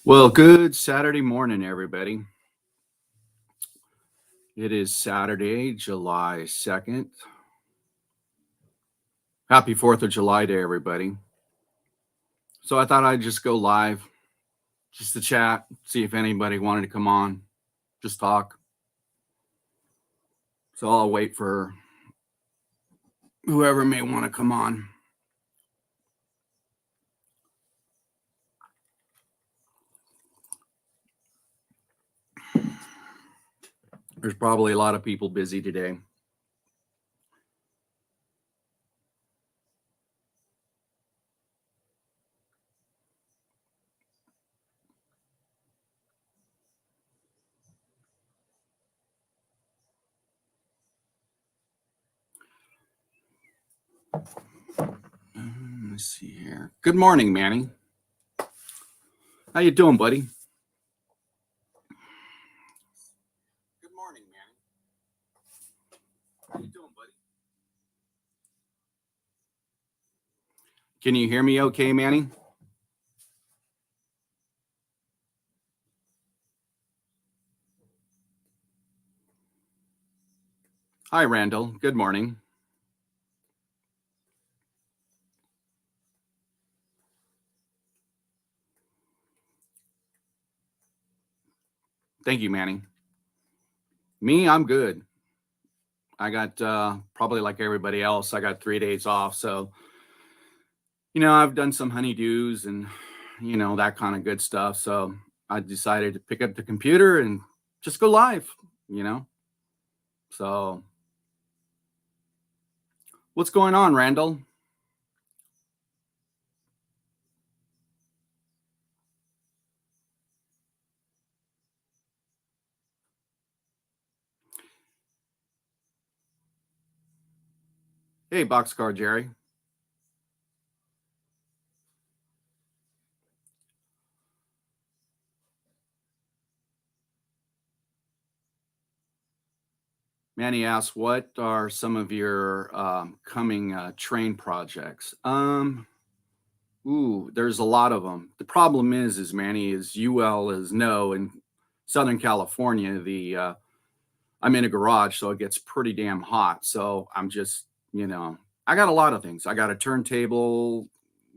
Well, good Saturday morning, everybody. It is Saturday, July 2nd. Happy 4th of July to everybody. So I thought I'd just go live, just to chat, see if anybody wanted to come on, just talk. So I'll wait for whoever may want to come on. There's probably a lot of people busy today. Let's see here. Good morning, Manny. How you doing, buddy? Good morning, Manny. How you doing, buddy? Can you hear me okay, Manny? Hi, Randall. Good morning. Thank you, Manny. Me, I'm good. I got probably like everybody else, I got 3 days off. So, I've done some honeydews and, that kind of good stuff. So I decided to pick up the computer and just go live, you know? So what's going on, Randall? Hey, Boxcar Jerry. Manny asks, what are some of your coming train projects? There's a lot of them. The problem is Manny, is you well as know in Southern California, I'm in a garage, so it gets pretty damn hot. So I'm just, I got a lot of things. I got a turntable,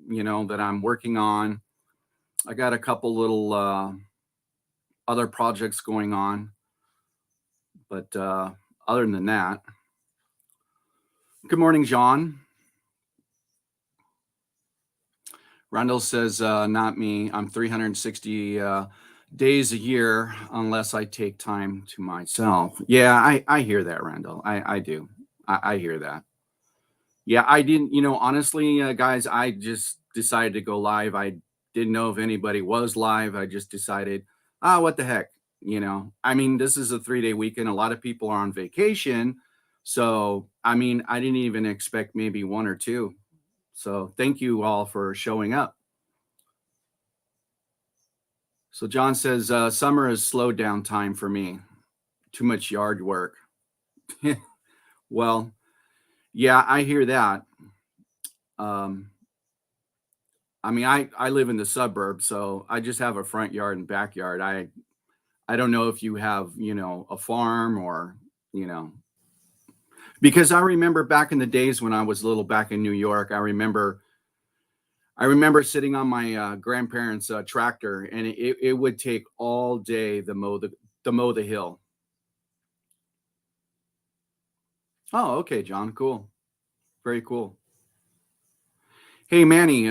that I'm working on. I got a couple little other projects going on, but other than that, good morning, John. Randall says, not me. I'm 360 days a year unless I take time to myself. Yeah, I hear that, Randall. I do. I hear that. Yeah, I didn't, honestly, guys, I just decided to go live. I didn't know if anybody was live. I just decided, what the heck, I mean, this is a 3-day weekend. A lot of people are on vacation. So, I mean, I didn't even expect maybe one or two. So, thank you all for showing up. So, John says, summer is slowed down time for me. Too much yard work. Well, yeah, I hear that. Um, I mean, I live in the suburbs, so I just have a front yard and backyard. I don't know if you have, a farm or, you know, because I remember back in the days when I was little back in New York, I remember sitting on my grandparents' tractor, and it would take all day to mow the hill. Oh, okay, John, cool, very cool. Hey, Manny,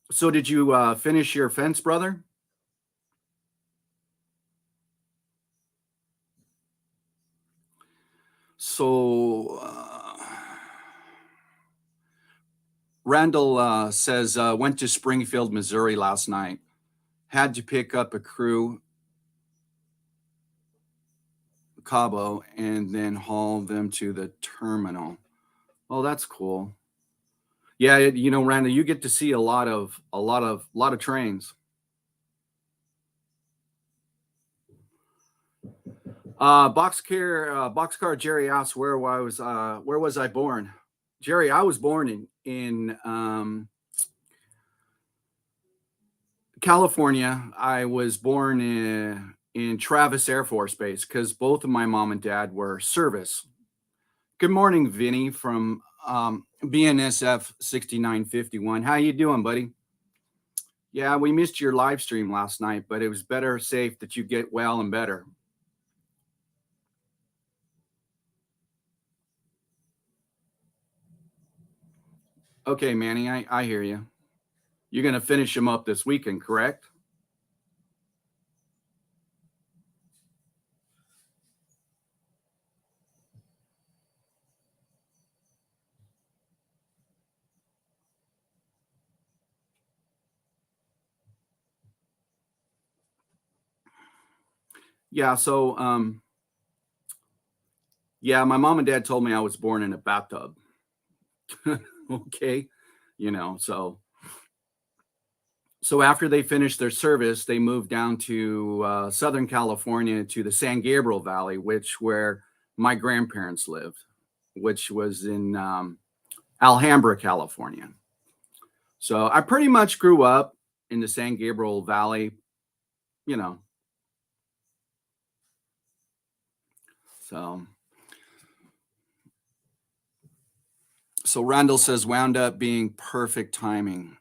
so did you finish your fence, brother? So, Randall says, went to Springfield, Missouri last night. Had to pick up a crew, Cabo, and then haul them to the terminal. Oh, that's cool. Yeah, Randall, you get to see a lot of trains. Boxcar Jerry asks where was I born? Jerry, I was born in California. I was born in Travis Air Force Base because both of my mom and dad were service. Good morning, Vinny from BNSF 6951. How you doing, buddy? Yeah, we missed your live stream last night, but it was better safe that you get well and better. Okay, Manny, I hear you. You're going to finish them up this weekend, correct? Yeah, so yeah, my mom and dad told me I was born in a bathtub. Okay, so after they finished their service, they moved down to Southern California to the San Gabriel Valley, which where my grandparents lived, which was in Alhambra, California. So I pretty much grew up in the San Gabriel Valley, you know. So so Randall says wound up being perfect timing.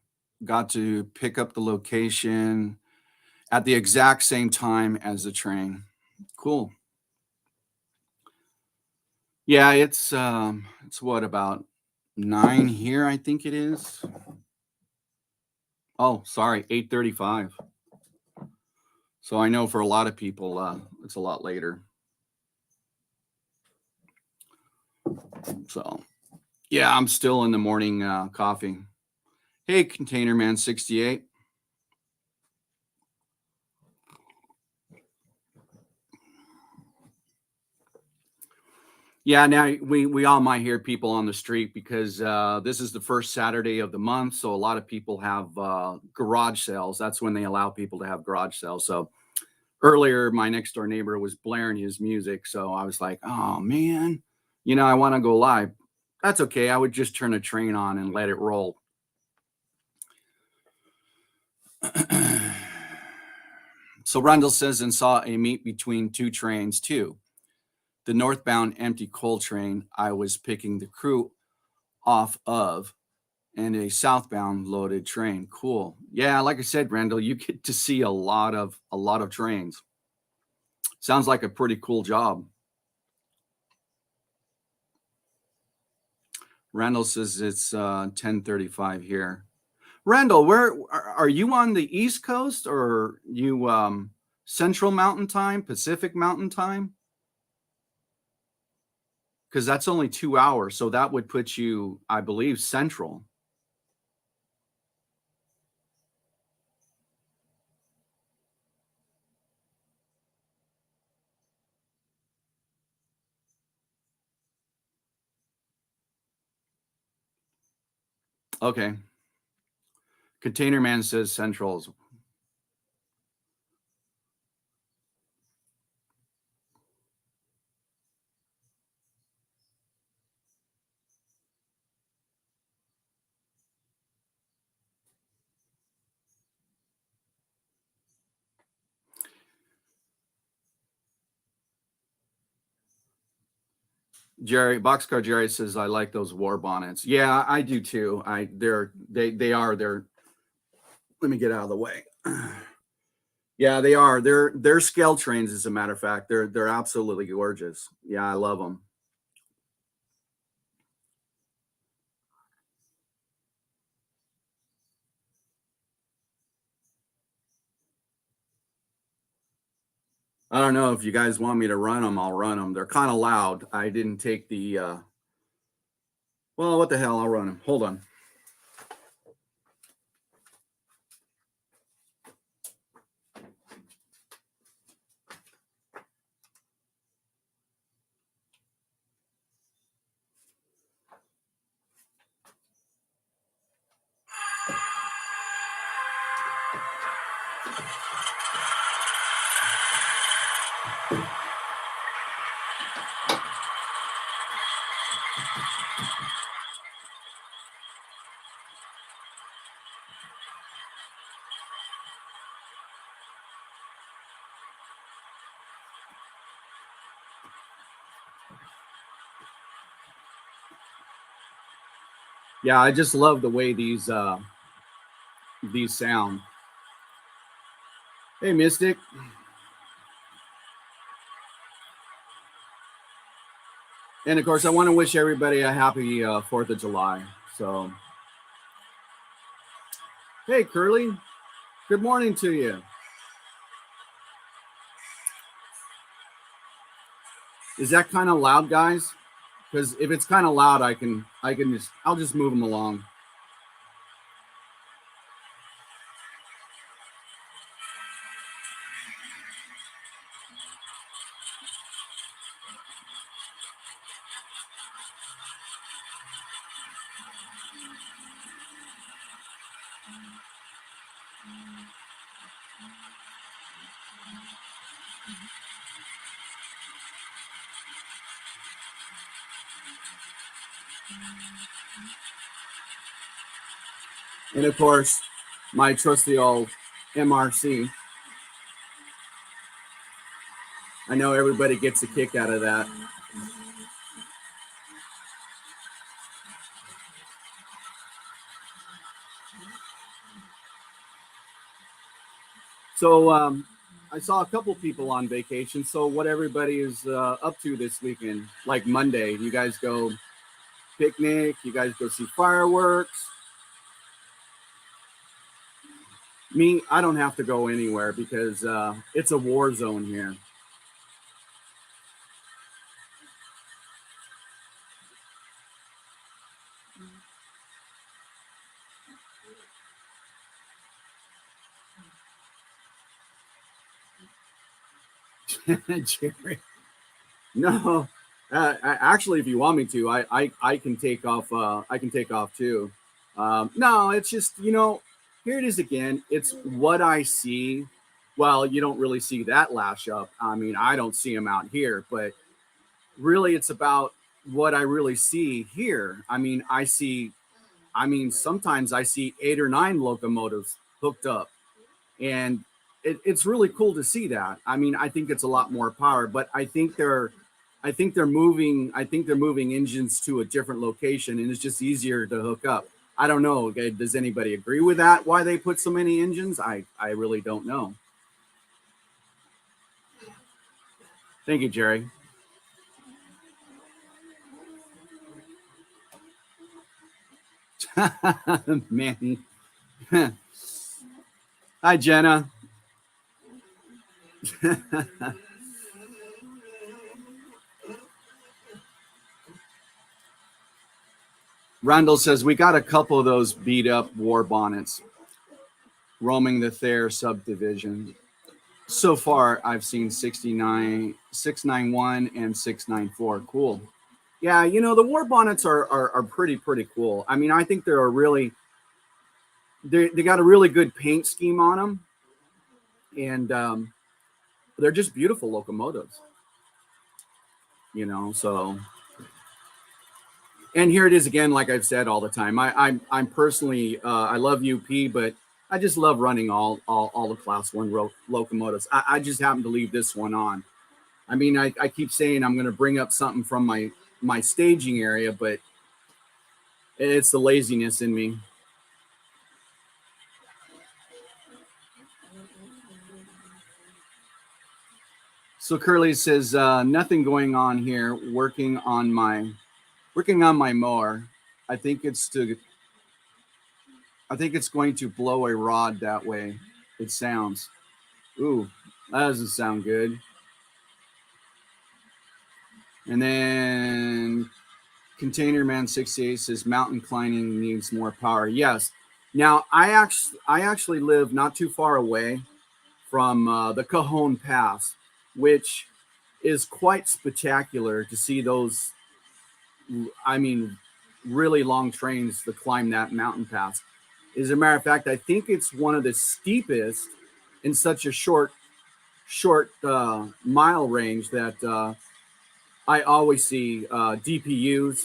Got to pick up the location at the exact same time as the train. Cool. Yeah, it's what about 9 here, I think it is. Oh, sorry, 8:35. So I know for a lot of people it's a lot later. So, yeah, I'm still in the morning coffee. Hey, Container Man 68. Yeah, now we all might hear people on the street because this is the first Saturday of the month, so a lot of people have garage sales. That's when they allow people to have garage sales. So earlier, my next door neighbor was blaring his music, so I was like, "Oh man, I want to go live." That's okay. I would just turn a train on and let it roll. So Rundle says and saw a meet between two trains too. The northbound empty coal train I was picking the crew off of and a southbound loaded train. Cool. Yeah, like I said, Randall, you get to see a lot of trains. Sounds like a pretty cool job. Randall says it's 10:35 here. Randall, where are you on the East Coast or you Central Mountain Time, Pacific Mountain Time? Because that's only 2 hours, so that would put you, I believe, Central. Okay. Container Man says Central. Boxcar Jerry says I like those war bonnets. Yeah, I do too. They're. Let me get out of the way. Yeah, they are. They're scale trains. As a matter of fact, they're absolutely gorgeous. Yeah, I love them. I don't know if you guys want me to run them. I'll run them. They're kind of loud. I didn't take the. Well, what the hell? I'll run them. Hold on. Yeah, I just love the way these sound. Hey, Mystic. And of course, I want to wish everybody a happy 4th of July. So, hey, Curly, good morning to you. Is that kind of loud, guys? Because if it's kind of loud, I'll just move them along. And of course, my trusty old MRC. I know everybody gets a kick out of that. So I saw a couple people on vacation. So what everybody is up to this weekend, like Monday, you guys go picnic, you guys go see fireworks. Me, I don't have to go anywhere because it's a war zone here. Jerry. No, actually, if you want me to, I can take off. I can take off too. No, it's just here it is again. It's what I see. Well, you don't really see that lash up. I mean, I don't see them out here, but really, it's about what I really see here. I mean, I see. I mean, sometimes I see 8 or 9 locomotives hooked up, and it's really cool to see that. I mean, I think it's a lot more power, but I think they're moving engines to a different location, and it's just easier to hook up. I don't know. Okay, does anybody agree with that? Why they put so many engines? I really don't know. Thank you, Jerry. Manny. Hi, Jenna. Randall says we got a couple of those beat up war bonnets roaming the Thayer subdivision. So far, I've seen 69, 691, and 694. Cool. Yeah, the war bonnets are pretty cool. I mean, I think they're a really they got a really good paint scheme on them, and they're just beautiful locomotives. So and here it is again, like I've said all the time. I'm personally I love UP, but I just love running all the Class 1 locomotives. I just happen to leave this one on. I mean, I keep saying I'm going to bring up something from my staging area, but it's the laziness in me. So Curly says nothing going on here. Working on my mower. I think it's to I think it's going to blow a rod that way. It sounds. Ooh, that doesn't sound good. And then Container Man 68 says mountain climbing needs more power. Yes. Now I actually live not too far away from the Cajon Pass, which is quite spectacular to see those. I mean, really long trains to climb that mountain pass. As a matter of fact, I think it's one of the steepest in such a short mile range that I always see DPUs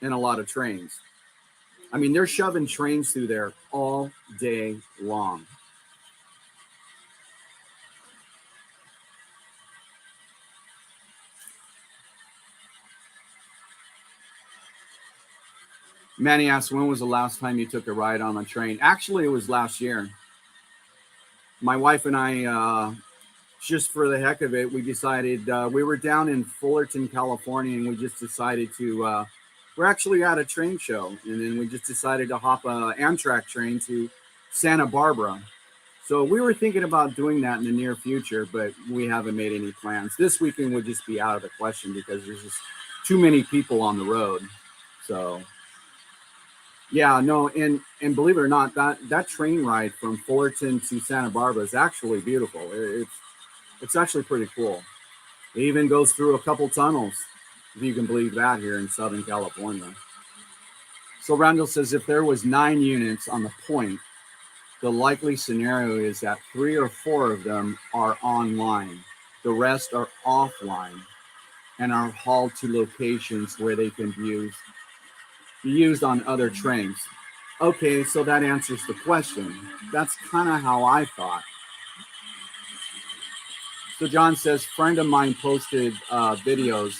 and a lot of trains. I mean, they're shoving trains through there all day long. Manny asks, when was the last time you took a ride on a train? Actually, it was last year. My wife and I, just for the heck of it, we decided we were down in Fullerton, California, and we just decided to. We're actually at a train show, and then we just decided to hop a Amtrak train to Santa Barbara. So we were thinking about doing that in the near future, but we haven't made any plans. This weekend would just be out of the question because there's just too many people on the road. So yeah, no, and believe it or not, that train ride from Fullerton to Santa Barbara is actually beautiful. It's actually pretty cool. It even goes through a couple tunnels, if you can believe that, here in Southern California. So Randall says if there was 9 units on the point, the likely scenario is that 3 or 4 of them are online. The rest are offline and are hauled to locations where they can be used on other trains. Okay, so that answers the question. That's kind of how I thought. So John says, friend of mine posted videos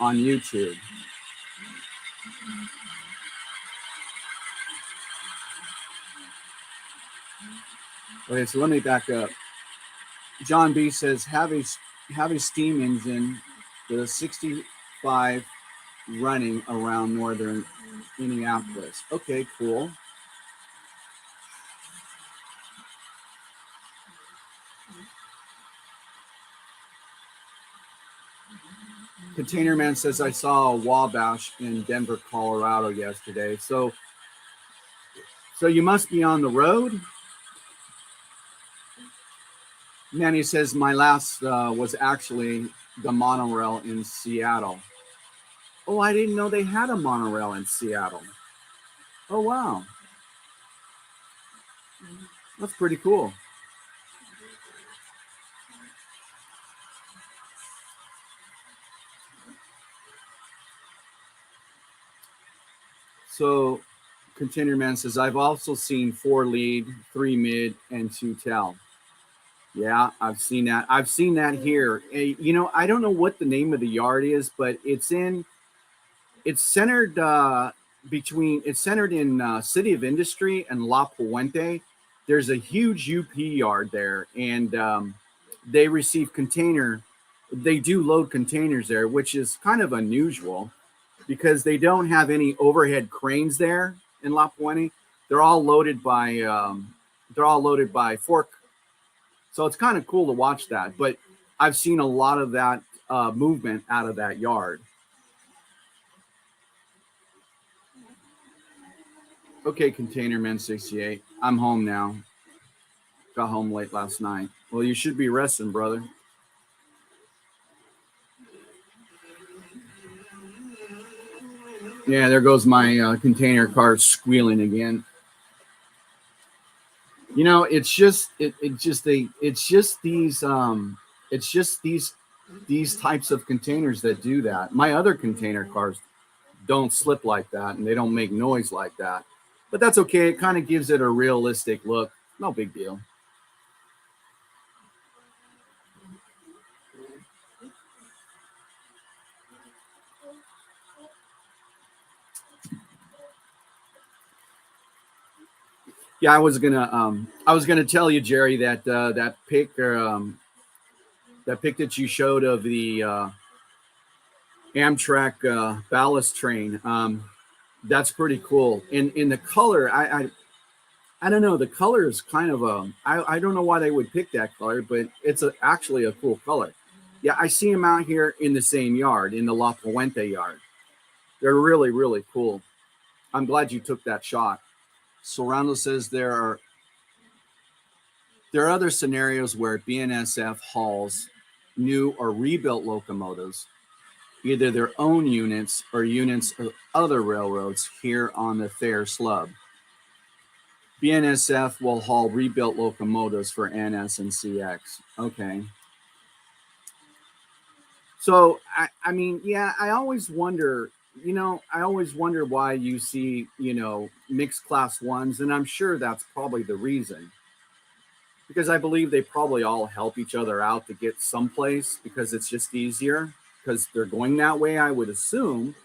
on YouTube. Okay, so let me back up. John B says, have a steam engine, the 65 running around northern Minneapolis. Okay, cool. Container Man says, I saw a Wabash in Denver, Colorado yesterday. So you must be on the road. Manny says, my last was actually the monorail in Seattle. Oh, I didn't know they had a monorail in Seattle. Oh, wow. That's pretty cool. So Container Man says, I've also seen 4 lead, 3 mid, and 2 tail. Yeah, I've seen that. I've seen that here. I don't know what the name of the yard is, but it's centered it's centered in City of Industry and La Puente. There's a huge UP yard there, and they receive they do load containers there, which is kind of unusual because they don't have any overhead cranes there in La Puente. They're all loaded by fork. So it's kind of cool to watch that. But I've seen a lot of that movement out of that yard. Okay, Containerman 68. I'm home now. Got home late last night. Well, you should be resting, brother. Yeah, there goes my container car squealing again. It's just these types of containers that do that. My other container cars don't slip like that and they don't make noise like that. But that's okay. It kind of gives it a realistic look. No big deal. Yeah, I was gonna tell you, Jerry, that that pic that you showed of the Amtrak ballast train. That's pretty cool. In the color, I don't know. The color is kind of I don't know why they would pick that color, but it's actually a cool color. Yeah, I see them out here in the same yard, in the La Puente yard. They're really, really cool. I'm glad you took that shot. Sorando says there are other scenarios where BNSF hauls new or rebuilt locomotives, either their own units or units of other railroads here on the Thayer Slub. BNSF will haul rebuilt locomotives for NS and CX. Okay. So, I mean, yeah, I always wonder, why you see, mixed class ones, and I'm sure that's probably the reason. Because I believe they probably all help each other out to get someplace because it's just easier because they're going that way, I would assume.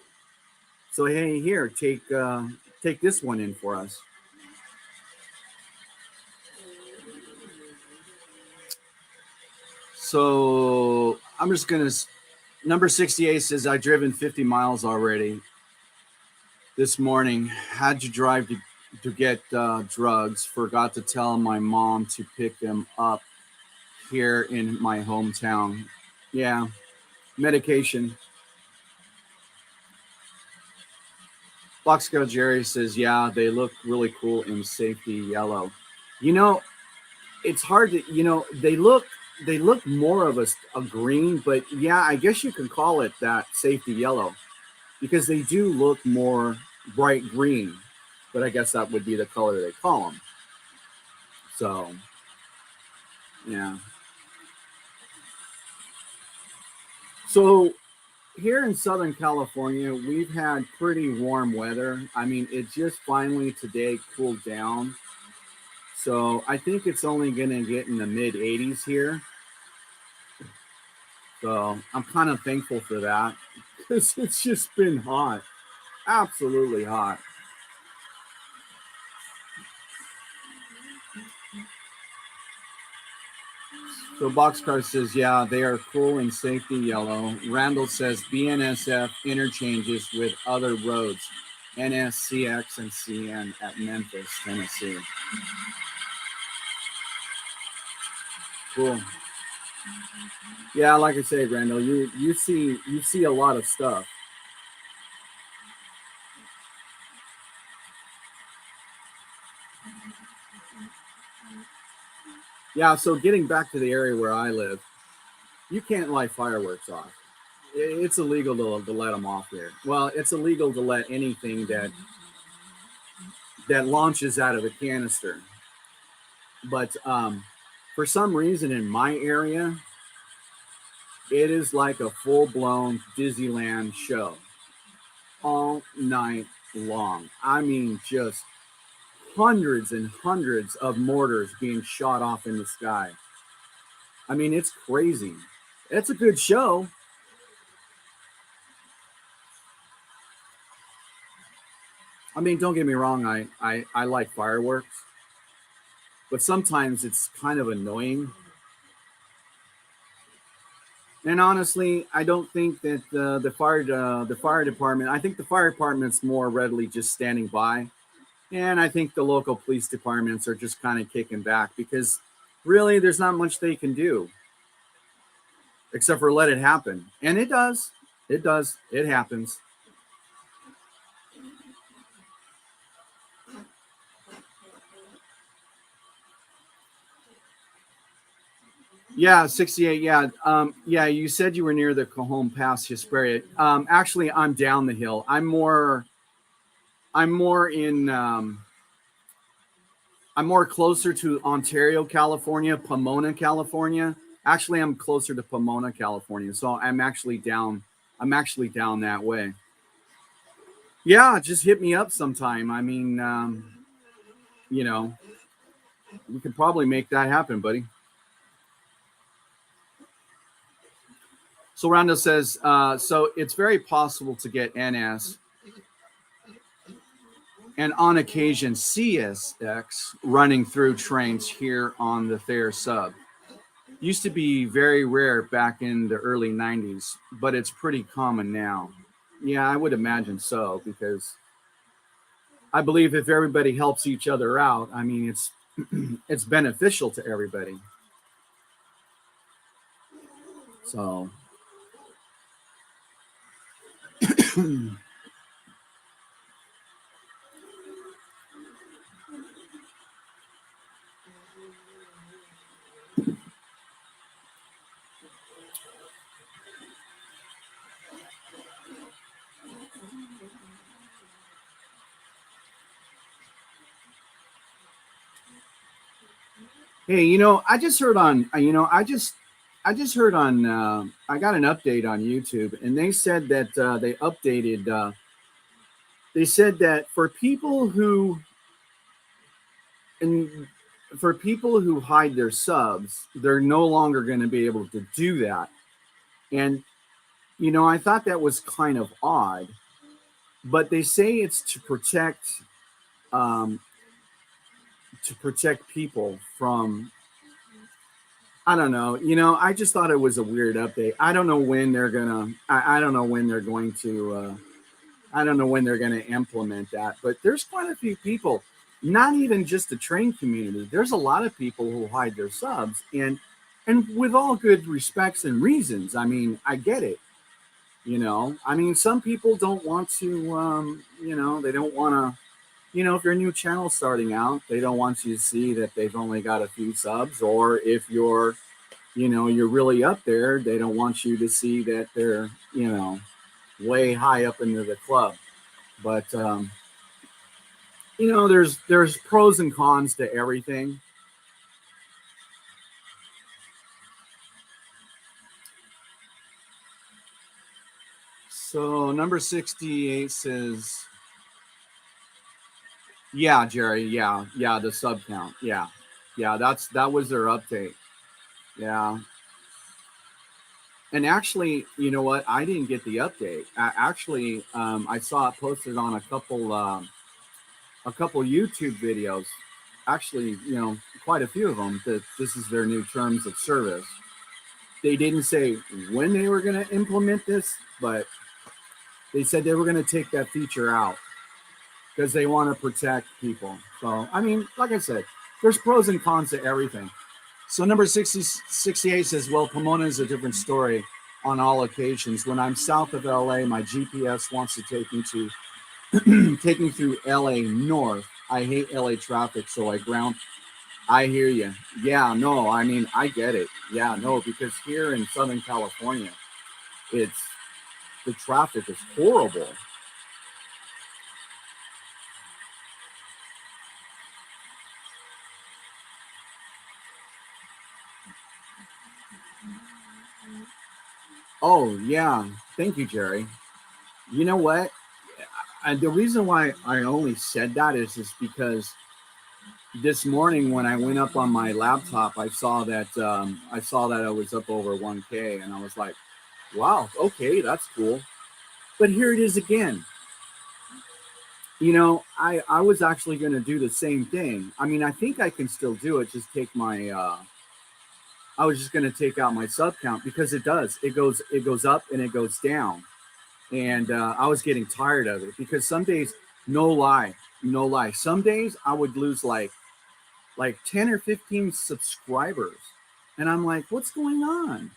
So hey, here, take this one in for us. So I'm just gonna. Number 68 says I've driven 50 miles already this morning. Had to drive to get drugs. Forgot to tell my mom to pick them up here in my hometown. Yeah, medication. Boxcar Jerry says, yeah, they look really cool in safety yellow. You know, it's hard to, they look more of a green, but yeah, I guess you can call it that safety yellow because they do look more bright green, but I guess that would be the color they call them. So, yeah. So here in Southern California, we've had pretty warm weather. I mean, it just finally today cooled down. So I think it's only going to get in the mid 80s here. So I'm kind of thankful for that because it's just been hot, absolutely hot. So Boxcar says, yeah, they are cool in safety yellow. Randall says BNSF interchanges with other roads, NSCX and CN at Memphis, Tennessee. Cool. Yeah, like I say, Randall, you see a lot of stuff. Yeah, so getting back to the area where I live, you can't light fireworks off. It's illegal to let them off here. Well, it's illegal to let anything that launches out of a canister. But for some reason in my area, it is like a full blown Disneyland show all night long. I mean, just hundreds and hundreds of mortars being shot off in the sky. I mean, it's crazy. It's a good show. I mean, don't get me wrong, I like fireworks, but sometimes it's kind of annoying. And honestly, I don't think that the fire department. I think the fire department's more readily just standing by, and I think the local police departments are just kind of kicking back because really, there's not much they can do except for let it happen, and it does. It does. It happens. Yeah, 68. Yeah. Yeah, you said you were near the Cajon Pass Hesperia. Actually, I'm down the hill. I'm more in I'm more closer to Ontario, California, Pomona, California. Actually, I'm closer to Pomona, California. So I'm actually down that way. Yeah, just hit me up sometime. I mean, you know, we could probably make that happen, buddy. So Rhonda says, so it's very possible to get NS and on occasion CSX running through trains here on the Thayer sub. Used to be very rare back in the early 90s, but it's pretty common now. Yeah, I would imagine so because I believe if everybody helps each other out, I mean it's beneficial to everybody. So hey, I just heard on I just heard on I got an update on YouTube and they said that they updated they said that and for people who hide their subs, they're no longer going to be able to do that. And I thought that was kind of odd but they say it's um, to protect people from. I don't know. I just thought it was a weird update. I don't know when they're gonna. I don't know when they're going to. I don't know when they're going to implement that. But there's quite a few people, not even just the train community. There's a lot of people who hide their subs, and with all good respects and reasons. I mean, I get it. I mean, some people don't want to. They don't want to. If you're a new channel starting out, they don't want you to see that they've only got a few subs, or if you're really up there, they don't want you to see that they're, way high up into the club. But there's pros and cons to everything. So number 68 says, yeah, Jerry, yeah, the sub count, yeah, that was their update, yeah. And actually, you know what? I didn't get the update. Actually, I saw it posted on a couple YouTube videos. Actually, quite a few of them. That this is their new terms of service. They didn't say when they were going to implement this, but they said they were going to take that feature out because they want to protect people. So, I mean, like I said, there's pros and cons to everything. So number 68 says, well, Pomona is a different story on all occasions. When I'm south of LA, my GPS wants to take me take me through LA North. I hate LA traffic, so I ground. I hear you. Yeah, no, I mean, I get it. Yeah, no, because here in Southern California, it's the traffic is horrible. Oh, yeah. Thank you, Jerry. You know what? And the reason why I only said that is just because this morning when I went up on my laptop, I saw that I was up over 1K, and I was like, "Wow, okay, that's cool." But here it is again. I was actually going to do the same thing. I mean, I think I can still do it. Just take my. I was just going to take out my sub count because it does. It goes up and it goes down, and I was getting tired of it because some days, no lie, some days I would lose like 10 or 15 subscribers. And I'm like, what's going on?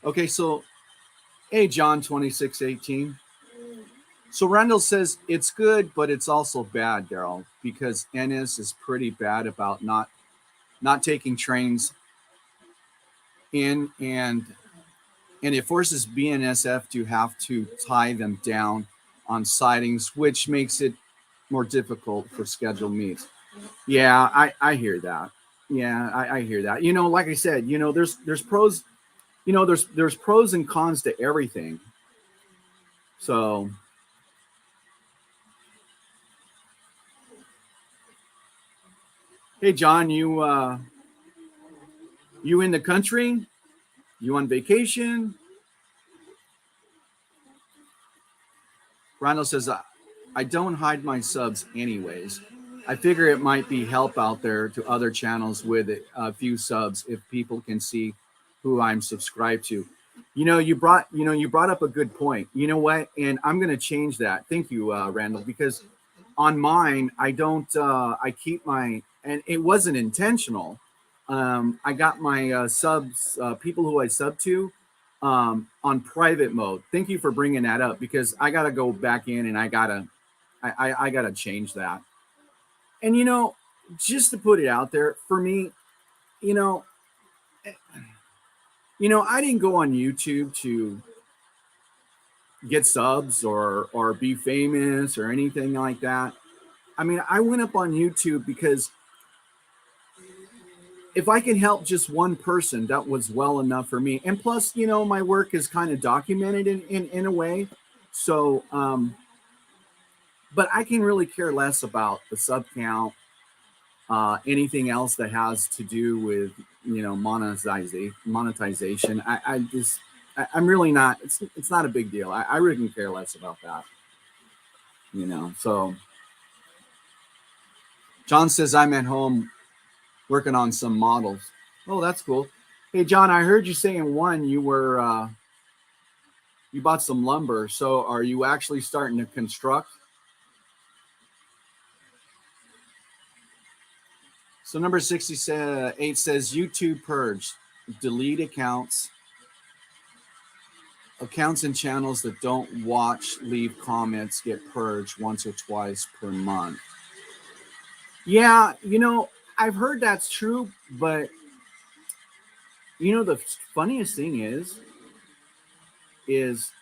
Okay, so hey John 2618. So Randall says it's good, but it's also bad, Daryl, because Ennis is pretty bad about not taking trains in, and it forces BNSF to have to tie them down on sidings, which makes it more difficult for scheduled meets. Yeah, I hear that. Yeah, I hear that. Like I said, there's pros. There's pros and cons to everything. So, hey, John, you in the country? You on vacation? Ronald says, I don't hide my subs anyways. I figure it might be help out there to other channels with a few subs if people can see who I'm subscribed to. You brought up a good point. You know what? And I'm going to change that. Thank you, Randall, because on mine, I don't. I keep my, and it wasn't intentional. I got my subs, people who I sub to, on private mode. Thank you for bringing that up because I got to go back in and I gotta change that. And just to put it out there for me, you know, I didn't go on YouTube to get subs or be famous or anything like that. I mean, I went up on YouTube because if I can help just one person, that was well enough for me. And plus, my work is kind of documented in a way. So, but I can really care less about the sub count, anything else that has to do with monetization. I just I'm really not. It's not a big deal. I really can care less about that. So John says I'm at home working on some models. Oh, that's cool. Hey, John, I heard you say in one you bought some lumber. So are you actually starting to construct? So number 68 says YouTube purge, delete accounts and channels that don't watch, leave comments, get purged once or twice per month. Yeah, I've heard that's true, but the funniest thing is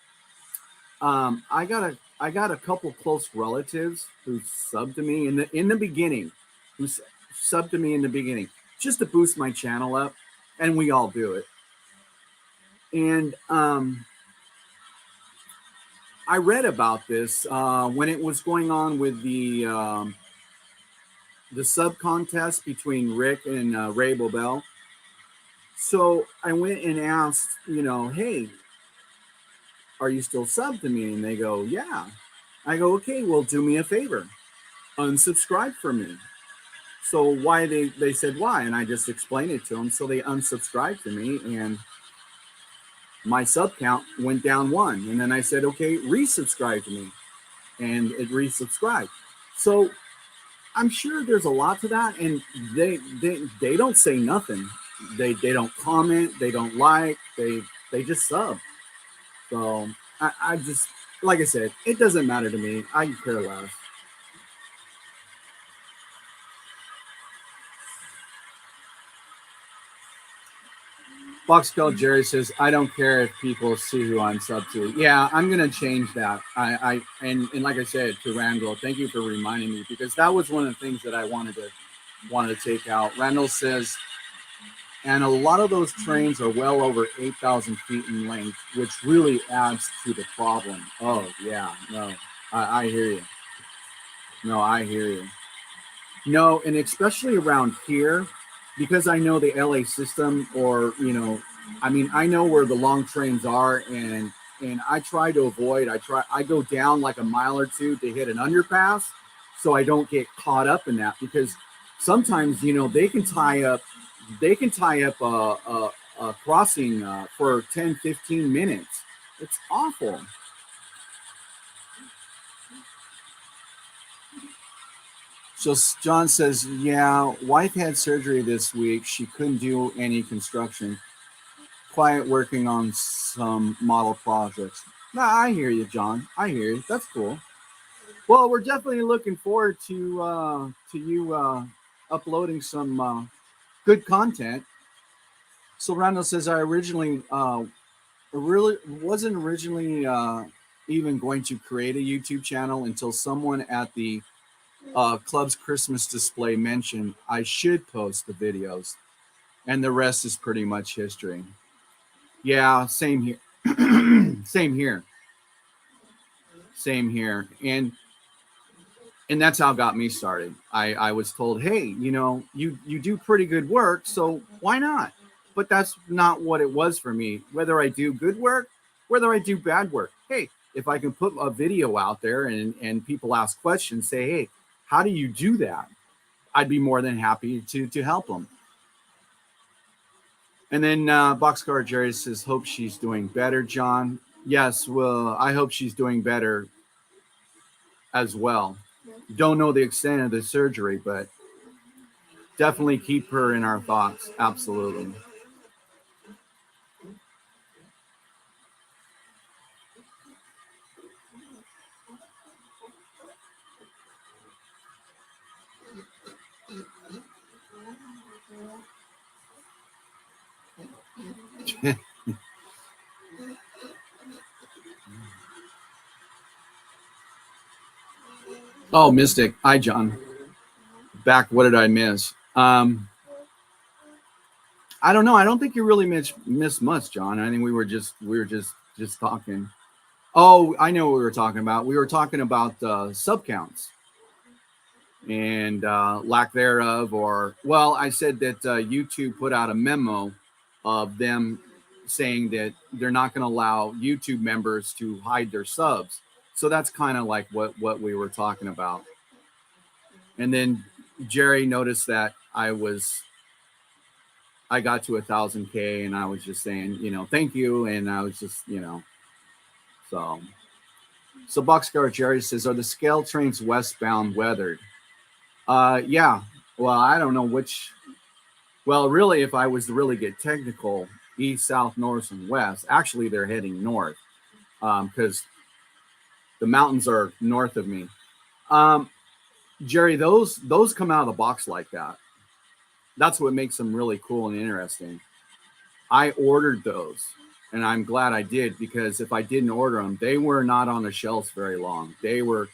I got a couple close relatives who subbed to me in the beginning, who subbed to me in the beginning just to boost my channel up, and we all do it. And I read about this when it was going on with the sub contest between Rick and Ray Bobel. So I went and asked, hey, are you still subbed to me? And they go, yeah. I go, okay, well, do me a favor, unsubscribe from me. So why they said why, and I just explained it to them. So they unsubscribed to me, and my sub count went down 1. And then I said, okay, resubscribe to me, and it resubscribed. So I'm sure there's a lot to that, and they don't say nothing. They don't comment, they don't like, they just sub. So I just, like I said, it doesn't matter to me. I care less. Boxcall Jerry says, I don't care if people see who I'm sub to. Yeah, I'm gonna change that. And like I said to Randall, thank you for reminding me, because that was one of the things that I wanted to take out. Randall says, and a lot of those trains are well over 8,000 feet in length, which really adds to the problem. Oh yeah, no, I hear you. No, I hear you. No, and especially around here, because I know the LA system, or I know where the long trains are, and I try to avoid. I go down like a mile or two to hit an underpass, so I don't get caught up in that, because sometimes they can tie up a crossing for 10-15 minutes. It's awful. So John says, yeah, wife had surgery this week. She couldn't do any construction. Quiet working on some model projects. Nah, I hear you, John. I hear you. That's cool. Well, we're definitely looking forward to you uploading some good content. So Randall says, I wasn't originally even going to create a YouTube channel until someone at the club's Christmas display mentioned I should post the videos, and the rest is pretty much history. Yeah, same here. Same here. Same here. And that's how it got me started. I was told, hey, you do pretty good work, so why not? But that's not what it was for me. Whether I do good work, whether I do bad work. Hey, if I can put a video out there and people ask questions, say, hey, how do you do that? I'd be more than happy to help them. And then Boxcar Jerry says, hope she's doing better, John. Yes, well, I hope she's doing better as well. Don't know the extent of the surgery, but definitely keep her in our thoughts. Absolutely. Oh, Mystic. Hi, John. Back. What did I miss? I don't know. I don't think you really missed much, John. I think we were just talking. Oh, I know what we were talking about. We were talking about sub counts and lack thereof, or well, I said that YouTube put out a memo of them saying that they're not going to allow YouTube members to hide their subs. So that's kind of like what we were talking about. And then Jerry noticed that I got to 1,000K and I was just saying, thank you. And I was just, so. So Boxcar Jerry says, are the scale trains westbound weathered? Yeah. Well, I don't know which. Well, really, if I was to really get technical, east, south, north, and west, actually they're heading north because the mountains are north of me. Jerry, those come out of the box like that. That's what makes them really cool and interesting. I ordered those, and I'm glad I did, because if I didn't order them, they were not on the shelves very long. They were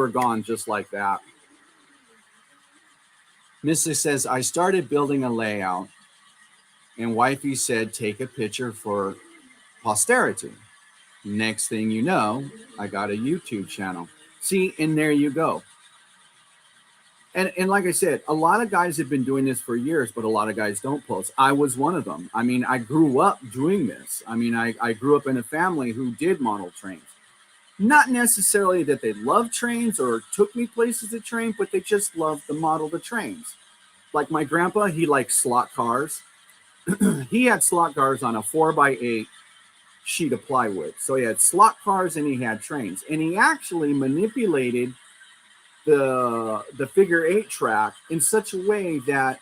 gone just like that. Missy says, I started building a layout, and wifey said, take a picture for posterity. Next thing you know, I got a YouTube channel. See, and there you go. And like I said, a lot of guys have been doing this for years, but a lot of guys don't post. I was one of them. I mean, I grew up doing this. I mean, I grew up in a family who did model trains. Not necessarily that they loved trains or took me places to train, but they just loved the model the trains. Like my grandpa, he liked slot cars. He had slot cars on a 4x8 sheet of plywood. So he had slot cars and he had trains. And he actually manipulated the figure 8 track in such a way that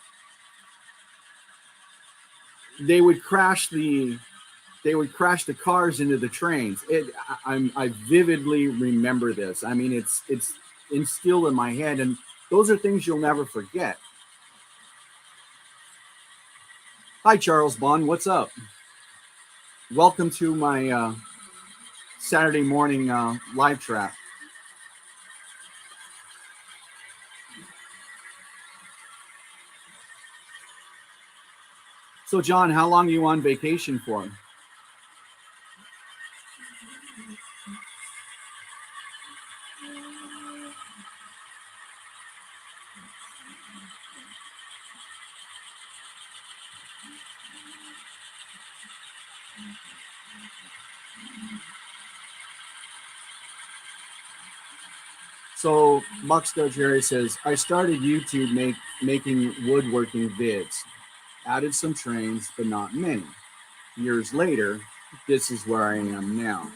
they would crash the cars into the trains. I vividly remember this. I mean, it's instilled in my head, and those are things you'll never forget. Hi, Charles Bond. What's up? Welcome to my Saturday morning live trap. So, John, how long are you on vacation for? So, Buckstar Jerry says, I started YouTube making woodworking vids. Added some trains, but not many. Years later, this is where I am now.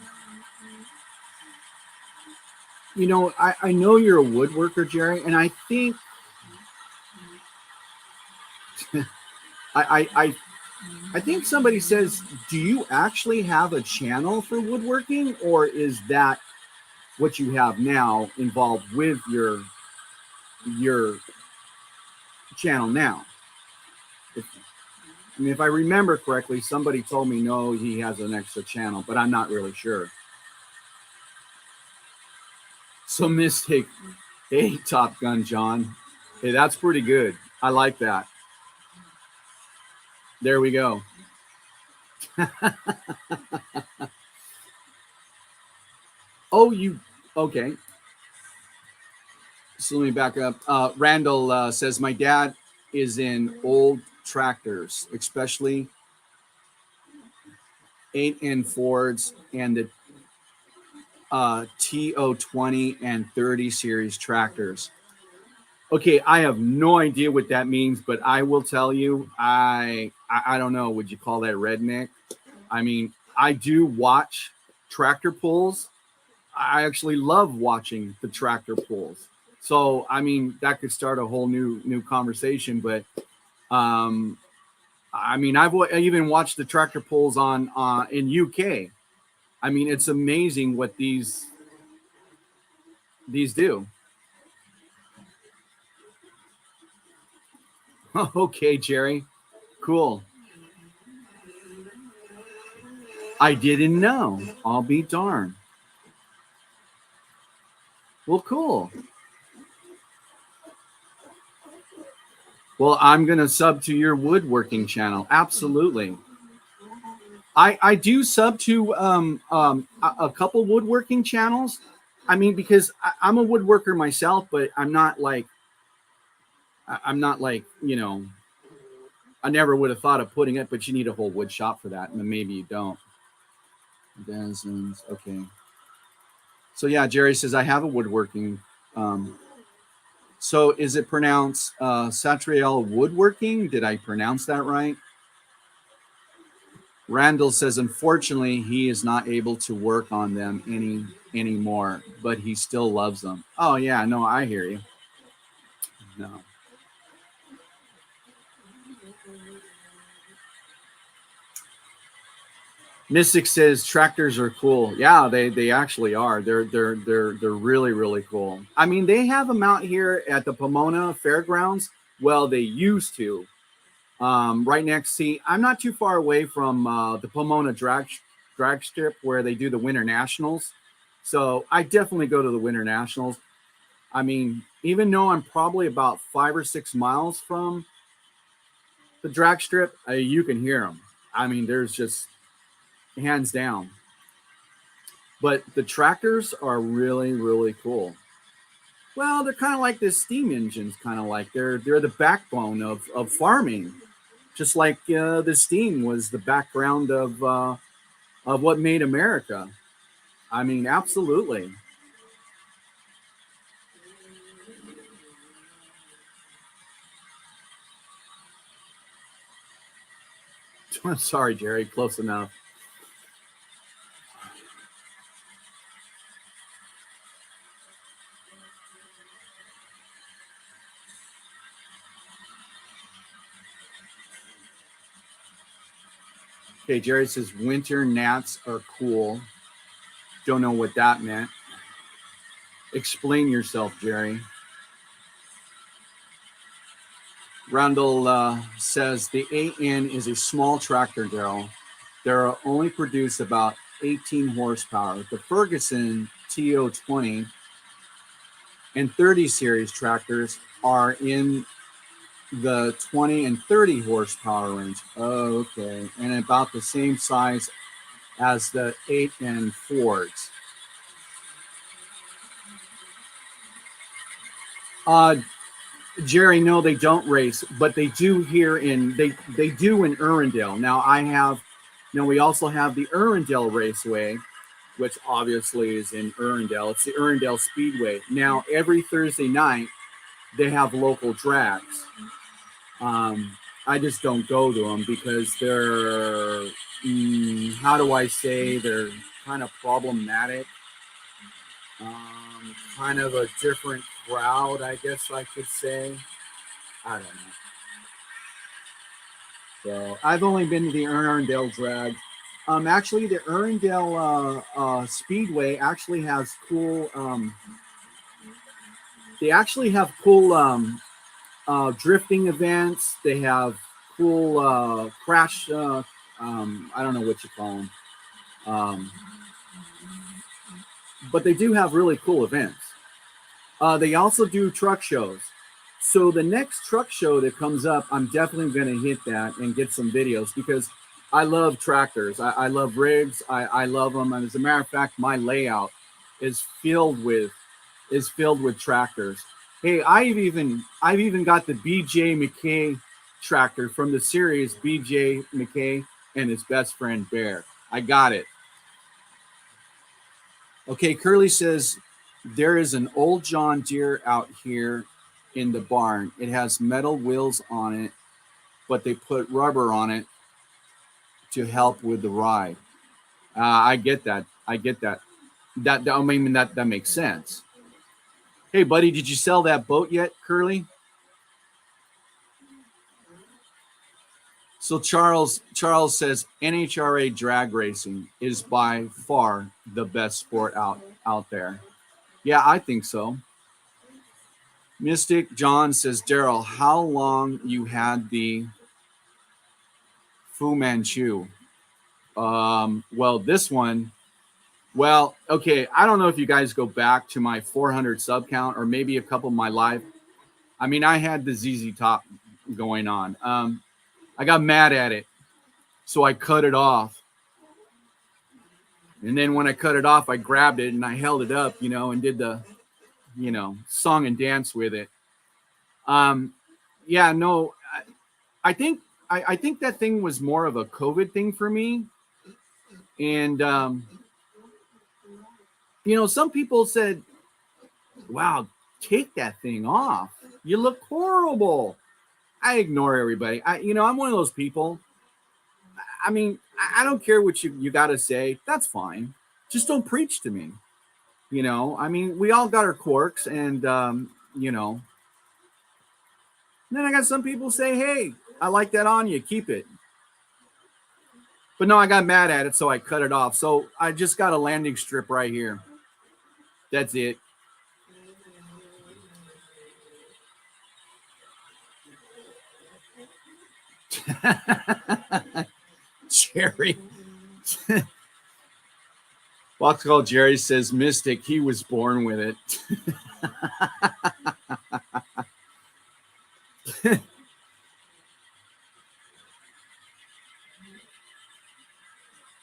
You know, I know you're a woodworker, Jerry, and I think I think somebody says, do you actually have a channel for woodworking, or is that what you have now involved with your channel now? If I remember correctly, somebody told me no, he has an extra channel, but I'm not really sure. So Mystic, hey, Top Gun John. Hey, that's pretty good. I like that. There we go. Oh, you okay. So let me back up. Randall says, my dad is in old tractors, especially 8N Fords and the TO20 and 30 series tractors. Okay, I have no idea what that means, but I will tell you, I don't know. Would you call that redneck? I mean, I do watch tractor pulls. I actually love watching the tractor pulls. So, I mean, that could start a whole new conversation. But, I mean, I even watched the tractor pulls on in UK. I mean, it's amazing what these do. Okay, Jerry. Cool. I didn't know. I'll be darned. Well, cool. Well, I'm going to sub to your woodworking channel. Absolutely. I do sub to a couple woodworking channels. I mean, because I'm a woodworker myself, but I'm not like, you know, I never would have thought of putting it, but you need a whole wood shop for that, and maybe you don't. Dozens. Okay. So yeah, Jerry says I have a woodworking. Um, so is it pronounced Satriel Woodworking? Did I pronounce that right? Randall says, unfortunately, he is not able to work on them anymore, but he still loves them. Oh yeah, no, I hear you. No. Mystic says tractors are cool. Yeah, they actually are. They're really cool. I mean, they have them out here at the Pomona Fairgrounds. Well, they used to. Right next. See, I'm not too far away from the Pomona drag strip where they do the Winter Nationals. So I definitely go to the Winter Nationals. I mean, even though I'm probably about 5 or 6 miles from the drag strip, you can hear them. I mean, there's just hands down. But the tractors are really cool. Well, they're kind of like the steam engines, kind of like they're the backbone of farming, just like the steam was the background of what made America. I mean, absolutely. I'm sorry, Jerry. Close enough. Okay, Jerry says winter gnats are cool. Don't know what that meant. Explain yourself, Jerry. Randall says the AN is a small tractor, Daryl. They only produce about 18 horsepower. The Ferguson TO20 and 30 series tractors are in the 20 and 30 horsepower range. Oh, okay. And about the same size as the 8 and Fords. Uh, Jerry, no, they don't race, but they do here they do in Irwindale. Now we also have the Irwindale Raceway, which obviously is in Irwindale. It's the Irwindale Speedway. Now every Thursday night they have local drags. I just don't go to them because they're how do I say, they're kind of problematic. Kind of a different crowd, I guess I could say. I don't know. So I've only been to the Irwindale drag. Actually, the Irwindale Speedway actually has cool. They actually have cool drifting events. They have cool crash. I don't know what you call them, um, but they do have really cool events. They also do truck shows. So the next truck show that comes up, I'm definitely going to hit that and get some videos because I love tractors. I love rigs. I love them. And as a matter of fact, my layout is filled with tractors. Hey, I've even got the BJ McKay tractor from the series BJ McKay and his best friend Bear. I got it. Okay, Curly says there is an old John Deere out here in the barn. It has metal wheels on it, but they put rubber on it to help with the ride. I get that. I get that. I mean that makes sense. Hey, buddy, did you sell that boat yet, Curly? So Charles says NHRA drag racing is by far the best sport out there. Yeah, I think so. Mystic John says, Daryl, how long you had the Fu Manchu? Well, this one, well, okay. I don't know if you guys go back to my 400 sub count or maybe a couple of my live. I mean, I had the ZZ Top going on. I got mad at it, so I cut it off. And then when I cut it off, I grabbed it and I held it up, and did the, song and dance with it. Um, yeah, no, I think I think that thing was more of a COVID thing for me. And, some people said, wow, take that thing off. You look horrible. I ignore everybody. I'm one of those people. I mean, I don't care what you got to say. That's fine. Just don't preach to me. I mean, we all got our quirks, and, then I got some people say, hey, I like that on you. Keep it. But no, I got mad at it, so I cut it off. So I just got a landing strip right here. That's it. Jerry. Box Call Jerry says, Mystic, he was born with it.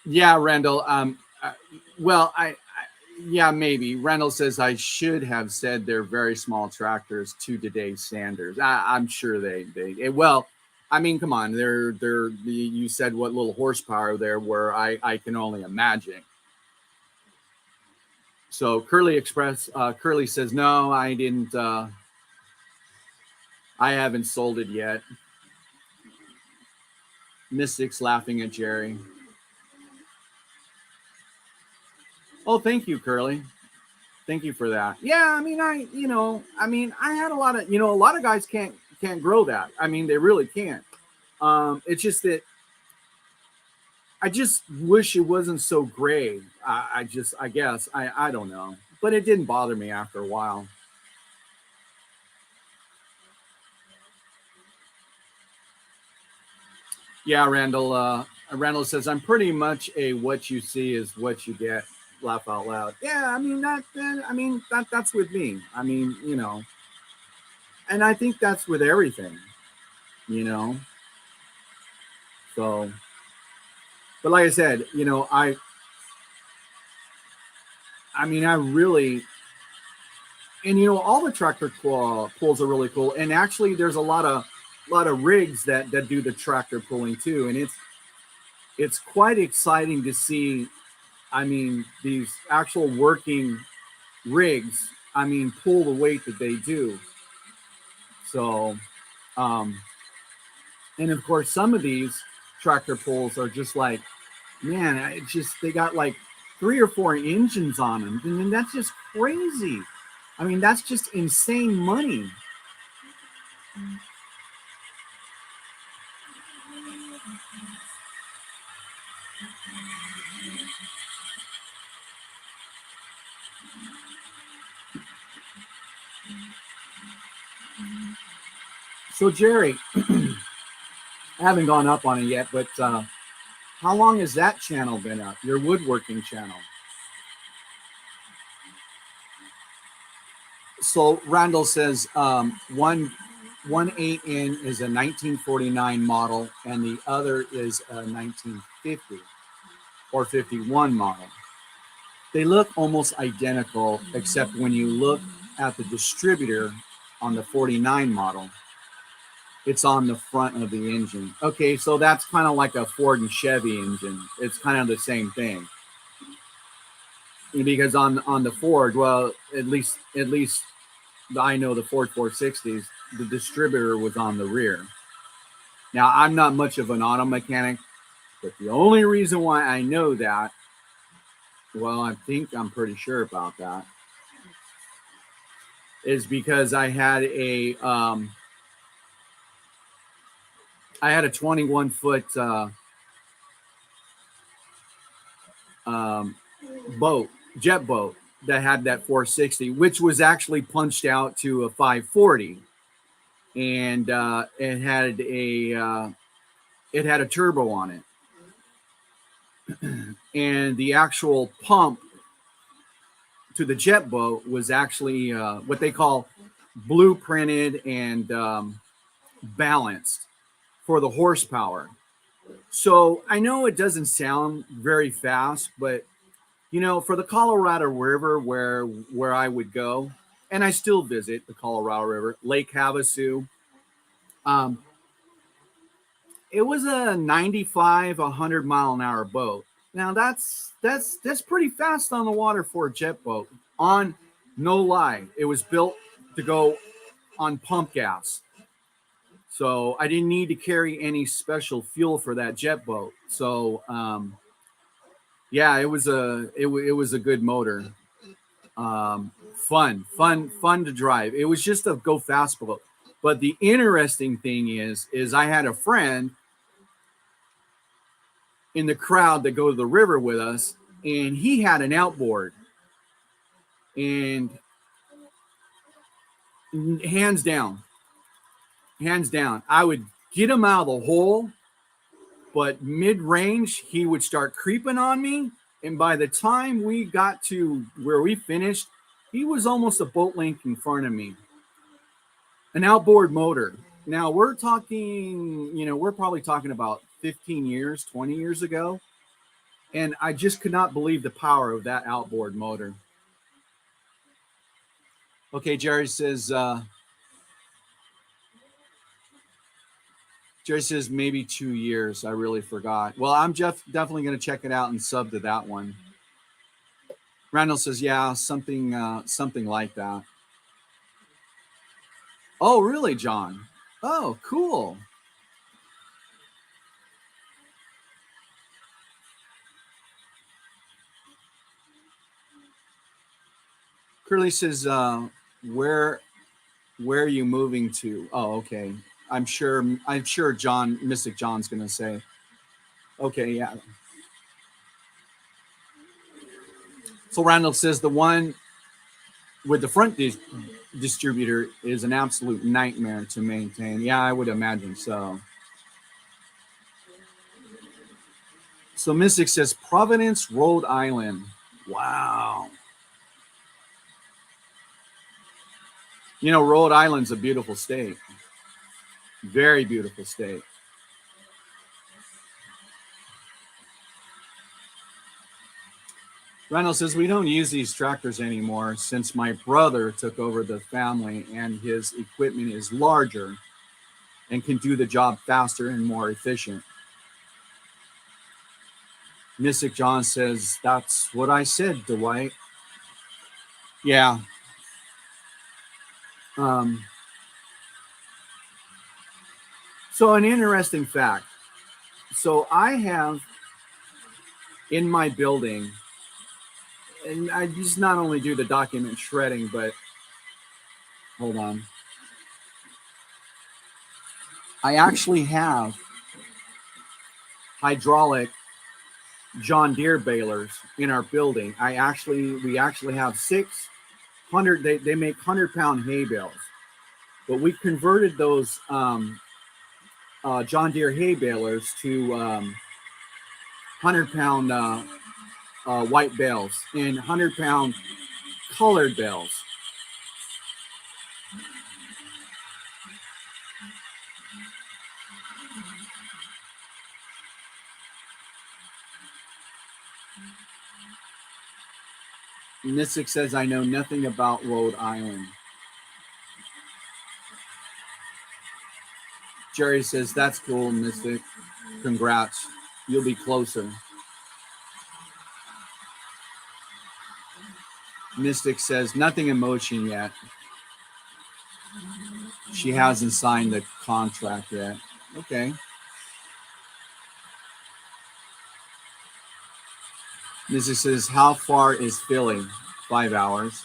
Yeah, Randall. Well, yeah, maybe. Randall says I should have said they're very small tractors to today's standards. I'm sure well, I mean, come on, you said what little horsepower there were. I can only imagine. So Curly says, no, I didn't. I haven't sold it yet. Mystic's laughing at Jerry. Oh, thank you, Curly. Thank you for that. Yeah, I mean, I had a lot of guys can't grow that. I mean, they really can't. It's just that I just wish it wasn't so gray. I guess I don't know, but it didn't bother me after a while. Yeah, Randall. Randall says I'm pretty much a what you see is what you get. Laugh out loud. Yeah, I mean that's with me. I mean, and I think that's with everything, So, but like I said, I mean, I really, and all the tractor pulls are really cool. And actually, there's a lot of rigs that do the tractor pulling too, and it's quite exciting to see. I mean, these actual working rigs. I mean, pull the weight that they do. So, and of course, some of these tractor pulls are just like, man, it's just they got like 3 or 4 engines on them, and that's just crazy. I mean, that's just insane money. So, Jerry, I haven't gone up on it yet, but how long has that channel been up? Your woodworking channel? So Randall says 1.8 in is a 1949 model, and the other is a 1950 or 51 model. They look almost identical, except when you look at the distributor on the 49 model, it's on the front of the engine. Okay, so that's kind of like a Ford and Chevy engine. It's kind of the same thing. Because on the Ford, well, at least I know the Ford 460s, the distributor was on the rear. Now, I'm not much of an auto mechanic, but the only reason why I know that, well, I'm pretty sure about that, is because I had a 21-foot jet boat that had that 460, which was actually punched out to a 540, and it had a turbo on it, and the actual pump to the jet boat was actually what they call blueprinted and balanced for the horsepower. So I know it doesn't sound very fast, but for the Colorado River where I would go, and I still visit the Colorado River, Lake Havasu, It was a 95, 100-mile-an-hour boat. Now that's pretty fast on the water for a jet boat. On no lie, it was built to go on pump gas. So I didn't need to carry any special fuel for that jet boat. So yeah, it was a good motor. Fun to drive. It was just a go fast boat. But the interesting thing is I had a friend in the crowd that go to the river with us, and he had an outboard, and hands down, I would get him out of the hole, but mid range he would start creeping on me, and by the time we got to where we finished, he was almost a boat length in front of me. An outboard motor. Now we're talking, we're probably talking about 15 years, 20 years ago. And I just could not believe the power of that outboard motor. Okay, Jerry says maybe 2 years. I really forgot. Well, I'm definitely going to check it out and sub to that one. Randall says, yeah, something like that. Oh, really, John? Oh, cool. Curly says, where are you moving to? Oh, okay. I'm sure Mystic John's gonna say. Okay, yeah. So Randall says the one with the front distributor is an absolute nightmare to maintain. Yeah, I would imagine so. So Mystic says Providence, Rhode Island. Wow. Rhode Island's a beautiful state. Very beautiful state. Reynolds says, we don't use these tractors anymore since my brother took over the family and his equipment is larger and can do the job faster and more efficient. Mystic John says, that's what I said, Dwight. Yeah. So an interesting fact. So I have in my building, and I just not only do the document shredding, but hold on. I actually have hydraulic John Deere balers in our building. We actually have 600. They make 100-pound hay bales, but we converted those John Deere hay balers to 100-pound white bales and 100-pound colored bales. Mystic says, I know nothing about Rhode Island. Jerry says, that's cool, Mystic. Congrats. You'll be closer. Mystic says, nothing in motion yet. She hasn't signed the contract yet. Okay. Mystic says, how far is Philly? 5 hours.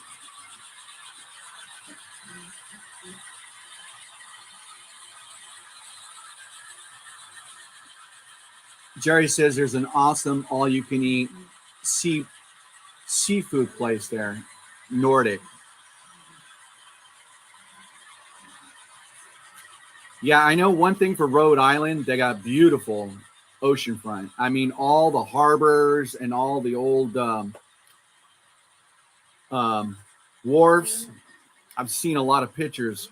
Jerry says there's an awesome all-you-can-eat seafood place there, Nordic. Yeah, I know one thing for Rhode Island, they got beautiful oceanfront. I mean, all the harbors and all the old wharves. I've seen a lot of pictures.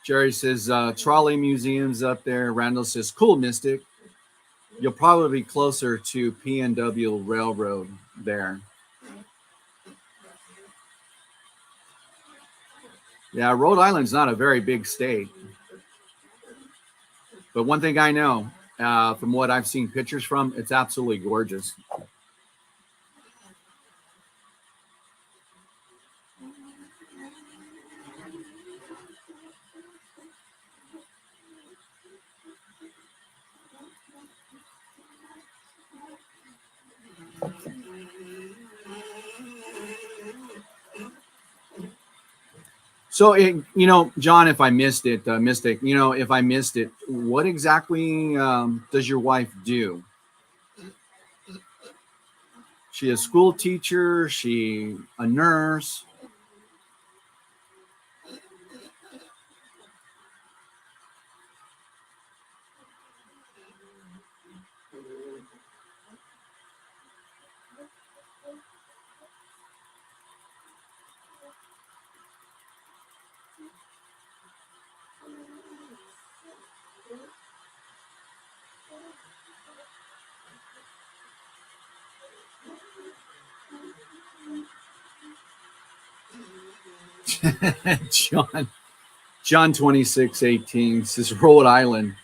Jerry says, trolley museums up there. Randall says, cool, Mystic. You'll probably be closer to PNW Railroad there. Yeah, Rhode Island's not a very big state, but one thing I know from what I've seen pictures from, it's absolutely gorgeous. So, John, if I missed it, Mystic, if I missed it, what exactly does your wife do? She a school teacher? She a nurse? John, John 26:18 says Rhode Island,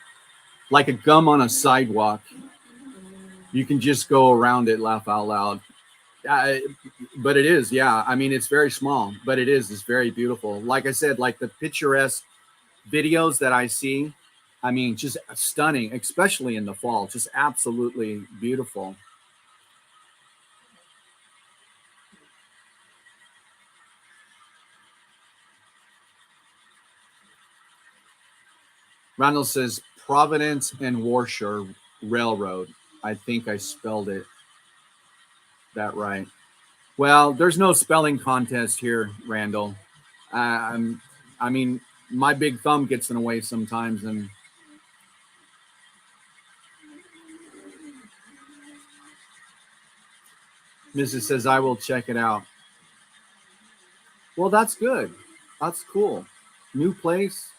like a gum on a sidewalk. You can just go around it, laugh out loud. Uh, but it is, yeah. I mean, it's very small, but it is. It's very beautiful. Like I said, like the picturesque videos that I see, I mean, just stunning, especially in the fall. Just absolutely beautiful. Ronald says Providence and Warshire Railroad. I think I spelled it that right. Well, there's no spelling contest here, Randall. Um, I mean, my big thumb gets in the way sometimes, and Mrs. says I will check it out. Well, that's good. That's cool. New place,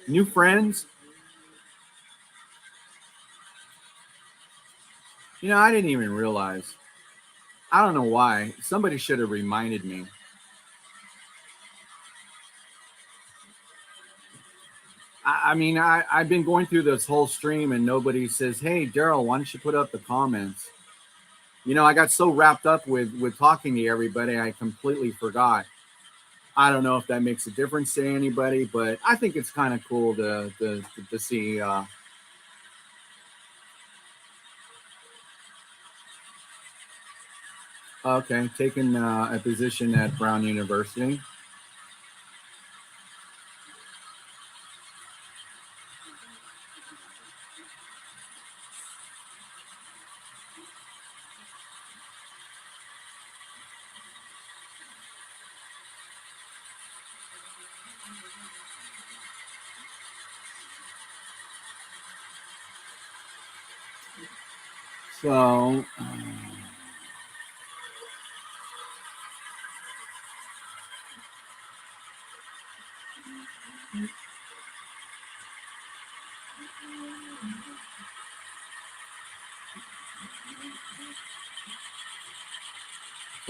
new friends. I didn't even realize. I don't know why. Somebody should have reminded me. I mean, I've been going through this whole stream and nobody says, "Hey, Daryl, why don't you put up the comments?" I got so wrapped up with talking to everybody, I completely forgot. I don't know if that makes a difference to anybody, but I think it's kind of cool to see. Okay, taking a position at Brown University.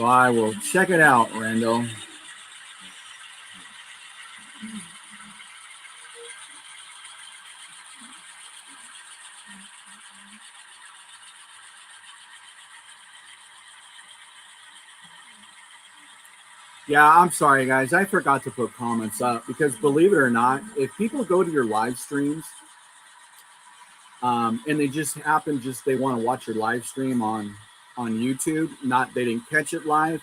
So I will check it out, Randall. Yeah, I'm sorry, guys. I forgot to put comments up because believe it or not, if people go to your live streams and they just happen they want to watch your live stream on YouTube, not they didn't catch it live.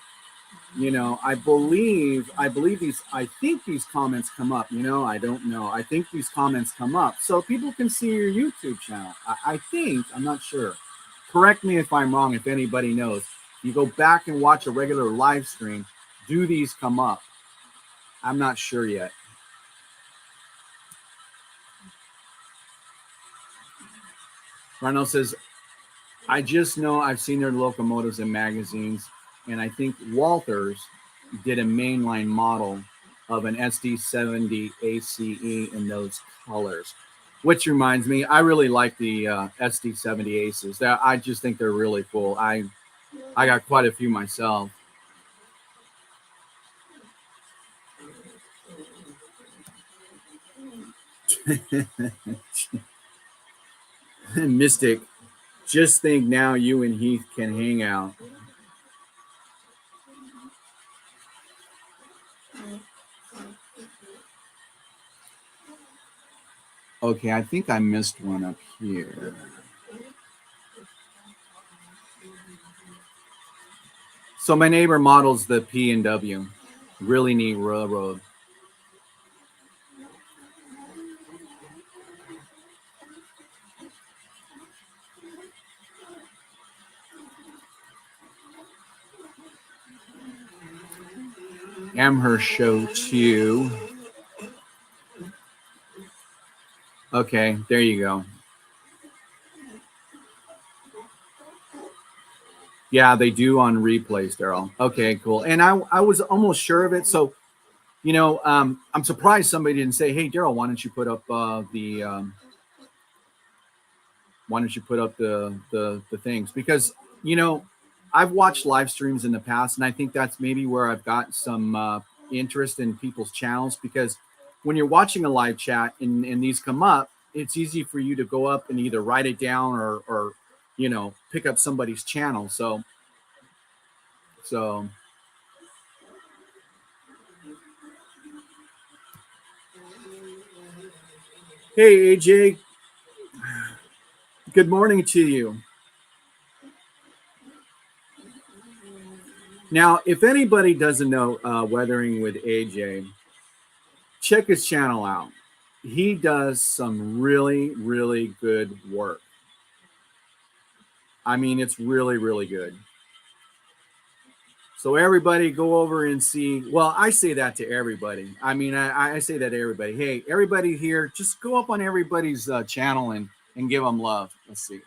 I believe I think these comments come up. I don't know. I think these comments come up so people can see your YouTube channel. I think I'm not sure. Correct me if I'm wrong. If anybody knows, you go back and watch a regular live stream. Do these come up? I'm not sure yet. Ronald says, I just know I've seen their locomotives in magazines, and I think Walters did a mainline model of an SD70 ACE in those colors. Which reminds me, I really like the SD70 Aces. I just think they're really cool. I got quite a few myself. Mystic, just think now you and Heath can hang out. Okay, I think I missed one up here. So my neighbor models the P and W. Really neat railroad. Amherst show too. Okay, there you go. Yeah, they do on replays, Daryl. Okay, cool. And I was almost sure of it. So, I'm surprised somebody didn't say, "Hey, Daryl, why don't you put up why don't you put up the things?" Because you know, I've watched live streams in the past, and I think that's maybe where I've got some interest in people's channels. Because when you're watching a live chat and these come up, it's easy for you to go up and either write it down or pick up somebody's channel. So hey AJ, good morning to you. Now, if anybody doesn't know Weathering with AJ, check his channel out. He does some really, really good work. I mean, it's really, really good. So everybody go over and see. Well, I say that to everybody. I mean, I say that to everybody. Hey, everybody here, just go up on everybody's channel and give them love. Let's see.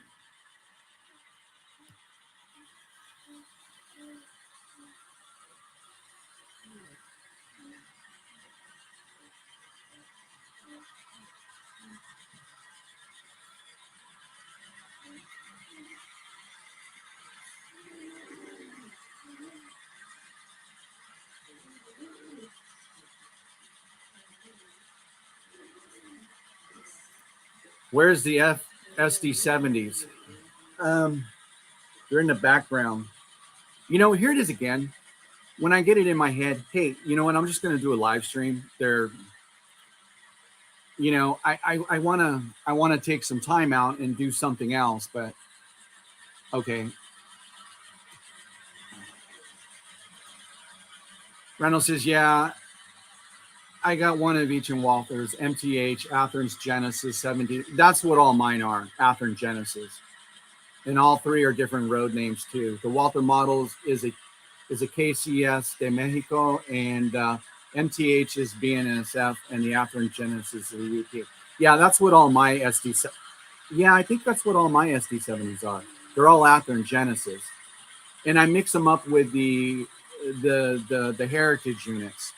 Where's the SD70s? Um, they're in the background. Here it is again. When I get it in my head, hey, you know what? I'm just going to do a live stream. I want to take some time out and do something else, but okay. Reynolds says, yeah, I got one of each in Walther's, MTH, Athens, Genesis, 70. That's what all mine are, Athens, Genesis. And all three are different road names too. The Walther models is a KCS de Mexico, and MTH is BNSF, and the Athens Genesis is the UK. Yeah, that's what all my SD. Yeah, I think that's what all my SD70s are. They're all Athens Genesis, and I mix them up with the heritage units.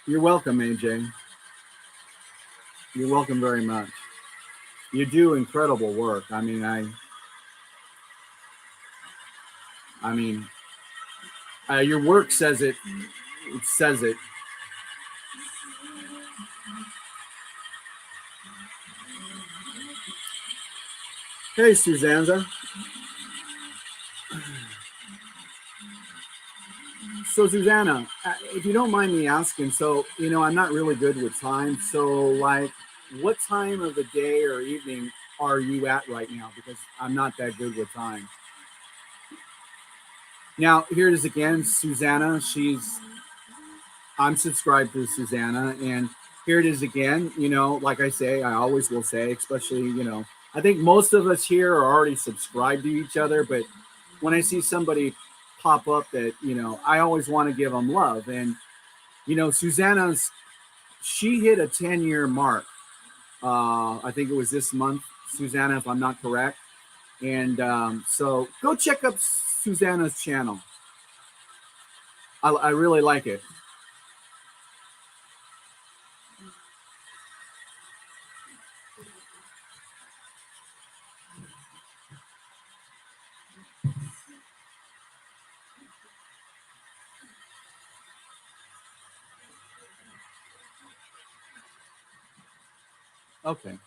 You're welcome, AJ. You're welcome very much. You do incredible work. I mean, your work says it. It says it. Hey, Susanza. So, Susanna, if you don't mind me asking, so I'm not really good with time. So, like, what time of the day or evening are you at right now? Because I'm not that good with time. Now, here it is again, Susanna. I'm subscribed to Susanna, and here it is again. Like I say, I always will say, especially, I think most of us here are already subscribed to each other, but when I see somebody pop up that, I always want to give them love. And, Susanna's, she hit a 10-year mark. I think it was this month, Susanna, if I'm not correct. And so go check up Susanna's channel. I really like it. Okay.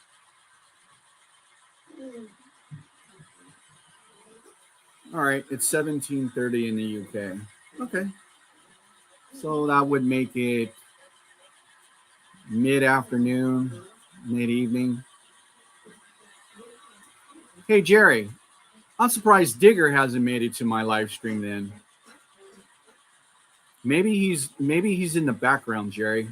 All right. It's 17:30 in the UK. Okay. So that would make it mid-afternoon, mid-evening. Hey Jerry, I'm surprised Digger hasn't made it to my live stream then. Maybe he's in the background, Jerry.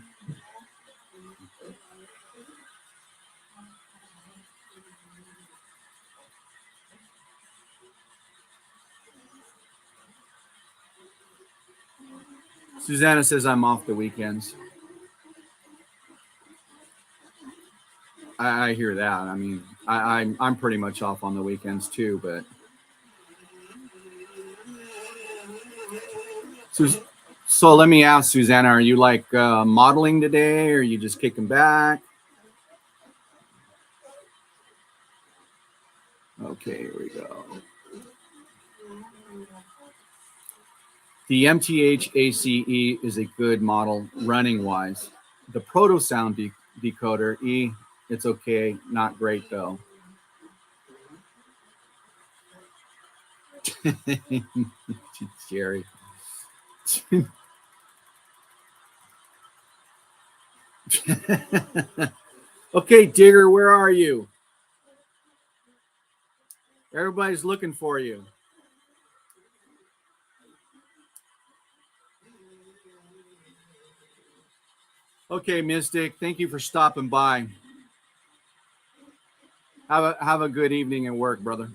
Susanna says I'm off the weekends. I hear that. I mean, I'm pretty much off on the weekends too. But Sus- so let me ask, Susanna, are you like modeling today, or are you just kicking back? Okay, here we go. The MTH ACE is a good model running wise. The proto sound decoder E, it's okay, not great though. Jerry. Okay, Digger, where are you? Everybody's looking for you. Okay, Mystic, thank you for stopping by. Have a good evening at work, brother.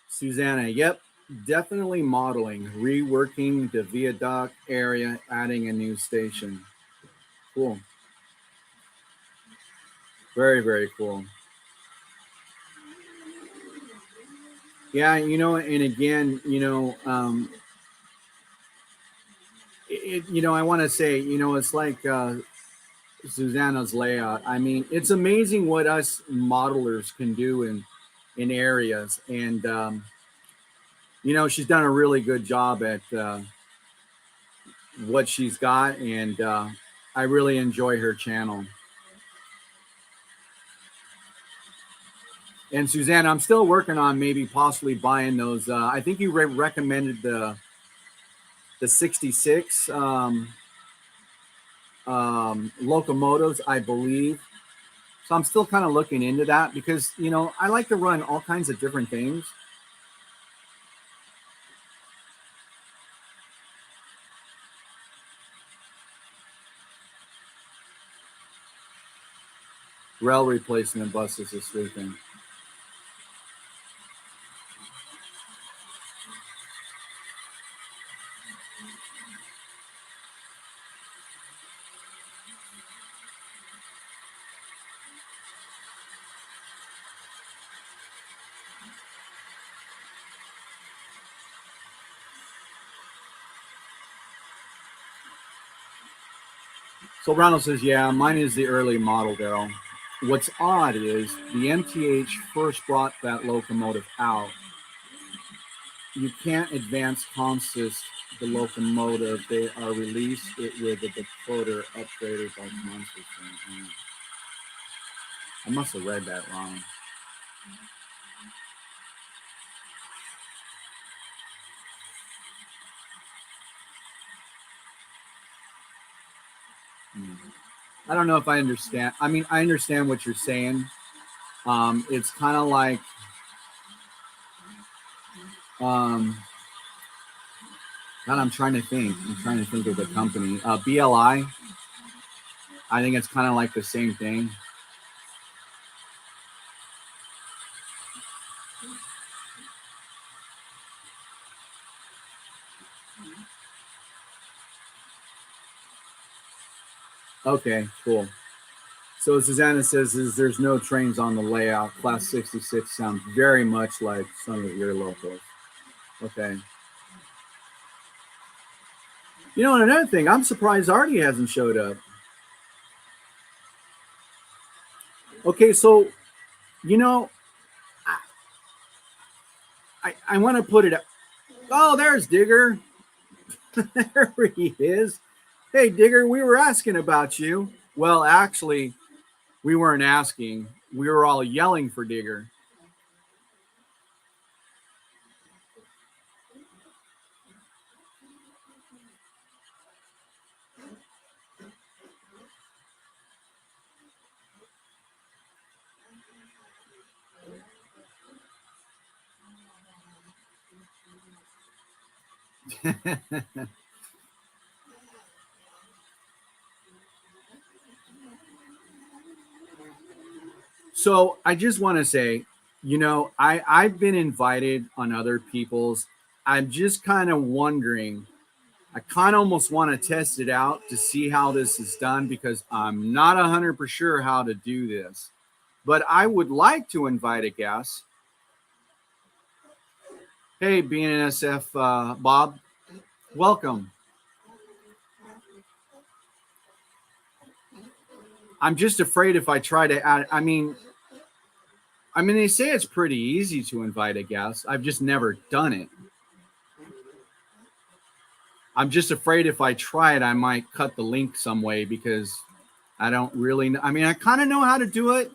Susanna, yep, definitely modeling, reworking the viaduct area, adding a new station. Cool. Very, very cool. Yeah, and again, I want to say, it's like Susanna's layout. I mean, it's amazing what us modelers can do in areas, and she's done a really good job at what she's got, and I really enjoy her channel. And Susanna, I'm still working on maybe possibly buying those. I think you recommended the 66 locomotives, I believe. So I'm still kind of looking into that because I like to run all kinds of different things. Rail replacement buses this weekend. So Ronald says, yeah, mine is the early model, Daryl. What's odd is the MTH first brought that locomotive out. You can't advance consist the locomotive. They are released it with a decoder upgraded by consist. I must have read that wrong. I don't know if I understand. I mean, I understand what you're saying. It's kind of like God, I'm trying to think. I'm trying to think of the company. BLI. I think it's kind of like the same thing. Okay, cool. So Susanna says there's no trains on the layout. Class 66 sounds very much like some of your locals. Okay. You know, and another thing, I'm surprised Artie hasn't showed up. Okay, so you know, I want to put it up. Oh, there's Digger. There he is. Hey, Digger, we were asking about you. Well, actually, we weren't asking. We were all yelling for Digger. So I just want to say, you know, I've been invited on other people's. I'm just kind of wondering. I kind of almost want to test it out to see how this is done because I'm not 100% sure how to do this. But I would like to invite a guest. Hey, BNSF Bob, welcome. I'm just afraid if I try to add, they say it's pretty easy to invite a guest. I've just never done it. I'm just afraid if I try it, I might cut the link some way because I don't really know. I kind of know how to do it,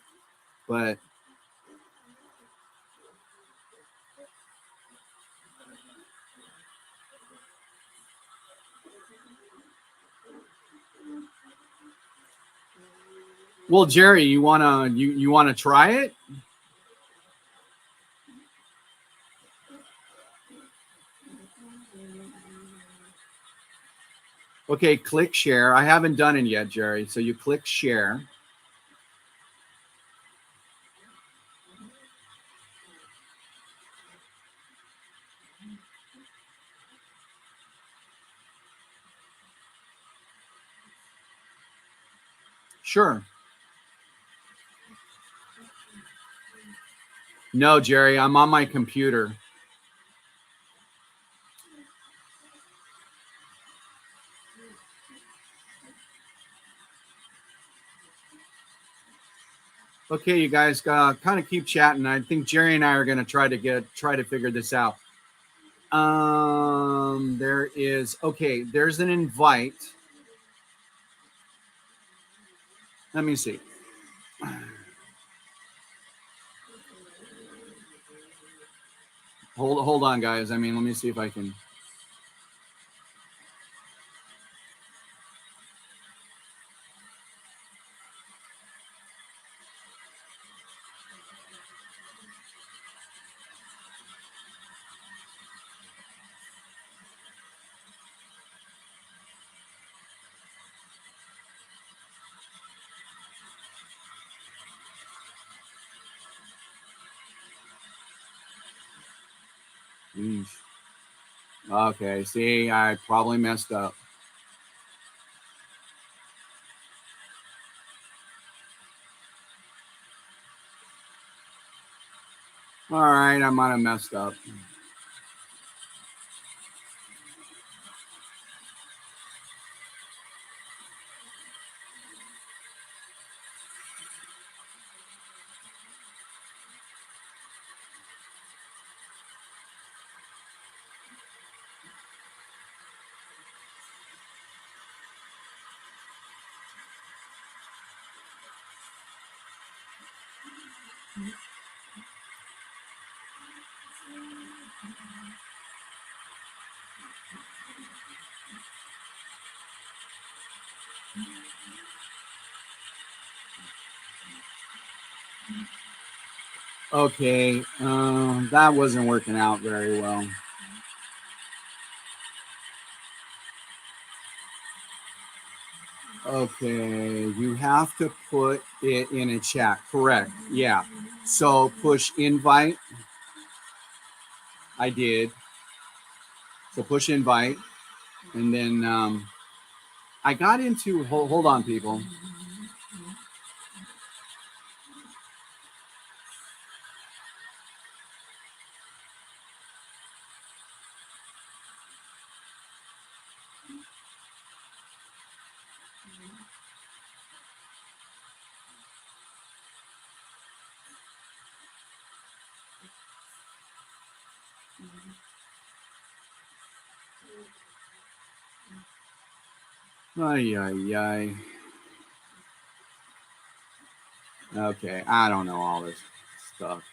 but well, Jerry, you wanna try it? Okay, click share. I haven't done it yet, Jerry. So you click share. Sure. No, Jerry, I'm on my computer. Okay, you guys kind of keep chatting. I think Jerry and I are going to try to figure this out. There is okay. There's an invite. Let me see. Hold on, guys. Let me see if I can. Yeesh. Okay, see, I probably messed up. All right, I might have messed up. Okay, that wasn't working out very well. Okay, you have to put it in a chat. Correct. Yeah. So push invite. I did. So push invite. And then I got into, hold on, people. Ay, ay, ay. Okay, I don't know all this stuff.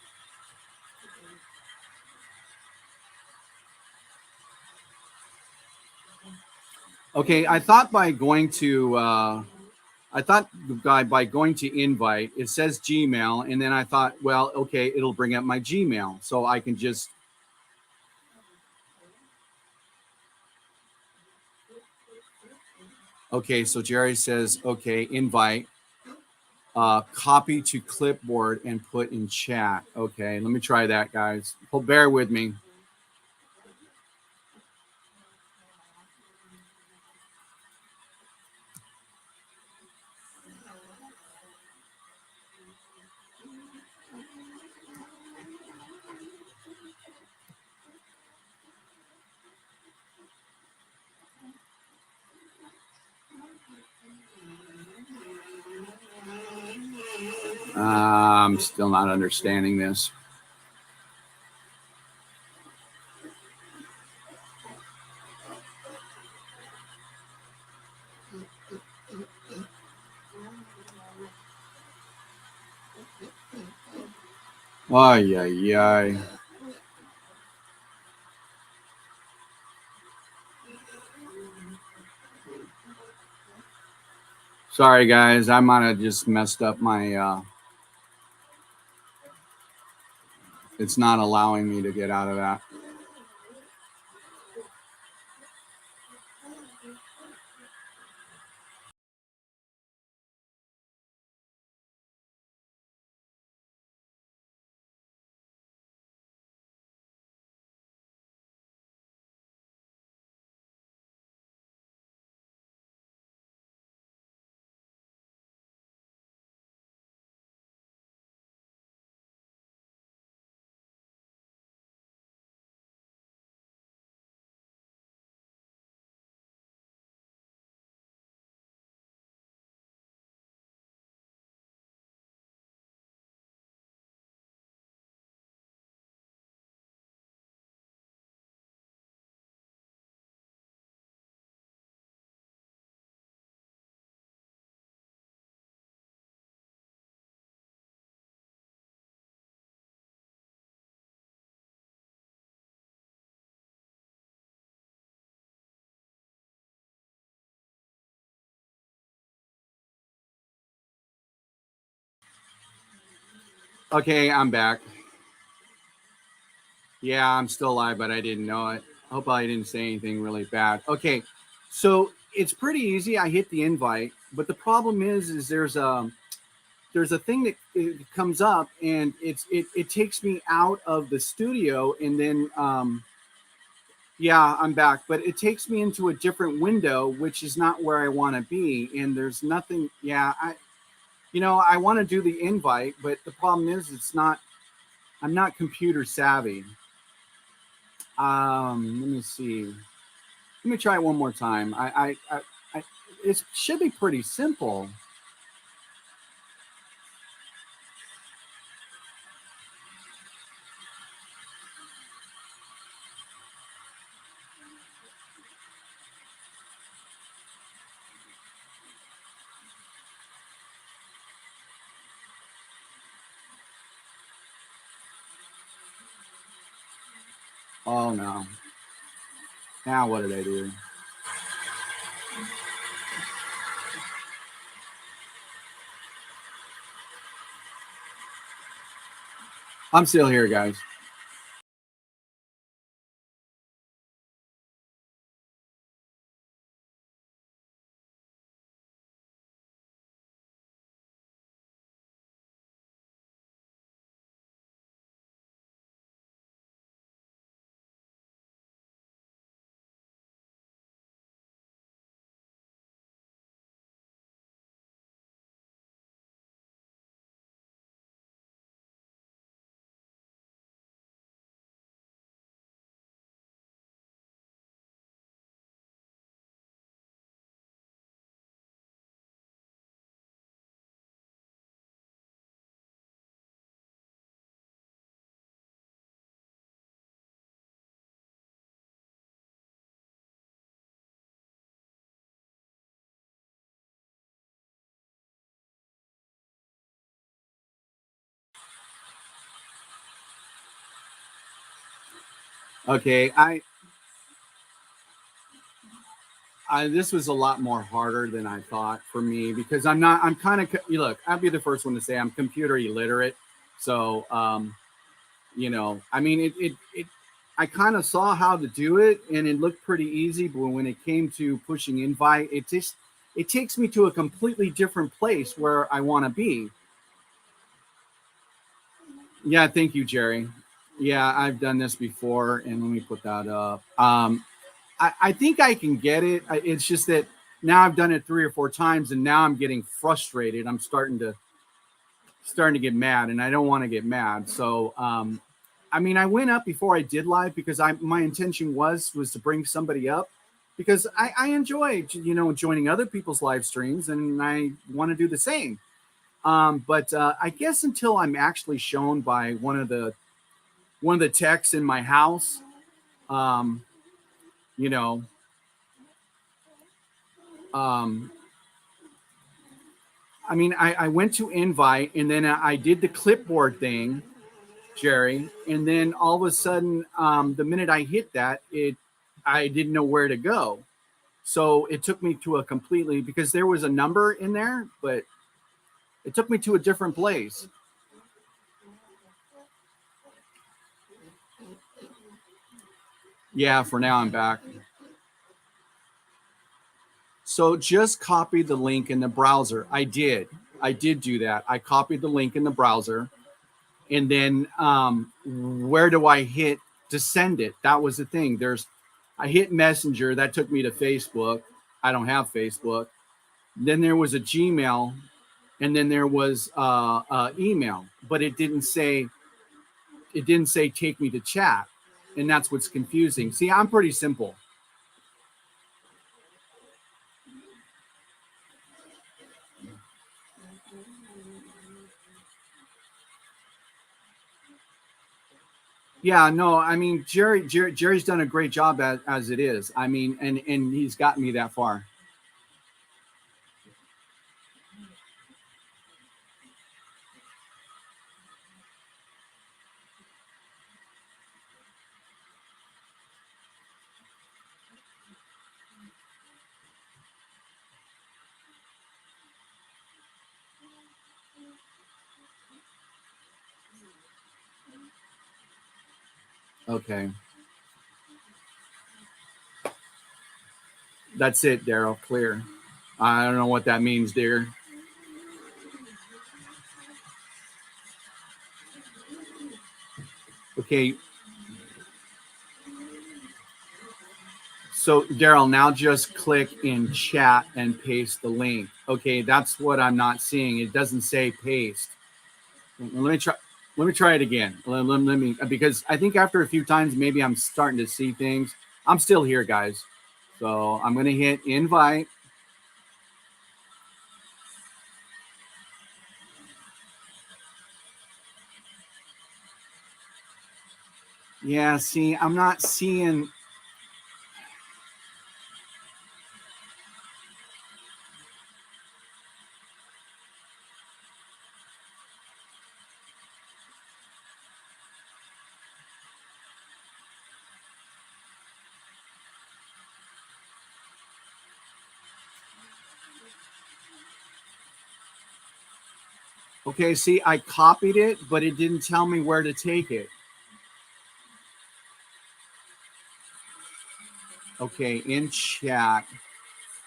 Okay, I thought by going to I thought by going to invite, it says Gmail, and then I thought, well, okay, it'll bring up my Gmail, so I can just. Okay, so Jerry says, okay, invite, copy to clipboard and put in chat. Okay, let me try that, guys. Well, bear with me. I'm still not understanding this. Ay, ay, ay. Sorry, guys. I might have just messed up my. It's not allowing me to get out of that. Okay, I'm back. Yeah, I'm still alive, but I didn't know it. I hope I didn't say anything really bad. Okay, so it's pretty easy. I hit the invite, but the problem is there's a thing that comes up, and it takes me out of the studio, and then yeah, I'm back, but it takes me into a different window, which is not where I want to be, and there's nothing. Yeah, I want to do the invite, but the problem is it's not. I'm not computer savvy. Let me see. Let me try it one more time. I it should be pretty simple. Oh no. Now what did I do? I'm still here, guys. Okay, this was a lot more harder than I thought for me because I'm not. I'm kind of look. I'll be the first one to say I'm computer illiterate. So I mean, it I kind of saw how to do it, and it looked pretty easy. But when it came to pushing invite, it takes me to a completely different place where I want to be. Yeah, thank you, Jerry. Yeah, I've done this before, and let me put that up. I think I can get it. It's just that now I've done it 3 or 4 times, and now I'm getting frustrated. I'm starting to get mad, and I don't want to get mad. So, I mean, I went up before I did live because my intention was to bring somebody up because I enjoy joining other people's live streams, and I want to do the same. But I guess until I'm actually shown by one of the techs in my house, um, you know, um, I mean, I went to invite and then I did the clipboard thing, Jerry, and then all of a sudden, the minute I hit that, I didn't know where to go. So it took me to a completely because there was a number in there, but it took me to a different place. Yeah, for now I'm back. So just copy the link in the browser. I did. I did do that. I copied the link in the browser. And then where do I hit to send it? That was the thing. I hit Messenger. That took me to Facebook. I don't have Facebook. Then there was a Gmail. And then there was email. But it didn't say take me to chat. And that's what's confusing. See, I'm pretty simple. Yeah, no, I mean Jerry's done a great job as it is. I mean, and he's gotten me that far. Okay, that's it, Daryl. Clear. I don't know what that means, dear. Okay, so Daryl, now just click in chat and paste the link. Okay, that's what I'm not seeing. It doesn't say paste. Let me try. Let me try it again. Let me because I think after a few times, maybe I'm starting to see things. I'm still here, guys. So I'm gonna hit invite. Yeah, see, I'm not seeing. Okay, see, I copied it, but it didn't tell me where to take it. Okay, in chat.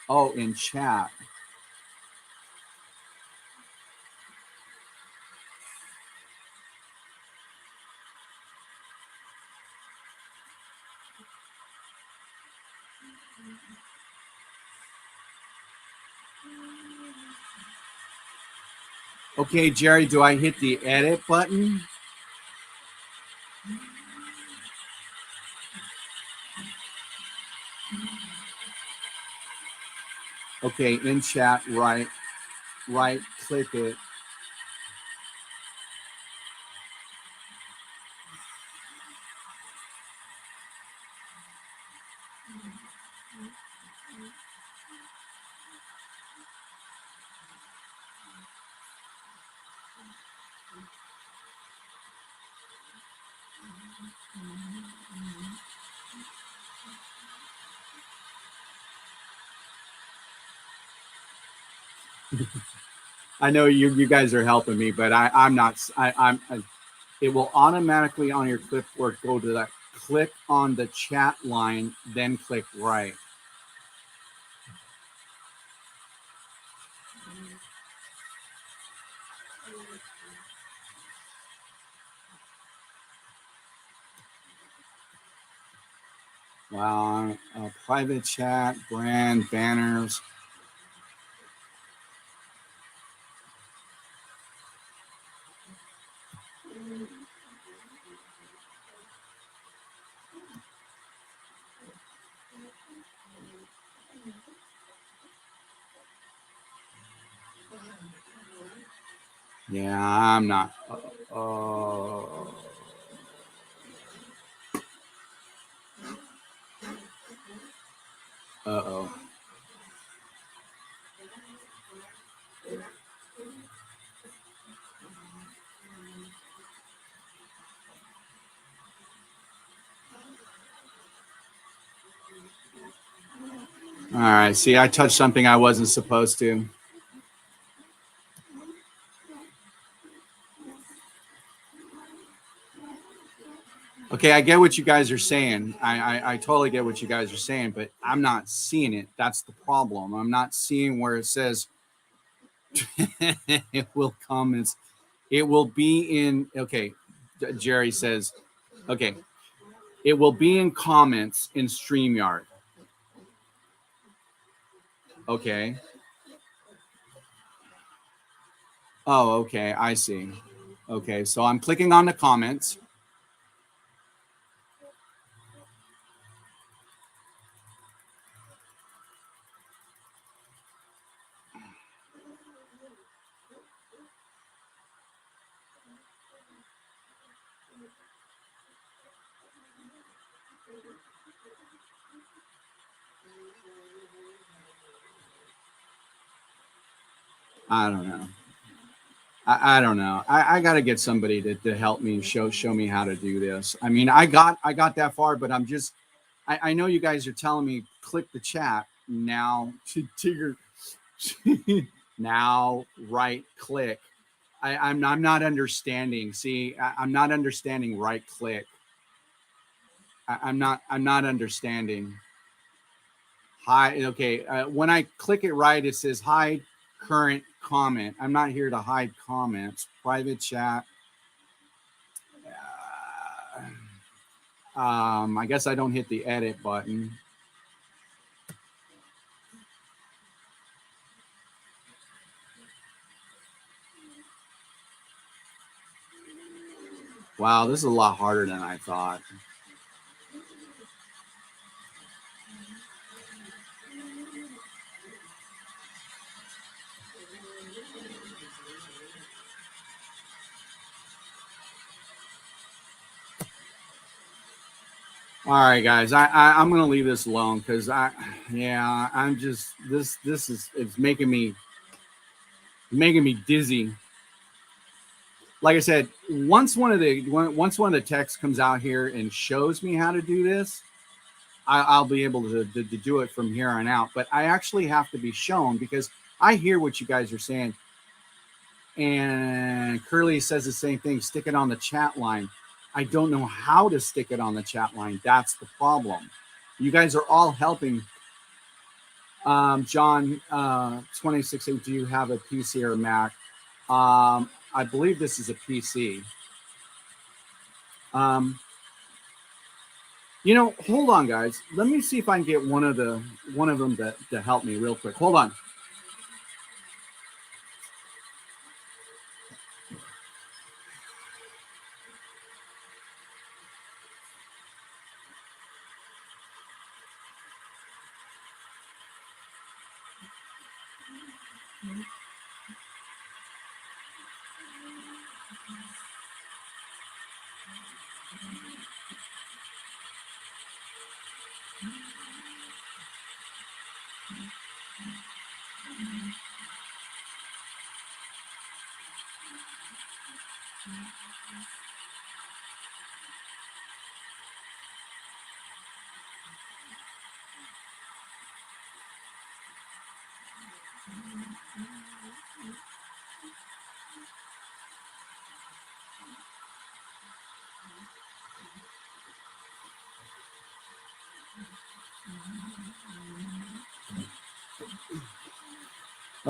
Oh, in chat. Okay, Jerry, do I hit the edit button? Okay, in chat, right click it. I know you guys are helping me, but I'm not. It will automatically on your clipboard go to that. Click on the chat line, then click right. Wow, private chat, brand, banners. Yeah, I'm not. Uh-oh. All right. See, I touched something I wasn't supposed to. Okay, I get what you guys are saying. I totally get what you guys are saying, but I'm not seeing it. That's the problem. I'm not seeing where it says it will come. It will be in. Okay, Jerry says, okay, it will be in comments in StreamYard. Okay. Oh, okay. I see. Okay, so I'm clicking on the comments. I don't know. I don't know. I got to get somebody to help me show me how to do this. I mean, I got that far, but I'm just I know you guys are telling me click the chat now to your now right click. I'm not understanding. See, I'm not understanding right click. I'm not understanding. Hi. Okay. When I click it right, it says hide current comment. I'm not here to hide comments. Private chat. I guess I don't hit the edit button. Wow, this is a lot harder than I thought. All right, guys, I'm gonna leave this alone because I'm just this is it's making me dizzy. Like I said, once one of the texts comes out here and shows me how to do this, I'll be able to do it from here on out. But I actually have to be shown because I hear what you guys are saying. And Curly says the same thing. Stick it on the chat line. I don't know how to stick it on the chat line. That's the problem. You guys are all helping. John, 26, do you have a PC or a Mac? I believe this is a PC. You know, hold on, guys. Let me see if I can get one of them to help me real quick. Hold on.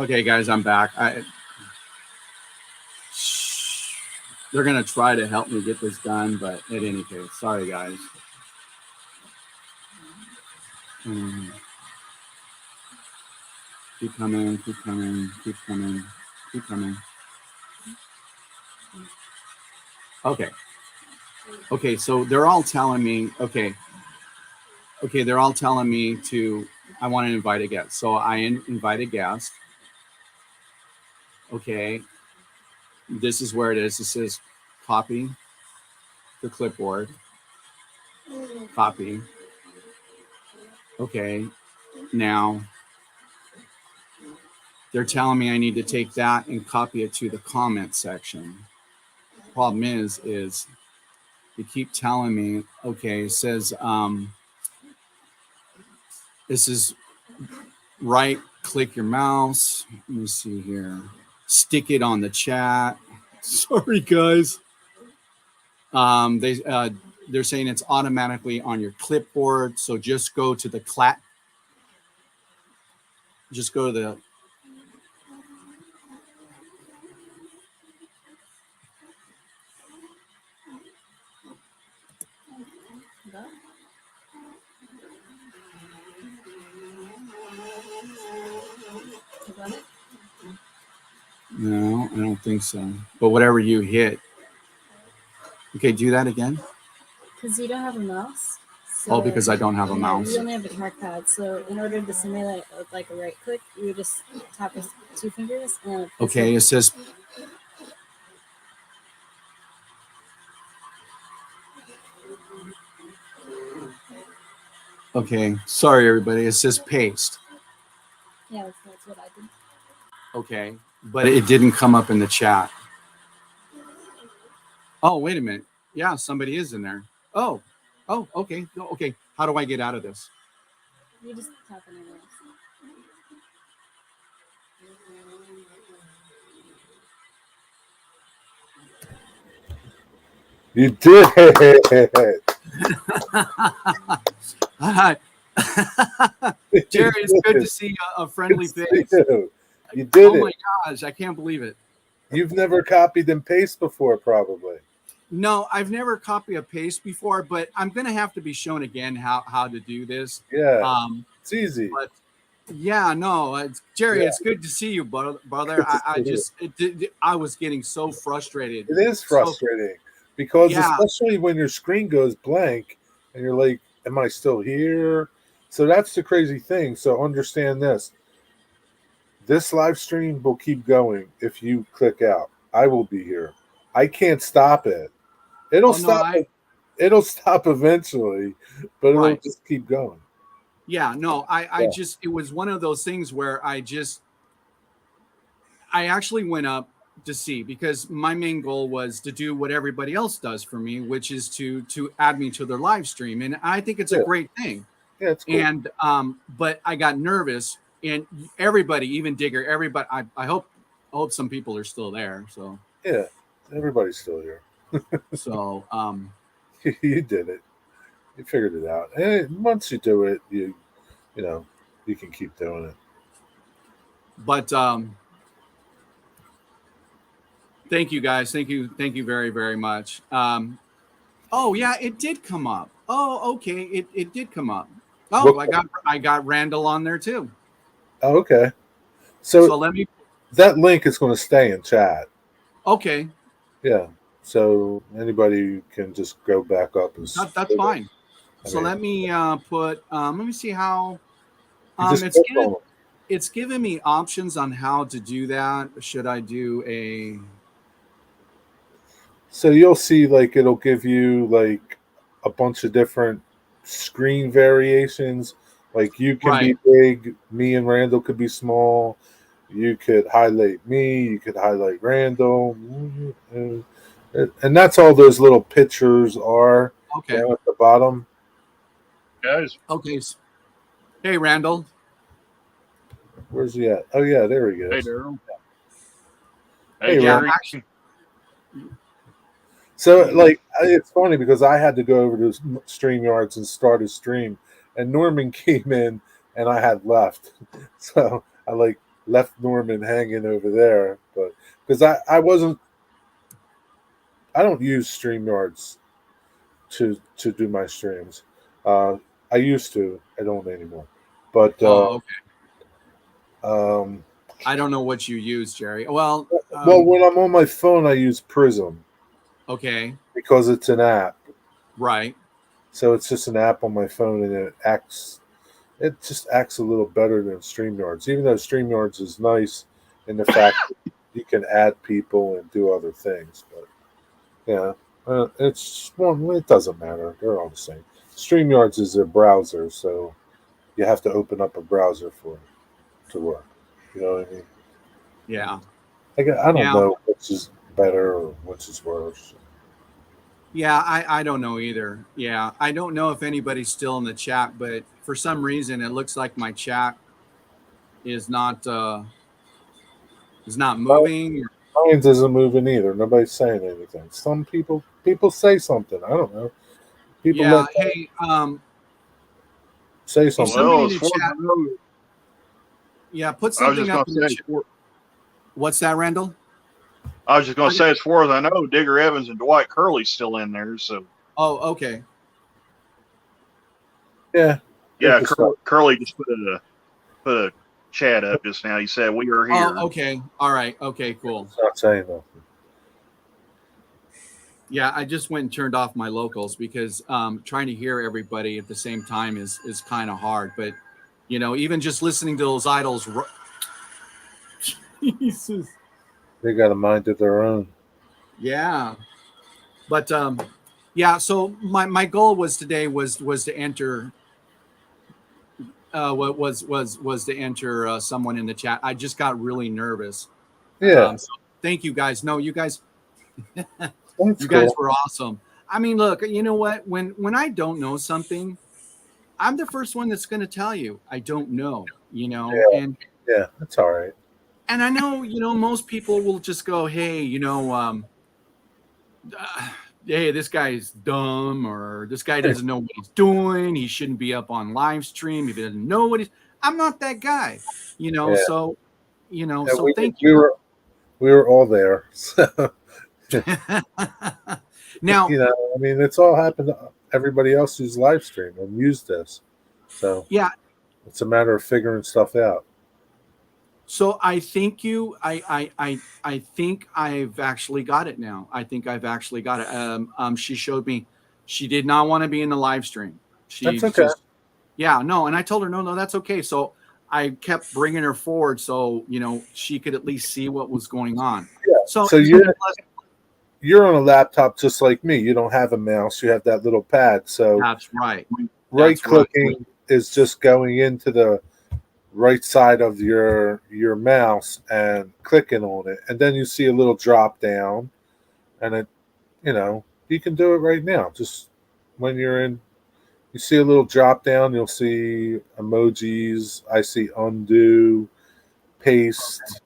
Okay, guys, I'm back. They're gonna try to help me get this done, but in any case, sorry, guys. Keep coming, keep coming, keep coming, keep coming. Okay. Okay, so they're all telling me, okay, they're all telling me I want to invite a guest. So I invite a guest. Okay, this is where it is. It says copy the clipboard, copy. Okay, now they're telling me I need to take that and copy it to the comment section. Problem is they keep telling me, okay, it says, this is right click your mouse. Let me see here. Stick it on the chat. Sorry, guys. They're saying it's automatically on your clipboard. So just go to the just go to the No, I don't think so. But whatever you hit. Okay, do that again. Because you don't have a mouse. So, because I don't have a mouse. You only have a trackpad. So in order to simulate like a right click, you would just tap with 2 fingers. And okay, it says. Okay, sorry everybody. It says paste. Yeah, that's what I did. Okay, but it didn't come up in the chat. Oh, wait a minute. Yeah, somebody is in there. Oh, okay. Okay, how do I get out of this? You just tap on it. You did. Hi. Jerry, it's good to see a friendly face. You did it. Oh my gosh, I can't believe it. You've never copied and paste before, probably. No, I've never copied a paste before, but I'm going to have to be shown again how to do this. Yeah, it's easy. But yeah, no, Jerry, it's good to see you, brother. I was getting so frustrated. It is frustrating because especially when your screen goes blank and you're like, am I still here? So that's the crazy thing. So understand this. This live stream will keep going if you click out. I will be here. I can't stop it. It'll stop. It'll stop eventually, but it'll just keep going. Yeah, no, it was one of those things where I actually went up to see, because my main goal was to do what everybody else does for me, which is to add me to their live stream. And I think it's a great thing. Yeah, it's cool. And but I got nervous, and everybody, even Digger, everybody, I hope some people are still there. So yeah, everybody's still here. So you did it. You figured it out. And once you do it, you know, you can keep doing it. But thank you guys. Thank you very, very much. Oh yeah, it did come up. Oh, okay, it did come up. Oh, I got Randall on there too. Oh, okay. So let me. That link is going to stay in chat. Okay. Yeah. So anybody can just go back up and. That's fine. So let me put. Let me see how. It's giving me options on how to do that. Should I do a? So you'll see, like, it'll give you like a bunch of different screen variations. Like you can be big, me and Randall could be small. You could highlight me. You could highlight Randall, and that's all those little pictures are down at the bottom. Guys. Okay. Hey, Randall. Where's he at? Oh yeah, there he goes. Hey, Daryl. Hey, Jerry. So, like, it's funny because I had to go over to StreamYards and start a stream, and Norman came in, and I had left. So I left Norman hanging over there, but because I don't use StreamYards to do my streams. I used to. I don't anymore. But Oh, okay. um, I don't know what you use, Jerry. Well, when I'm on my phone, I use Prism okay, because it's an app. right. So it's just an app on my phone, and it just acts a little better than StreamYards, even though StreamYards is nice in the fact that you can add people and do other things. But yeah, it doesn't matter. They're all the same. StreamYards is a browser, so you have to open up a browser for it to work. You know what I mean? Yeah. I don't Now, know which is better or which is worse. yeah, I don't know either. Yeah, I don't know if anybody's still in the chat, but for some reason, it looks like my chat is not moving. Mine isn't moving either. Nobody's saying anything. Some people say something. I don't know. People Yeah. let Hey, say if something. somebody Well, in as the far as chat, I know, yeah, put I was something just up going in to the say, chat. What's that, Randall? as far as I know, Digger Evans and Dwight Curley's still in there. So Oh, okay. Yeah. yeah, Just not, Curley just put a chat up just now. He said we are here. Oh, okay. All right. Okay, cool. just not saying nothing. Yeah, I just went and turned off my locals because trying to hear everybody at the same time is kind of hard. But even just listening to those idols, Jesus. They got a mind of their own. Yeah. But yeah. So my goal was today was to enter. What was to enter someone in the chat. I just got really nervous. Yeah, So thank you guys. No, you guys. that's You guys cool. were awesome. I mean, look, you know what? When I don't know something, I'm the first one that's going to tell you I don't know. Yeah, yeah, that's all right. And I know most people will just go, hey, hey, this guy's dumb, or this guy doesn't know what he's doing. He shouldn't be up on live stream if he doesn't know what he's. I'm not that guy, Yeah. So Yeah, so thank we you. were all there. So, Now, I mean, it's all happened to everybody else who's live streamed and used this. So yeah. it's a matter of figuring stuff out. So I think I think I've actually got it now. I think I've actually got it. She showed me she did not want to be in the live stream. She That's okay. just, yeah, no. And I told her, no, that's okay. So I kept bringing her forward so, she could at least see what was going on. Yeah. So So you're on a laptop just like me. You don't have a mouse. You have that little pad. So that's right. right clicking is just going into the right side of your mouse and clicking on it, and then you see a little drop down, and it you can do it right now. Just when you're in, you see a little drop down, you'll see emojis. I see undo, paste,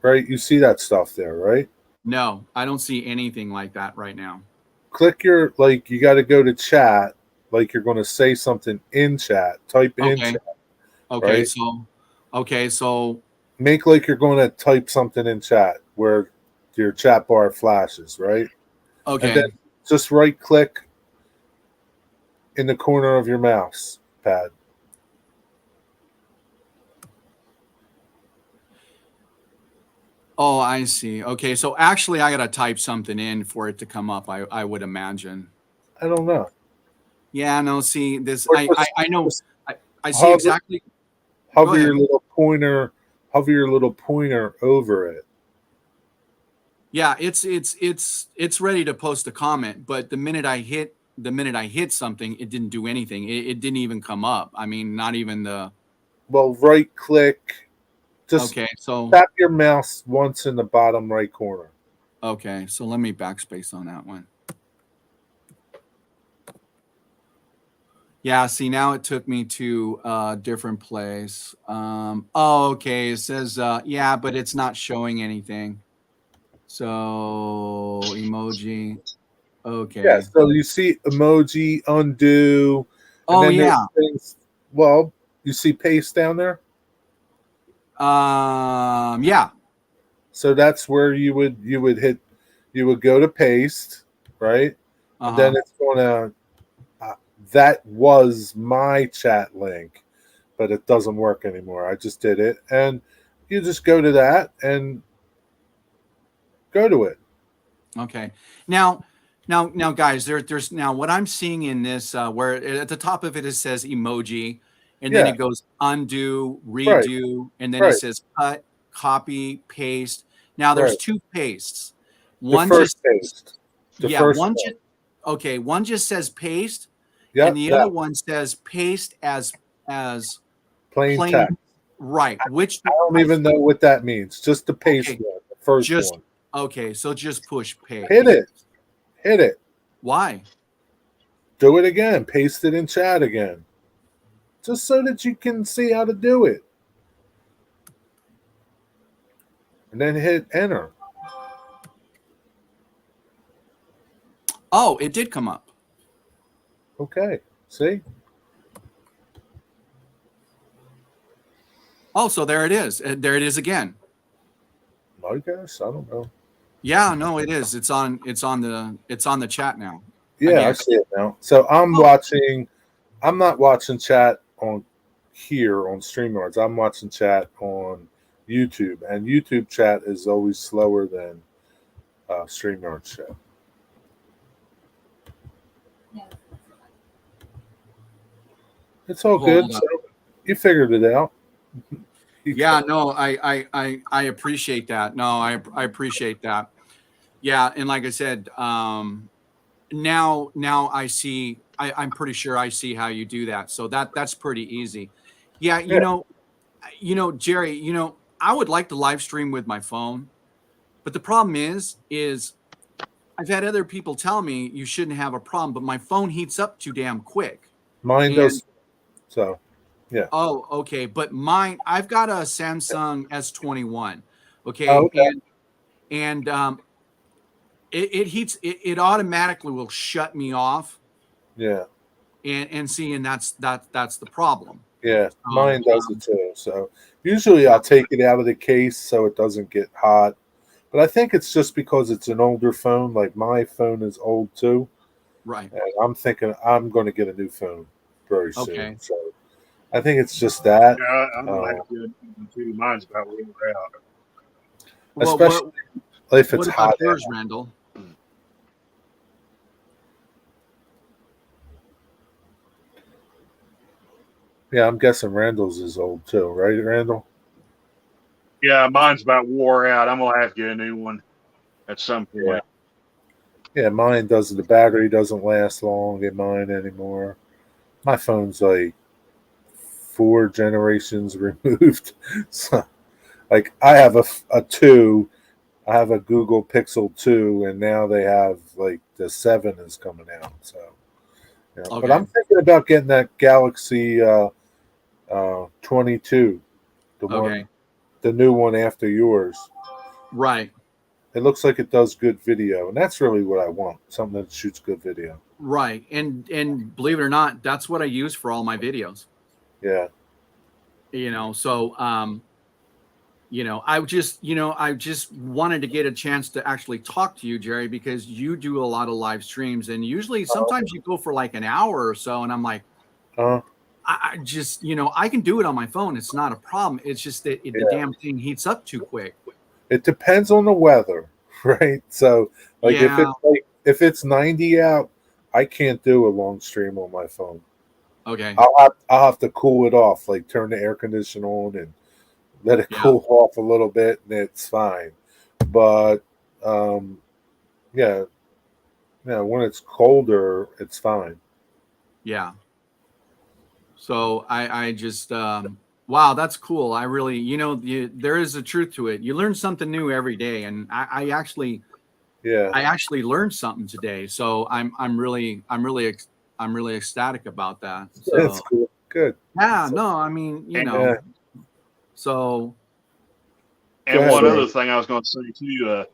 right? You see that stuff there, right? No, I don't see anything like that right now. Click you got to go to chat, like you're going to say something in chat. Type in chat. Okay, right? So Make like you're going to type something in chat where your chat bar flashes, right? okay. And then just right click in the corner of your mouse pad. Oh, I see. Okay, so actually I got to type something in for it to come up, I would imagine. I don't know. Yeah, no, see this. Or I know. I see exactly. Hover your little pointer over it. Yeah, it's ready to post a comment, but the minute I hit something, it didn't do anything. It didn't even come up. I mean, not even the. Well, right click. Just okay, so tap your mouse once in the bottom right corner. Okay, so let me backspace on that one. Yeah, see, now it took me to a different place. Okay, it says, yeah, but it's not showing anything. So, emoji. Okay. Yeah, so you see emoji, undo. And then things, well, you see paste down there? Yeah. So that's where you would go to paste, right? And then it's gonna that was my chat link, but it doesn't work anymore. I just did it, and you just go to that and go to it. Okay. Now, guys, there's now what I'm seeing in this, where at the top of it says emoji, and then Yeah, it goes undo, right, redo, and then it right, says cut, copy, paste. Now there's right. two pastes. The One first just, paste, the yeah, first one one. just, okay, one just says paste, and Yep, the other that one says paste as plain plain, text. right? Which I don't I even know what that means. Just the paste okay, one, the first just one. okay, so just push Hit paste. it, hit it. Why? Do it again. Paste it in chat again, just so that you can see how to do it, and then hit enter. Oh, it did come up. Okay. See? Oh, so there it is. There it is again. I guess I don't know. Yeah, no, it is. It's on the chat now. Yeah, I Again. see it now. So I'm Oh. watching. I'm not watching chat on here on StreamYards. I'm watching chat on YouTube, and YouTube chat is always slower than StreamYards chat. It's all good. Hold on. So you figured it out. Yeah, no, I appreciate that. No, I appreciate that. Yeah, and like I said, now I see. I'm pretty sure I see how you do that. So that's pretty easy. Yeah, Yeah. Jerry, I would like to live stream with my phone, but the problem is I've had other people tell me you shouldn't have a problem, but my phone heats up too damn quick. Mine And does. So yeah. oh, okay, but mine, I've got a Samsung S21. Okay, Oh, okay. and it heats it automatically will shut me off, Yeah. and see, and that's the problem. Yeah. So, Mine does it too. So usually I'll take it out of the case so it doesn't get hot. But I think it's just because it's an older phone. Like my phone is old too. right. And I'm thinking I'm going to get a new phone very soon. Okay. So I think it's just that. Yeah, I'm gonna have to do it too. Mine's about where we're out. Well, Especially if it's what hot about yours, out. Randall? Yeah, I'm guessing Randall's is old too, right, Randall? Yeah, mine's about wore out. I'm gonna have to get a new one at some point. Yeah. Yeah, mine doesn't. The battery doesn't last long in mine anymore. My phone's like 4 generations removed. So, like, I have a 2. I have a Google Pixel 2, and now they have like the 7 is coming out. So, yeah. Okay. But I'm thinking about getting that Galaxy 22, the new one after yours. Right. It looks like it does good video, and that's really what I want. Something that shoots good video. Right. And believe it or not, that's what I use for all my videos. Yeah. So I just wanted to get a chance to actually talk to you, Jerry, because you do a lot of live streams, and usually sometimes you go for like an hour or so, and I'm like, I just, I can do it on my phone. It's not a problem. It's just that the damn thing heats up too quick. It depends on the weather, right? So, like if it's 90 out, I can't do a long stream on my phone. Okay. I'll have to cool it off, like turn the air conditioner on and let it cool off a little bit, and it's fine. But when it's colder, it's fine. Yeah. So I just wow, that's cool. I really, there is a truth to it. You learn something new every day, and I actually learned something today. So I'm really ecstatic about that. So That's cool. Good. Yeah, no, I mean, so. And one other thing I was going to say too,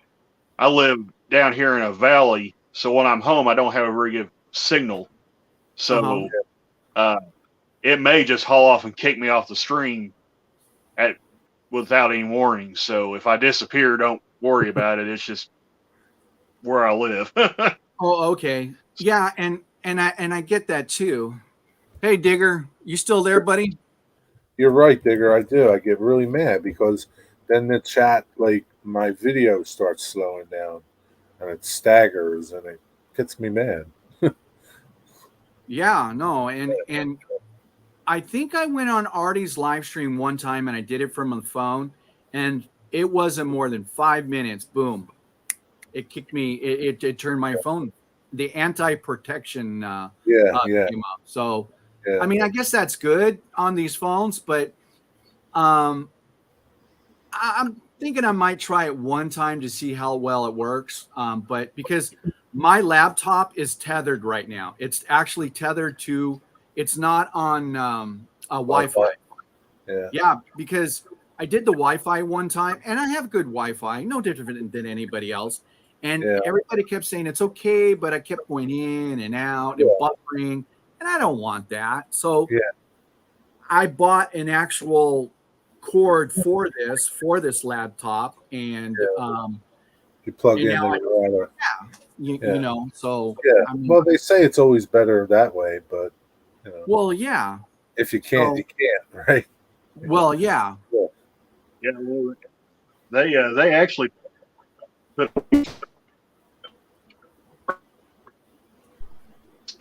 I live down here in a valley, so when I'm home, I don't have a very good signal. So it may just haul off and kick me off the stream without any warning. So if I disappear, don't worry about it. It's just where I live. Oh, okay. Yeah, and I get that too. Hey, Digger, you still there, buddy? You're right, Digger. I do. I get really mad because then the chat, like my video starts slowing down and it staggers and it gets me mad. Yeah, no, and I think I went on Artie's live stream one time and I did it from the phone, and it wasn't more than 5 minutes. Boom, it kicked me. It turned my phone. The anti-protection Yeah, yeah, came up. So, yeah. I mean, I guess that's good on these phones, but um, I'm thinking I might try it one time to see how well it works. But because my laptop is tethered right now, it's actually tethered to. It's not on Wi-Fi. Yeah, Yeah, because I did the Wi-Fi one time, and I have good Wi-Fi, no different than anybody else. And yeah, everybody kept saying it's okay, but I kept going in and out yeah, and buffering, and I don't want that. So yeah, I bought an actual cord for this laptop, and yeah. You plug in now the router. you Yeah, know, so yeah. I mean, Well, they say it's always better that way, but you know, well, yeah, if you can't, so you can't, right? well, yeah, Yeah, Yeah, well, they actually put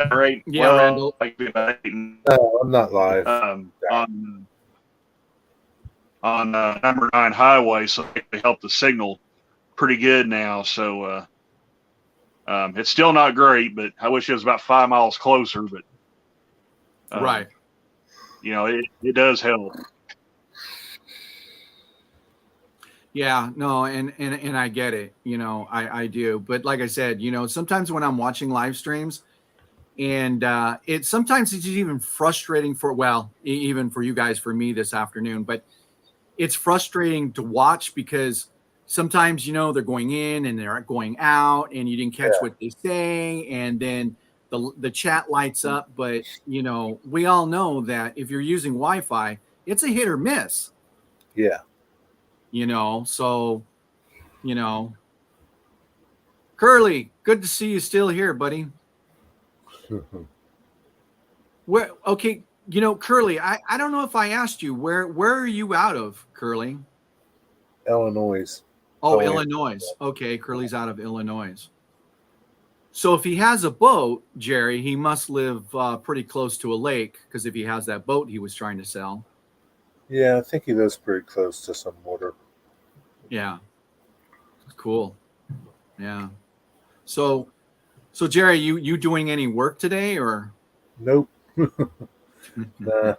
right. yeah, Well, Randall, like no, I'm not live. On number 9 highway, so they help the signal pretty good now. So it's still not great, but I wish it was about 5 miles closer. But right. you know, it does help. Yeah, no, and I get it, you know, I do. But like I said, you know, sometimes when I'm watching live streams, and sometimes it's even frustrating for, well, even for you guys, for me this afternoon, but it's frustrating to watch because sometimes, you know, they're going in and they're going out and you didn't catch Yeah, what they say, and then the chat lights up. But you know, we all know that if you're using Wi-Fi, it's a hit or miss, yeah. you know. So, you know, Curly, good to see you still here, buddy. Where, okay, you know, Curly, I don't know if I asked you where are you out of, Curly? Illinois. Oh, Going. Illinois. Okay, Curly's out of Illinois. So if he has a boat, Jerry, he must live pretty close to a lake, because if he has that boat he was trying to sell. Yeah, I think he lives pretty close to some water. Yeah, cool. Yeah. So Jerry, you doing any work today or? Nope. Nah,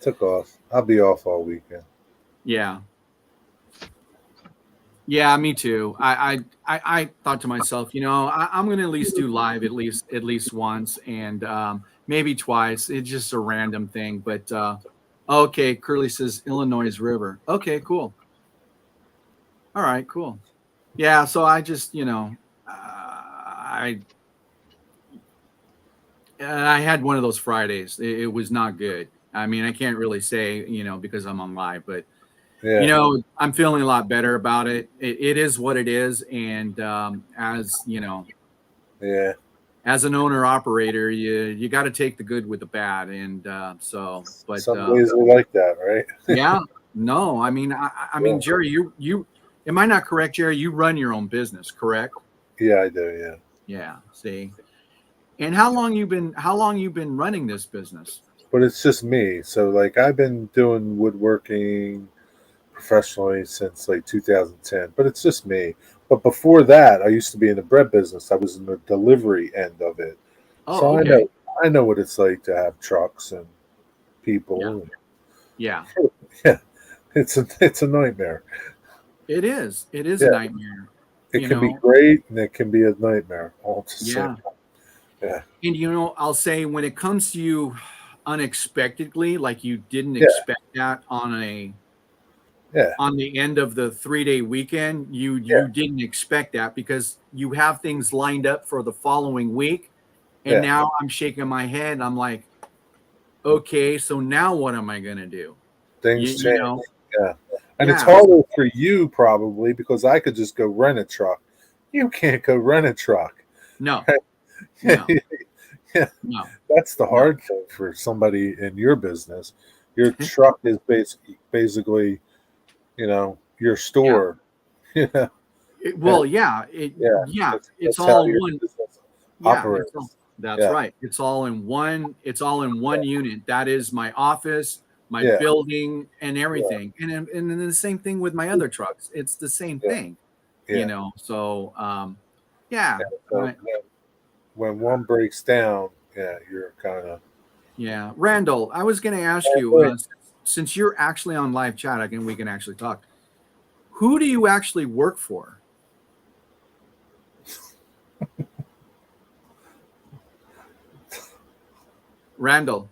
took off. I'll be off all weekend. Yeah. Yeah, me too. I thought to myself, you know, I'm going to at least do live at least once, and maybe twice. It's just a random thing, but okay. Curly says Illinois River. Okay, cool. All right, cool. Yeah, so I just, you know, I had one of those Fridays. It was not good. I mean, I can't really say, you know, because I'm on live, but Yeah, you know, I'm feeling a lot better about it. It is what it is, and as you know, yeah. as an owner operator, you got to take the good with the bad, and but Some days are like that, right? yeah, no, I mean, I mean, Yeah. Jerry, you am I not correct, Jerry? You run your own business, correct? Yeah, I do. Yeah. Yeah. See, and how long you been running this business? But it's just me. So like I've been doing woodworking professionally since like 2010, but it's just me. But before that, I used to be in the bread business. I was in the delivery end of it. Oh, So okay. I know what it's like to have trucks and Yeah. people. Yeah. Yeah, it's a nightmare. It is. It is a Yeah, nightmare. it You can be know. great and it can be a nightmare all at the same Yeah. time. Yeah, And you know, I'll say when it comes to you unexpectedly, like you didn't yeah, expect that yeah, on the end of the 3-day weekend, yeah, you didn't expect that because you have things lined up for the following week. And yeah. now I'm shaking my head and I'm like, okay, so now what am I gonna do? Things You change. know, Yeah. And it's Yeah. harder for you probably because I could just go rent a truck. You can't go rent a truck. No, Yeah, no, no, that's the no. hard thing for somebody in your business. Your truck is basically, your Yeah. store. Yeah, Well, yeah, yeah. it's That's how all in your one. business Yeah, operates. that's Yeah, right. It's all in one. It's all in one unit. That is my office, my yeah, building, and yeah, everything. And then the same thing with my other trucks. It's the same yeah, thing, yeah. So, yeah, Yeah. So I, when one breaks down, yeah, you're kind of. yeah. Randall, I was going to ask you, since you're actually on live chat, again, we can actually talk. Who do you actually work for? Randall.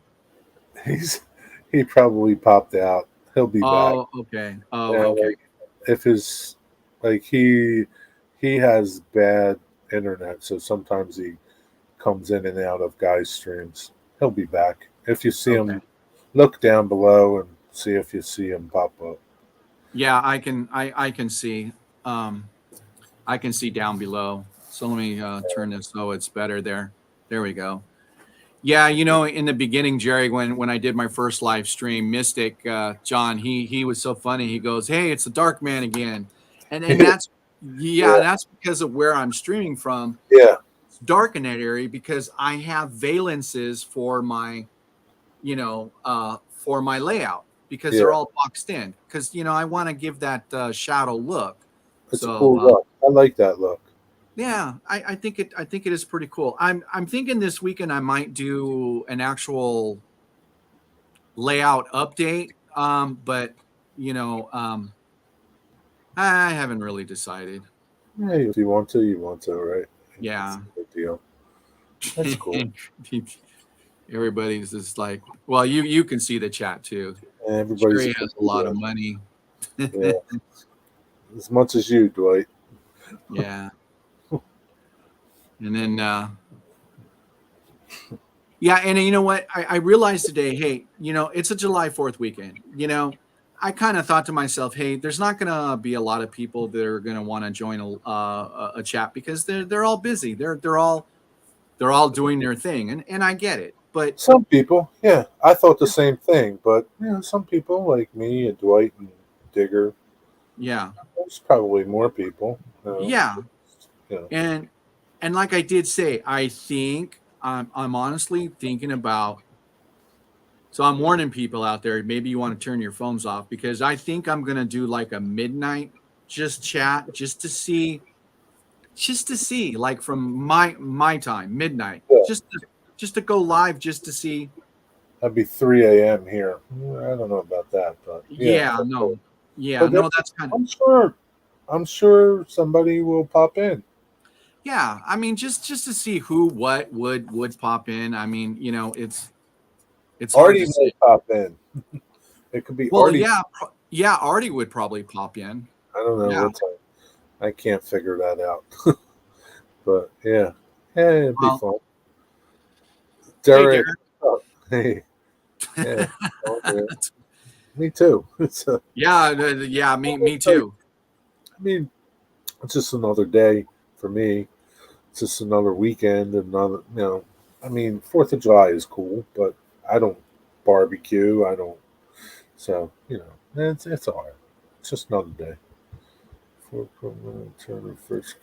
He probably popped out. He'll be back. Oh, okay. Oh, Yeah, okay. like if his like he has bad internet, so sometimes he comes in and out of guys' streams. He'll be back. If you see Okay. him, look down below and see if you see him pop up. Yeah, I can see. I can see down below. So let me turn this so it's better there. There we go. Yeah, in the beginning, Jerry, when I did my first live stream, Mystic John, he was so funny. He goes, "Hey, it's the Dark Man again," and that's Yeah, that's because of where I'm streaming from. yeah, It's dark in that area because I have valences for my for my layout because they're yeah. all boxed in because I want to give that shadow look. It's a So cool look. I like that look. yeah, I think it is pretty cool. I'm thinking this weekend I might do an actual layout update. But I haven't really decided. Yeah, if you want to, you want to, right? It's Yeah. no big deal. That's cool. Everybody's just like, well, you can see the chat too. And everybody's Sherry has a lot of money. yeah, as much as you, Dwight. Yeah. And then yeah, and you know what? I realized today, hey, it's a July 4th weekend. I kind of thought to myself, hey, there's not going to be a lot of people that are going to want to join a chat because they're all busy. They're all doing their thing, and I get it. But Some people, yeah, I thought the same thing, but some people like me and Dwight and Digger, yeah, there's probably more people. yeah, You know. and like I did say, I think I'm honestly thinking about. So I'm warning people out there. Maybe you want to turn your phones off because I think I'm gonna do like a midnight just chat just to see like from my time midnight Yeah, just to go live just to see. that'd be 3 a.m. here. I don't know about that, but yeah. Yeah, no, yeah, But no, that's kind of I'm sure somebody will pop in. yeah. I mean, just to see who what would pop in. I mean, it's hard Artie to may say. pop in. It could be Well, Artie. yeah, Artie would probably pop in. I don't know Yeah. what time. I can't figure that out. But yeah, it'd be Well, fun. hey, Derek, Derek. oh, hey, yeah, oh, yeah. Me too. Yeah, yeah, me too. I mean, it's just another day for me. It's just another weekend. Another, I mean, 4th of July is cool, but I don't barbecue. I don't. So it's all right. It's just another day. Turner first.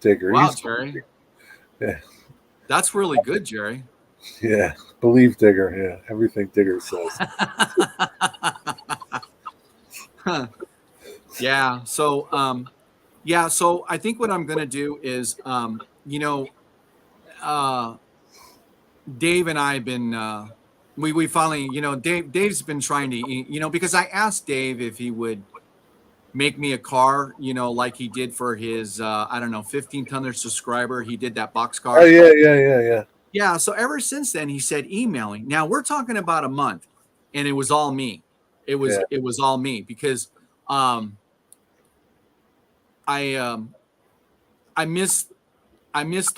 Digger. Wow, He's Jerry. yeah. That's really good, Jerry. Yeah, believe Digger. Yeah, everything Digger says. Yeah. So so I think what I'm gonna do is Dave and I have been we finally, Dave's been trying to because I asked Dave if he would make me a car, like he did for his I don't know, 1,500 subscriber. He did that box Oh car. yeah. Yeah, so ever since then he said emailing. Now we're talking about a month and it was all me. Yeah. It was all me because um I um I missed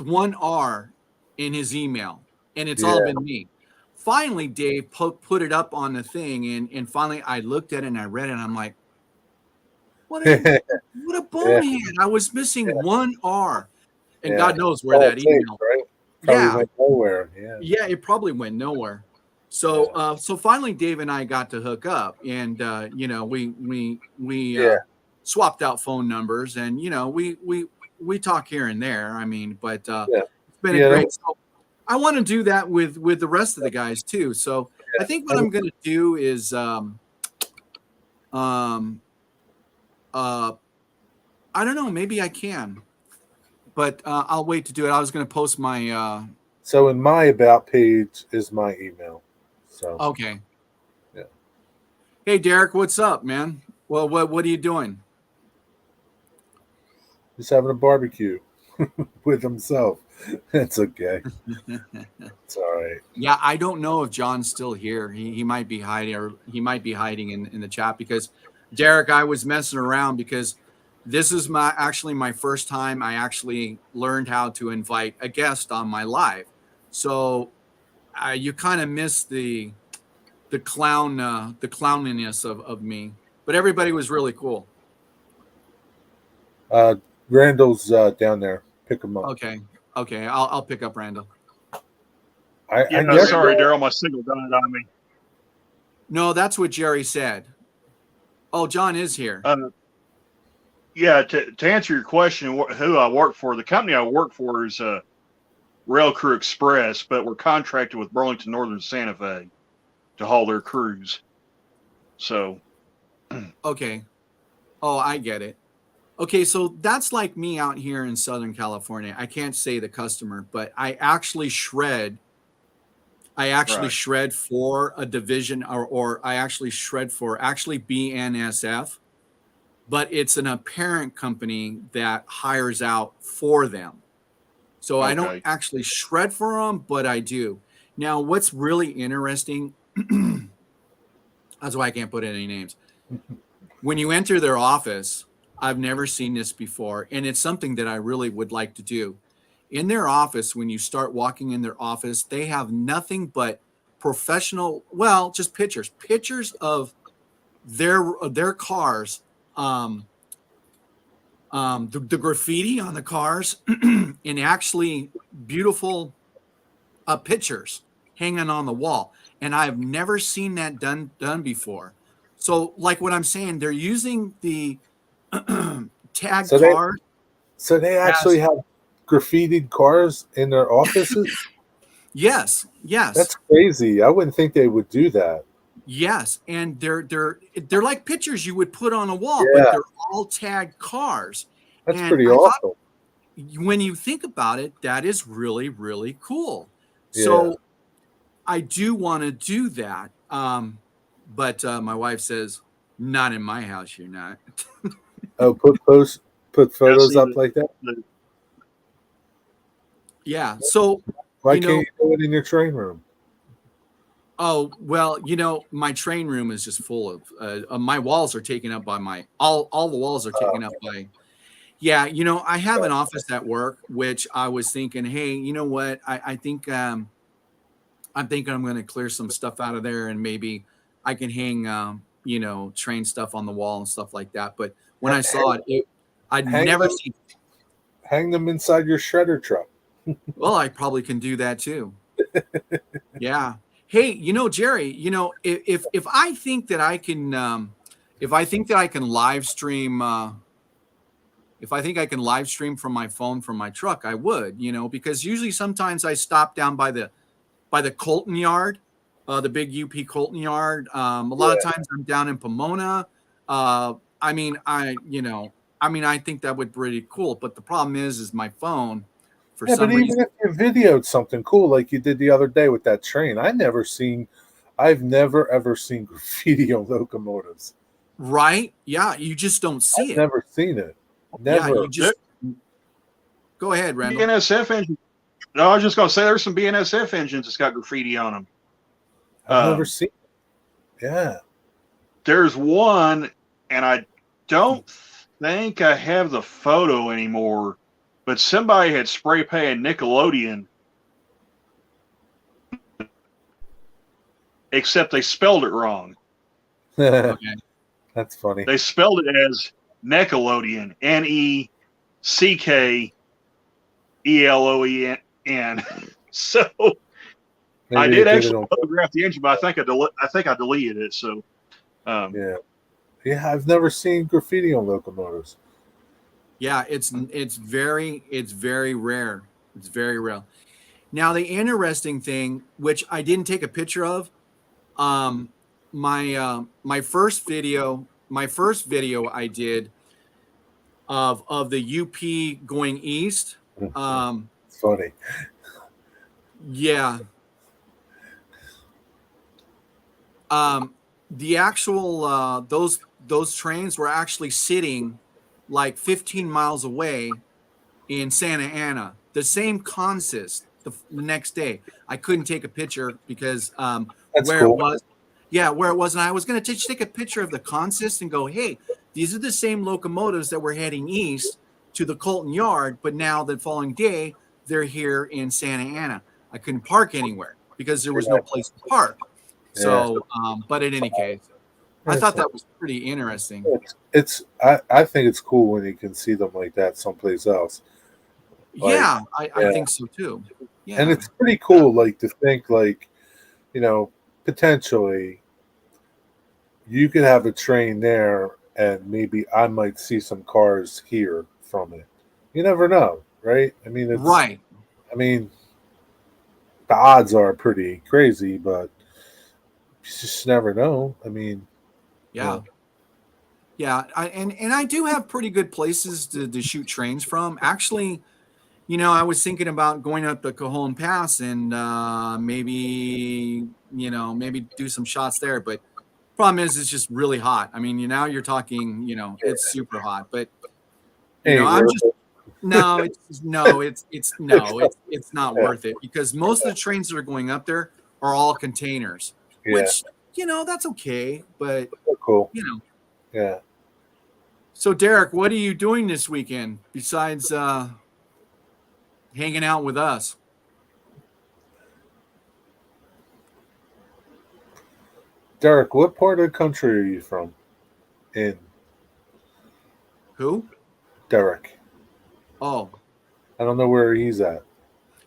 one R in his email and it's all Yeah. been me. Finally Dave put it up on the thing and finally I looked at it and I read it and I'm like, What a bonehead! I was missing one R, and God knows where that email. Right? Probably Yeah, went nowhere. Yeah. yeah, it probably went nowhere. So, so finally, Dave and I got to hook up, and you know, we swapped out phone numbers, and you know, we talk here and there. I mean, but it's been a great. So I want to do that with the rest of the guys too. So I think what I'm going to do is I don't know, maybe I can, but I'll wait to do it. I was going to post my So in my about page is my email. So okay. Yeah. Hey Derek, what's up, man? Well, what are you doing? He's having a barbecue with himself. It's okay. It's all right. Yeah, I don't know if John's still here. He might be hiding, or he might be hiding in the chat, because Derek, I was messing around because this is my first time I actually learned how to invite a guest on my live. So you kind of missed the clowniness of me, but everybody was really cool. Randall's down there. Pick him up. Okay, I'll pick up Randall. I guess sorry, Daryl, my signal died on me. No, that's what Jerry said. Oh, John is here. Yeah, to answer your question, who I work for, the company I work for is Rail Crew Express, but we're contracted with Burlington Northern Santa Fe to haul their crews. So, okay. Oh, I get it. Okay, so that's like me out here in Southern California. I can't say the customer, but I actually shred. Shred for a division, or I actually shred for BNSF, but it's an apparent company that hires out for them. So I don't actually shred for them, but I do. Now, what's really interesting, that's why I can't put any names. When you enter their office, I've never seen this before, and it's something that I really would like to do. In their office, when you start walking in their office, they have nothing but professional, well, just pictures of their cars, the graffiti on the cars, and actually beautiful pictures hanging on the wall. And I've never seen that done before. So, like what I'm saying, they're using the tag card. So they actually have graffitied cars in their offices? Yes. That's crazy. I wouldn't think they would do that. Yes, and they're like pictures you would put on a wall, but they're all tagged cars. That's pretty awesome. When you think about it, that is really, really cool. So I do want to do that. But my wife says, not in my house, you're not. Oh, put photos up like that? Yeah. So why can't you do it in your train room? Oh, well, my train room is just full of my walls are taken up by all the walls are taken up by. Yeah, I have an office at work, which I was thinking, hey, you know what? I think I'm going to clear some stuff out of there, and maybe I can hang train stuff on the wall and stuff like that. But when I saw it, I'd never seen. Hang them inside your shredder truck. Well, I probably can do that too. Yeah. Hey, Jerry, if I think that I can live stream, if I think I can live stream from my phone from my truck, I would, because usually sometimes I stop down by the Colton yard, the big UP Colton yard. A lot of times I'm down in Pomona. I think that would be pretty cool. But the problem is my phone. For some but reason, even if you videoed something cool like you did the other day with that train, I've never ever seen graffiti on locomotives. Right? Yeah, you just don't see it. Never seen it. Never. Yeah, you just go ahead, Randall. BNSF engine. No, I was just going to say there's some BNSF engines that's got graffiti on them. I've never seen it. Yeah. There's one, and I don't think I have the photo anymore. But somebody had spray painted Nickelodeon, except they spelled it wrong. Okay. That's funny. They spelled it as Neckelodeon, Neckeloen. So Maybe I they did did it actually on. photograph the engine, but I think I deleted it. So Yeah, yeah. I've never seen graffiti on locomotives. Yeah, it's very rare. It's very rare. Now the interesting thing, which I didn't take a picture of, my first video I did of the UP going east. It's funny. Yeah. The actual those trains were actually sitting like 15 miles away in Santa Ana. The same consist the next day. I couldn't take a picture because That's where it cool. was, yeah, where it was, and I was going to take a picture of the consist and go, hey, these are the same locomotives that were heading east to the Colton Yard, but now the following day they're here in Santa Ana. I couldn't park anywhere because there was no place to park. Yeah. So, but in any case, I It's thought fine. that was pretty interesting. I think it's cool when you can see them like that someplace else. Like, Yeah, I yeah. think so too. Yeah. And it's pretty cool, like to think, like, potentially you could have a train there, and maybe I might see some cars here from it. You never know, right? I mean, Right. I mean, the odds are pretty crazy, but you just never know. I mean, Yeah. Yeah. And I do have pretty good places to shoot trains from. Actually, I was thinking about going up the Cajon Pass and maybe do some shots there. But problem is, it's just really hot. I mean, now you're talking, it's super hot. But ain't I'm worth just it. no, it's not worth it because most of the trains that are going up there are all containers, Yeah, which that's okay. But cool. you know, Yeah. so Derek, what are you doing this weekend besides hanging out with us? Derek, what part of the country are you from? In Who? Derek. Oh, I don't know where he's at.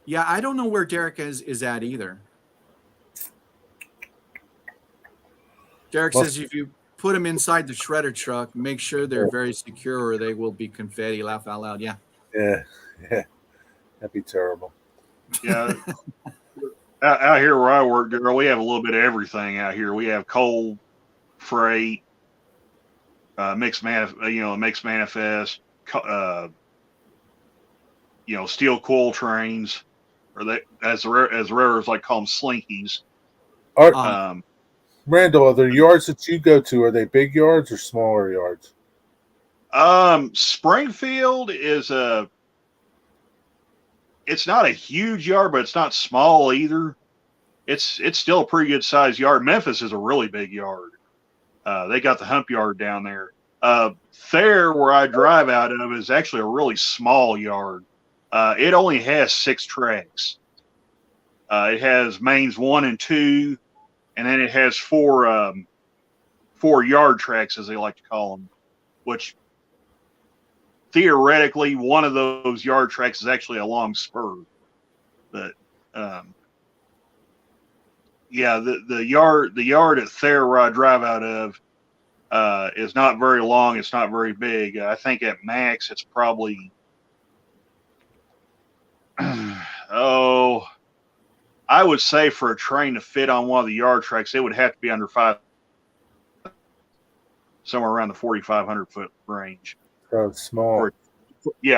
yeah, I don't know where Derek is at either. Derek says if you put them inside the shredder truck, make sure they're very secure or they will be confetti. Laugh out loud. Yeah. Yeah, yeah, that'd be terrible. yeah, out here where I work, girl, we have a little bit of everything out here. We have coal, freight, mixed manifest, steel coil trains, or they as railroads like call them slinkies. Are, Randall, are there yards that you go to? Are they big yards or smaller yards? Springfield is it's not a huge yard, but it's not small either. It's still a pretty good sized yard. Memphis is a really big yard. They got the hump yard down there. Thayer, where I drive out of, is actually a really small yard. It only has 6 tracks. It has mains 1 and 2, and then it has 4 yard tracks, as they like to call them, which theoretically one of those yard tracks is actually a long spur. But yeah, the yard at Thayer where I drive out of is not very long. It's not very big. I think at max it's probably I would say for a train to fit on one of the yard tracks, it would have to be under 5, somewhere around the 4,500 foot range. So small.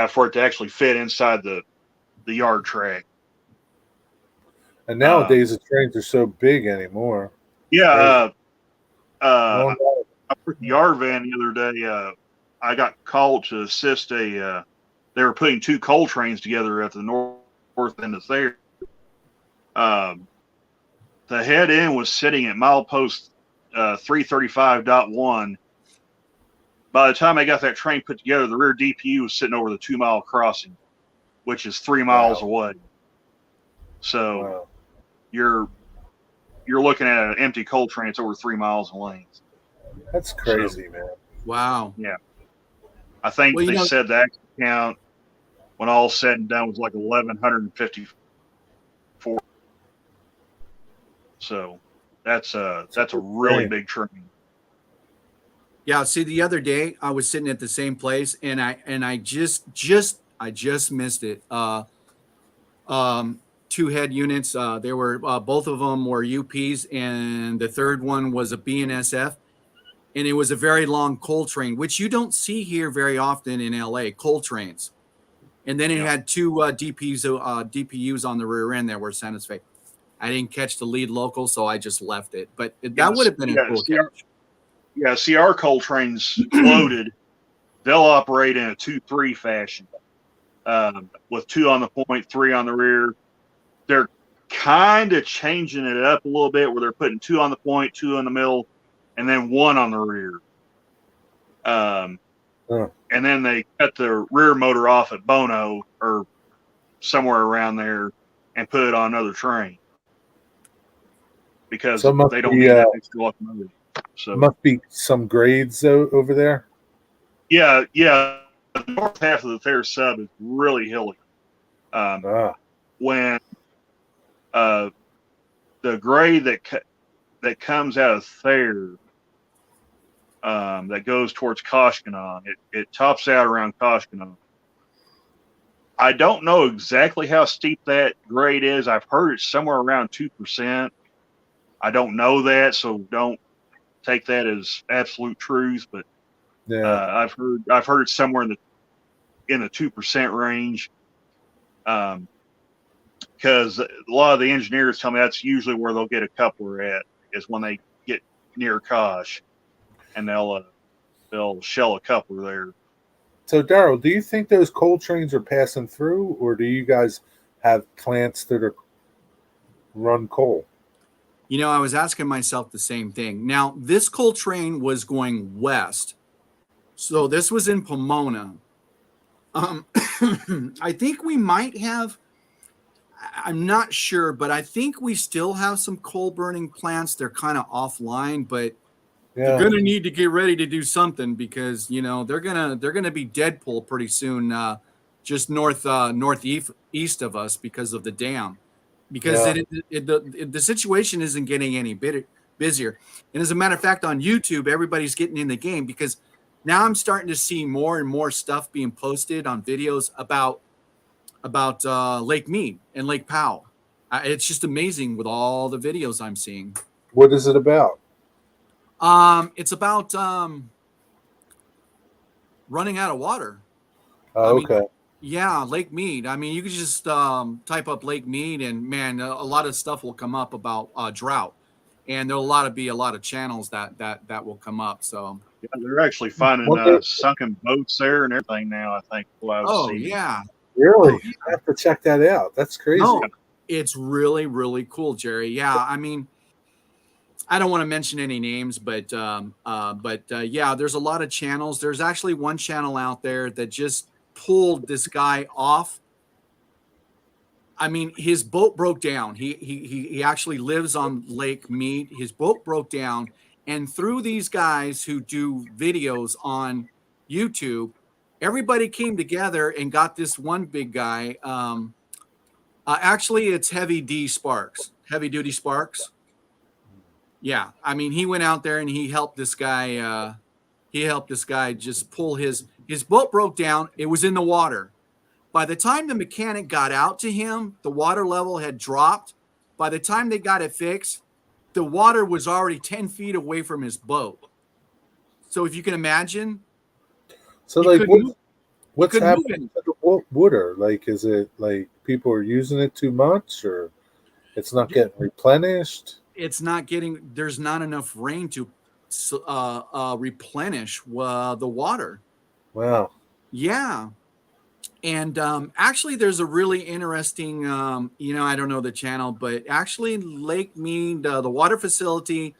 For it to actually fit inside the yard track. And nowadays the trains are so big anymore. Yeah. I put the yard van the other day. I got called to assist they were putting 2 coal trains together at the north end of Thayer. The head end was sitting at milepost 335.1. By the time I got that train put together, the rear DPU was sitting over the 2 mile crossing, which is 3 miles away. So you're looking at an empty coal train. It's over 3 miles in length. That's crazy, man. Wow. Yeah. I think Well, they said the actual count, when all said and done, was like 1,154. So that's a really big train. Yeah. See, the other day I was sitting at the same place, and I just missed it. Two head units. They were both of them were UPs, and the third one was a BNSF, and it was a very long coal train, which you don't see here very often in LA. Coal trains, and then it had two DPUs on the rear end that were Santa Fe. I didn't catch the lead local, so I just left it. But that would have been a cool catch. Yeah, see, our coal trains loaded, they'll operate in a 2-3 fashion, with 2 on the point, 3 on the rear. They're kind of changing it up a little bit, where they're putting 2 on the point, 2 in the middle, and then 1 on the rear. And then they cut the rear motor off at Bono or somewhere around there and put it on another train, because they don't need that extra locomotive. So must be some grades over there. Yeah. The north half of the Thayer sub is really hilly. When the grade that comes out of Thayer, that goes towards Koshkanon, it tops out around Koshkanon. I don't know exactly how steep that grade is. I've heard it's somewhere around 2%. I don't know that, so don't take that as absolute truth. But I've heard it's somewhere in the 2% range. Because a lot of the engineers tell me that's usually where they'll get a coupler at, is when they get near Kosh, and they'll shell a coupler there. So, Daryl, do you think those coal trains are passing through, or do you guys have plants that are run coal? I was asking myself the same thing. Now, this coal train was going west, so this was in Pomona. I think we might have, I'm not sure, but I think we still have some coal burning plants. They're kind of offline, but they're going to need to get ready to do something, because they're gonna be Deadpool pretty soon, just northeast of us, because of the dam, because the situation isn't getting any busier. And as a matter of fact, on YouTube, everybody's getting in the game, because now I'm starting to see more and more stuff being posted on videos about Lake Mead and Lake Powell. It's just amazing with all the videos I'm seeing. What is it about? It's about running out of water. Okay. Yeah, Lake Mead. I mean, you could just type up Lake Mead, and man, a lot of stuff will come up about drought, and there'll be a lot of channels that will come up. So yeah, they're actually finding sunken boats there and everything now, I think. Yeah. Really? Oh, yeah. I have to check that out. That's crazy. No, it's really, really cool, Jerry. Yeah, I mean, I don't want to mention any names, but yeah, there's a lot of channels. There's actually one channel out there that just pulled this guy off. I mean, his boat broke down. He actually lives on Lake Mead. His boat broke down, and through these guys who do videos on YouTube, everybody came together and got this one big guy. Actually, it's Heavy Duty Sparks. Yeah, I mean, he went out there and he helped this guy. Just pull his boat broke down. It was in the water. By the time the mechanic got out to him, the water level had dropped. By the time they got it fixed, the water was already 10 feet away from his boat. So if you can imagine. So like, what's happening to the water? Like, is it like people are using it too much, or it's not getting replenished? It's not getting. There's not enough rain to replenish the water. Wow. Yeah. And actually, there's a really interesting, I don't know the channel, but actually Lake Mead, the water facility,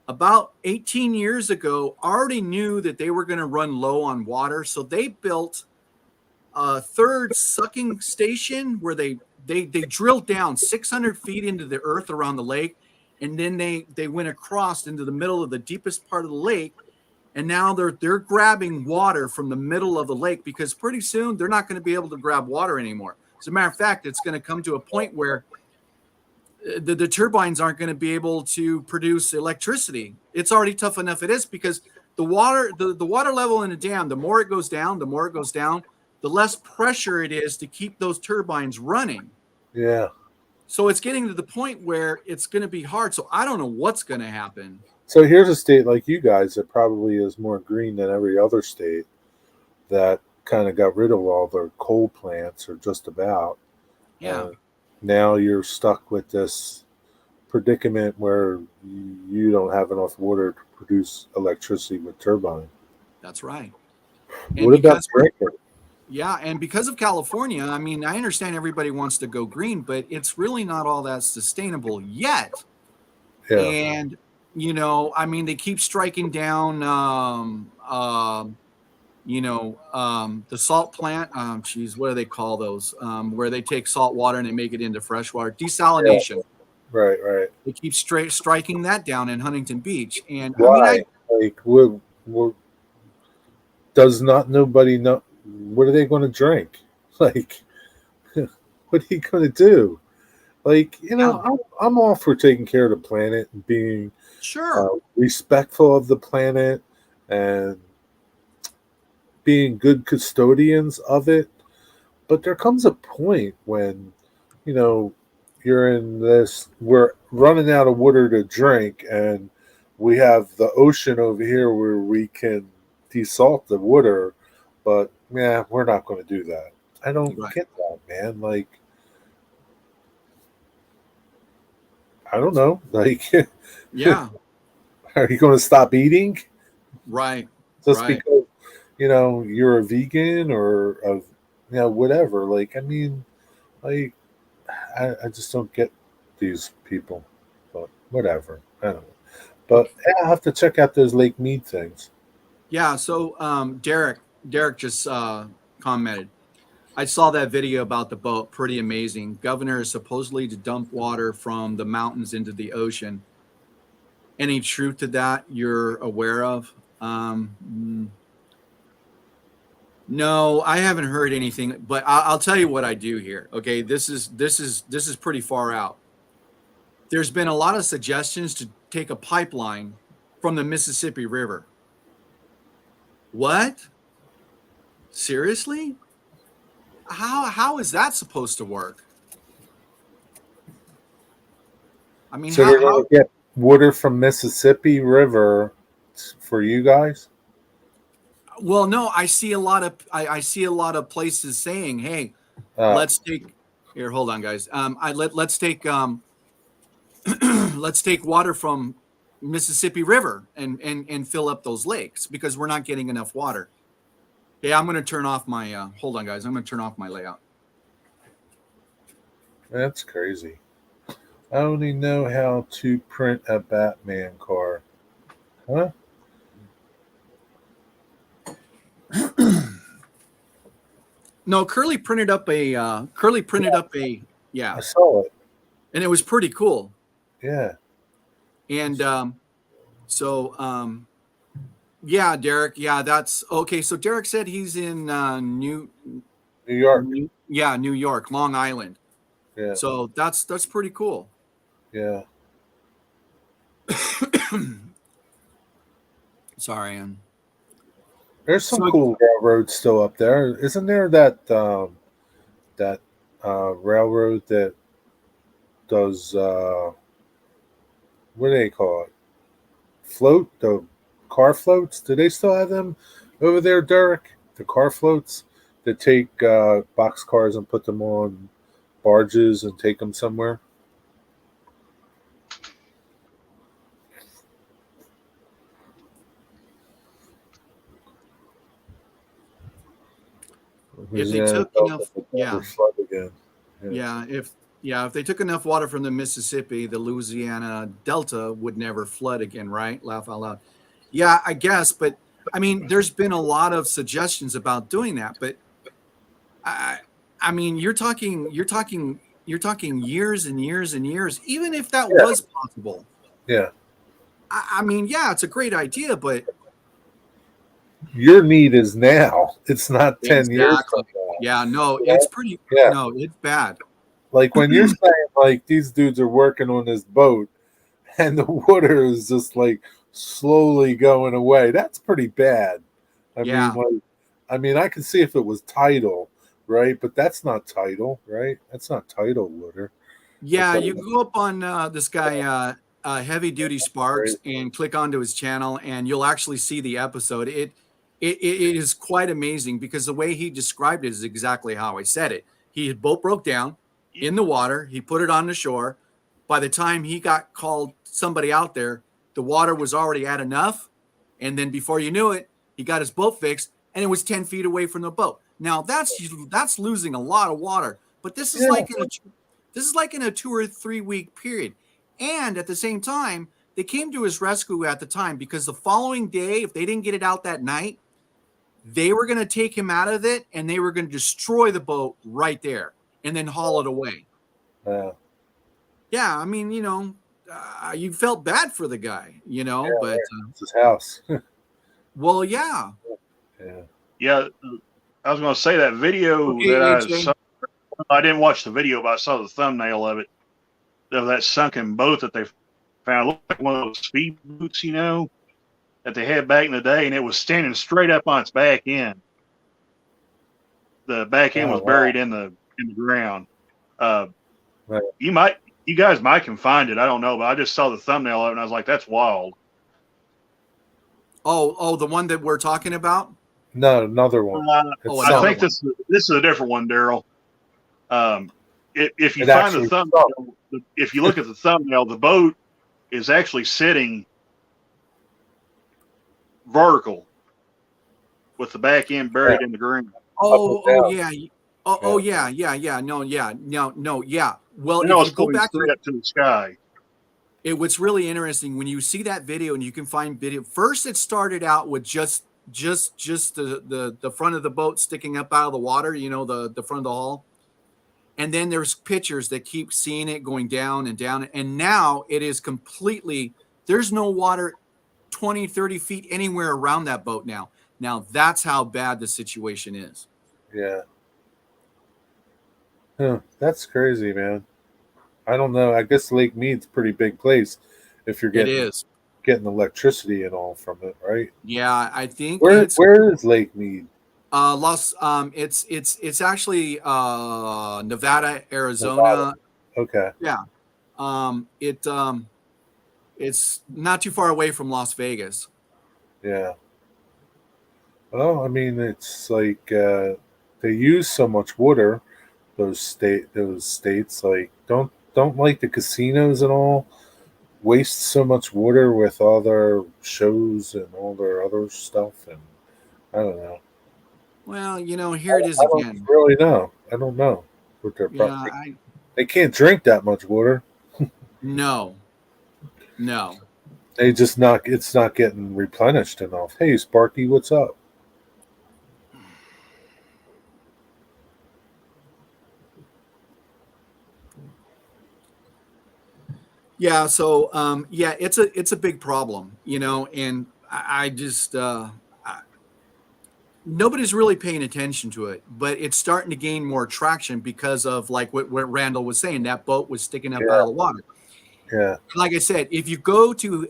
about 18 years ago, already knew that they were going to run low on water. So they built a third sucking station where they drilled down 600 feet into the earth around the lake. And then they went across into the middle of the deepest part of the lake. And now they're grabbing water from the middle of the lake, because pretty soon they're not going to be able to grab water anymore. As a matter of fact, it's going to come to a point where the turbines aren't going to be able to produce electricity. It's already tough enough it is, because the water level in a dam, the more it goes down, the less pressure it is to keep those turbines running. Yeah. So it's getting to the point where it's going to be hard. So I don't know what's going to happen. So here's a state like you guys that probably is more green than every other state that kind of got rid of all their coal plants, or just about. Yeah. Now you're stuck with this predicament where you don't have enough water to produce electricity with turbine. That's right. What about drinking? Yeah, and because of California, I mean, I understand everybody wants to go green, but it's really not all that sustainable yet. Yeah. And I mean, they keep striking down, the salt plant. What do they call those? Where they take salt water and they make it into fresh water. Desalination. Yeah. Right. They keep striking that down in Huntington Beach. And why? Does not nobody know? What are they going to drink? Like, what are you going to do? Like, I'm all for taking care of the planet and being respectful of the planet and being good custodians of it. But there comes a point when, you're in this, we're running out of water to drink, and we have the ocean over here where we can desalt the water, but yeah, we're not going to do that. I don't get that, man. Like, I don't know. Like, yeah. Are you going to stop eating? Right. Just because, you're a vegan or whatever. Like, I mean, like, I just don't get these people, but whatever. I don't know. But I'll have to check out those Lake Mead things. Yeah. So, Derek just commented, I saw that video about the boat. Pretty amazing. Governor is supposedly to dump water from the mountains into the ocean. Any truth to that you're aware of? No, I haven't heard anything, but I'll tell you what I do here. Okay, this is pretty far out. There's been a lot of suggestions to take a pipeline from the Mississippi River. What? Seriously? How is that supposed to work? I mean, so they're going to get water from Mississippi River for you guys? Well, no, I see a lot of places saying, "Hey, let's take here. Hold on, guys. Let's take let's take water from Mississippi River and fill up those lakes, because we're not getting enough water." Yeah, I'm going to turn off my. Hold on, guys. I'm going to turn off my layout. That's crazy. I only know how to print a Batman car. Huh? No, Curly printed up a. Yeah. I saw it, and it was pretty cool. Yeah. And yeah, Derek. Yeah, that's okay. So Derek said he's in New York. New York, Long Island. Yeah. So that's pretty cool. Yeah. Sorry, there's some cool railroads still up there, isn't there? That railroad that does what do they call it? Float, the car floats. Do they still have them over there, Derek? The car floats that take box cars and put them on barges and take them somewhere. If they took enough, if they took enough water from the Mississippi, the Louisiana Delta would never flood again, right? Laugh out loud. Yeah, I guess, but I mean, there's been a lot of suggestions about doing that, but I mean, you're talking years and years and years, even if that was possible. Yeah. I mean, yeah, it's a great idea, but your need is now. It's not 10 years Exactly. from now. Yeah, no, Yeah. it's pretty. Yeah. No, it's bad. Like when you're saying like these dudes are working on this boat and the water is just like slowly going away, that's pretty bad. I Yeah. mean, like, I can see if it was tidal, right? But that's not tidal, right? That's not tidal water. Yeah, That's you can go up on this guy, Heavy Duty Sparks, right. and click onto his channel, and you'll actually see the episode. It is quite amazing because the way he described it is exactly how I said it. His boat broke down in the water. He put it on the shore. By the time he got called somebody out there, the water was already at enough, and then before you knew it, he got his boat fixed, and it was 10 feet away from the boat. Now that's losing a lot of water, but this is Yeah. like in a 2 or 3 week period. And at the same time, they came to his rescue at the time because the following day, if they didn't get it out that night, they were going to take him out of it and they were going to destroy the boat right there and then haul it away. Yeah. Yeah, I mean, you felt bad for the guy, but It's his house. well, yeah. Yeah. Yeah, I was going to say that video Okay, that I AJ. saw. I didn't watch the video, but I saw the thumbnail of it, of that sunken boat that they found. It looked like one of those speed boats, that they had back in the day, and it was standing straight up on its back end. The back end was buried in the ground. Right. You guys might can find it. I don't know, but I just saw the thumbnail of it, and I was like, that's wild. Oh, the one that we're talking about? No, another one. I think this is a different one, Daryl. If you find the thumbnail, if you look at the thumbnail, the boat is actually sitting vertical with the back end buried in the ground. Yeah. Yeah. No, yeah. Well, I know if it's you go going back straight up to the sky. what's really interesting when you see that video, and you can find video. First, it started out with just the front of the boat sticking up out of the water. The front of the hull. And then there's pictures that keep seeing it going down and down. And now it is completely, there's no water 20, 30 feet anywhere around that boat now. Now that's how bad the situation is. Yeah. Huh, that's crazy, man. I don't know. I guess Lake Mead's a pretty big place if you're getting electricity and all from it, right? Yeah, I think where is Lake Mead? It's actually Nevada, Arizona. Okay. Yeah. It's not too far away from Las Vegas. Yeah. Well, it's like they use so much water. Those states like don't like the casinos and all waste so much water with all their shows and all their other stuff, and I don't know. Well, here it is again. I don't really know. I don't know what their they can't drink that much water. No. They just it's not getting replenished enough. Hey, Sparky, what's up? Yeah, so it's a big problem, and I just nobody's really paying attention to it, but it's starting to gain more traction because of like what Randall was saying. That boat was sticking up out of the water. Yeah. Like I said, if you go to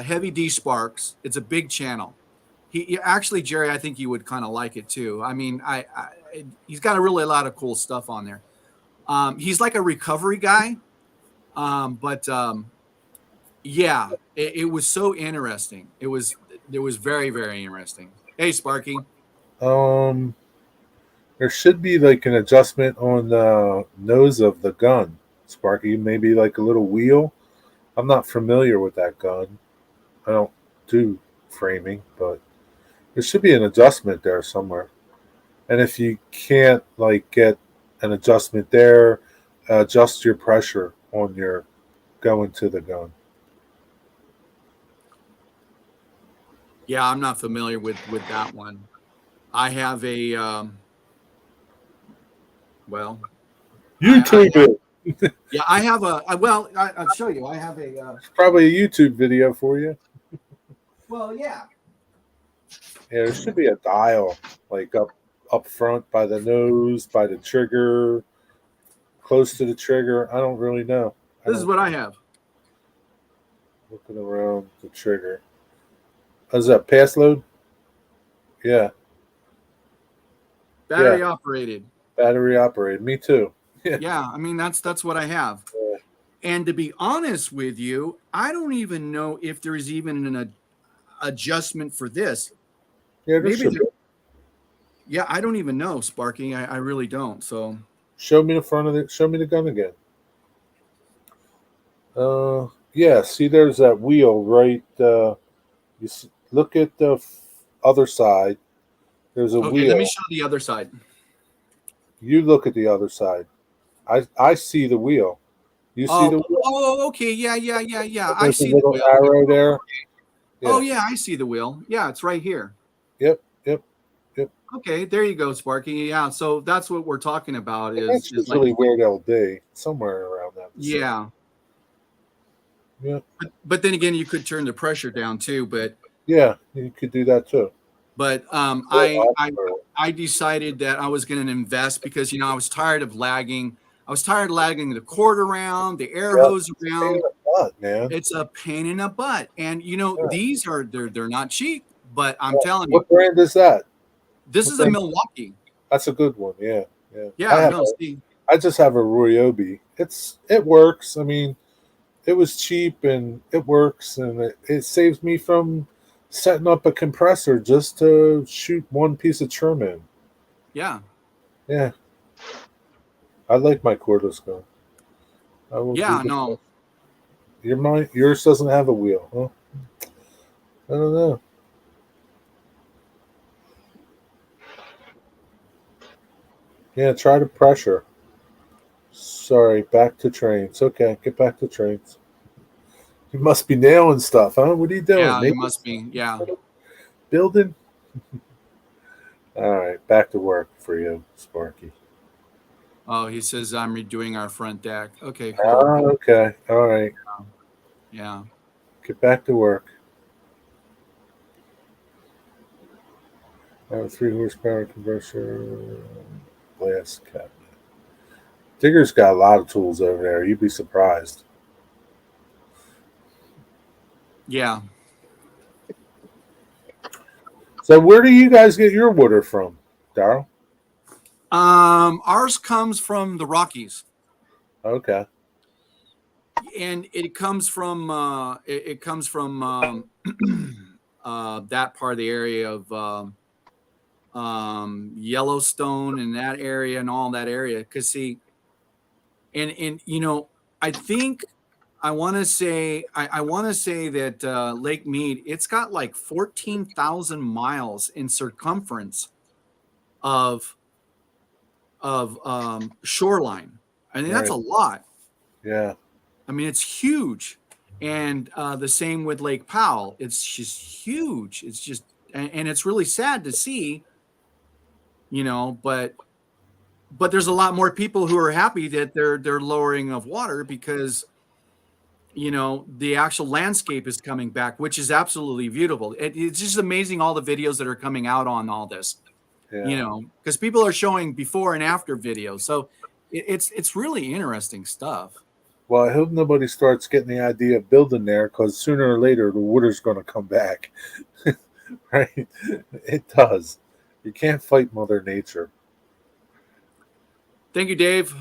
Heavy D Sparks, it's a big channel. He actually, Jerry, I think you would kind of like it too. I mean, he's got a lot of cool stuff on there. He's like a recovery guy. Yeah, it was so interesting. It was very, very interesting. Hey, Sparky. There should be like an adjustment on the nose of the gun, Sparky. Maybe like a little wheel. I'm not familiar with that gun. I don't do framing, but there should be an adjustment there somewhere. And if you can't like get an adjustment there, adjust your pressure on your going to the gun. Yeah, I'm not familiar with that one. I have a YouTube. Yeah, I have I'll show you. I have a it's probably a YouTube video for you. Well, yeah. Yeah, there should be a dial like up front by the nose, by the trigger, close to the trigger. I don't really know. This is what I have. Looking around the trigger. How's that pass load? Yeah, Battery operated. battery operated. Me too. Yeah, I mean that's what I have. Yeah. And to be honest with you, I don't even know if there is even an adjustment for this. Yeah, there Maybe should be. Yeah, I don't even know, Sparky. I really don't. So Show me the front of it. Show me the gun again. Yeah. See, there's that wheel right. Look at the other side. There's a okay, wheel. let me show the other side. You look at the other side. I see the wheel. You see the wheel? Oh, okay. Yeah. I There's see a little the wheel. arrow there. Yeah. Oh, yeah, I see the wheel. Yeah, it's right here. Yep. Okay, there you go, Sparky. Yeah, so that's what we're talking about. That's Is usually like, where they'll be, somewhere around that. yeah. Yeah. But then again, you could turn the pressure down too. But Yeah, you could do that too. I decided that I was going to invest because I was tired of lagging. I was tired of lagging the cord around, the air hose around. Man. It's a pain in the butt. And these are they're not cheap, but I'm telling you. What brand is that? This is a Milwaukee. That's a good one. Yeah. I just have a Ryobi. It works. I mean, it was cheap and it works, and it saves me from setting up a compressor just to shoot one piece of trim in. Yeah. Yeah. I like my cordless gun. Yeah, no. Yours doesn't have a wheel, huh? I don't know. Yeah, try the pressure. Sorry, back to trains. Okay, get back to trains. You must be nailing stuff, huh? What are you doing? Yeah, it must be. Yeah. Building? All right, back to work for you, Sparky. Oh, he says I'm redoing our front deck. Okay, cool. Oh, okay. All right. Yeah. Get back to work. 3 horsepower converter, glass cabinet. Digger's got a lot of tools over there. You'd be surprised. Yeah. So where do you guys get your water from, Darryl? Ours comes from the Rockies. Okay. And it comes from that part of the area of Yellowstone and that area and all that area. Because see, and I think I want to say that Lake Mead, it's got like 14,000 miles in circumference of shoreline. I mean, that's a lot. Yeah. I mean, it's huge. And the same with Lake Powell. It's just huge. It's just, and it's really sad to see, but there's a lot more people who are happy that they're lowering of water because, the actual landscape is coming back, which is absolutely beautiful. It's just amazing all the videos that are coming out on all this, because people are showing before and after videos. So it's really interesting stuff. Well, I hope nobody starts getting the idea of building there because sooner or later the water's going to come back. Right? It does. You can't fight Mother Nature. Thank you, Dave.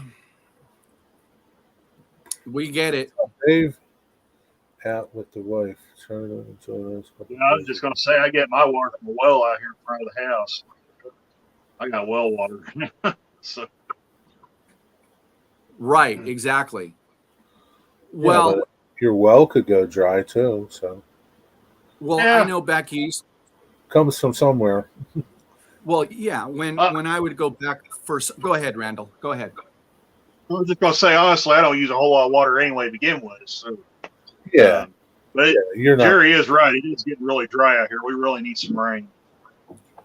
We get it. Dave, out with the wife. I was just going to say, I get my water from a well out here in front of the house. I got well water. So. Mm-hmm. Right, exactly. Well, your well could go dry too. So. Well, yeah. I know back east comes from somewhere. Well, yeah. When I would go back first, go ahead, Randall. Go ahead. I was just going to say, honestly, I don't use a whole lot of water anyway to begin with. So, yeah. But Jerry is right. It is getting really dry out here. We really need some rain.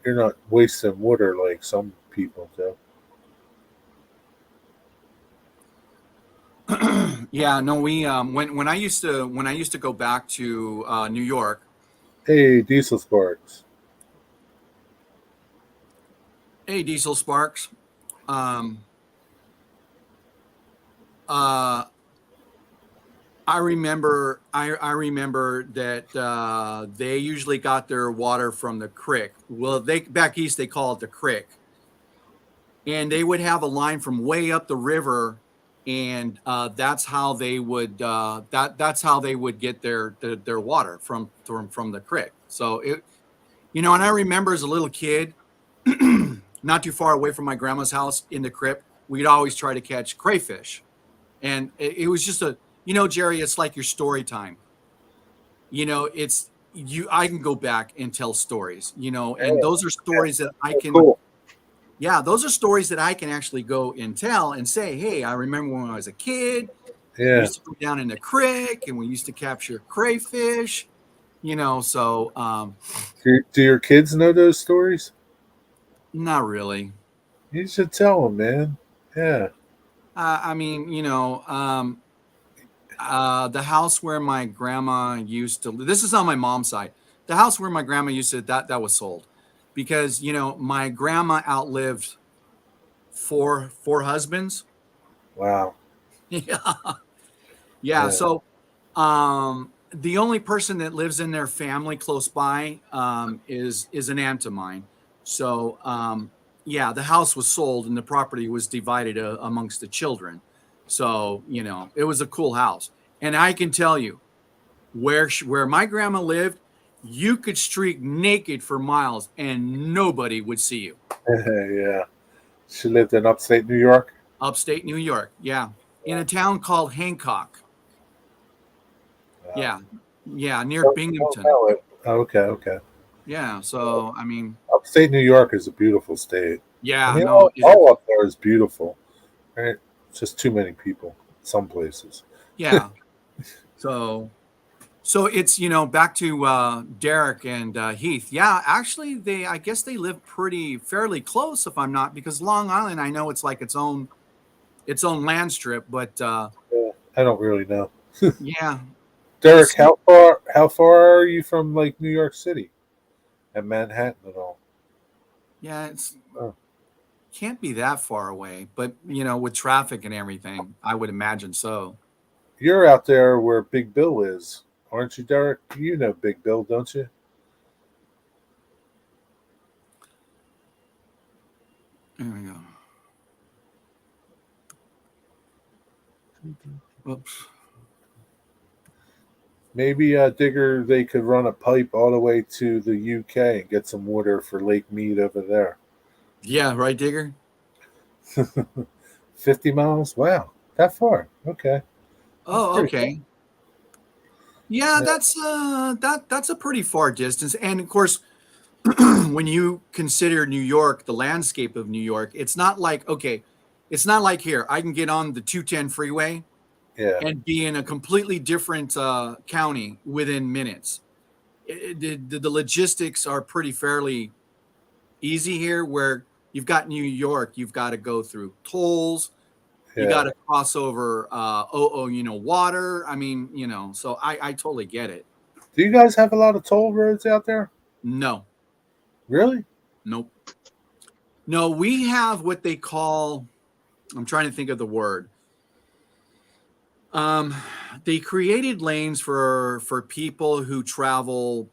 You're not wasting water like some people do. Yeah, no, we when I used to go back to New York. Hey, Diesel Sparks. Hey, Diesel Sparks. Um, uh, I remember that they usually got their water from the creek. Well, they back east they call it the creek, and they would have a line from way up the river, and that's how they would that's how they would get their water from the creek. So it, and I remember as a little kid, not too far away from my grandma's house in the crypt, we'd always try to catch crayfish. And it was just Jerry, it's like your story time. It's I can go back and tell stories, and those are stories that I That's can, cool. yeah, those are stories that I can actually go and tell and say, hey, I remember when I was a kid, we Yeah. used to go down in the creek and we used to capture crayfish, so Do your kids know those stories? not really. You should tell them, man. Yeah. I mean, the house where my grandma used to live, this is on my mom's side. The house where my grandma used to, that was sold because, my grandma outlived four husbands. Wow. Yeah. Yeah. Yeah. So, the only person that lives in their family close by, is an aunt of mine. So, yeah, the house was sold and the property was divided amongst the children. So, it was a cool house. And I can tell you, where my grandma lived, you could streak naked for miles and nobody would see you. Yeah. She lived in upstate New York. Upstate New York, yeah, in a town called Hancock, Wow. yeah, yeah, near Don't Binghamton, tell it. Okay. Okay. yeah. So I mean, Upstate New York is a beautiful state. I yeah, mean, no, it all is, up there is beautiful. Right? It's just too many people. Some places. yeah. So it's back to Derek and Heath. Yeah, actually, I guess they live fairly close, if I'm not, because Long Island, I know it's like its own land strip, but Yeah, I don't really know. yeah, Derek, it's how far are you from like New York City and Manhattan and all? yeah, it's Oh, can't be that far away, but with traffic and everything, I would imagine so. you're out there where Big Bill is, aren't you, Derek? You know Big Bill, don't you? There we go. Oops. Maybe Digger, they could run a pipe all the way to the UK and get some water for Lake Mead over there. Yeah, right, Digger. 50 miles? Wow, that far. Okay, that's Oh, pretty far. okay. Yeah, Yeah, that's a pretty far distance, and of course, when you consider New York, the landscape of New York, it's not like here. I can get on the 210 freeway yeah, and be in a completely different county within minutes. The logistics are pretty fairly easy here. Where you've got New York, you've got to go through tolls. You got yeah. to cross over, water. I mean, so I totally get it. Do you guys have a lot of toll roads out there? No, Really? nope. No, we have what they call, I'm trying to think of the word. Um, they created lanes for people who travel,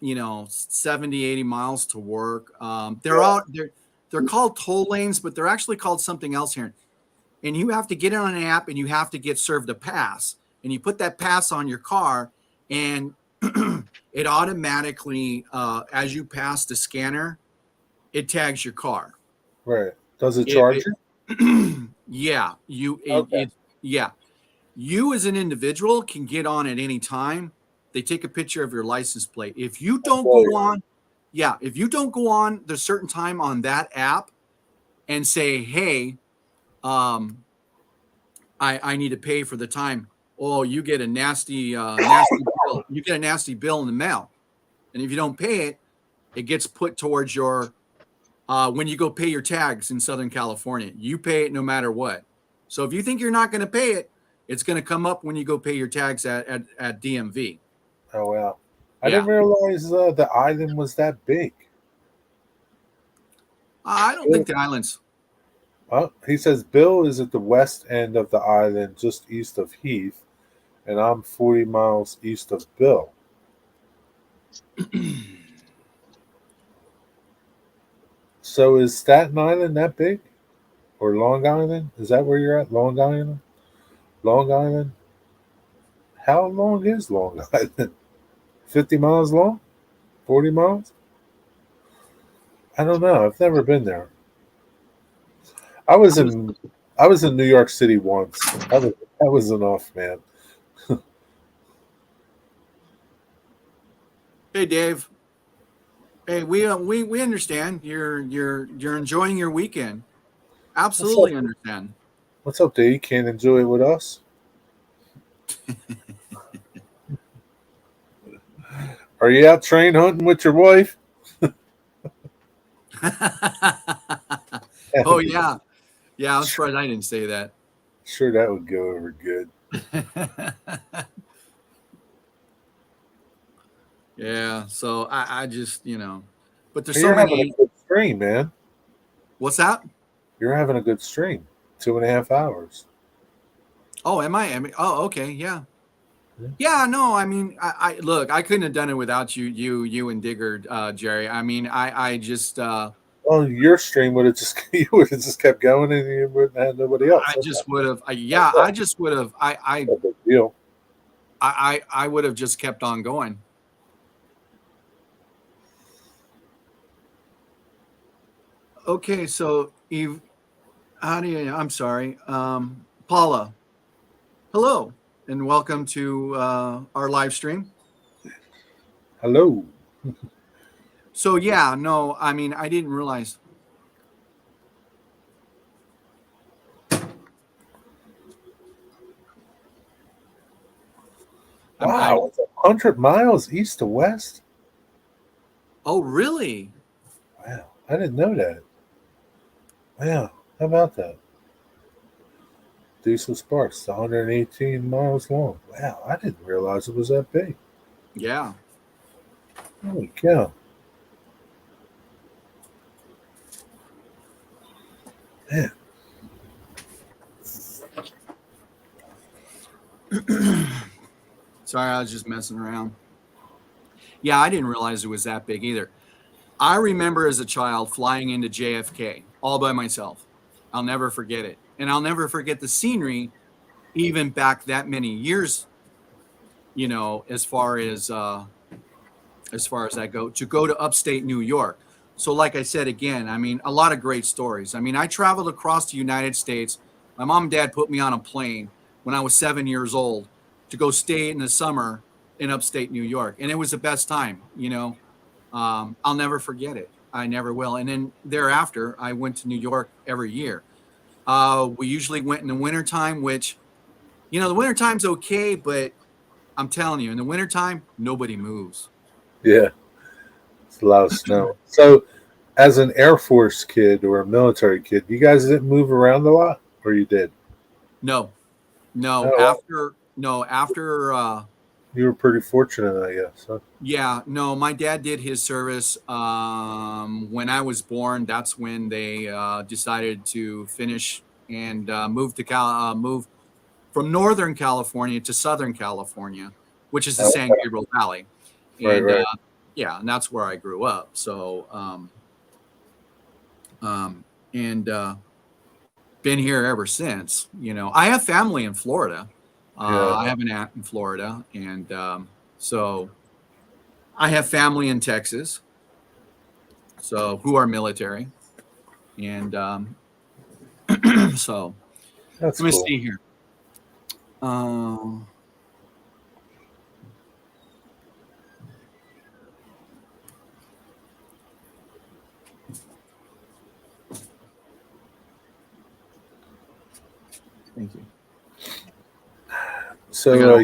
70, 80 miles to work. Yeah, They're called toll lanes, but they're actually called something else here. And you have to get on an app and you have to get served a pass. And you put that pass on your car, and it automatically, as you pass the scanner, it tags your car. right. Does it If charge it, you? yeah, Okay. yeah, you as an individual can get on at any time. They take a picture of your license plate. If you That's don't go brilliant. on, yeah, if you don't go on the certain time on that app and say, hey, um, I need to pay for the time. Oh, you get a nasty bill. You get a nasty bill in the mail, and if you don't pay it, it gets put towards your when you go pay your tags in Southern California. You pay it no matter what. So if you think you're not going to pay it, it's going to come up when you go pay your tags at DMV. Oh wow. I Yeah. didn't realize the island was that big. I don't think the islands. He says Bill is at the west end of the island, just east of Heath, and I'm 40 miles east of Bill. So is Staten Island that big? Or Long Island? Is that where you're at? Long Island? Long Island? How long is Long Island? 50 miles long? 40 miles? I don't know. I've never been there. I was in New York City once. That was enough, man. Hey, Dave. Hey, we understand you're enjoying your weekend. Absolutely understand. What's up, Dave? You can't enjoy it with us? Are you out train hunting with your wife? Oh yeah, yeah. I'm surprised I didn't say that. Sure, that would go over good. Yeah. So I just but there's Hey, so you're having many. a good stream, man. What's that? You're having a good stream. 2.5 hours. Oh, am I? Oh, okay. Yeah. Yeah. Yeah, no, I mean, I look, I couldn't have done it without you and Digger, Jerry. I mean, I just, Well, your stream would have just you would have just kept going, and you wouldn't have nobody else. I just would have, That's all. I just would have, No big deal. I would have just kept on going. Okay, so Eve, I'm sorry, Paula, hello, and welcome to our live stream. Hello. So yeah, no, I mean, I didn't realize. Wow, it's 100 miles east to west. Oh, really? Wow, I didn't know that. Wow, how about that? Diesel Sparks, 118 miles long. Wow, I didn't realize it was that big. Yeah. Holy cow. Man. Sorry, I was just messing around. Yeah, I didn't realize it was that big either. I remember as a child flying into JFK all by myself. I'll never forget it. And I'll never forget the scenery, even back that many years, as far as that to go to upstate New York. So like I said again, I mean, a lot of great stories. I mean, I traveled across the United States. My mom and dad put me on a plane when I was 7 years old to go stay in the summer in upstate New York. And it was the best time. I'll never forget it. I never will. And then thereafter, I went to New York every year. We usually went in the wintertime, which, the wintertime's okay, but I'm telling you, in the wintertime, nobody moves. Yeah, it's a lot of snow. So, as an Air Force kid or a military kid, you guys didn't move around a lot, or you did? No, Oh, after, you were pretty fortunate, I guess. Huh? yeah, no, my dad did his service. When I was born, that's when they decided to finish and move from Northern California to Southern California, which is the San Okay. Gabriel Valley. Right, And right. yeah, and that's where I grew up. So, and been here ever since. I have family in Florida. Yeah. I have an aunt in Florida, and so I have family in Texas, so who are military, and so That's let me cool. see here. Thank you. So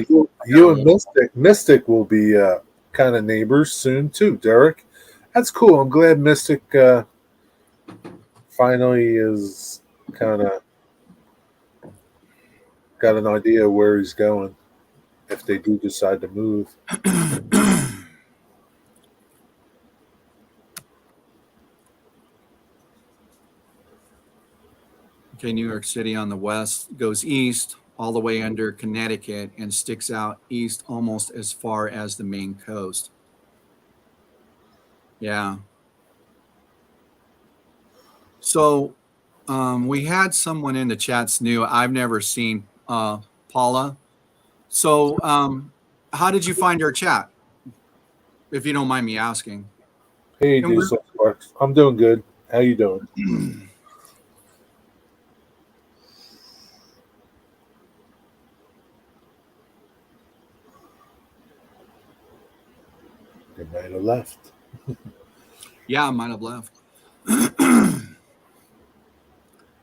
you and Mystic will be kind of neighbors soon too, Derek. That's cool. I'm glad Mystic finally is kind of got an idea where he's going if they do decide to move. Okay, New York City on the west goes east all the way under Connecticut and sticks out east almost as far as the Maine coast. Yeah. So we had someone in the chats new. I've never seen Paula. So how did you find our chat? If you don't mind me asking. Hey, And we're, Diesel Sparks. I'm doing good. How you doing? They might have left. yeah, I might have left.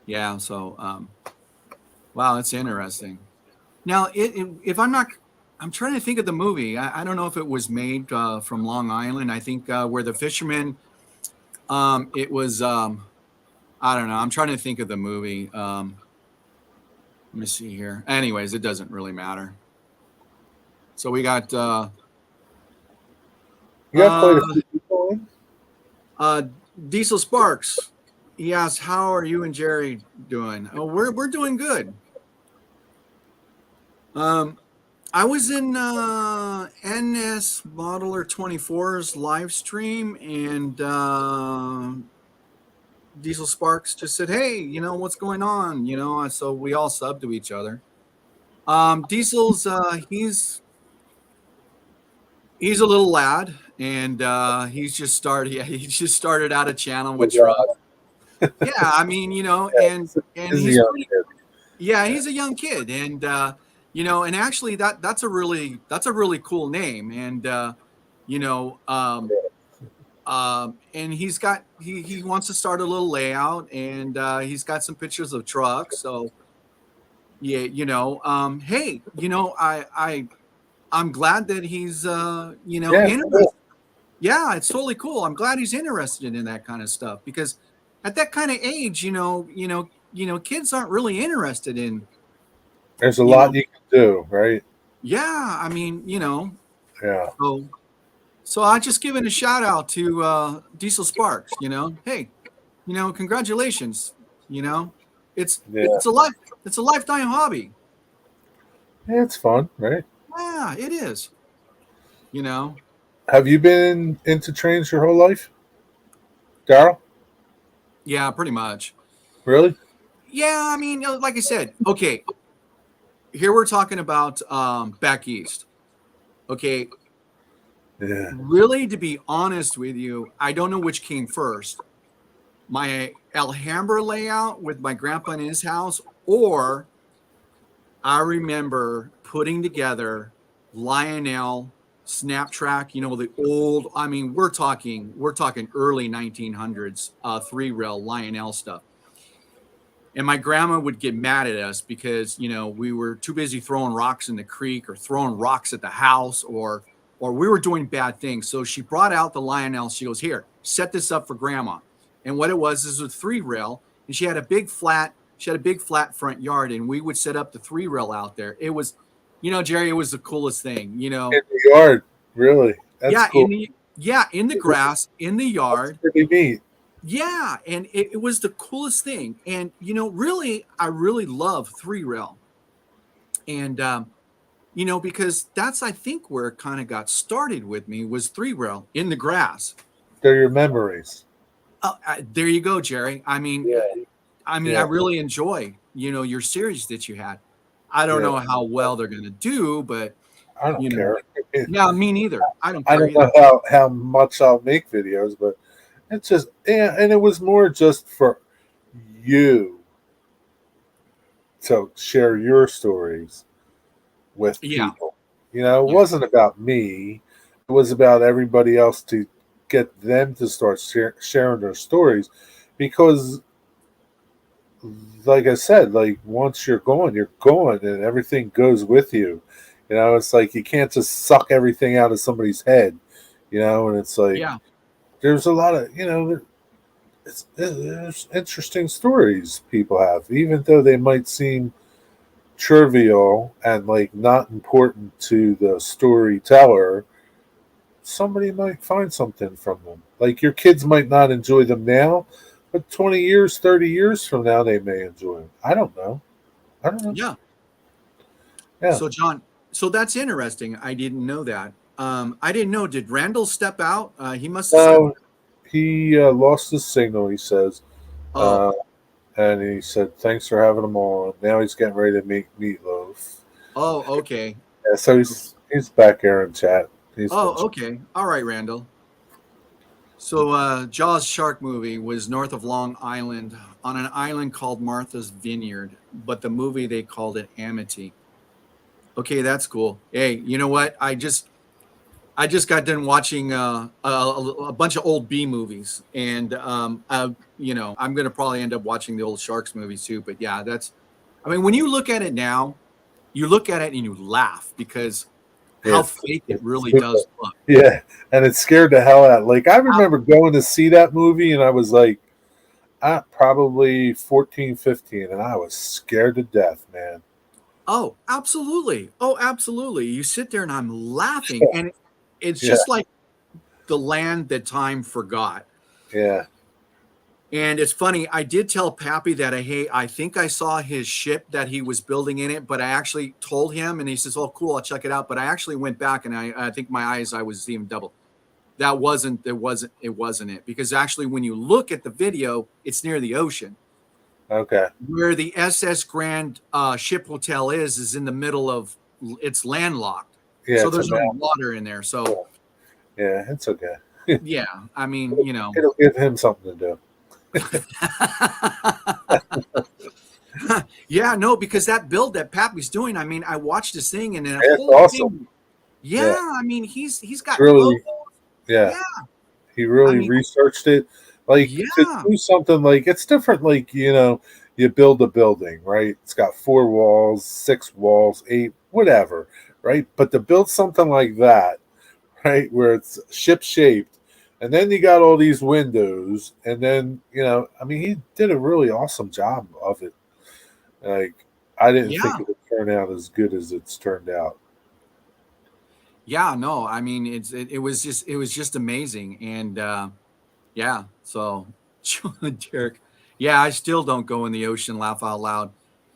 Yeah, so wow, that's interesting. Now, if I'm not, I'm trying to think of the movie. I don't know if it was made from Long Island. I think where the fisherman, it was, I don't know. I'm trying to think of the movie. Let me see here. Anyways, it doesn't really matter. So we got You got quite a few people in? Diesel Sparks. He asked, "How are you and Jerry doing?" Oh, we're doing good. I was in NS Modeler 24's live stream, and Diesel Sparks just said, "Hey, what's going on?" So we all sub to each other. Diesel's he's a little lad, and he's just started. Yeah, he just started out a channel with truck. Yeah, I mean, and he's pretty, yeah, he's a young kid, and and actually that's a really cool name, and and he wants to start a little layout, and he's got some pictures of trucks, so yeah, hey, I'm glad that he's interested. Yeah, it's totally cool. I'm glad he's interested in that kind of stuff, because at that kind of age, kids aren't really interested in. There's a lot you can do, right? Yeah, I mean, Yeah. So I just given a shout out to Diesel Sparks. Hey, congratulations. It's a lifetime hobby. Yeah, it's fun, right? Yeah, it is. Have you been into trains your whole life, Daryl? Yeah, pretty much. Really? Yeah, I mean, like I said, okay. Here we're talking about back east. Okay. Yeah. Really, to be honest with you, I don't know which came first. My Alhambra layout with my grandpa in his house, or I remember putting together Lionel Snaptrack, the old, I mean, we're talking early 1900s 3-rail Lionel stuff. And my grandma would get mad at us because, we were too busy throwing rocks in the creek or throwing rocks at the house, or we were doing bad things. So she brought out the Lionel. She goes, "Here, set this up for grandma." And what it was is a 3-rail, and she had a big flat front yard, and we would set up the 3-rail out there. It was, Jerry, it was the coolest thing, In the yard, really? That's yeah, cool. in the grass, in the yard. That's pretty neat. Yeah, and it was the coolest thing. And really, I really love 3-rail. And because that's, I think, where it kind of got started with me, was 3-rail in the grass. They're your memories. There you go, Jerry. I mean, Yeah. I really enjoy, your series that you had. I don't know how well they're going to do, but I don't care. Yeah, me neither. I don't I care don't know how much I'll make videos, but it's just, and it was more just for you to share your stories with people. It wasn't about me. It was about everybody else, to get them to start sharing their stories, because like I said, like once you're going, and everything goes with you. It's like you can't just suck everything out of somebody's head, and it's like, there's a lot of, there's interesting stories people have, even though they might seem trivial and like not important to the storyteller. Somebody might find something from them. Like, your kids might not enjoy them now, But 20 years, 30 years from now, they may enjoy them. I don't know. I don't know. Yeah. Yeah. So John, so that's interesting. I didn't know that. I didn't know. Did Randall step out? He must have stepped. No, he lost his signal, he says. Oh, And he said, thanks for having him on. Now he's getting ready to make meatloaf. oh, okay. Yeah, so he's back here in chat. He's been Oh, okay. All right, Randall. So Jaws shark movie was north of Long Island on an island called Martha's Vineyard, but the movie they called it Amity. Okay, that's cool. Hey, you know what? I just got done watching a bunch of old B movies, and I'm gonna probably end up watching the old Sharks movies too. But yeah, I mean, when you look at it now, you look at it and you laugh because how fake it really does look. Yeah, and it scared the hell out. Like I remember going to see that movie, and I was like, probably 14, 15, and I was scared to death, man. Oh, absolutely. Oh, absolutely. You sit there and I'm laughing, and it's just like the land that time forgot. Yeah. And it's funny. I did tell Pappy that I think I saw his ship that he was building in it, but I actually told him, and he says, "Oh, cool, I'll check it out." But I actually went back, and I think I was seeing double. That wasn't it because actually, when you look at the video, it's near the ocean. Okay. Where the SS Grand Ship Hotel is in the middle of it's landlocked. Yeah. So there's no water in there. So yeah, it's okay. Yeah, I mean, it'll give him something to do. Yeah, no, because that build that Pappy's doing, I mean, I watched this thing and then it's awesome. thing, yeah, I mean, he's got really, logos. Yeah. He really researched it. Like to do something like it's different. Like you build a building, right? It's got 4 walls, 6 walls, 8, whatever, right? But to build something like that, right, where it's ship shaped, and then you got all these windows, and then I mean, he did a really awesome job of it. Like I didn't think it would turn out as good as it's turned out. Yeah, no, I mean it was just amazing, and yeah. So, Derek, yeah, I still don't go in the ocean. Laugh out loud.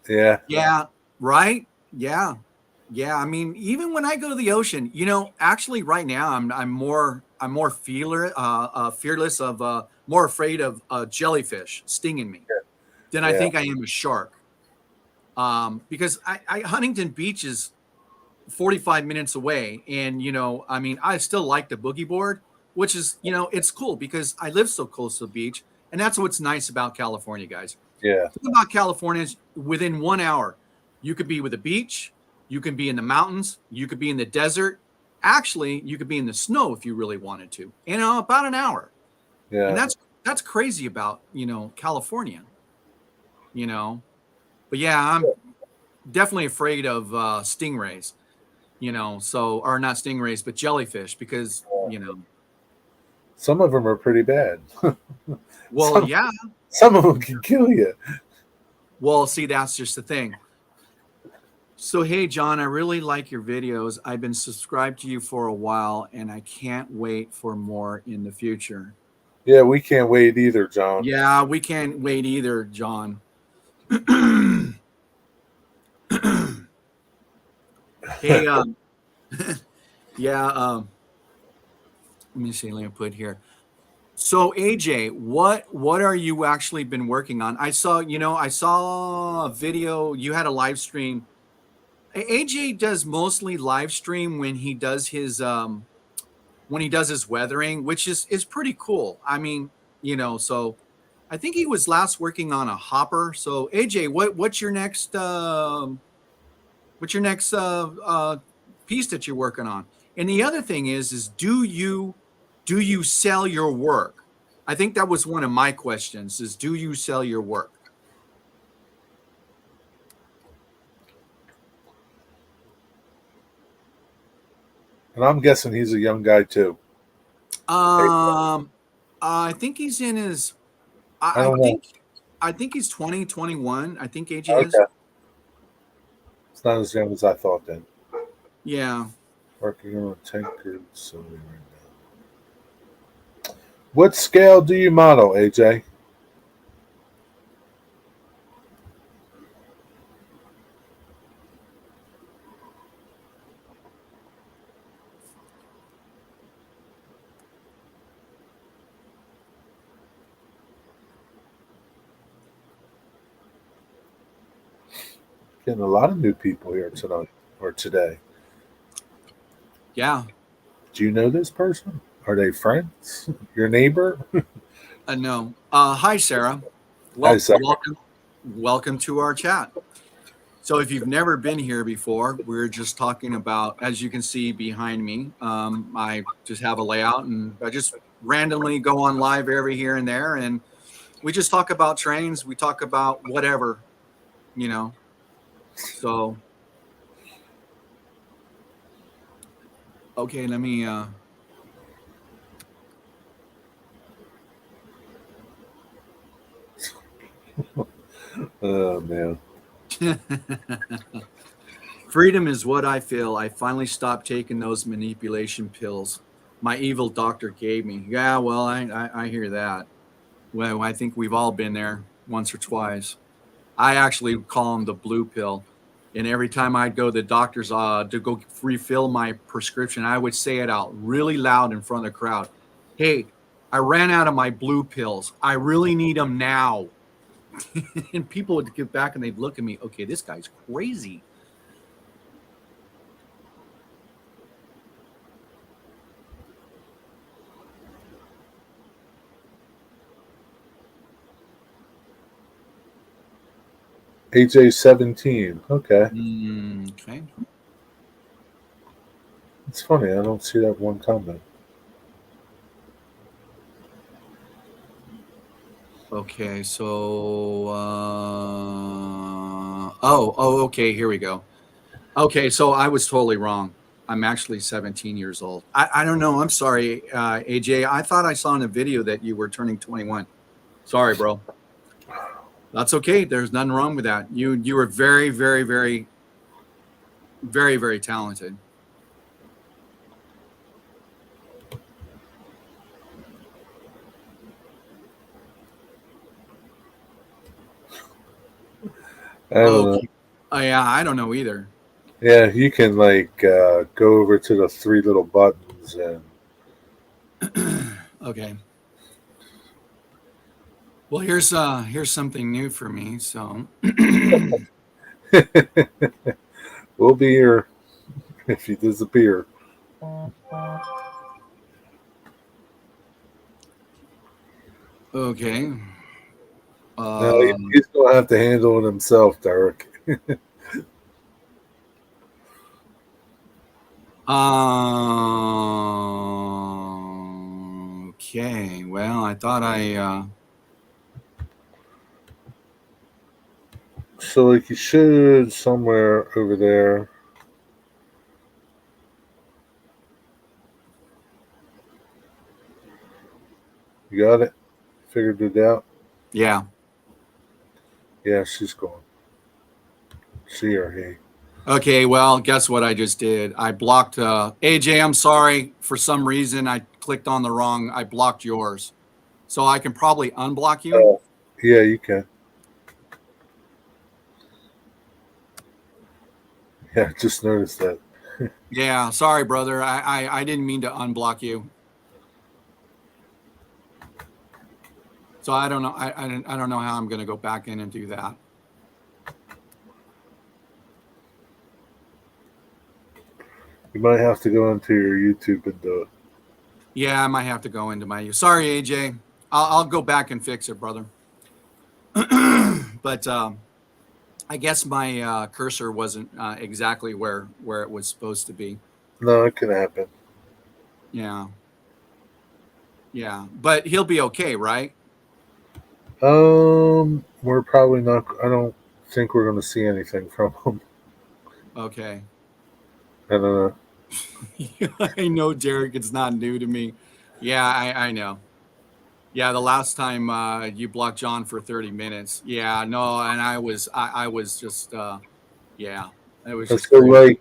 Yeah. Yeah. Right. Yeah. Yeah. I mean, even when I go to the ocean, actually, right now I'm more fearless of more afraid of jellyfish stinging me than I think I am a shark. Because Huntington Beach is 45 minutes away, and I mean, I still like the boogie board, which is it's cool because I live so close to the beach, and that's what's nice about California, guys. Yeah. The thing about California is within 1 hour you could be with the beach, you can be in the mountains, you could be in the desert, actually you could be in the snow if you really wanted to in about an hour. Yeah. And that's crazy about California, but yeah, I'm definitely afraid of stingrays. Or not stingrays, but jellyfish, because, some of them are pretty bad. Well, some of them can kill you. Well, see, that's just the thing. So, hey, John, I really like your videos. I've been subscribed to you for a while, and I can't wait for more in the future. Yeah, we can't wait either, John. Yeah, we can't wait either, John. Hey, let me see. Let me put here. So AJ, what are you actually been working on? I saw a video. You had a live stream. AJ does mostly live stream when he does his weathering, which is pretty cool. I mean, so I think he was last working on a hopper. So AJ, what's your next piece that you're working on? And the other thing is do you sell your work? I think that was one of my questions, is do you sell your work? And I'm guessing he's a young guy too. I think he's in his I think he's 20, 21. I think AJ is. It's not as young as I thought then. Yeah. Working on a tanker facility right now. What scale do you model, AJ? getting a lot of new people here tonight or today. Yeah. Do you know this person? Are they friends? Your neighbor? No. Hi, Sarah. Hi, Sarah. Welcome to our chat. So if you've never been here before, we're just talking about, as you can see behind me, I just have a layout and I just randomly go on live every here and there. And we just talk about trains. We talk about whatever, you know. So, okay, let me, Oh, man. freedom is what I feel. I finally stopped taking those manipulation pills my evil doctor gave me. Yeah, well, I hear that. Well, I think we've all been there once or twice. I actually call them the blue pill. And every time I'd go to the doctor's to go refill my prescription, I would say it out really loud in front of the crowd. Hey, I ran out of my blue pills. I really need them now. And people would get back and they'd look at me. Okay, this guy's crazy. AJ17. Okay. Okay. It's funny. I don't see that one comment. Okay, so okay, here we go. Okay, so I was totally wrong. I'm actually 17 years old. I don't know. I'm sorry, AJ. I thought I saw in a video that you were turning 21. Sorry, bro. That's okay. There's nothing wrong with that. You were very, very, very, very, very talented. I don't know. Yeah, I don't know either. Yeah, you can like go over to the three little buttons and. Okay. Well, here's something new for me. So We'll be here if you disappear. okay. No, he's gonna have to handle it himself, Derek. Okay. Well, I thought I. So like you should somewhere over there. You got it? Figured it out? Yeah. Yeah, she's gone. She or he. Okay. Well, guess what I just did? I blocked AJ. I'm sorry. For some reason, I clicked on the wrong. I blocked yours, so I can probably unblock you. Oh, yeah, you can. Yeah, just noticed that. Yeah. Sorry, brother. I didn't mean to unblock you. So I don't know. I don't know how I'm going to go back in and do that. You might have to go into your YouTube and do it. Yeah, I might have to go into my. Sorry, AJ. I'll go back and fix it, brother. But I guess my cursor wasn't exactly where it was supposed to be. No, it can happen. Yeah. Yeah, but he'll be okay, right? We're probably not. I don't think we're going to see anything from him. Okay. I don't know. I know, Derek. It's not new to me. Yeah, I know. Yeah, the last time you blocked John for 30 minutes. Yeah, no, and I was just yeah, it was just So crazy.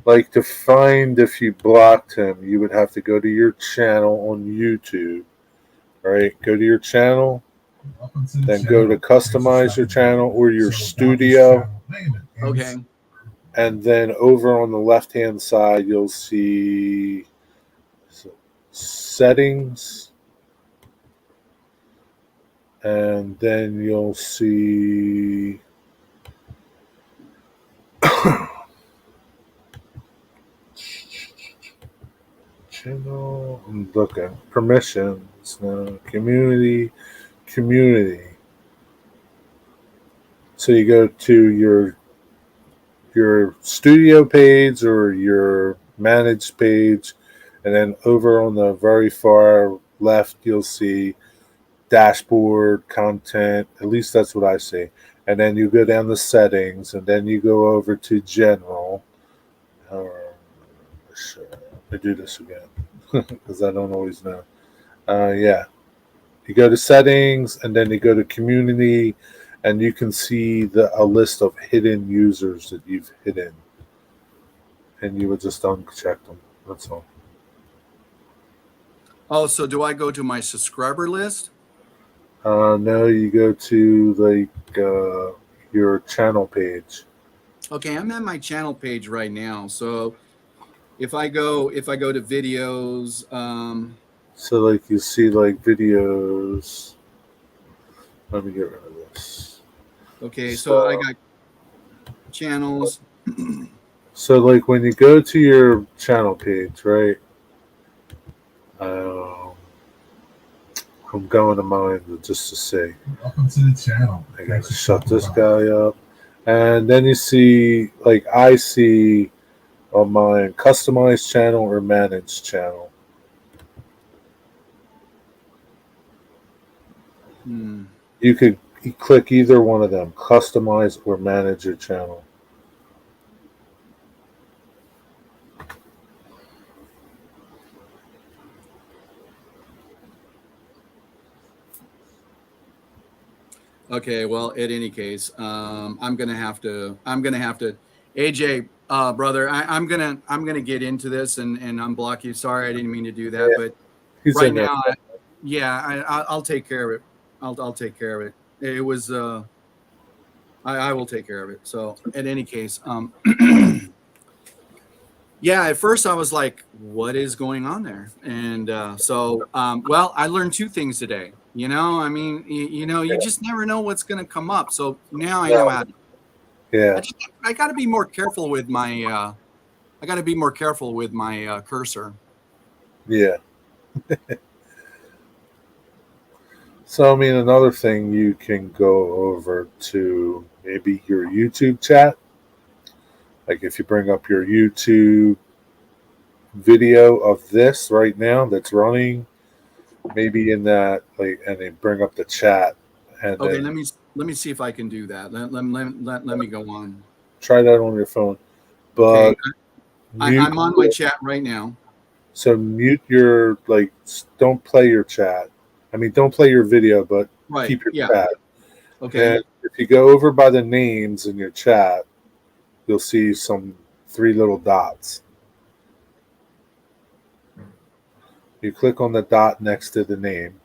like to find if you blocked him, you would have to go to your channel on YouTube. Right? Go to your channel, then go to customize your channel or your studio. Okay. And then over on the left hand side, you'll see settings. And then you'll see channel. I'm looking. Permissions. No. Community. So you go to your studio page or your managed page, and then over on the very far left, you'll see dashboard, content. At least that's what I see. And then you go down to settings, and then you go over to general. Let me do this again because I don't always know. Yeah. You go to settings, and then you go to community, and you can see a list of hidden users that you've hidden. And you would just uncheck them. That's all. Oh, so do I go to my subscriber list? No, you go to your channel page. Okay, I'm at my channel page right now. So if I go to videos, So like you see like videos. Let me get rid of this. okay, so I got channels. So like when you go to your channel page, right? I'm going to mine just to see. Welcome to the channel. I gotta shut this guy up. And then you see, like I see on mine, customized channel or managed channel. You could click either one of them, customize or manage your channel. Okay, well, in any case, I'm gonna have to. AJ, brother, I'm gonna get into this and unblock you. Sorry, I didn't mean to do that, but He's right in there. now, I'll take care of it. I'll take care of it. It was I will take care of it. So, in any case, yeah, at first I was like, what is going on there? And well, I learned two things today. You know, I mean, you just never know what's going to come up. So now I know how to. Yeah. I got to be more careful with my. I got to be more careful with my cursor. Yeah. So, I mean, another thing, you can go over to maybe your YouTube chat. Like if you bring up your YouTube video of this right now that's running, maybe in that, like, and then bring up the chat. And Okay, then let me see if I can do that. Let me go on. try that on your phone. But Okay, I'm on my chat right now. So mute your, like, don't play your chat. I mean, don't play your video, but keep your chat. Okay. And if you go over by the names in your chat, you'll see some 3 little dots. You click on the dot next to the name.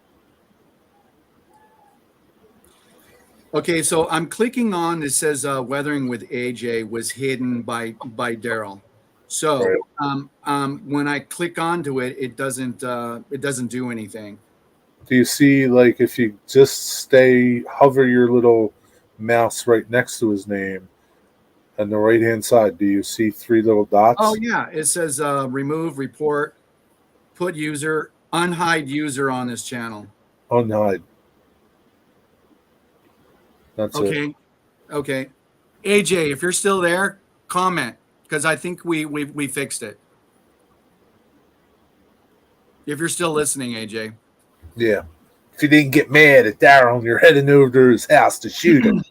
Okay, so I'm clicking on. It says "Weathering with AJ" was hidden by Daryl. So Right. When I click onto it, it doesn't do anything. Do you see, like, if you just hover your little mouse right next to his name on the right hand side, do you see 3 little dots? Oh yeah, it says remove, report, put user, unhide user on this channel. Unhide. That's okay. it. Okay. AJ, if you're still there, comment, because I think we fixed it. If you're still listening, AJ. Yeah. If you didn't get mad at Daryl, you're heading over to his house to shoot him.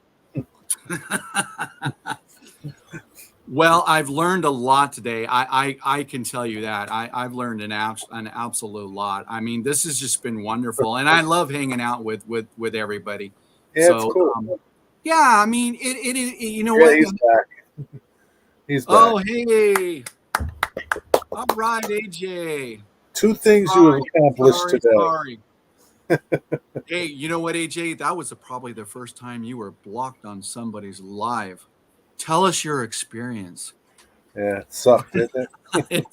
Well, I've learned a lot today. I can tell you that. I've learned an absolute lot. I mean, this has just been wonderful, and I love hanging out with everybody. Yeah, so, it's cool. Yeah, I mean, it you know Yeah, what? he's back. He's back. Oh, hey. All right, AJ. 2 things you have accomplished today. Sorry. Hey, you know what, AJ? That was probably the first time you were blocked on somebody's live. Tell us your experience. Yeah, it sucked, didn't it?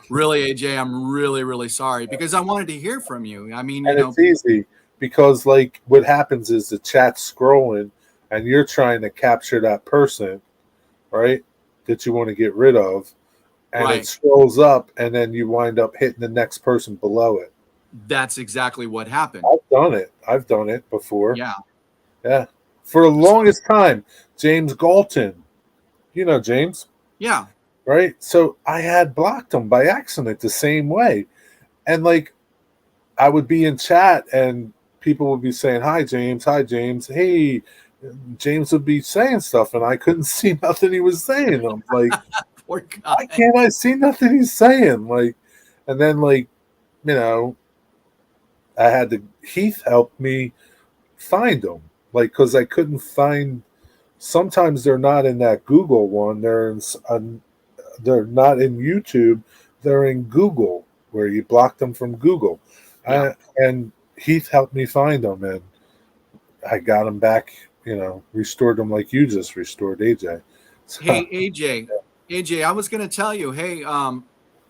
Really, AJ, I'm really, really sorry because I wanted to hear from you. I mean, and it's easy because, like, what happens is the chat's scrolling and you're trying to capture that person, right, that you want to get rid of. and Right. it scrolls up, and then you wind up hitting the next person below it. That's exactly what happened. I've done it before. Yeah. Yeah. For the longest time, James Galton, you know James, Yeah. right? So I had blocked him by accident the same way. And like I would be in chat and people would be saying, hi, James, hey, James would be saying stuff and I couldn't see nothing he was saying. I'm like, Poor why guy. can't I see nothing he's saying? Like, and then like, you know, I had to Heath help me find them, like because I couldn't find. Sometimes they're not in that Google one. They're not in YouTube. They're in Google where you block them from Google. Yeah. And Heath helped me find them, and I got them back. You know, restored them like you just restored AJ. So, Hey, AJ, I was going to tell you, hey,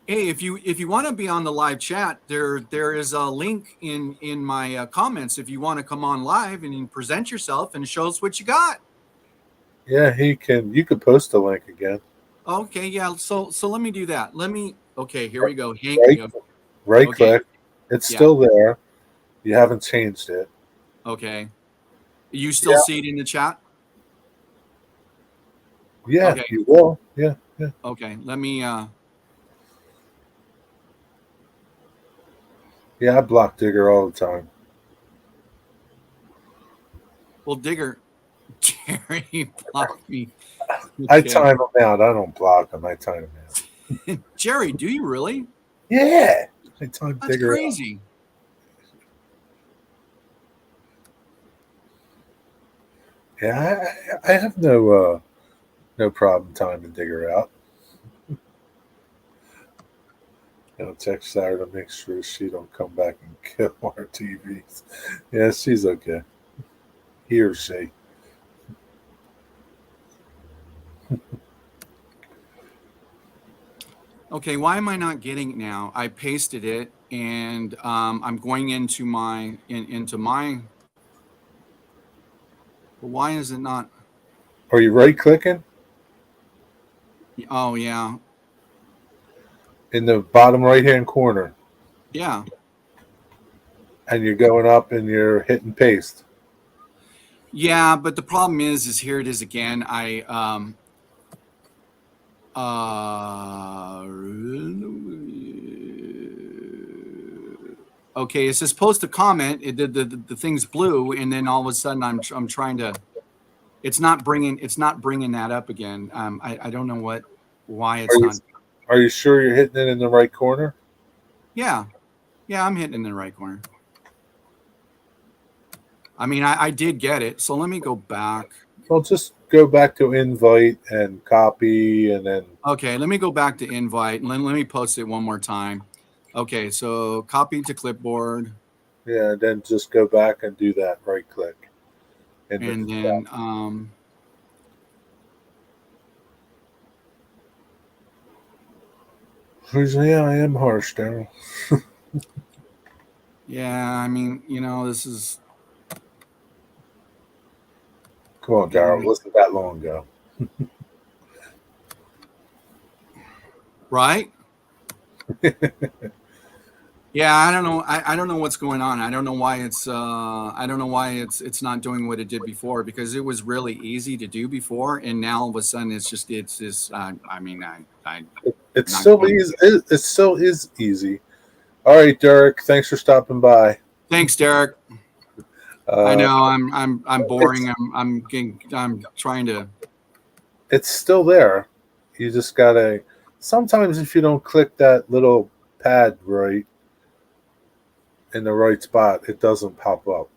if you want to be on the live chat, there is a link in my comments. If you want to come on live and you present yourself and show us what you got. yeah, he can. You could post a link again. Okay, yeah. So let me do that. Okay, here we go. Hank, Right okay, click. It's yeah. still there. You haven't changed it. Okay. You still see it in the chat? Yeah, Okay. you will. Yeah. Okay. Let me Yeah, I block Digger all the time. well, Digger, Jerry blocked me. I Okay. time them out. I don't block them. I time them out. Jerry, do you really? Yeah, I time That's Digger out. crazy. Yeah, I have no problem timing Digger out. Text Sarah to make sure she don't come back and kill our TVs. Yeah, she's okay. He or she. Okay, why am I not getting it now? I pasted it and I'm going into my but why is it not? Are you right clicking Oh yeah. in the bottom right hand corner, Yeah. and you're going up and you're hitting paste? Yeah, but the problem is here it is again. Okay, it's supposed to comment. The thing's blue, and then all of a sudden I'm trying to. It's not bringing that up again. I don't know why it's not. Are you sure you're hitting it in the right corner? Yeah, I'm hitting in the right corner. I mean, I did get it. So let me go back. Well, just go back to invite and copy, and then Okay, let me go back to invite and let me post it one more time. Okay, so copy to clipboard. yeah, then just go back and do that. Right click, And then yeah, I am harsh, Daryl. yeah, I mean, this is Come on, Daryl. Wasn't that long ago. right. Yeah, I don't know. I don't know what's going on. I don't know why it's not doing what it did before, because it was really easy to do before, and now all of a sudden it's just I mean It still is. It still is easy. All right, Derek. Thanks for stopping by. Thanks, Derek. I know I'm boring. I'm trying to. It's still there. You just gotta. Sometimes if you don't click that little pad right in the right spot, it doesn't pop up.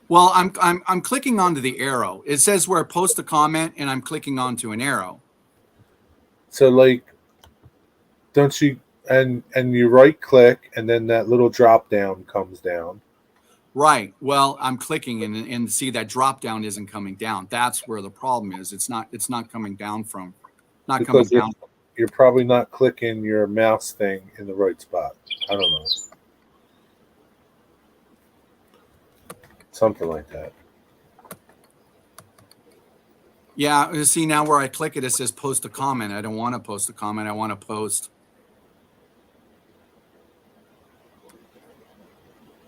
Well, I'm clicking onto the arrow. It says where post a comment, and I'm clicking onto an arrow. So like, don't you and you right click, and then that little drop down comes down. Right. Well, I'm clicking and see that drop down isn't coming down. That's where the problem is. It's not coming down from. Not Because coming down. you're probably not clicking your mouse thing in the right spot. I don't know. Something like that. Yeah, see now where I click it, it says post a comment. I don't want to post a comment. I want to post.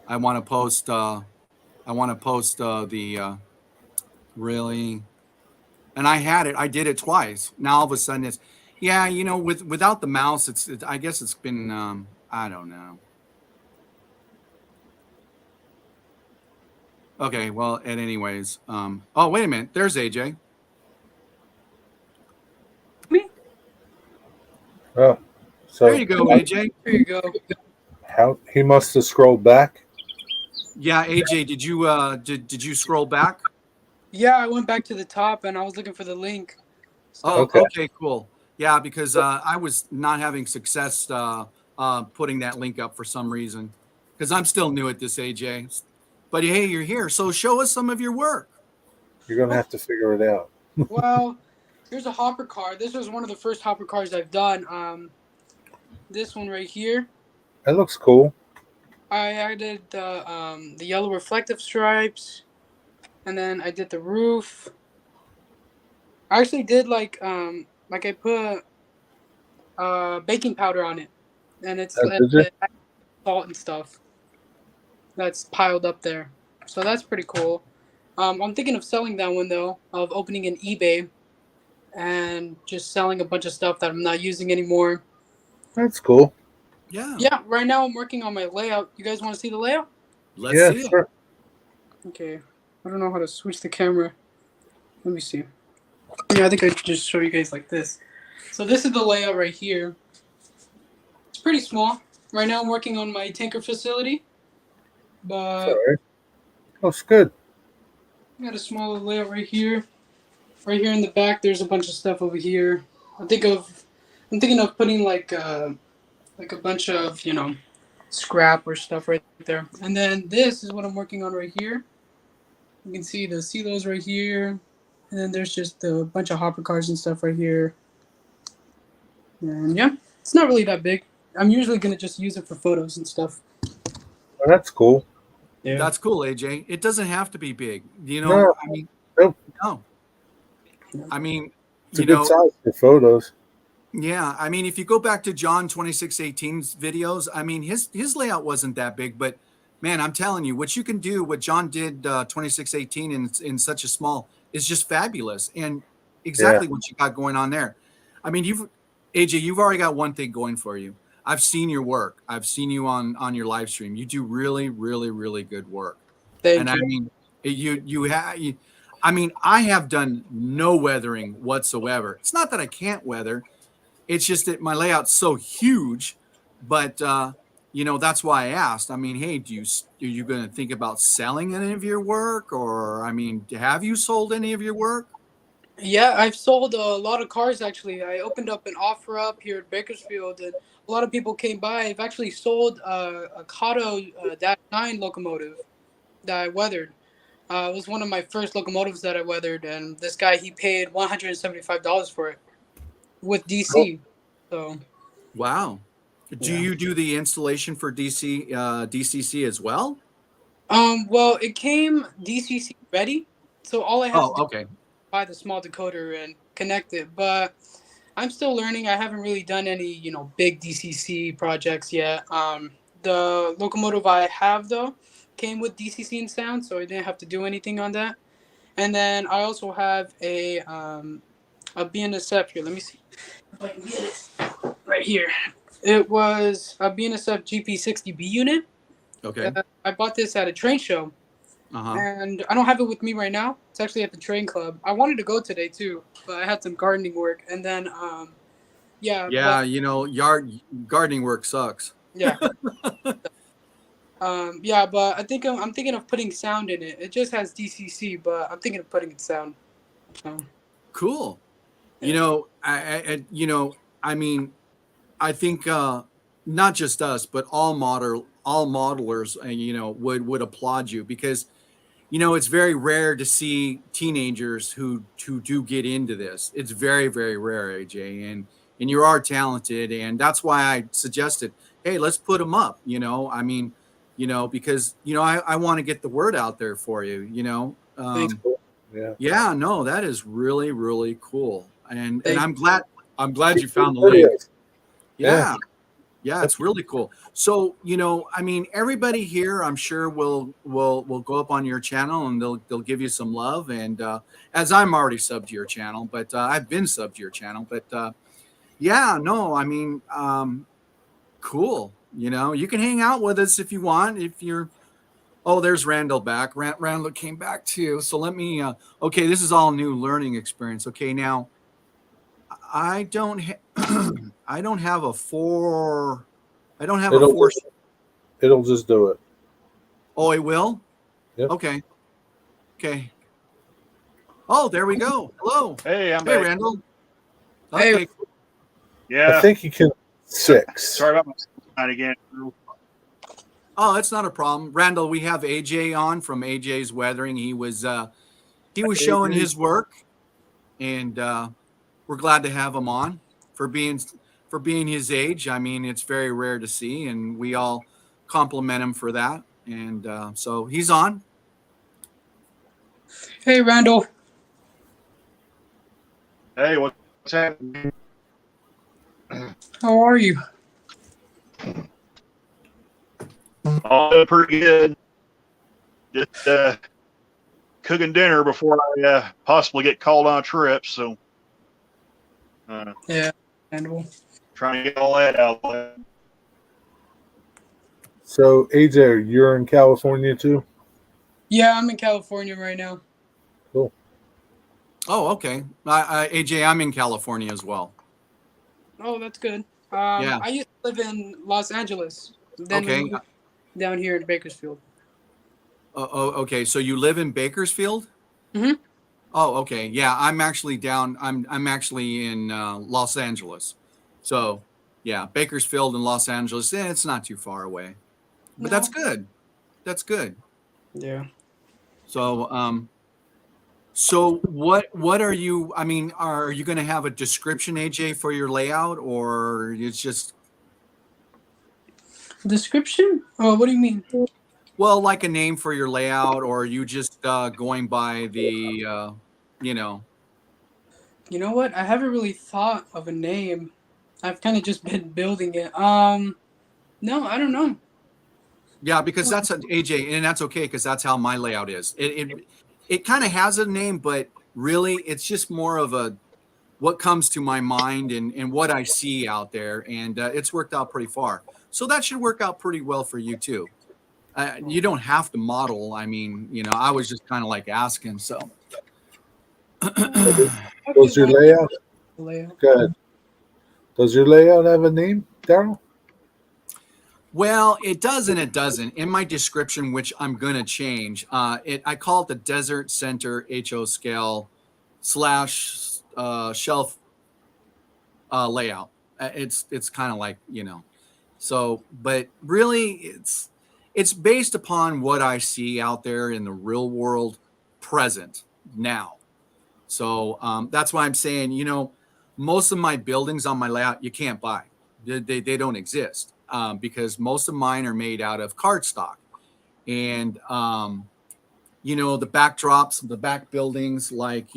I want to post. I want to post the really, and I had it. I did it twice. Now all of a sudden it's, yeah, without the mouse, I guess it's been. I don't know. Okay, well, and anyways, oh wait a minute, there's AJ. Me? Oh, There so you go, AJ. There you go. how he must have scrolled back. Yeah, AJ, did you scroll back? Yeah, I went back to the top and I was looking for the link. So, Oh, Okay. okay, cool. Yeah, because I was not having success putting that link up for some reason, because I'm still new at this, AJ. But hey, you're here, so show us some of your work. You're gonna have to figure it out. well, here's a hopper car. This was one of the first hopper cars I've done. This one right here. That looks cool. I added the yellow reflective stripes, and then I did the roof. I actually did like I put baking powder on it, and it's Did you? salt and stuff that's piled up there. So that's pretty cool. I'm thinking of selling that one though, of opening an eBay and just selling a bunch of stuff that I'm not using anymore. That's cool. Yeah, Yeah, right now I'm working on my layout. You guys want to see the layout? let's Yeah, see it. sure. Okay. I don't know how to switch the camera. Let me see. Yeah, I think I could just show you guys like this. So this is the layout right here. It's pretty small. Right now I'm working on my tanker facility. But Sorry. Looks good. I got a smaller layout right here. Right here in the back there's a bunch of stuff over here. I'm thinking of putting like a bunch of, scrap or stuff right there. And then this is what I'm working on right here. You can see the silos right here. And then there's just a bunch of hopper cars and stuff right here. And yeah, it's not really that big. I'm usually going to just use it for photos and stuff. Well, that's cool. Yeah. That's cool, AJ. It doesn't have to be big. No. I mean, Nope. no. I mean, It's a good size for photos. yeah. I mean, if you go back to John 2618's videos, I mean, his layout wasn't that big, but man, I'm telling you, what you can do, what John did 2618 in such a small is just fabulous, and exactly what you got going on there. I mean, you've already got one thing going for you. I've seen your work. I've seen you on your live stream. You do really, really, really good work. Thank And you. I mean, I mean, I have done no weathering whatsoever. It's not that I can't weather. It's just that my layout's so huge, but that's why I asked. I mean, hey, are you going to think about selling any of your work, or I mean, have you sold any of your work? Yeah, I've sold a lot of cars actually. I opened up an offer up here at Bakersfield, and a lot of people came by. I've actually sold a Kato Dash 9 locomotive that I weathered. It was one of my first locomotives that I weathered, and this guy, he paid $175 for it with DC. So Wow. Do Yeah. you do the installation for DCC as well? well, it came DCC ready, so all I had to Oh, do okay. was buy the small decoder and connect it. But I'm still learning. I haven't really done any, big DCC projects yet. The locomotive I have though came with DCC and sound, so I didn't have to do anything on that. And then I also have a BNSF here. Let me see if I can get it right here. It was a BNSF GP60B unit. Okay. I bought this at a train show, Uh-huh. and I don't have it with me right now. It's actually at the train club. I wanted to go today too, but I had some gardening work, and then yeah, Yeah, yard gardening work sucks. yeah. Yeah, but I'm thinking of putting sound in it. It just has DCC, but I'm thinking of putting it sound. So, Cool. Yeah. I mean, I think not just us, but all modelers, would applaud you, because it's very rare to see teenagers who do get into this. It's very, very rare, AJ, and you are talented, and that's why I suggested, hey, let's put them up. I mean, because I want to get the word out there for you. Thanks. Yeah. Yeah, no, that is really, really cool. And Thank- I'm glad you found the There it link. is. Yeah. Yeah, it's really cool. So, I mean, everybody here, I'm sure will go up on your channel and they'll give you some love. And as I'm already subbed to your channel, but I've been subbed to your channel. But yeah, no, I mean, cool. You can hang out with us if you want. If you're, oh, there's Randall back. Randall came back too. So let me. Okay, this is all new learning experience. Okay, now I don't. I don't have a four. I don't have a It'll four. it'll just do it. Oh, it will? Yep. Okay. Okay. Oh, there we go. Hello. Hey, I'm Hey, back. Randall. Hey. Okay. I Yeah. think you can 6. Sorry about my sign again. Oh, that's not a problem. Randall, we have AJ on from AJ's Weathering. He was showing his work, and we're glad to have him on for being his age. I mean, it's very rare to see, and we all compliment him for that. And so he's on. Hey, Randall. Hey, what's happening? How are you? Oh, pretty good. Just cooking dinner before I possibly get called on a trip. So, Yeah, Randall. trying to get all that out there. So AJ, you're in California too? Yeah, I'm in California right now. Cool. Oh, okay. AJ, I'm in California as well. Oh, that's good. Yeah. I used to live in Los Angeles. Then Okay. we moved down here in Bakersfield. Oh, okay. So you live in Bakersfield? Mm-hmm. Oh, okay. Yeah, I'm actually down. I'm actually in Los Angeles. So, yeah, Bakersfield and Los Angeles. It's not too far away, but that's No. good. That's good. Yeah. So, so what are you? I mean, are you going to have a description, AJ, for your layout, or it's just Description? Oh, what do you mean? well, like a name for your layout, or are you just going by the, you know? You know what? I haven't really thought of a name. I've kind of just been building it. No, I don't know. Yeah, because that's an AJ, and that's okay because that's how my layout is. It kind of has a name, but really, it's just more of a what comes to my mind and what I see out there, and it's worked out pretty far. So that should work out pretty well for you too. You don't have to model. I mean, I was just kind of like asking. So, Does your layout Layout. good? Does your layout have a name, Daryl? well, it does and it doesn't. In my description, which I'm gonna change, I call it the Desert Center HO scale / shelf layout. It's kind of like so, but really it's based upon what I see out there in the real world present now. So that's why I'm saying most of my buildings on my layout you can't buy. They don't exist because most of mine are made out of cardstock, and the backdrops, the back buildings, like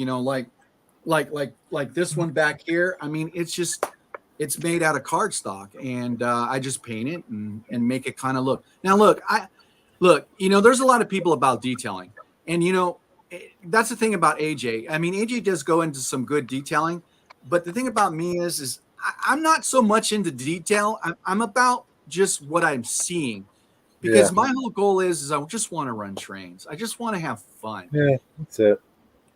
like this one back here. I mean, it's made out of cardstock, and I just paint it and make it kind of look. Now, look. There's a lot of people about detailing, and that's the thing about AJ. I mean, AJ does go into some good detailing, but the thing about me is I'm not so much into detail. I'm about just what I'm seeing, because my whole goal is I just want to run trains. I just want to have fun. Yeah, that's it.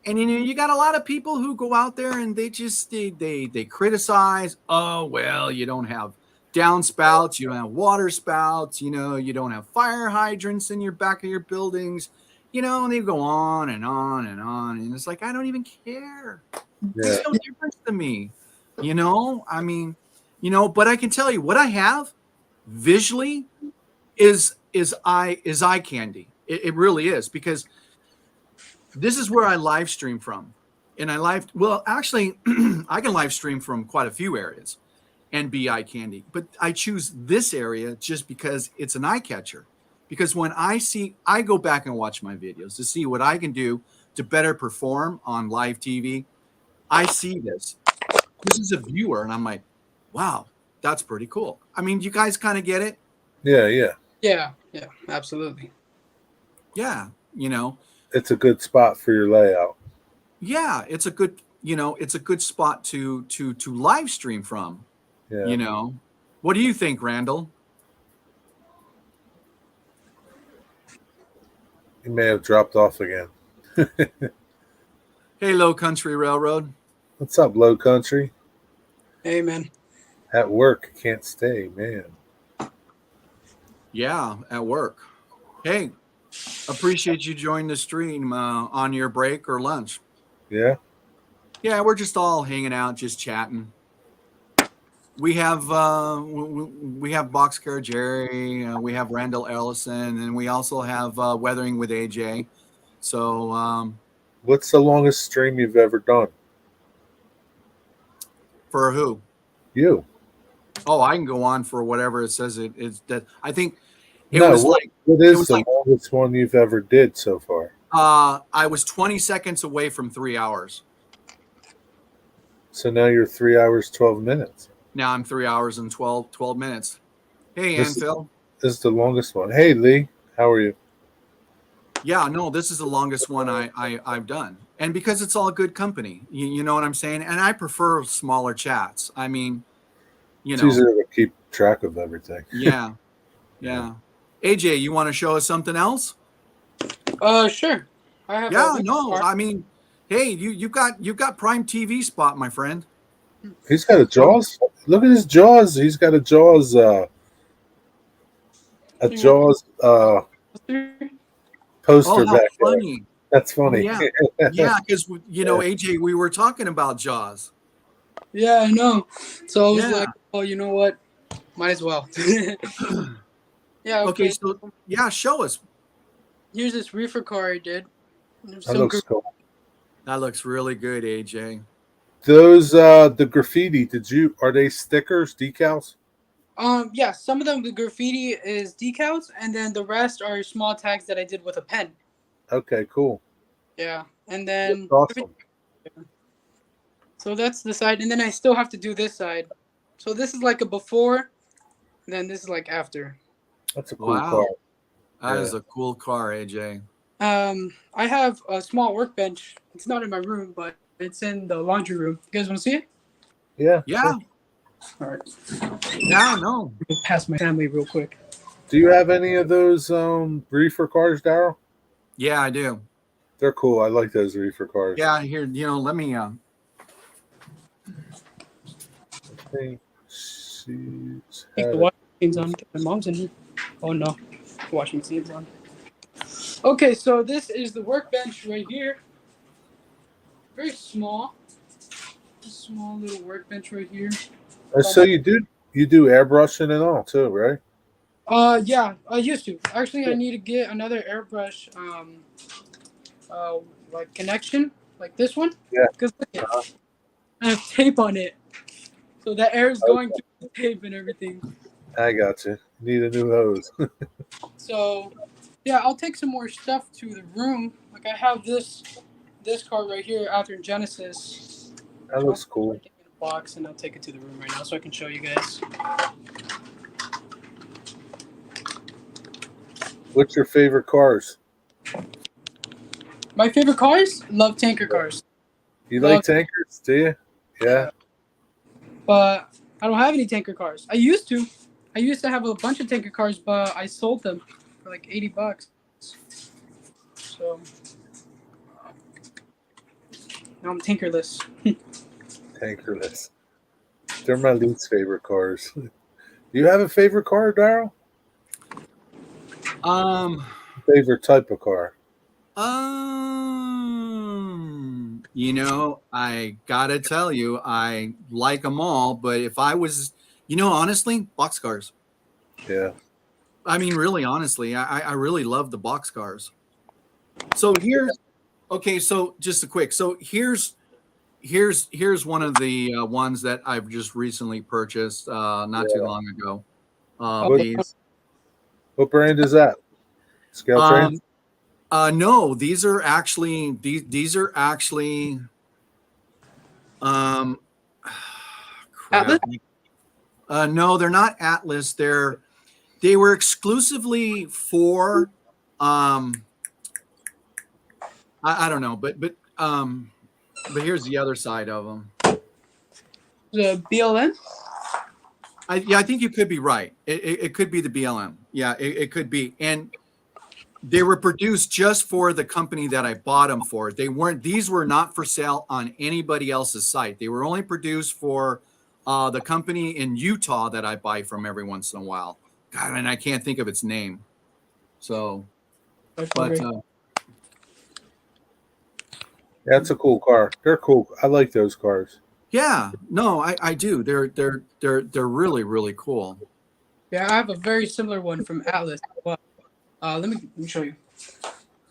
And you got a lot of people who go out there and they just they criticize. Oh, well, you don't have downspouts, you don't have water spouts, you don't have fire hydrants in your back of your buildings, and they go on and on and on. And it's like, I don't even care. Yeah. It's no difference to me. I mean, but I can tell you what I have visually is eye candy. It really is, because this is where I live stream from. And actually, I can live stream from quite a few areas and be eye candy. But I choose this area just because it's an eye catcher. Because when I go back and watch my videos to see what I can do to better perform on live TV, I see this. This is a viewer, and I'm like, wow, that's pretty cool. I mean, you guys kind of get it? Yeah, yeah. Yeah, absolutely. Yeah, It's a good spot for your layout. yeah, it's a good, it's a good spot to live stream from. Yeah. What do you think, Randall? He may have dropped off again. Hey, Low Country Railroad. What's up, Low Country? Hey, man. At work, can't stay, man. Yeah, at work. Hey, appreciate you joining the stream on your break or lunch. Yeah. Yeah, we're just all hanging out, just chatting. We have we have Boxcar Jerry, we have Randall Ellison, and we also have Weathering with AJ. So What's the longest stream you've ever done? for who? You. Oh, I can go on for whatever it says. It's that I think it was what it is was the like longest one you've ever did so far? I was 20 seconds away from 3 hours. So now you're 3 hours, 12 minutes. Now I'm 3 hours and 12 minutes. Hey, This- Anphil. This is the longest one. Hey, Lee. How are you? Yeah, no, this is the longest one I've done. And because it's all good company, you know what I'm saying? And I prefer smaller chats. I mean, It's easier to keep track of everything. Yeah. Yeah. AJ, you want to show us something else? Sure. I have. Yeah, no. I mean, hey, you got Prime TV spot, my friend. He's got a Jaws. Look at his Jaws. He's got a Jaws. Poster Oh, how back there. funny. That's funny. Oh, yeah, because AJ, we were talking about Jaws. Yeah, I know. So I was Yeah. like, oh, you know what? Might as well. Yeah. Okay, Okay. so yeah, show us. Here's this reefer car I did. That looks cool. That looks really good, AJ. Those the graffiti. Are they stickers, decals? Yeah, some of them the graffiti is decals, and then the rest are small tags that I did with a pen. Okay, cool. Yeah, and then That's awesome. so that's the side, and then I still have to do this side. So this is like a before, and then this is like after. That's a cool Wow. car. That is a cool car, AJ. I have a small workbench. It's not in my room, but it's in the laundry room. You guys want to see it? Yeah. Yeah. sure. All right. Yeah, no. Go past my family real quick. Do you have any of those reefer cars, Daryl? Yeah, I do. They're cool. I like those reefer cars. Yeah, here, let me Okay. She's I think the washing machine's on. My mom's in here. Oh no, the washing machine's on. Okay, so this is the workbench right here. Very small. A small little workbench right here. So you do airbrushing and all too, right? Yeah, I used to. Actually, I need to get another airbrush like connection, like this one. Yeah. Because I have tape on it. So the air is going through the tape and everything. I got you. Need a new hose. So yeah, I'll take some more stuff to the room. Like I have this car right here after Genesis. That looks cool. I'll take it in a box and I'll take it to the room right now so I can show you guys. What's your favorite cars? My favorite cars? Love tanker cars. You like tankers, do you? Yeah. But I don't have any tanker cars. I used to have a bunch of tanker cars, but I sold them for like $80. So now I'm tankerless. Tankerless. They're my least favorite cars. Do you have a favorite car, Daryl? Favorite type of car? I gotta tell you, I like them all, but if I was, honestly, boxcars. Yeah. I mean, really, honestly, I really love the boxcars. So so just a quick, so here's one of the ones that I've just recently purchased, not too long ago. What brand is that? Scale Train? No, these are actually these are actually crap. Atlas? No, they're not Atlas. They were exclusively for I don't know, but here's the other side of them. The BLM? I think you could be right. It could be the BLM. Yeah, it could be. And they were produced just for the company that I bought them for. These were not for sale on anybody else's site. They were only produced for the company in Utah that I buy from every once in a while. God, and I can't think of its name. So, but That's a cool car. They're cool. I like those cars. yeah, no, I do. They're really, really cool. Yeah, I have a very similar one from Atlas. Well, let me show you.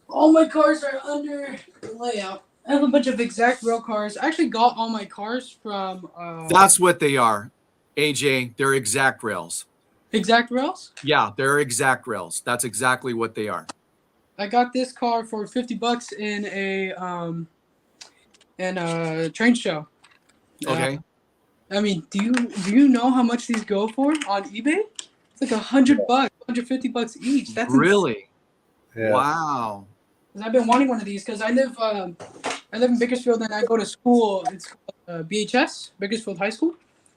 All my cars are under the layout. I have a bunch of exact rail cars. I actually got all my cars from. That's what they are, AJ. They're exact rails. Exact rails? Yeah, they're exact rails. That's exactly what they are. I got this car for $50 in a train show. Okay. I mean, do you know how much these go for on eBay? It's like $100, $150 each. That's really. Yeah. Wow. I've been wanting one of these because I live in Bakersfield and I go to school. It's called BHS, Bakersfield High School,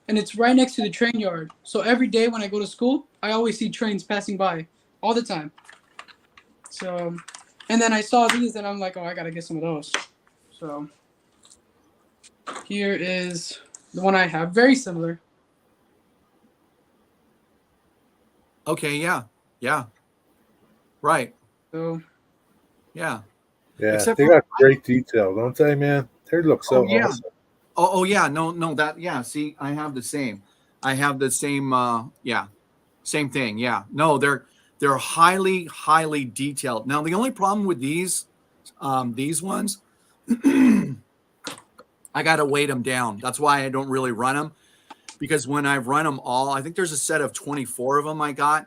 and it's right next to the train yard. So every day when I go to school, I always see trains passing by all the time. So, and then I saw these and I'm like, oh, I gotta get some of those. So here is the one I have, very similar. Okay, yeah. Right. So yeah. Yeah, Except they got great detail, don't they, man? They look so awesome. Oh yeah, no, that yeah. See, I have the same. Same thing. Yeah, no, they're highly detailed. Now the only problem with these ones, I gotta weight them down. That's why I don't really run them, because when I've run them all, I think there's a set of 24 of them I got.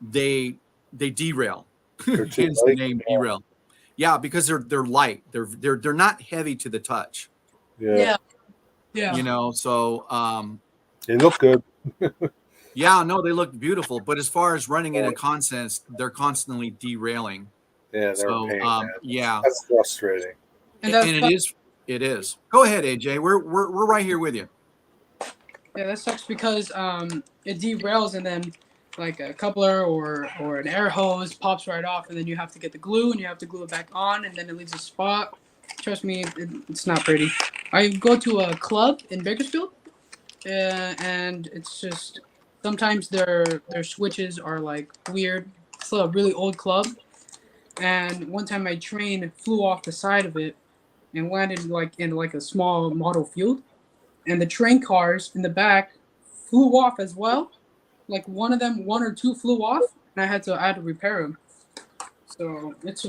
They derail. Hence the name derail. Yeah, because they're light. They're not heavy to the touch. Yeah. You know, so they look good. yeah, no, they look beautiful. But as far as running into constants, they're constantly derailing. Yeah, they're a pain, yeah, that's frustrating. And it is. Go ahead, AJ. We're right here with you. Yeah, that sucks because it derails and then like a coupler or an air hose pops right off, and then you have to get the glue and you have to glue it back on, and then it leaves a spot. Trust me, it's not pretty. I go to a club in Bakersfield, and it's just sometimes their switches are like weird. It's a really old club, and one time my train flew off the side of it and landed in a small model field, and the train cars in the back flew off as well. Like one or two flew off, and I had to repair them. So it's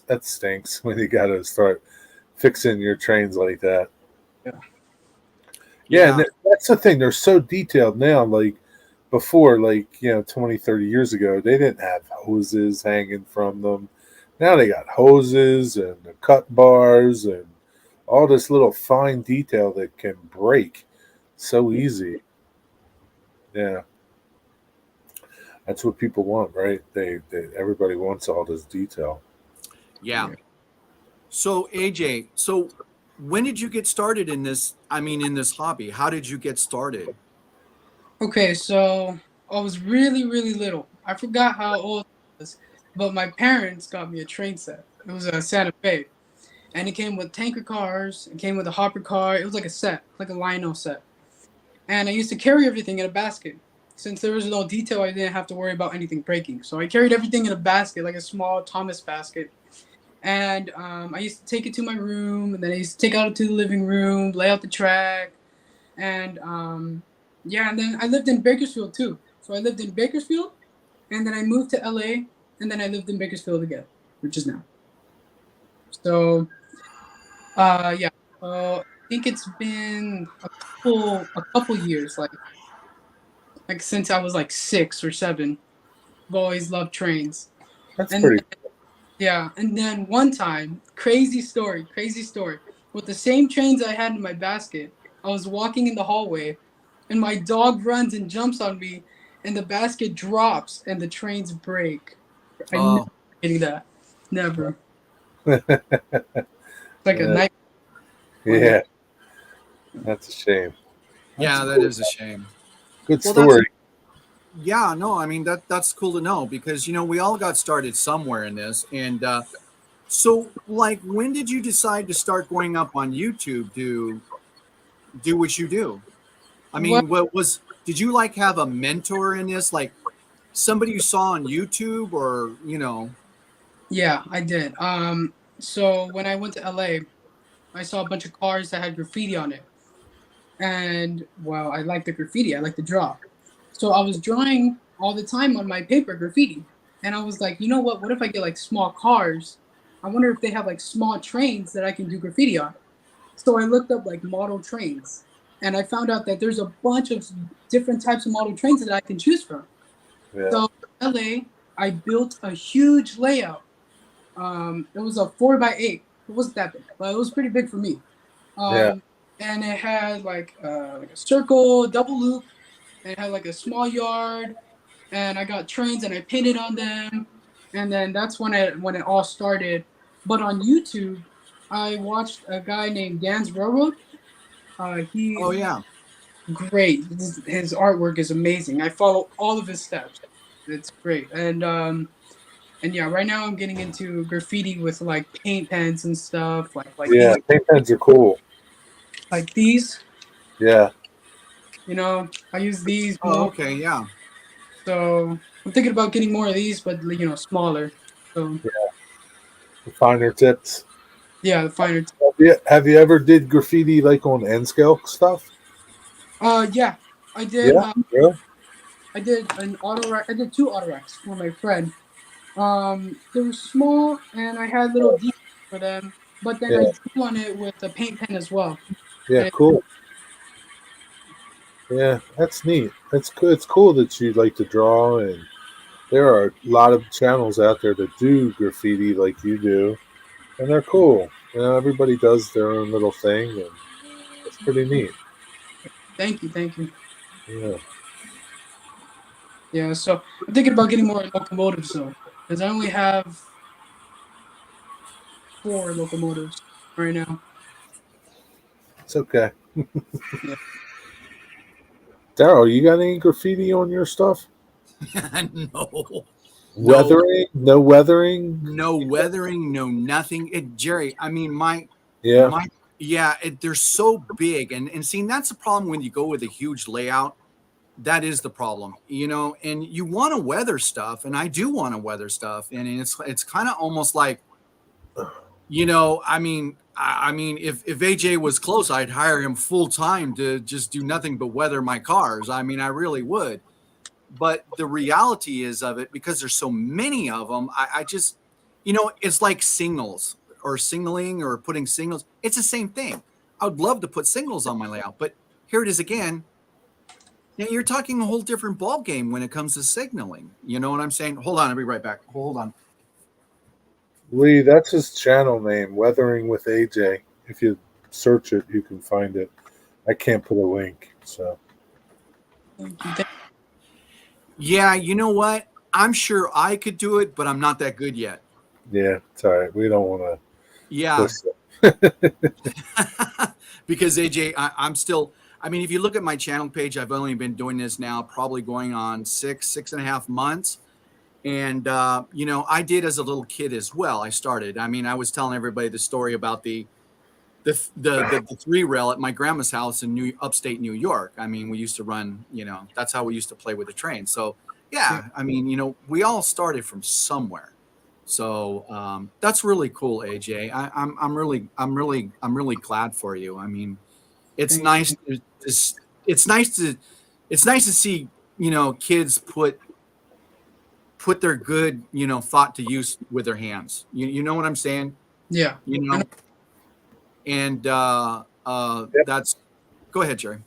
that stinks when you got to start fixing your trains like that. Yeah, and that's the thing. They're so detailed now. Like before, 20, 30 years ago, they didn't have hoses hanging from them. Now they got hoses and the cut bars and all this little fine detail that can break so easy. Yeah. That's what people want, right? They everybody wants all this detail. Yeah. So AJ, when did you get started in this? I mean, in this hobby, how did you get started? Okay, so I was really, really little. I forgot how old I was, but my parents got me a train set. It was a Santa Fe, and it came with tanker cars. It came with a hopper car. It was like a set, like a Lino set. And I used to carry everything in a basket. Since there was no detail, I didn't have to worry about anything breaking. So I carried everything in a basket, like a small Thomas basket. And I used to take it to my room, and then I used to take it out to the living room, lay out the track. And and then I lived in Bakersfield too. So I lived in Bakersfield, and then I moved to LA, and then I lived in Bakersfield again, which is now. So, I think it's been a couple years, like since I was like 6 or 7. I've always loved trains. That's pretty cool. Yeah, and then one time, crazy story, with the same trains I had in my basket, I was walking in the hallway, and my dog runs and jumps on me, and the basket drops, and the trains break. I never Oh, getting that. Never. Uh, It's like a night. yeah, that's a shame. That's yeah, that cool. is a shame. Good Well, that's story. yeah, no, I mean that's cool to know because we all got started somewhere in this, and so like when did you decide to start going up on YouTube to do what you do? I Well, mean, what was did you like have a mentor in this, like somebody you saw on YouTube, or yeah, I did. So when I went to LA, I saw a bunch of cars that had graffiti on it. And well, I like the graffiti. I like to draw. So I was drawing all the time on my paper graffiti. And I was like, you know what? What if I get like small cars? I wonder if they have like small trains that I can do graffiti on. So I looked up like model trains and I found out that there's a bunch of different types of model trains that I can choose from. Yeah, So in LA, I built a huge layout. It was a 4x8. It wasn't that big, but it was pretty big for me. yeah, Um, and it had like a circle, double loop, and it had like a small yard. And I got trains and I painted on them. And then that's when it all started. But on YouTube, I watched a guy named Dan's Railroad. oh He's yeah. great. His artwork is amazing. I follow all of his steps. It's great. And yeah, right now I'm getting into graffiti with like paint pens and stuff, like yeah. these, Paint pens are cool. like these. Yeah, I use these Oh, more. okay, yeah. So I'm thinking about getting more of these, but smaller. So the finer tips. yeah, the finer. Have you ever did graffiti like on N scale stuff? Yeah, I did. Yeah, really? I did an auto rack. I did two auto racks for my friend. They were small, and I had little details for them. But then I Yeah, drew on it with a paint pen as well. yeah, And cool. Yeah, that's neat. That's good. It's cool that you like to draw, and there are a lot of channels out there that do graffiti like you do, and they're cool. Everybody does their own little thing, and it's pretty neat. thank you. Yeah. Yeah, so I'm thinking about getting more locomotives though, because I only have four locomotives right now. It's okay. Yeah. Daryl, you got any graffiti on your stuff? No, no, Weathering? No weathering? no weathering, no nothing. Jerry, I mean, Yeah. my, yeah, they're so big, and see, that's the problem when you go with a huge layout. That is the problem, and you want to weather stuff, and I do want to weather stuff, and it's kind of almost like, I mean, if AJ was close, I'd hire him full time to just do nothing but weather my cars. I mean, I really would. But the reality is of it, because there's so many of them, I just, it's like signals or signaling or putting signals. It's the same thing. I would love to put signals on my layout, but here it is again. Now you're talking a whole different ball game when it comes to signaling. You know what I'm saying? Hold on, I'll be right back. Hold on. Lee, that's his channel name, Weathering with AJ. If you search it, you can find it. I can't put a link, so Thank you. Yeah, you know what? I'm sure I could do it, but I'm not that good yet. yeah, it's all right. We don't want to Yeah. push it. Because AJ, I'm still. I mean, if you look at my channel page, I've only been doing this now, probably going on 6.5 months. And I did as a little kid as well. I started. I mean, I was telling everybody the story about the three rail at my grandma's house in upstate New York. I mean, we used to run. That's how we used to play with the train. So Yeah. yeah, I mean, we all started from somewhere. So that's really cool, AJ. I'm really glad for you. I mean, it's Thank nice you. it's nice to it's nice to see kids put their good thought to use with their hands. You know what I'm saying? Yeah. You I know. know, and Yep. that's go ahead, Jerry.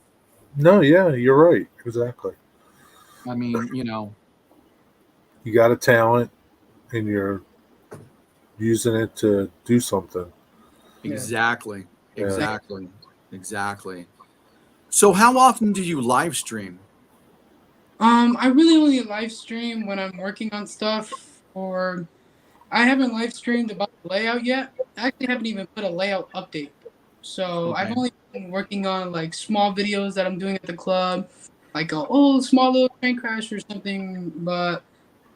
No, yeah, you're right. Exactly. I mean, You got a talent, and you're using it to do something. Exactly. Yeah. Exactly. Exactly. So how often do you live stream? I really only live stream when I'm working on stuff, or I haven't live streamed about the layout yet. I actually haven't even put a layout update. So I've Okay. only been working on like small videos that I'm doing at the club, like a small little train crash or something. But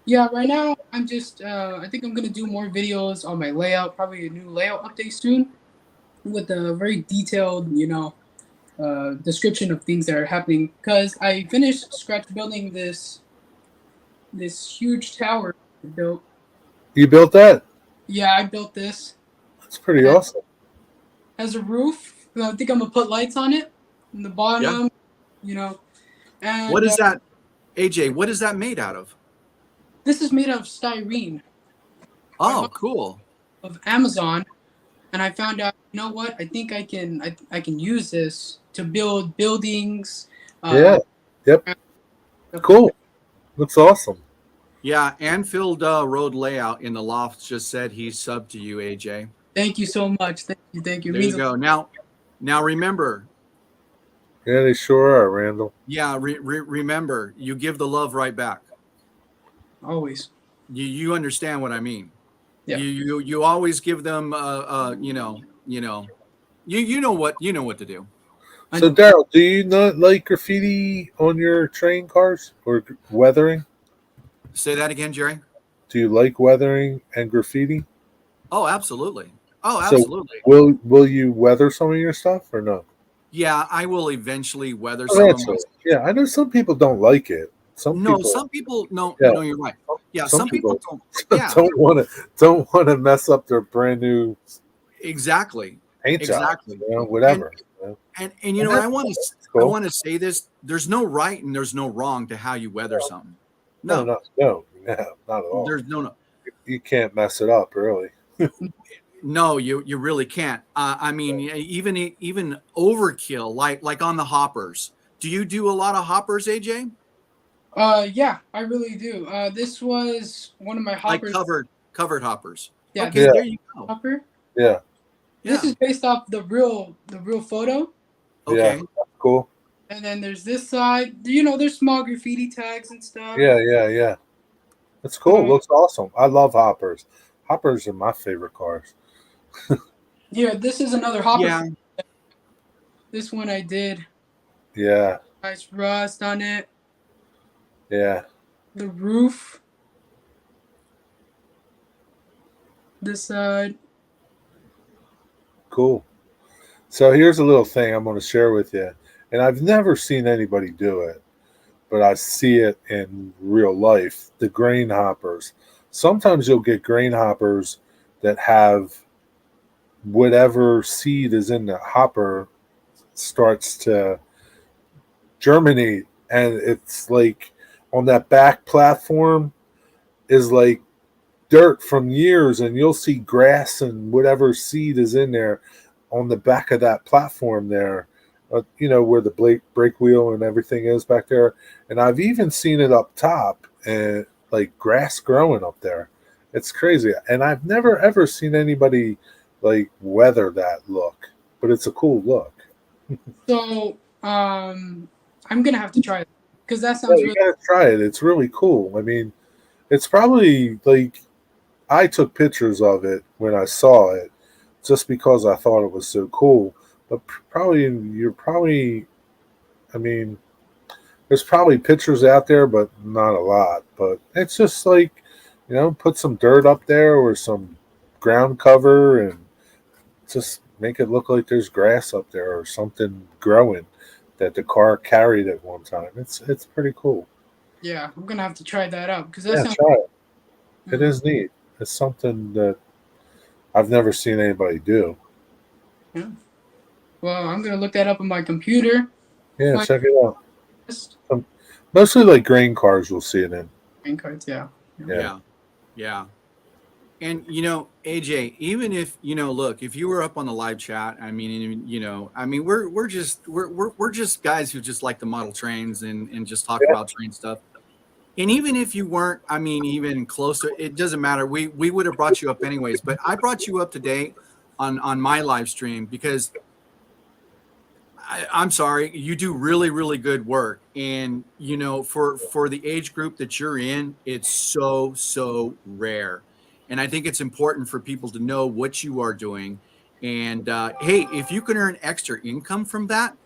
yeah, right now I'm just I think I'm gonna do more videos on my layout, probably a new layout update soon, with a very detailed, description of things that are happening. Because I finished scratch building this huge tower I built. You built that? Yeah, I built this. That's pretty And awesome. has a roof. I think I'm gonna put lights on it in the Yeah. bottom, you know. What And is that, AJ? What is that made out of? this is made of styrene. I Oh, bought cool. it off Amazon, and I found out, you know what? I think I can use this to build buildings. Yeah. Yep. Stuff like Cool. Looks awesome. Yeah, Anfield Road Layout in the loft just said he's subbed to you, AJ. Thank you so much. Thank you. It There you means go. Now remember, Yeah, they sure are, Randall. yeah, remember, you give the love right back. always. You understand what I mean? Yeah. You always give them you know you know what to do. So, Daryl, do you not like graffiti on your train cars or weathering? Say that again, Jerry. Do you like weathering and graffiti? Oh, absolutely. Oh, So, absolutely. will you weather some of your stuff or no? Yeah, I will eventually weather some of my. Eventually. Yeah, I know some people don't like it. Some No, people, some people no, yeah, no, you're right. Yeah, some some people people don't. Yeah, don't want to mess up their brand new exactly. paint job, Exactly. And whatever. and you And know, that's I cool. want to say this, there's no right and there's no wrong to how you weather something. No, No. no, not at all. There's no. You can't mess it up, really. No, you really can't. I mean, even overkill, like on the hoppers. Do you do a lot of hoppers, AJ? Yeah, I really do. This was one of my Like hoppers. covered hoppers. Yeah, Okay, Yeah. there you go. hopper. Yeah, This Yeah. is based off the real photo. Okay. yeah, cool. And then there's this side. There's small graffiti tags and stuff. Yeah. That's cool. Looks awesome. I love hoppers. Hoppers are my favorite cars. Here, this is another hopper. Yeah. This one I did. Yeah, Nice rust on it. yeah. The roof. This side. Cool. So here's a little thing I'm going to share with you. And I've never seen anybody do it, but I see it in real life. The grain hoppers. Sometimes you'll get grain hoppers that have whatever seed is in the hopper starts to germinate. And it's like on that back platform is like dirt from years, and you'll see grass and whatever seed is in there on the back of that platform there, where the brake wheel and everything is back there. And I've even seen it up top and like grass growing up there. It's crazy. And I've never ever seen anybody like weather that look, but it's a cool look. So, I'm gonna have to try it because that sounds You really. gotta try it. It's really cool. I mean, it's probably like I took pictures of it when I saw it just because I thought it was so cool. But I mean, there's probably pictures out there, but not a lot. But it's just like, put some dirt up there or some ground cover and just make it look like there's grass up there or something growing that the car carried at one time. It's pretty cool. Yeah, I'm gonna have to try that out because that Yeah, sounds. try it. It is neat. It's something that I've never seen anybody do. Yeah. Well, I'm gonna look that up on my computer. Yeah, Like- check it out. Just Mostly like grain cars you'll see it in. green cards, yeah. Yeah. And AJ, even if look, if you were up on the live chat, I mean, we're just guys who just like to model trains and just talk about train stuff. And even if you weren't, I mean, even close to it, doesn't matter. We would have brought you up anyways. But I brought you up today on my live stream because I'm sorry, you do really, really good work. And you know, for the age group that you're in, it's so rare. And I think it's important for people to know what you are doing. And hey, if you can earn extra income from that,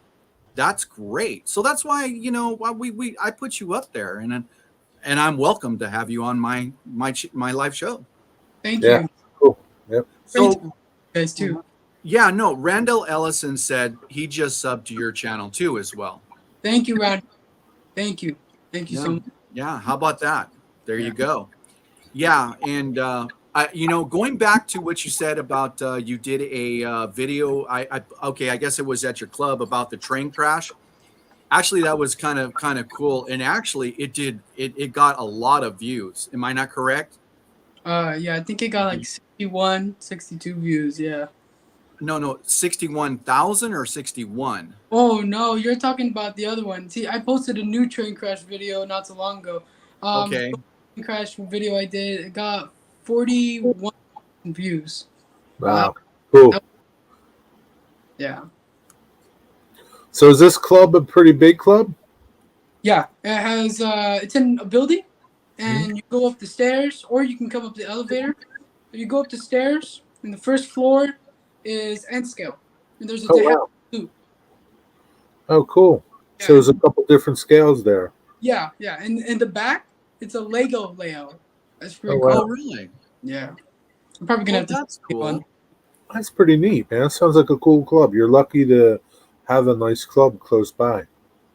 that's great. So that's why, you know, why we I put you up there, and I'm welcome to have you on my live show. Thank Yeah. you. Cool. Yep. Great So guys too. yeah, no, Randall Ellison said he just subbed to your channel too as well. Thank you, Rod. Thank you. Thank you Yeah. so much. Yeah, how about that? There Yeah. you go. Yeah, and you know, going back to what you said about you did a video. Okay, I guess it was at your club about the train crash. Actually, that was kind of cool, and actually, it got a lot of views. Am I not correct? Yeah, I think it got like 61, 62 views. Yeah. No, 61,000 or 61. Oh no, you're talking about the other one. See, I posted a new train crash video not so long ago. The Okay. train crash video I did, it got 41 views. Wow. That- Cool. yeah. So is this club a pretty big club? Yeah, it has it's in a building and you go up the stairs or you can come up the elevator. If you go up the stairs and the first floor is end scale. And there's a Oh wow. too. Oh cool. Yeah. So there's a couple different scales there. Yeah. And in the back, it's a Lego layout. That's pretty Oh, cool. wow. Oh, really? Yeah. I'm probably gonna Well, have to that's get one. cool. That's pretty neat, man. Sounds like a cool club. You're lucky to have a nice club close by.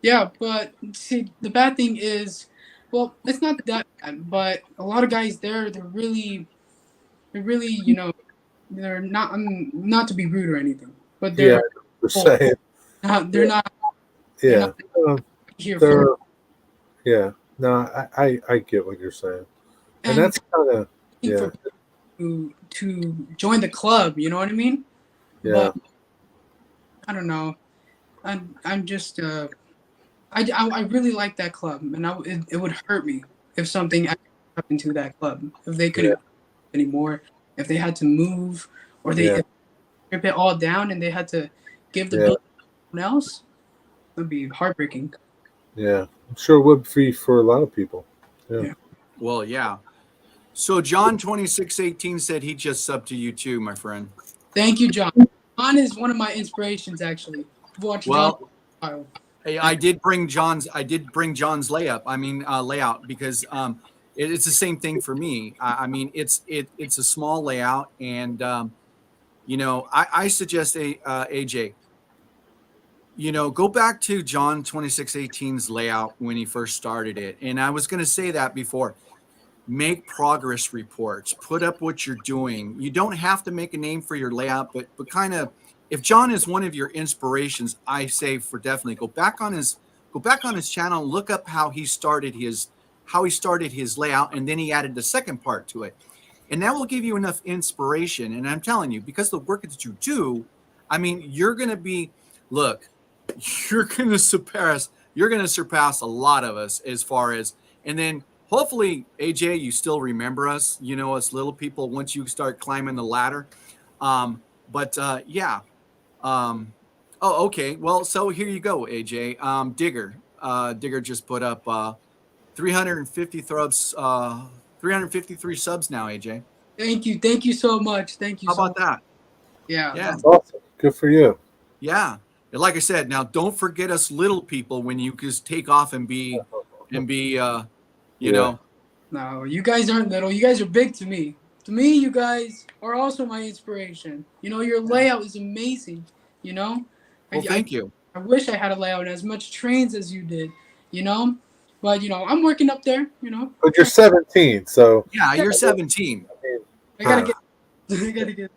Yeah, but see, the bad thing is, well, it's not that bad, but a lot of guys there, they're really, they're not, not to be rude or anything, but Yeah, they're we're saying. they're not Yeah. here They're, for yeah. No, I get what you're saying. And and that's kind of, looking yeah. for people to join the club. You know what I mean? Yeah. But I don't know. I'm just I really like that club, and it would hurt me if something happened to that club. If they couldn't anymore, if they had to move, or they Yeah. rip it all down and they had to give the Yeah. building to someone else, that'd be heartbreaking. Yeah. I'm sure it would be for a lot of people. Yeah. Yeah. Well, yeah. So John 2618 said he just subbed to you too, my friend. Thank you, John. John is one of my inspirations, actually. Watch Well, John. I did bring John's layup. I mean layout because it's the same thing for me. I mean it's a small layout, and you know I suggest AJ. You know, go back to John 2618's layout when he first started it, and I was going to say that before. Make progress reports. Put up what you're doing. You don't have to make a name for your layout, but kind of if John is one of your inspirations, I say for definitely go back on his channel and look up how he started his layout, and then he added the second part to it. And that will give you enough inspiration. And I'm telling you, because the work that you do, I mean, you're going to surpass a lot of us as far as, and then hopefully, AJ, you still remember us, you know, us little people once you start climbing the ladder. Yeah. Oh, okay. Well, so here you go, AJ. Digger just put up 350 subs, 353 subs now, AJ. Thank you so much. Thank you How so about much. that? Yeah. Yeah. Awesome. Good for you. Yeah. And like I said, now don't forget us little people when you just take off and be you know. No, you guys aren't little. You guys are big to me. To me, you guys are also my inspiration. You know, your layout is amazing. You know, Well, thank you. I wish I had a layout as much trains as you did. You know, but you know, I'm working up there. You know, But you're 17, so. Yeah, you're 17. I gotta get. I gotta get.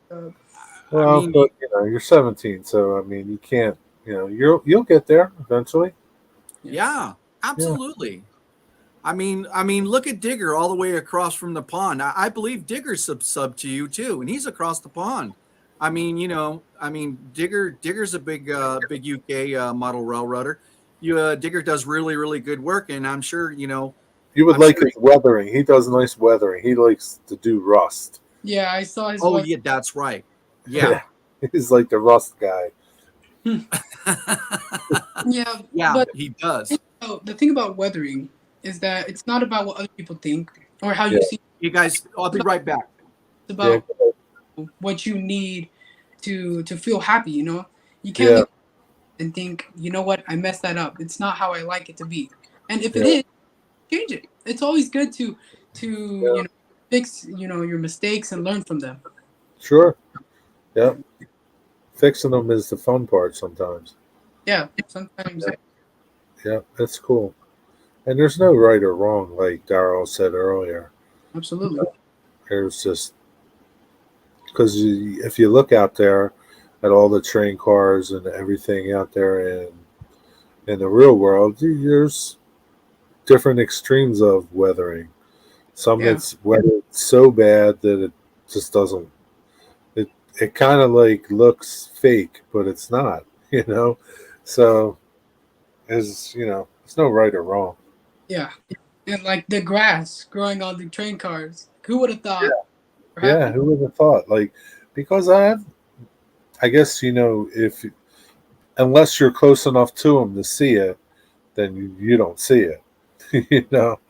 Well, I mean, but you're 17, so I mean, you can't. You'll get there eventually. yeah, absolutely. I mean, look at Digger all the way across from the pond. I believe Digger's sub to you too, and he's across the pond. I mean, Digger's a big UK model railroader. Digger does really, really good work, and I'm sure You would I'm like sure. his weathering. He does nice weathering. He likes to do rust. Yeah, I saw his. Oh yeah, that's right. Yeah. He's like the rust guy. Yeah, Yeah, but he does. the thing about weathering is that it's not about what other people think or how Yeah. you see. You guys, I'll be right back. It's Yeah, about what you need to feel happy. You know, you can't yeah, look and think, you know what, I messed that up. It's not how I like it to be. And if it yeah, is, change it. It's always good to yeah. fix your mistakes and learn from them. Sure. Yeah. Fixing them is the fun part sometimes. Yeah, sometimes. Yeah, yeah, that's cool. And there's no right or wrong, like Darrell said earlier. Absolutely. There's just because if you look out there at all the train cars and everything out there in the real world, there's different extremes of weathering. Some Yeah. it's weathered so bad that it just doesn't. It kind of like looks fake, but it's not. You know, so it's no right or wrong. Yeah. And like the grass growing on the train cars. Who would have thought? Yeah, who would have thought? Like, because I guess if unless you're close enough to them to see it, then you don't see it. you know,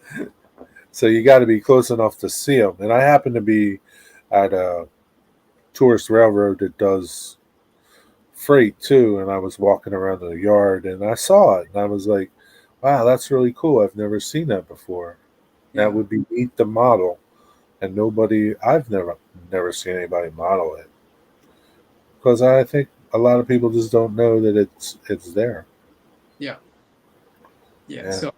so you got to be close enough to see them. And I happen to be at a tourist railroad that does freight too, and I was walking around the yard and I saw it, and I was like, "Wow, that's really cool. I've never seen that before." Yeah. That would be neat to model, and I've never seen anybody model it because I think a lot of people just don't know that it's there. Yeah. Yeah. So,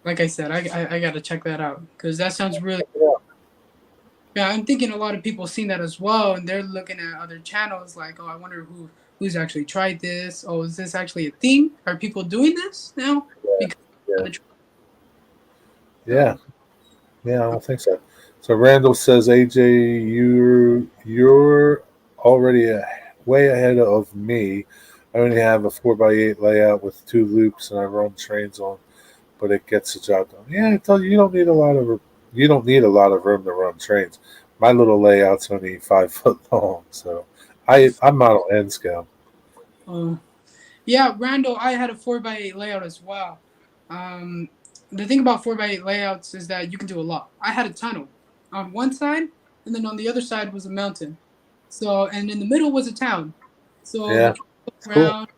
like I said, I got to check that out because that sounds really. Yeah. Yeah, I'm thinking a lot of people seen that as well, and they're looking at other channels like, oh, I wonder who's actually tried this. Oh, is this actually a thing? Are people doing this now? Yeah. Because Yeah. of the Yeah. Yeah, I don't think so. So Randall says, AJ, you're already way ahead of me. I only have a 4x8 layout with 2 loops, and I run trains on, but it gets the job done. Yeah, I tell you, you don't need a lot of room to run trains. My little layout's only 5 foot long, so I'm model N scale. Yeah, Randall, I had a 4x8 layout as well. The thing about 4x8 layouts is that you can do a lot. I had a tunnel on one side, and then on the other side was a mountain. So, and in the middle was a town. So you Yeah, can look it's cool. around.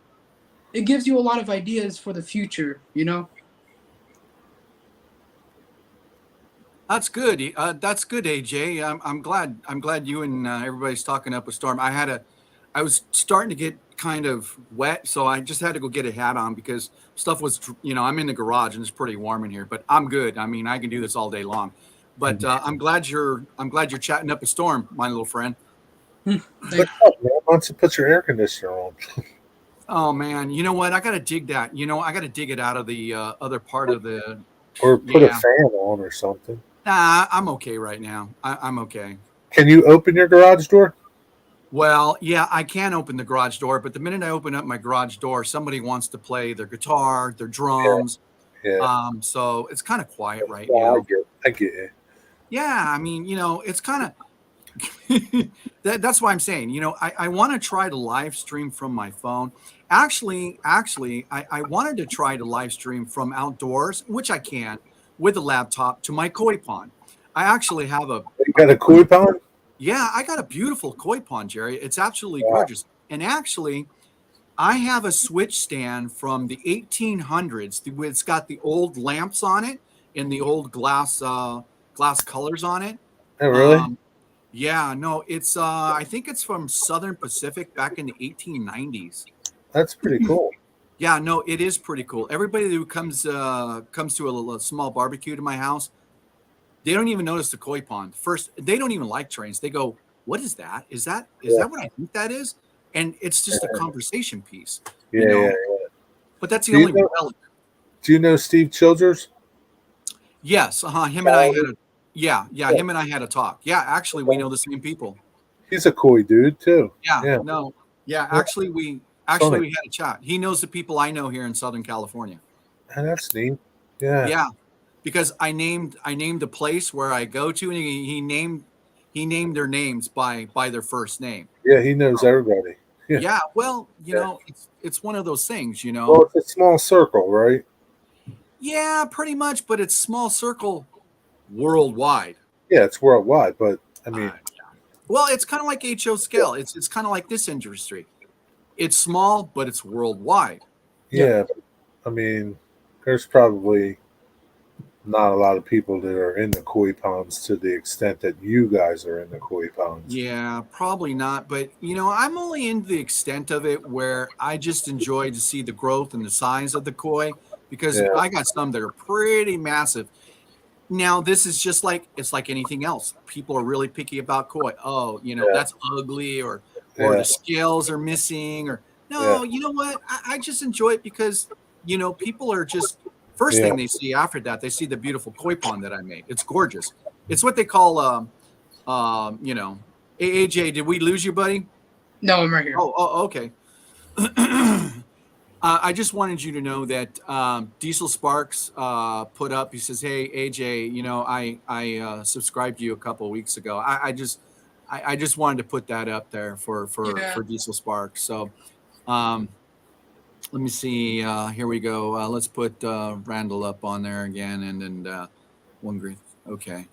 It gives you a lot of ideas for the future, you know? That's good. That's good, AJ. I'm glad. I'm glad you and everybody's talking up a storm. I was starting to get kind of wet, so I just had to go get a hat on because stuff was, I'm in the garage and it's pretty warm in here. But I'm good. I mean, I can do this all day long. But I'm glad you're chatting up a storm, my little friend. What's up, man? Why don't you put your air conditioner on? Oh man, you know what? I got to dig that. I got to dig it out of the other part of the. Or put a fan on or something. Nah, I'm okay right now. I'm okay. Can you open your garage door? Well, yeah, I can open the garage door, but the minute I open up my garage door, somebody wants to play their guitar, their drums. Yeah. So it's kind of quiet right Yeah, now. I get it. Yeah, I mean, it's kind of that's why I'm saying, I want to try to live stream from my phone. Actually, I wanted to try to live stream from outdoors, which I can with a laptop to my koi pond. I actually have You got a koi pond? Yeah, I got a beautiful koi pond, Jerry. It's absolutely gorgeous. And actually, I have a switch stand from the 1800s. It's got the old lamps on it and the old glass colors on it. Oh, really? Yeah, no, it's I think it's from Southern Pacific back in the 1890s. That's pretty cool. Yeah, no, it is pretty cool. Everybody who comes to a small barbecue to my house, they don't even notice the koi pond. First, they don't even like trains. They go, "What is that? Is that what I think that is?" And it's just a conversation piece. Yeah. But that's the only relic. Do you know Steve Childers? Yes, him and I had him and I had a talk. Yeah, actually, we know the same people. He's a koi dude too. Yeah. No. Yeah, actually we had a chat. He knows the people I know here in Southern California. And that's neat. Yeah. Yeah. because I named a place where I go to, and he named their names by their first name. Yeah, he knows everybody. Yeah. Yeah, well, Yeah. it's one of those things, Well, it's a small circle, right? Yeah, pretty much, but it's small circle worldwide. Yeah, it's worldwide, but I mean, Well, it's kind of like HO scale. It's kind of like this industry. It's small, but it's worldwide. yeah, I mean, there's probably not a lot of people that are in the koi ponds to the extent that you guys are in the koi ponds. Yeah, probably not. But I'm only in the extent of it where I just enjoy to see the growth and the size of the koi because Yeah, I got some that are pretty massive. Now, this is just like it's like anything else. People are really picky about koi. Oh, yeah, that's ugly, or yeah, the scales are missing, or yeah, no, you know what? I just enjoy it because people are just first yeah. thing they see after that, they see the beautiful koi pond that I made. It's gorgeous. It's what they call AJ, did we lose you, buddy? No, I'm right here. Oh, okay. I just wanted you to know that Diesel Sparks put up. He says, "Hey AJ, I subscribed to you a couple of weeks ago. I just wanted to put that up there for Yeah. Diesel Sparks. So um, let me see. Here we go. Let's put Randall up on there again, and then one green. Okay.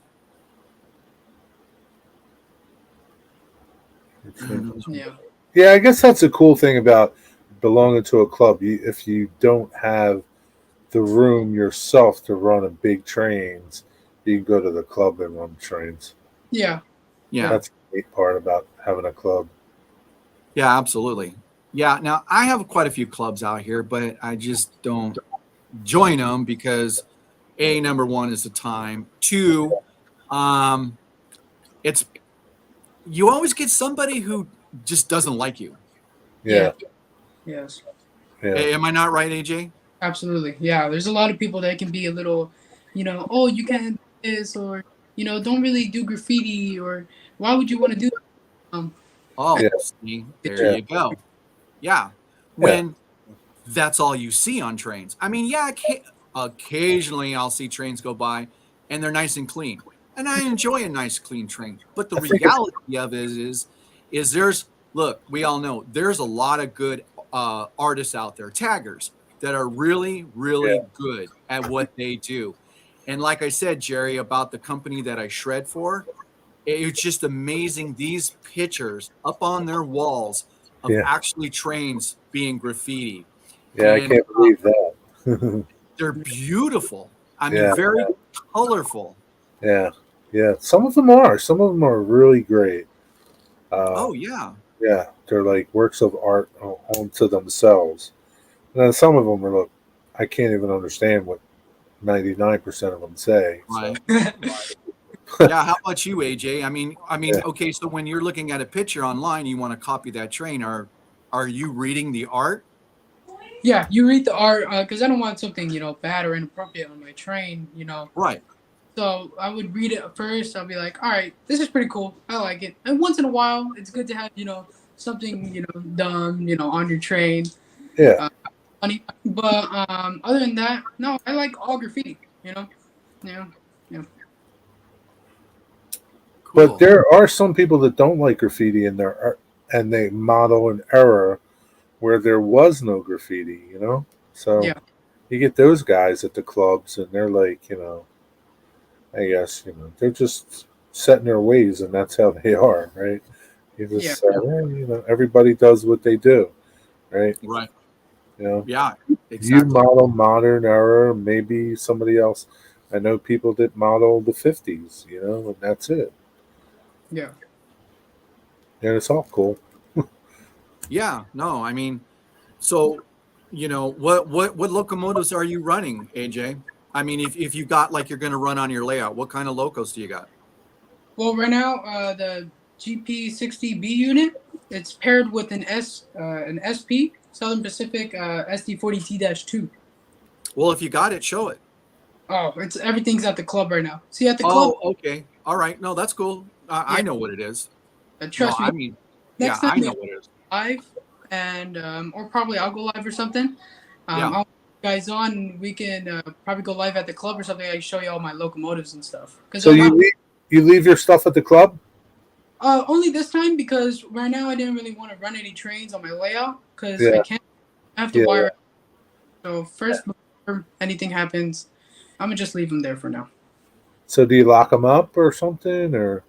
Yeah. Yeah, I guess that's a cool thing about belonging to a club. If you don't have the room yourself to run a big trains, you can go to the club and run trains. Yeah. Yeah. That's the neat part about having a club. Yeah, absolutely. Yeah. Now I have quite a few clubs out here, but I just don't join them because number one is the time. Two, it's you always get somebody who just doesn't like you. Yeah, Yes. yeah, Am I not right, AJ? Absolutely. Yeah. There's a lot of people that can be a little, oh, you can't do this, or don't really do graffiti, or why would you want to do that? Oh, yeah, see, there yeah, you go. Yeah. yeah, When that's all you see on trains. I mean, yeah, occasionally I'll see trains go by and they're nice and clean. And I enjoy a nice clean train. But the I think it's, reality of it is there's look, we all know there's a lot of good artists out there, taggers that are really, yeah, really good at what they do. And like I said, Jerry, about the company that I shred for, it's just amazing these pictures up on their walls of yeah, actually trains being graffiti, yeah. I and can't believe that. they're beautiful. I mean, Yeah, very colorful. yeah, yeah. Some of them are. Some of them are really great. Uh, Oh yeah, yeah, they're like works of art onto themselves. And then some of them are look. I can't even understand what 99% of them say. So right. Yeah, how about you, AJ? yeah, Okay. So when you're looking at a picture online, you want to copy that train. Are you reading the art? Yeah, you read the art because I don't want something bad or inappropriate on my train. Right. So I would read it first. I'll be like, all right, this is pretty cool. I like it. And once in a while, it's good to have something dumb on your train. yeah. Funny, but other than that, no, I like all graffiti. Yeah, yeah. But Cool. there are some people that don't like graffiti in their art, and they model an era where there was no graffiti. So Yeah. you get those guys at the clubs, and they're like, I guess they're just set in their ways, and that's how they are, right? You Yeah. just everybody does what they do, right? Right. You Yeah. you Exactly. model modern era, maybe somebody else. I know people that model the 50s, and that's it. Yeah. And it's all cool. Yeah. No. So what locomotives are you running, AJ? If you got like you're going to run on your layout, what kind of locos do you got? Well, right now, the GP60B unit, it's paired with an SP Southern Pacific SD40T-2. Well, if you got it, show it. Oh, everything's at the club right now. See, at the club, Oh, okay. All right. No, that's cool. I yeah, know what it is. No, trust me. yeah, Next I time know they what it is. live, and or probably I'll go live or something. Yeah. I'll guys on. We can probably go live at the club or something. I can show you all my locomotives and stuff. So you leave your stuff at the club? Only this time because right now I didn't really want to run any trains on my layout because Yeah. I have to wire it. So first, before anything happens, I'm gonna just leave them there for now. So do you lock them up or something, or?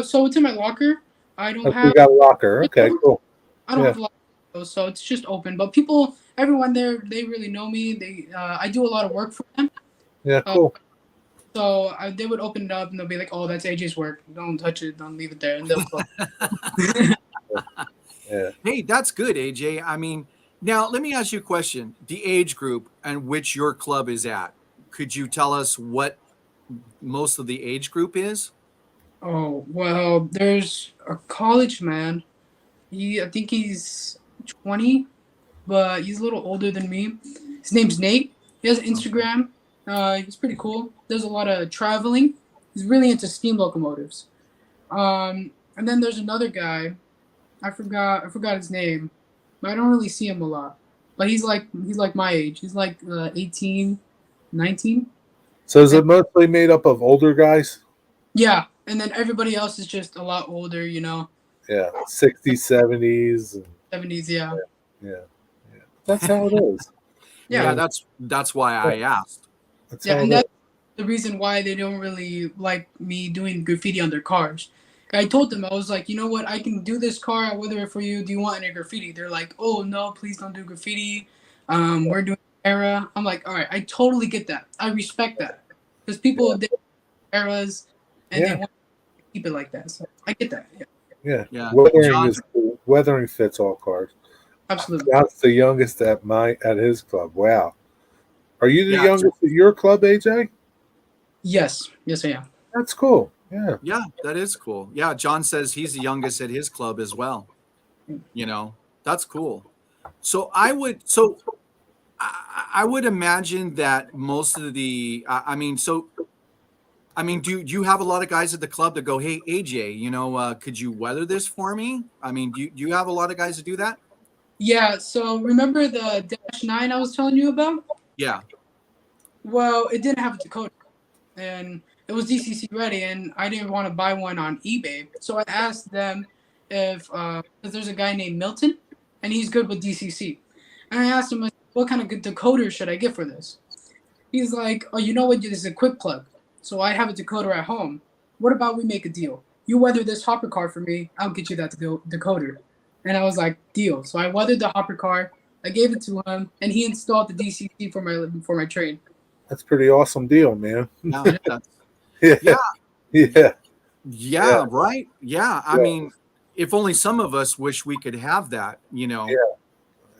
So it's in my locker. I don't You have. got a locker. Okay, cool. I don't have a lot of those, so it's just open. But people, everyone there, they really know me. I do a lot of work for them. Yeah, cool. So they would open it up and they'll be like, "Oh, that's AJ's work. Don't touch it. Don't leave it there." And they'll close. Yeah. Hey, that's good, AJ. I mean, now let me ask you a question. The age group and which your club is at. Could you tell us what most of the age group is? Oh well, there's a college man. I think he's 20, but he's a little older than me. His name's Nate. He has an Instagram. He's pretty cool. Does a lot of traveling. He's really into steam locomotives. And then there's another guy. I forgot his name, but I don't really see him a lot. But he's like my age. He's like 18, 19. So is it mostly made up of older guys? Yeah, and then everybody else is just a lot older, you know. Yeah, 60s, 70s. 70s, yeah. Yeah. That's how it is. Yeah, that's why I asked. And that's the reason why they don't really like me doing graffiti on their cars. I told them, I was like, you know what, I can do this car, I'll weather it for you. Do you want any graffiti? They're like, oh no, please don't do graffiti. We're doing era. I'm like, all right, I totally get that. I respect that. Because people did eras and they want to keep it like that. So I get that. Yeah. Weathering fits all cars. Absolutely. That's the youngest at his club. Wow. Are you the youngest at your club, AJ? Yes, I am. That's cool. Yeah. Yeah, that is cool. Yeah, John says he's the youngest at his club as well. You know, that's cool. So I would imagine that most of the do you have a lot of guys at the club that go, hey AJ, you know, could you weather this for me? I mean, do you have a lot of guys that do that? Yeah, so remember the Dash 9 I was telling you about? Yeah. Well, it didn't have a decoder, and it was DCC ready, and I didn't want to buy one on eBay. So I asked them if there's a guy named Milton, and he's good with DCC. And I asked him, what kind of good decoder should I get for this? He's like, oh, you know what? This is a quick plug. So I have a decoder at home. What about we make a deal? You weather this hopper car for me, I'll get you that decoder. And I was like, deal. So I weathered the hopper car. I gave it to him, and he installed the DCC for my train. That's a pretty awesome deal, man. Yeah, right. Yeah. I mean, if only some of us wish we could have that, you know. Yeah.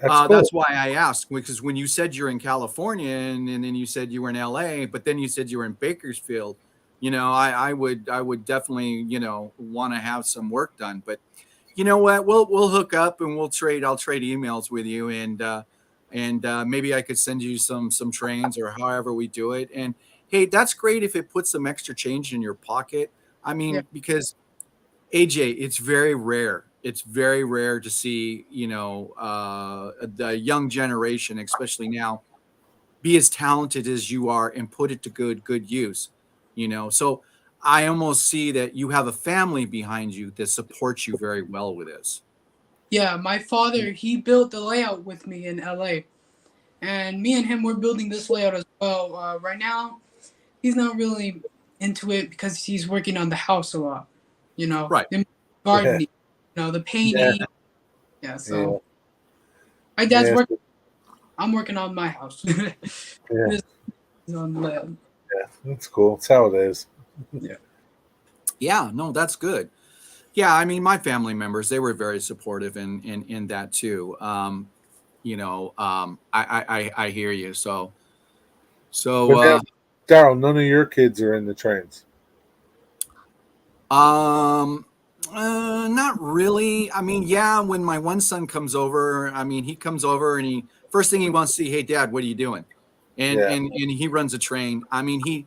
Cool. That's why I asked, because when you said you're in California and then you said you were in LA, but then you said you were in Bakersfield, you know, I would definitely, you know, want to have some work done. But you know what? We'll hook up and I'll trade emails with you, and maybe I could send you some trains or however we do it. And hey, that's great if it puts some extra change in your pocket. I mean, because AJ, it's very rare. It's very rare to see, you know, the young generation, especially now, be as talented as you are and put it to good use, you know. So I almost see that you have a family behind you that supports you very well with this. Yeah, my father, he built the layout with me in LA. And me and him, we're building this layout as well. Right now, he's not really into it because he's working on the house a lot, you know. Right. Gardening, you know, the painting. Yeah, so my dad's working. I'm working on my house. On the layout. Yeah, that's cool. That's how it is. Yeah, no, that's good. Yeah, I mean, my family members, they were very supportive in that too. You know, I hear you. So Daryl, none of your kids are in the trains. Not really. I mean, yeah, when my one son comes over, I mean, he comes over and first thing he wants to see, hey dad, what are you doing? And he runs a train. I mean,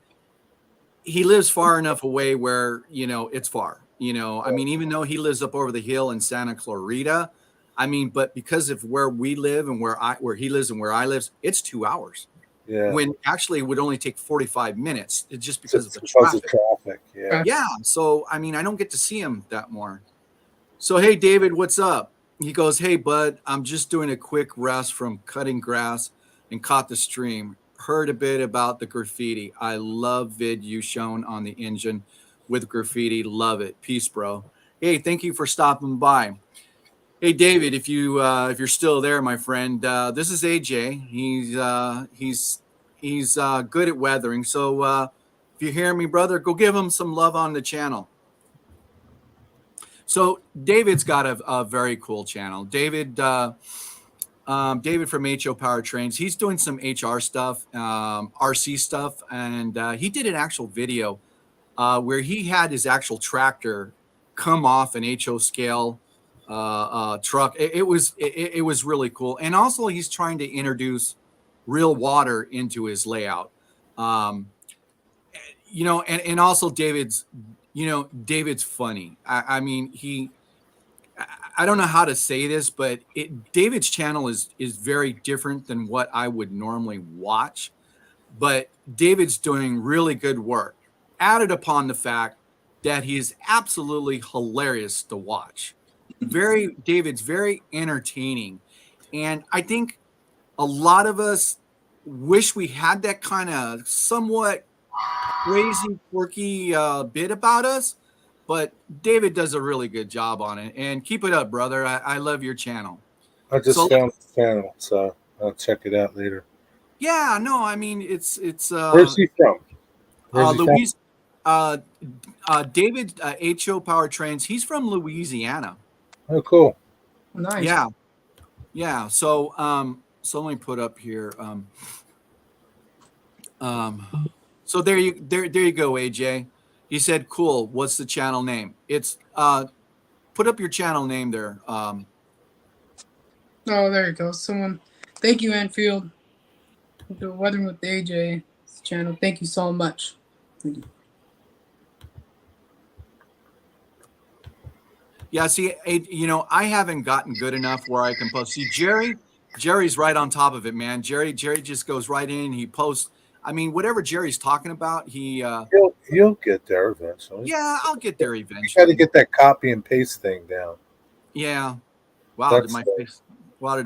he lives far enough away where, you know, it's far, you know. I mean, even though he lives up over the hill in Santa Clarita, I mean, but because of where we live and where he lives and where I live, it's 2 hours. Yeah. When actually it would only take 45 minutes. It's just because of the because traffic. of traffic. Yeah. Yeah. So I mean, I don't get to see him that more. So hey, David, what's up? He goes, hey, bud, I'm just doing a quick rest from cutting grass and caught the stream. Heard a bit about the graffiti. I love vid you shown on the engine with graffiti. Love it. Peace, bro. Hey, thank you for stopping by. Hey, David, if you're still there, my friend, this is AJ. He's good at weathering. So if you hear me, brother, go give him some love on the channel. So David's got a very cool channel. David from HO Powertrains. He's doing some HR stuff, RC stuff, and he did an actual video where he had his actual tractor come off an HO scale truck. It was really cool. And also he's trying to introduce real water into his layout. And also David's funny. I mean, I don't know how to say this, but David's channel is very different than what I would normally watch. But David's doing really good work, added upon the fact that he is absolutely hilarious to watch. David's very entertaining. And I think a lot of us wish we had that kind of somewhat crazy, quirky bit about us. But David does a really good job on it. And keep it up, brother. I love your channel. I just found the channel, so I'll check it out later. Yeah, no, I mean it's Where's he from? Louise David HO Powertrains. He's from Louisiana. Oh, cool. Nice. Yeah. Yeah. So let me put up here. So there you go, AJ. He said, cool. What's the channel name? It's put up your channel name there. Oh, there you go. Thank you, Anfield. The Weathering with AJ channel. Thank you so much. Thank you. Yeah, see, I haven't gotten good enough where I can post. See, Jerry's right on top of it, man. Jerry just goes right in. He posts. I mean, whatever Jerry's talking about, he'll get there eventually. Yeah, I'll get there eventually. You got to get that copy and paste thing down. Yeah. Wow. Did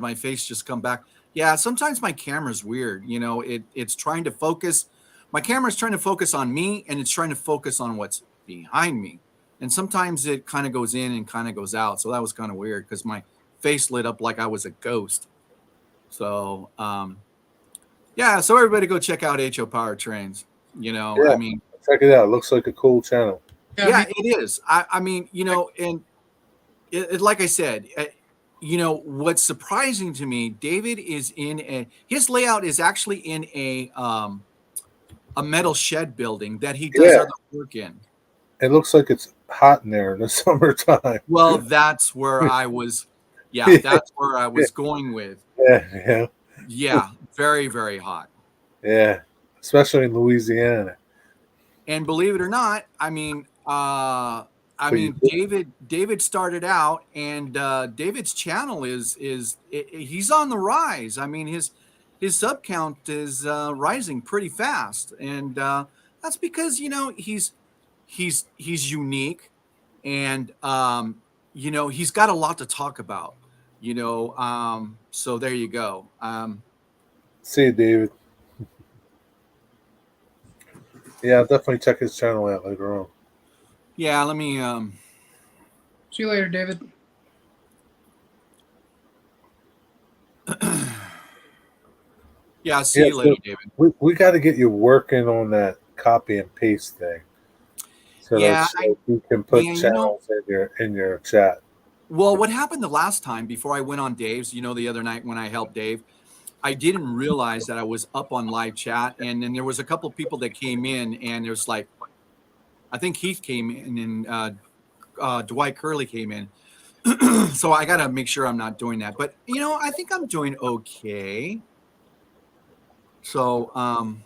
my face just come back? Yeah. Sometimes my camera's weird. It's trying to focus. My camera's trying to focus on me, and it's trying to focus on what's behind me. And sometimes it kind of goes in and kind of goes out. So that was kind of weird because my face lit up like I was a ghost. So, yeah. So everybody go check out HO Powertrains. I mean, check it out. It looks like a cool channel. Yeah, it is. I mean, and like I said, what's surprising to me, David is his layout is actually in a metal shed building that he does other work in. It looks like it's hot in there in the summertime. Well, that's where I was. Yeah, that's where I was going with. Yeah, very, very hot. Yeah, especially in Louisiana. And believe it or not, I mean, David started out, and David's channel he's on the rise. I mean, his sub count is rising pretty fast, and that's because he's unique, and he's got a lot to talk about. So there you go. See you, David. Yeah, I'll definitely check his channel out later on. Yeah, let me see you later, David. Yeah, see you later, David. We got to get you working on that copy and paste thing. So you can put channels in your chat. Well, what happened the last time before I went on Dave's, the other night when I helped Dave, I didn't realize that I was up on live chat, and then there was a couple of people that came in, and there's like, I think Heath came in, and Dwight Curley came in. So I got to make sure I'm not doing that. But, I think I'm doing okay. So,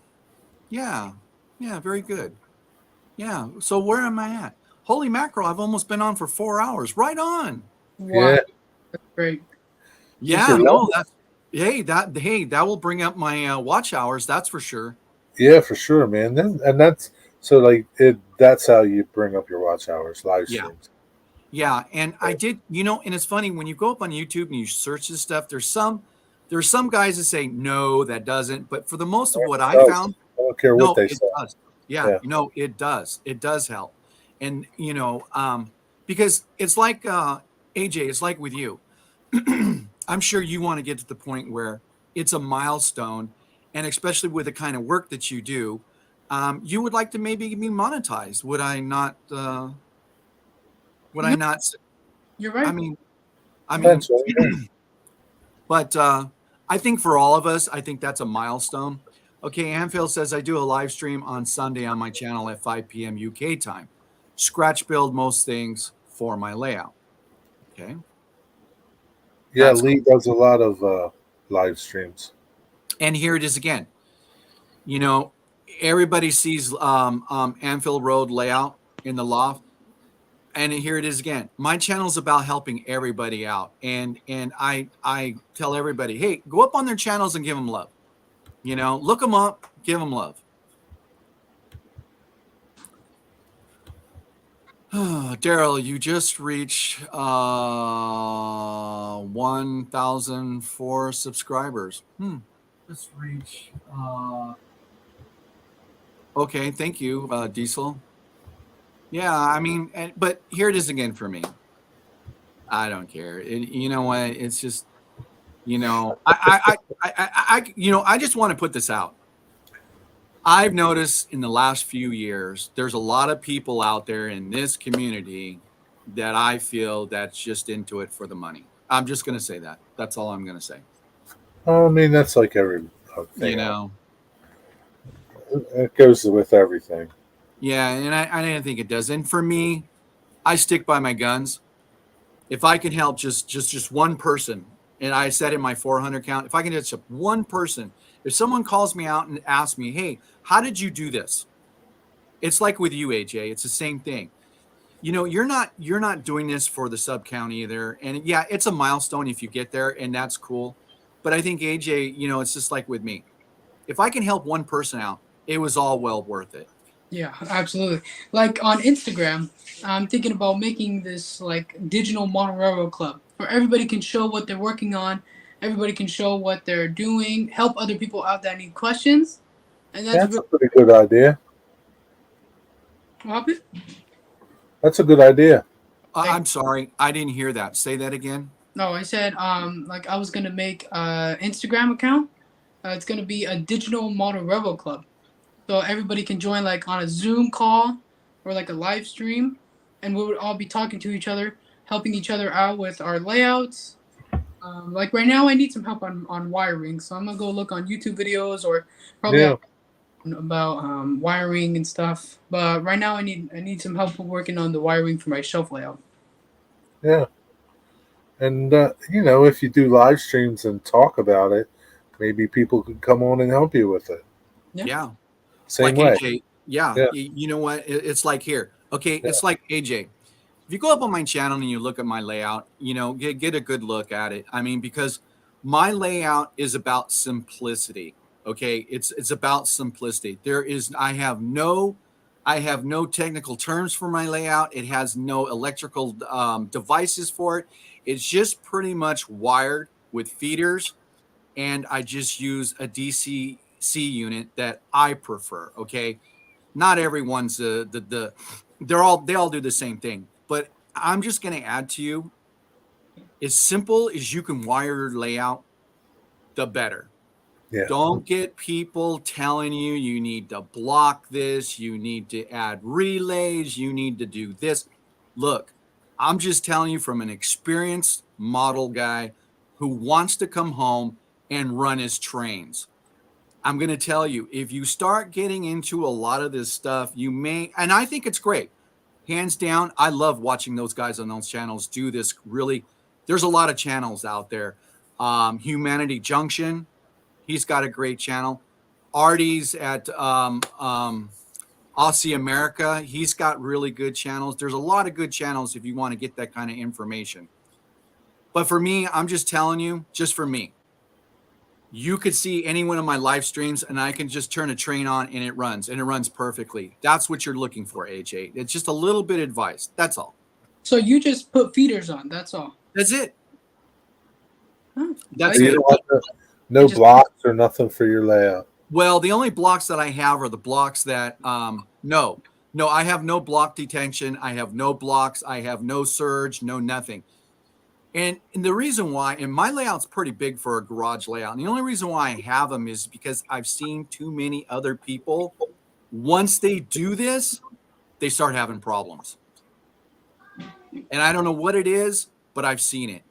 yeah, very good. Yeah. So where am I at? Holy mackerel, I've almost been on for 4 hours. Right on. Wow. That's great. Yeah, said no, that will bring up my watch hours. That's for sure. Yeah, for sure, man. And that's so like it. That's how you bring up your watch hours, live Yeah. streams. Yeah, and I did, and it's funny when you go up on YouTube and you search this stuff. There's some guys that say no, that doesn't, but for the most of It what I does. found, I don't care what no, they it say. does. Yeah, Yeah, it does. It does help, and because it's like AJ, it's like with you. I'm sure you want to get to the point where it's a milestone, and especially with the kind of work that you do, you would like to maybe be monetized. Would I not? Would I No, not? you're I right. mean, I mean, eventually. Yeah. but I think for all of us, I think that's a milestone. Okay, Anfield says I do a live stream on Sunday on my channel at 5 p.m. UK time. Scratch build most things for my layout. Okay, Yeah, that's Lee cool. does a lot of live streams. And here it is again. You know, everybody sees Anfield Road layout in the loft, and here it is again. My channel is about helping everybody out, and I tell everybody, hey, go up on their channels and give them love. Look them up, give them love. Daryl, you just reached 1,004 subscribers. Let's reach. Okay, thank you, Diesel. Yeah, I mean, but here it is again for me. I don't care. You know what? It's just, I just want to put this out. I've noticed in the last few years, there's a lot of people out there in this community that I feel that's just into it for the money. I'm just going to say that. That's all I'm going to say. I mean, that's like every You thing. know, It goes with everything. yeah, and I didn't think it does. And for me, I stick by my guns. If I can help just one person, and I said in my 400 count, if I can just one person, if someone calls me out and asks me, hey, how did you do this? It's like with you, AJ. It's the same thing. You're not doing this for the sub count either. And yeah, it's a milestone if you get there, and that's cool. But I think AJ, it's just like with me. If I can help one person out, it was all well worth it. Yeah, absolutely. Like on Instagram, I'm thinking about making this like digital Montero club where everybody can show what they're working on, everybody can show what they're doing, help other people out that need questions, and that's That's really a pretty good idea. what happened. That's a good idea. I'm sorry, I didn't hear that. Say that again. No, I said like I was gonna make a Instagram account. It's gonna be a digital model rebel club, so everybody can join like on a Zoom call or like a live stream, and we would all be talking to each other, helping each other out with our layouts. Like right now, I need some help on wiring, so I'm gonna go look on YouTube videos or probably Yeah, about wiring and stuff. But right now, I need some help working on the wiring for my shelf layout. yeah. And if you do live streams and talk about it, maybe people could come on and help you with it. Yeah. Yeah. Same Like way. AJ. Yeah. Yeah, You know what? It's like here. Okay. yeah, It's like AJ. If you go up on my channel and you look at my layout, get a good look at it. I mean, because my layout is about simplicity. Okay. It's about simplicity. I have no technical terms for my layout. It has no electrical devices for it. It's just pretty much wired with feeders, and I just use a DCC unit that I prefer. Okay, not everyone's they all do the same thing, but I'm just going to add to you, as simple as you can wire your layout, the better. yeah. Don't get people telling you need to block this, you need to add relays, you need to do this. Look, I'm just telling you from an experienced model guy who wants to come home and run his trains. I'm going to tell you, if you start getting into a lot of this stuff, you may, and I think it's great. Hands down, I love watching those guys on those channels do this. Really, there's a lot of channels out there. Humanity Junction, he's got a great channel. Artie's at Aussie America, he's got really good channels. There's a lot of good channels if you want to get that kind of information. But for me, I'm just telling you, just for me, you could see any one of my live streams and I can just turn a train on and it runs perfectly. That's what you're looking for, AJ. It's just a little bit of advice. That's all. So you just put feeders on. That's all. That's it. Huh. That's You it. don't have no blocks or nothing for your layout. Well, the only blocks that I have are the blocks that, no, I have no block detention. I have no blocks. I have no surge, no nothing. And the reason why, and my layout's pretty big for a garage layout. And the only reason why I have them is because I've seen too many other people. Once they do this, they start having problems. And I don't know what it is, but I've seen it.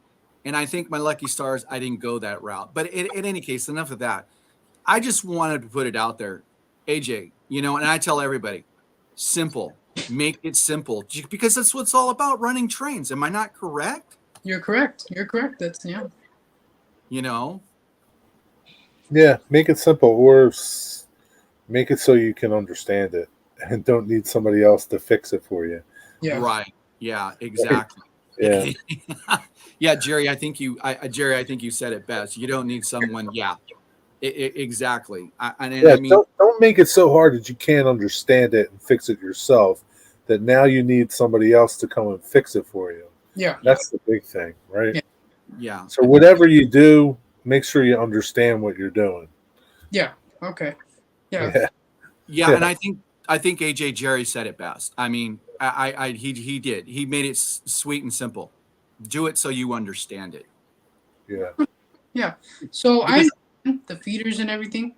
And I think my lucky stars, I didn't go that route. But in any case, enough of that. I just wanted to put it out there. AJ, you know, and I tell everybody, simple, make it simple, because that's what it's all about, running trains. Am I not correct? You're correct. You're correct. That's, yeah. You know? Yeah, make it simple, or make it so you can understand it and don't need somebody else to fix it for you. Yeah. Right. Yeah, exactly. Yeah. Yeah, Jerry, I think you said it best. You don't need someone. Yeah, exactly. I mean, don't make it so hard that you can't understand it and fix it yourself, that now you need somebody else to come and fix it for you. Yeah. That's the big thing, right? Yeah. So whatever you do, make sure you understand what you're doing. Yeah. Okay. Yeah. Yeah, and I think AJ Jerry said it best. I mean, he did. He made it sweet and simple. Do it so you understand it. Yeah. Yeah. So I know the feeders and everything,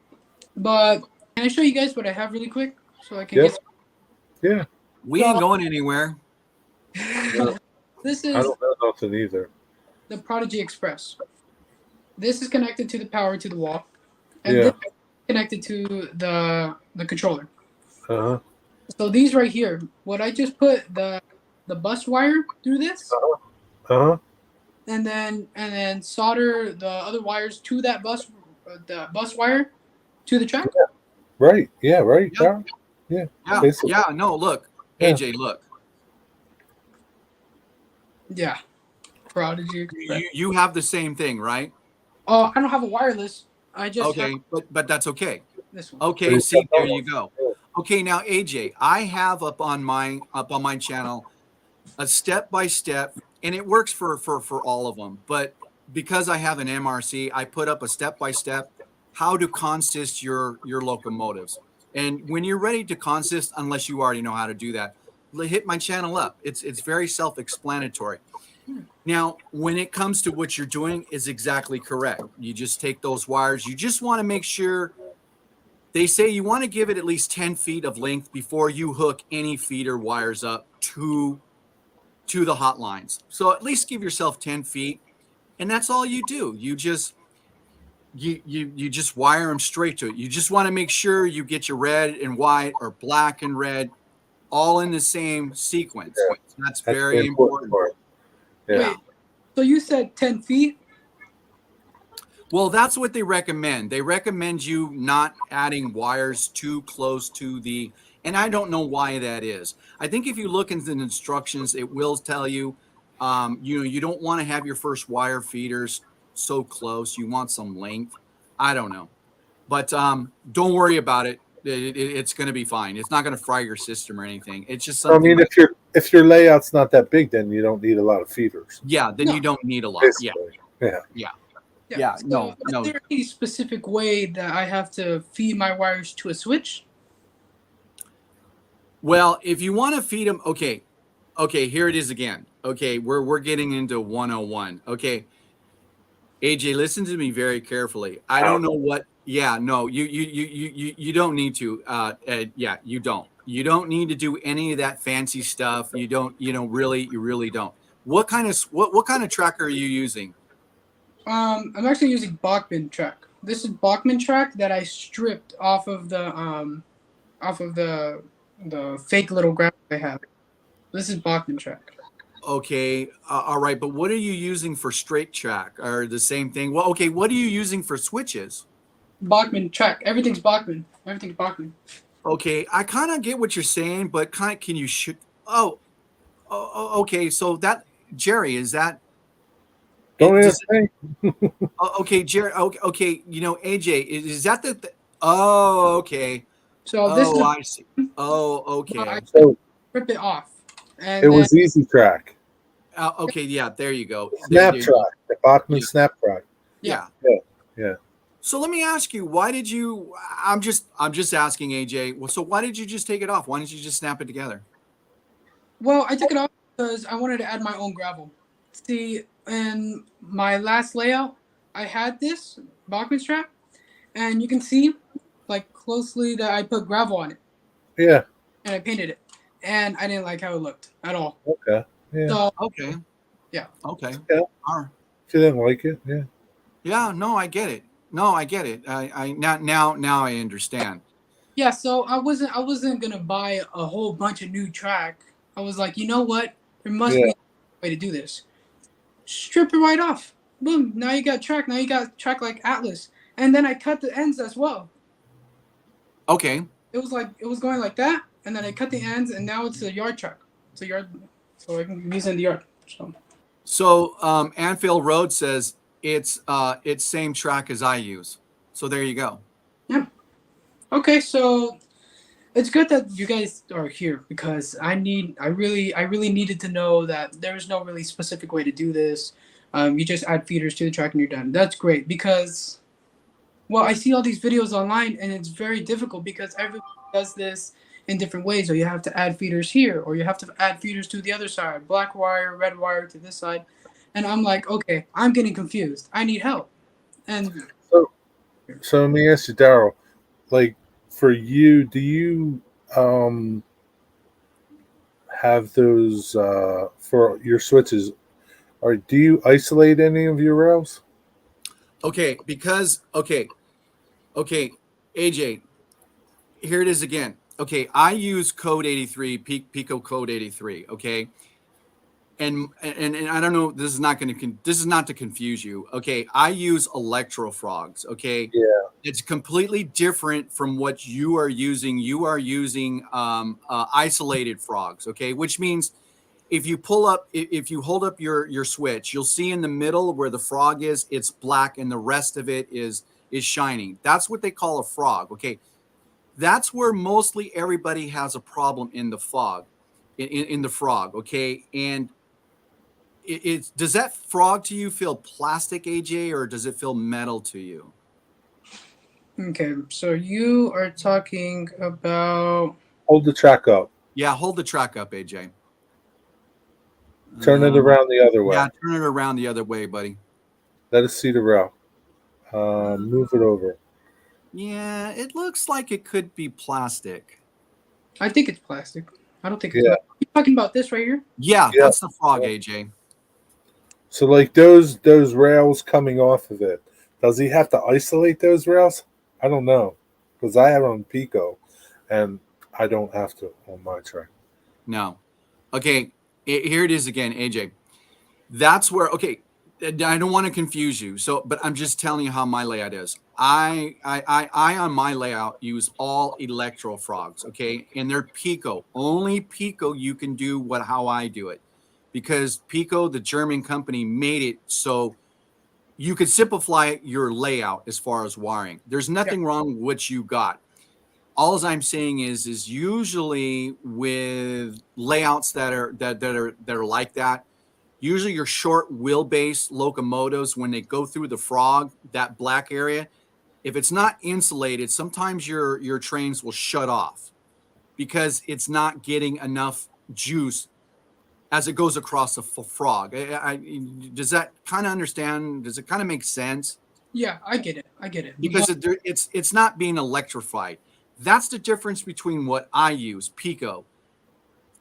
but can I show you guys what I have really quick so I can Yep. get? Yeah. We ain't going anywhere. This I is don't know nothing either. the Prodigy Express. This is connected to the power to the wall, and Yeah. this is connected to the controller. Uh-huh. So these right here, what I just put the bus wire through this, Uh-huh. and then solder the other wires to that the bus wire to the track. Right. Yeah, right. Yeah. Yeah. Yeah. Basically. Yeah. No, look, Yeah. AJ, look. Yeah, Prodigy Express. You have the same thing, right? Oh, I don't have a wireless. I just Okay, have but that's okay. this one. Okay, see, there you go. Okay, now AJ, I have up on my channel a step-by-step, and it works for all of them. But because I have an MRC, I put up a step-by-step how to consist your locomotives. And when you're ready to consist, unless you already know how to do that, hit my channel up. It's very self-explanatory. Now, when it comes to what you're doing is exactly correct. You just take those wires. You just want to make sure. They say you want to give it at least 10 feet of length before you hook any feeder wires up to the hot lines. So at least give yourself 10 feet, and that's all you do. You just you just wire them straight to it. You just want to make sure you get your red and white or black and red all in the same sequence. Yeah. That's the very important. part. Yeah. Wait, so you said 10 feet? Well, that's what they recommend. They recommend you not adding wires too close to the, and I don't know why that is. I think if you look into the instructions, it will tell you, you don't want to have your first wire feeders so close. You want some length. I don't know, but don't worry about it. It's going to be fine. It's not going to fry your system or anything. It's just something. I mean, if your layout's not that big, then you don't need a lot of feeders. Yeah, then you don't need a lot. Basically. Yeah. Yeah, So no. Is there any specific way that I have to feed my wires to a switch? Well, if you want to feed them, okay, here it is again. Okay, we're getting into 101. Okay, AJ, listen to me very carefully. I don't know what. Yeah, no, you don't need to. Yeah, you don't. You don't need to do any of that fancy stuff. You don't. You really don't. What kind of tracker are you using? I'm actually using Bachman track. This is Bachman track that I stripped off of the fake little graphic I have. This is Bachman track. Okay, all right, but what are you using for straight track? Or the same thing? Well, okay, what are you using for switches? Bachman track. Everything's Bachman. Everything's Bachman. Okay, I kind of get what you're saying, but can you oh, okay, so that Jerry, is that Don't Does ask me. okay, Jared. Okay, okay, you know, AJ, is that the? Oh, okay. So this is Oh, I see. Oh, I okay. So rip it off, it and then was Easy Track, Okay, yeah. There you go. Snap There Track, the Bachman yeah, Snap Track. yeah. Yeah, yeah. So let me ask you, why did you? I'm just asking AJ. Well, so why did you just take it off? Why didn't you just snap it together? Well, I took it off because I wanted to add my own gravel. See, in my last layout, I had this Bachman strap, and you can see, like closely, that I put gravel on it Yeah. and I painted it, and I didn't like how it looked at all. Okay. Yeah. So Okay. yeah, Okay. Yeah. All right. If you didn't like it, yeah. Yeah. No, I get it. No, I get it. I now I understand. yeah. So I wasn't gonna buy a whole bunch of new track. I was like, you know what? There must Yeah. be a way to do this. Strip it right off. Boom. Now you got track. Now you got track like Atlas. And then I cut the ends as well. Okay. It was like it was going like that, and then I cut the ends, and now it's a yard track. It's a yard, so I can use it in the yard. So Anfield Road says it's same track as I use. So there you go. Yeah. Okay, so it's good that you guys are here because I really needed to know that there is no really specific way to do this. You just add feeders to the track and you're done. That's great because, well, I see all these videos online and it's very difficult because everyone does this in different ways. Or you have to add feeders here, or you have to add feeders to the other side, black wire, red wire to this side, and I'm like, okay, I'm getting confused. I need help. And So, so let me ask you, Daryl. Like, for you, do you have those for your switches? Or do you isolate any of your rails? Okay, because okay, AJ, here it is again. Okay, I use code 83, Pico code 83, okay? And I don't know, this is not going to this is not to confuse you. Okay, I use electro frogs, okay? Yeah. It's completely different from what you are using. You are using isolated frogs, okay? Which means if you if you hold up your switch, you'll see in the middle where the frog is, it's black, and the rest of it is shining. That's what they call a frog, okay? That's where mostly everybody has a problem in the fog, in the frog, okay? And it's does that frog to you feel plastic, AJ, or does it feel metal to you? okay, so you are talking about. Hold the track up. Yeah, hold the track up, AJ. Turn it around the other way. Yeah, turn it around the other way, buddy. Let us see the rail. Move it over. Yeah, it looks like it could be plastic. I think it's plastic. I don't think it's Yeah. metal. You talking about this right here? Yeah, Yeah. that's the frog, AJ. So, like those rails coming off of it, does he have to isolate those rails? I don't know, because I have on Pico, and I don't have to on my track. No. Okay, here it is again, AJ. That's where, okay, I don't want to confuse you. So, but I'm just telling you how my layout is. I on my layout use all electro frogs, okay? And they're Pico. Only Pico you can do how I do it. Because Pico, the German company, made it so you could simplify your layout as far as wiring. There's nothing wrong with what you got. All I'm saying is usually with layouts that are like that, usually your short wheelbase locomotives, when they go through the frog, that black area, if it's not insulated, sometimes your trains will shut off because it's not getting enough juice as it goes across the frog. Does that kind of understand? Does it kind of make sense? Yeah, I get it. I get it. Because it's not being electrified. That's the difference between what I use, Pico.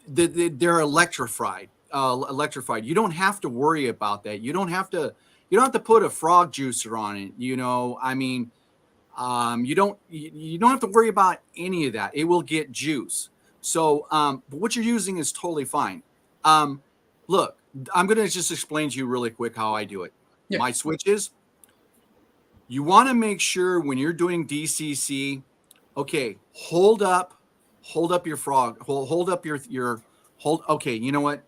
They're electrified. Electrified. You don't have to worry about that. You don't have to put a frog juicer on it. You know, I mean, you don't have to worry about any of that. It will get juice. So, but what you're using is totally fine. Look, I'm going to just explain to you really quick how I do it. Yeah. My switches. You want to make sure when you're doing DCC, okay, hold up your frog, hold up your hold. Okay, you know what,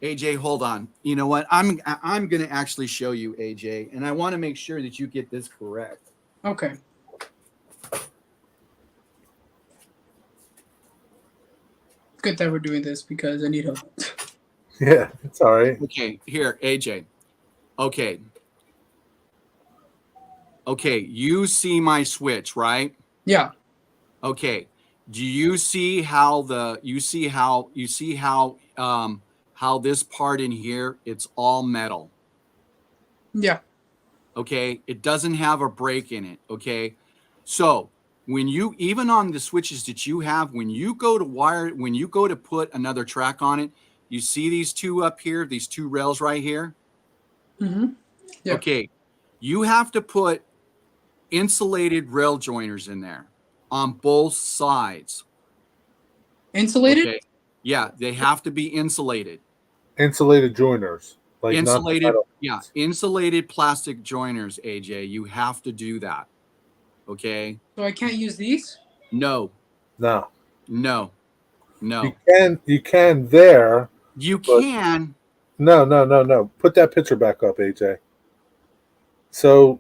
AJ, hold on. You know what? I'm going to actually show you, AJ, and I want to make sure that you get this correct. Okay. Good that we're doing this because I need help. Yeah, it's all right. Okay, here, AJ. Okay. Okay, you see my switch, right? Yeah. Okay. Do you see how how this part in here, it's all metal. Yeah. Okay, it doesn't have a break in it. Okay, so when you, even on the switches that you have, when you go to put another track on it, you see these two up here, these two rails right here. Mm-hmm. Yeah. Okay, you have to put insulated rail joiners in there on both sides. Insulated? Okay, yeah, they have to be insulated. Insulated joiners, like not the Insulated, metal. yeah, insulated plastic joiners, AJ. You have to do that. Okay. So I can't use these? No, No, no, no. you can there, You but can. no. Put that picture back up, AJ. So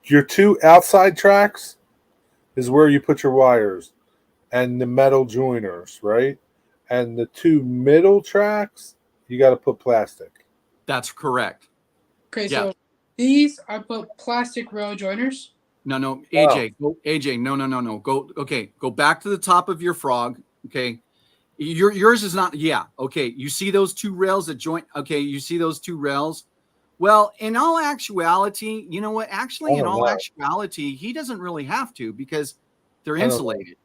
your two outside tracks is where you put your wires and the metal joiners, right? And the two middle tracks, you got to put plastic. That's correct. Okay, Yeah. so these I put plastic rail joiners. No, Wow. AJ, no. Go, okay, go back to the top of your frog. Okay. Yours is not, yeah. Okay. You see those two rails that join. Okay. You see those two rails. Well, in all actuality, you know what? Actually, I in don't all know. actuality, he doesn't really have to because they're I don't know. insulated.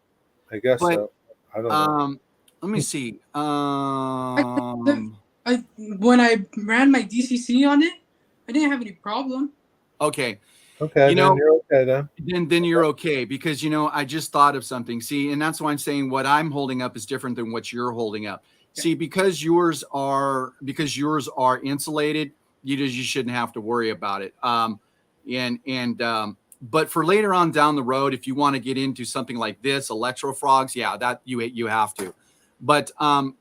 I guess But so. I don't know. let me see. When I ran my DCC on it, I didn't have any problem. Okay. Okay, You then know, you're okay then. then you're okay because I just thought of something. See, and that's why I'm saying what I'm holding up is different than what you're holding up. Yeah. See, because yours are insulated, you shouldn't have to worry about it. But for later on down the road, if you want to get into something like this, electro frogs, yeah, that you have to. But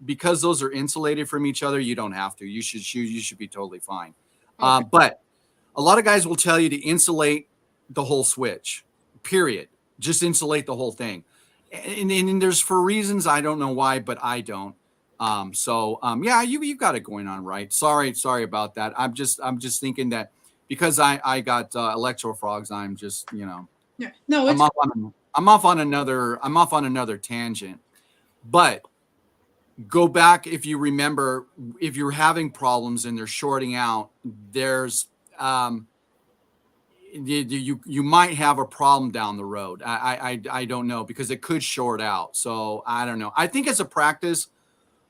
because those are insulated from each other, you don't have to. You should be totally fine. Okay. But a lot of guys will tell you to insulate the whole switch, period. Just insulate the whole thing. And there's for reasons I don't know why, but I don't. Yeah, you've got it going on right. Sorry about that. I'm just thinking that because I got electro frogs, I'm just, Yeah. No, it's I'm off on another tangent. But go back, if you remember, if you're having problems and they're shorting out, there's you might have a problem down the road. I don't know because it could short out. So I don't know. I think as a practice,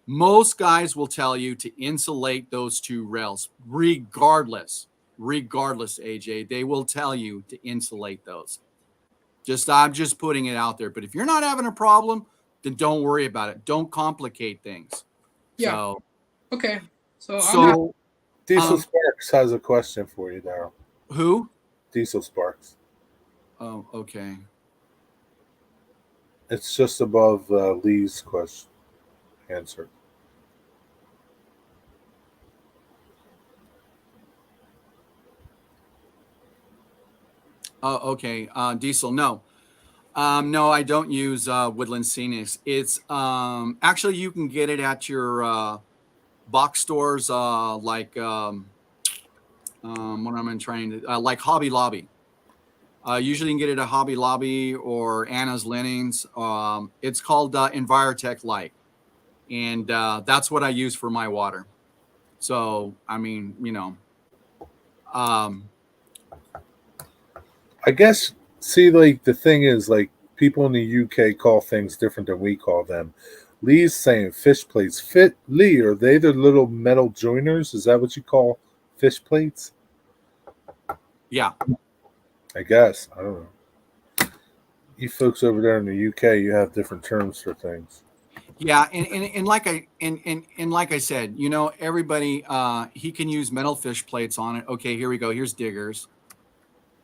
most guys will tell you to insulate those two rails, regardless, AJ. They will tell you to insulate those. I'm just putting it out there. But if you're not having a problem, then don't worry about it. Don't complicate things. Yeah. So, okay. So Diesel Sparks has a question for you, Daryl. who? Diesel Sparks. Oh, okay. It's just above Lee's question answer. Oh, okay. Diesel, no. No, I don't use Woodland Scenics. It's actually you can get it at your box stores like what am I trying to like Hobby Lobby. Usually you can get it at Hobby Lobby or Anna's Linens. It's called Envirotech Light, and that's what I use for my water. So I mean, I guess, see, like, the thing is, like, people in the UK call things different than we call them. Lee's saying fish plates. Lee, are they the little metal joiners? Is that what you call fish plates? yeah. I guess. I don't know. You folks over there in the UK, you have different terms for things. Yeah, and like I said, everybody he can use metal fish plates on it. Okay, here we go. Here's diggers.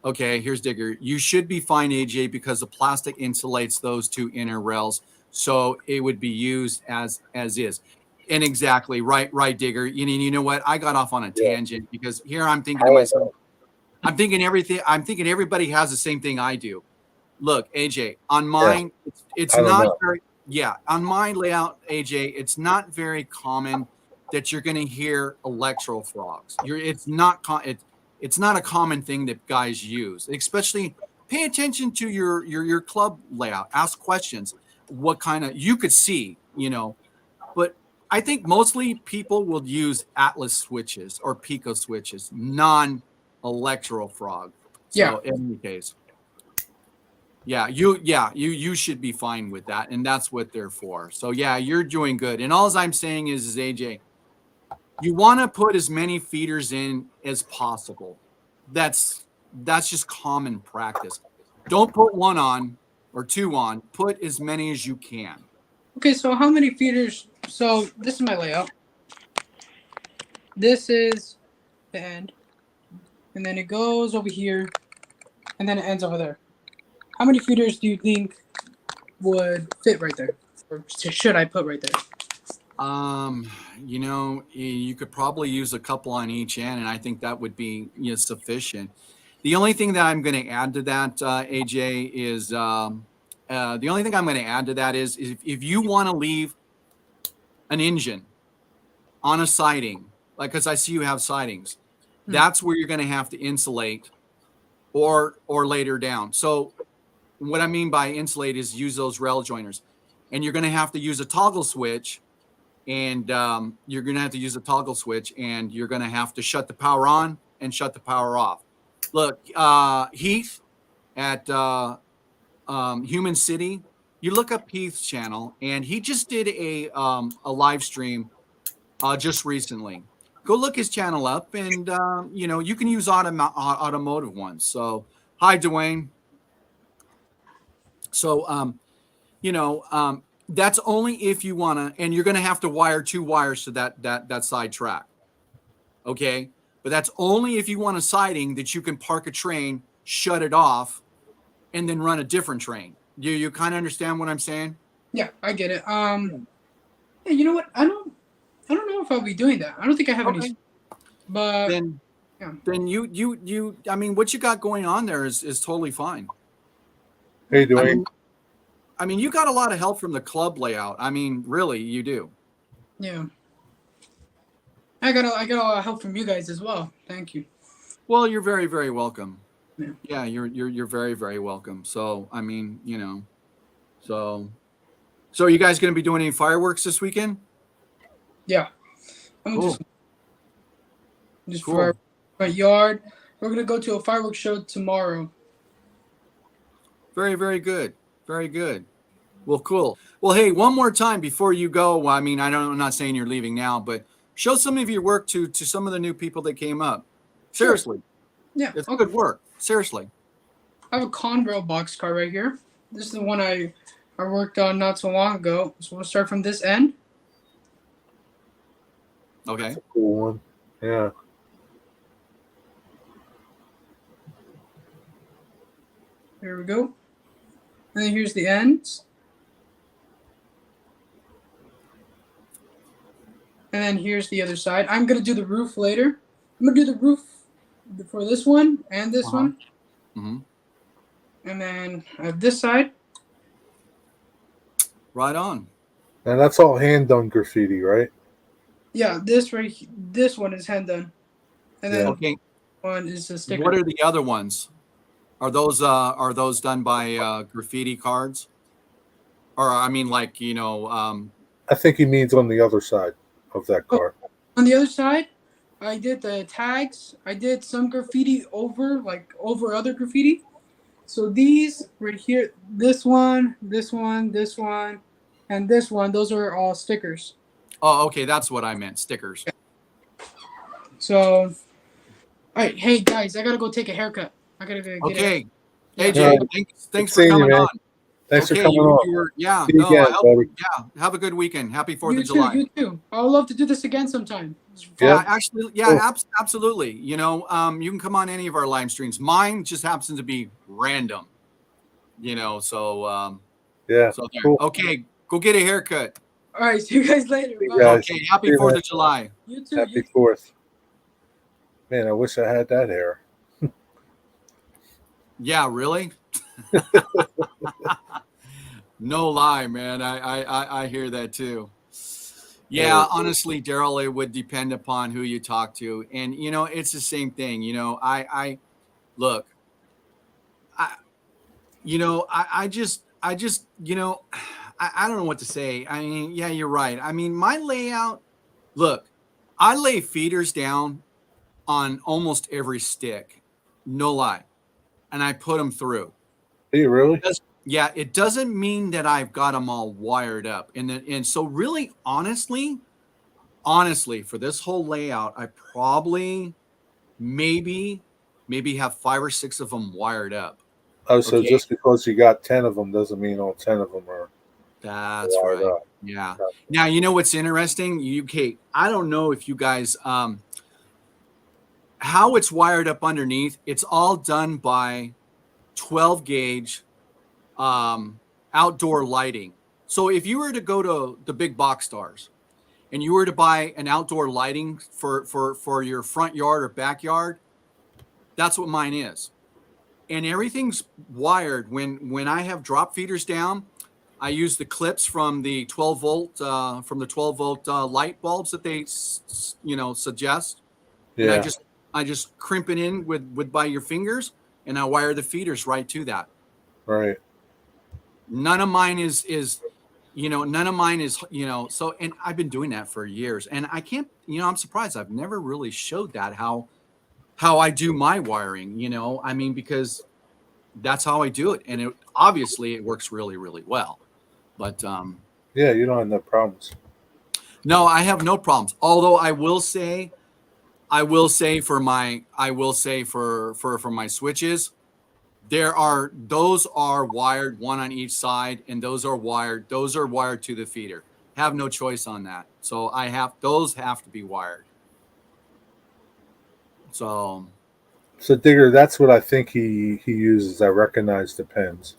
Okay, here's digger. You should be fine, AJ, because the plastic insulates those two inner rails, so it would be used as is. And exactly right, Digger. You know what? I got off on a Yeah. tangent because here I'm thinking to myself, I'm thinking everybody has the same thing I do. Look, AJ, on mine, it's I don't not know. very, on my layout, AJ, it's not very common that you're going to hear electro frogs. It's not a common thing that guys use. Especially pay attention to your club layout. Ask questions. What kind of you could see, but I think mostly people will use Atlas switches or Pico switches, non-electro frog. So in any case. You should be fine with that, and that's what they're for. So you're doing good. And all I'm saying is AJ, you want to put as many feeders in as possible. That's just common practice. Don't put one on or two on. Put as many as you can. Okay, so how many feeders? So this is my layout. This is the end, and then it goes over here, and then it ends over there. How many feeders do you think would fit right there, or should I put right there? You could probably use a couple on each end, and I think that would be sufficient. The only thing that I'm going to add to that, AJ, is if you want to leave an engine on a siding, like because I see you have sidings, that's where you're going to have to insulate or later down. So what I mean by insulate is use those rail joiners, and you're going to have to use a toggle switch. And you're going to have to use a toggle switch, and you're going to have to shut the power on and shut the power off. Look, Heath at Human City, you look up Heath's channel, and he just did a live stream just recently. Go look his channel up, and you can use automotive ones. So, hi, Dwayne. So, that's only if you want to, and you're going to have to wire two wires to that side track. Okay. But that's only if you want a siding that you can park a train, shut it off, and then run a different train. You kind of understand what I'm saying? Yeah, I get it. Yeah, you know what? I don't know if I'll be doing that. I don't think I have any. But then you I mean, what you got going on there is totally fine. Hey, Dwayne. I mean, you got a lot of help from the club layout. I mean, really, you do. Yeah. I got a lot of help from you guys as well. Thank you. Well, you're very, very welcome. Yeah, you're very, very welcome. So, I mean, so are you guys going to be doing any fireworks this weekend? Yeah. I'm cool. just for my yard. We're going to go to a fireworks show tomorrow. Very, very good. Very good. Well, cool. Well, hey, one more time before you go. I mean, I'm not saying you're leaving now, but show some of your work to some of the new people that came up. Seriously. Sure. Yeah. It's good work. Seriously. I have a Conrail boxcar right here. This is the one I worked on not so long ago. So we'll start from this end. Okay. That's a cool one. Yeah. Here we go. And then here's the ends. And then here's the other side. I'm going to do the roof later. I'm going to do the roof for this one and this one. Mm-hmm. And then I have this side. Right on. And that's all hand done graffiti, right? Yeah, this one is hand done. And then one is a sticker. What are the other ones? Are those done by graffiti cards? Or I mean, like, I think he means on the other side of that car. On the other side, I did the tags. I did some graffiti over other graffiti. So these right here, this one, and this one, those are all stickers. Oh, okay, that's what I meant, stickers. So, all right, hey guys, I gotta go take a haircut. I gotta go get it. Yeah. AJ, thanks for coming on. Thanks for coming on. Have a good weekend. Happy 4th of July. You too. I would love to do this again sometime. Absolutely. You can come on any of our live streams. Mine just happens to be random. So cool. Okay, go get a haircut. All right, see you guys later. You Bye. guys. Okay, happy See you 4th later. of July. You too. Happy 4th. Man, I wish I had that hair. Yeah, really? No lie, man. I hear that too. Yeah, honestly, Daryl, it would depend upon who you talk to. And it's the same thing. I look, I I just, I don't know what to say. I mean, yeah, you're right. I mean, my layout, look, I lay feeders down on almost every stick. No lie. And I put them through. Are you really? Yeah, it doesn't mean that I've got them all wired up. And so really honestly, for this whole layout, I probably maybe have 5 or 6 of them wired up. Oh, so Okay. just because you got 10 of them doesn't mean all 10 of them are That's wired right. up. Yeah. Now, you know what's interesting? Okay, I don't know if you guys how it's wired up underneath. It's all done by 12 gauge outdoor lighting. So if you were to go to the big box stores and you were to buy an outdoor lighting for your front yard or backyard, that's what mine is. And everything's wired. When I have drop feeders down, I use the clips from the 12 volt light bulbs that they suggest. And Yeah. I just crimp it in with by your fingers, and I wire the feeders right to that. Right. None of mine is so, and I've been doing that for years, and I can't, I'm surprised I've never really showed that how I do my wiring, I mean, because that's how I do it. And it obviously it works really, really well. But Yeah, you don't have no problems. no, I have no problems. Although I will say for my switches, those are wired one on each side, and those are wired to the feeder. Have no choice on that. So those have to be wired. So Digger, that's what I think he uses. I recognize the pens.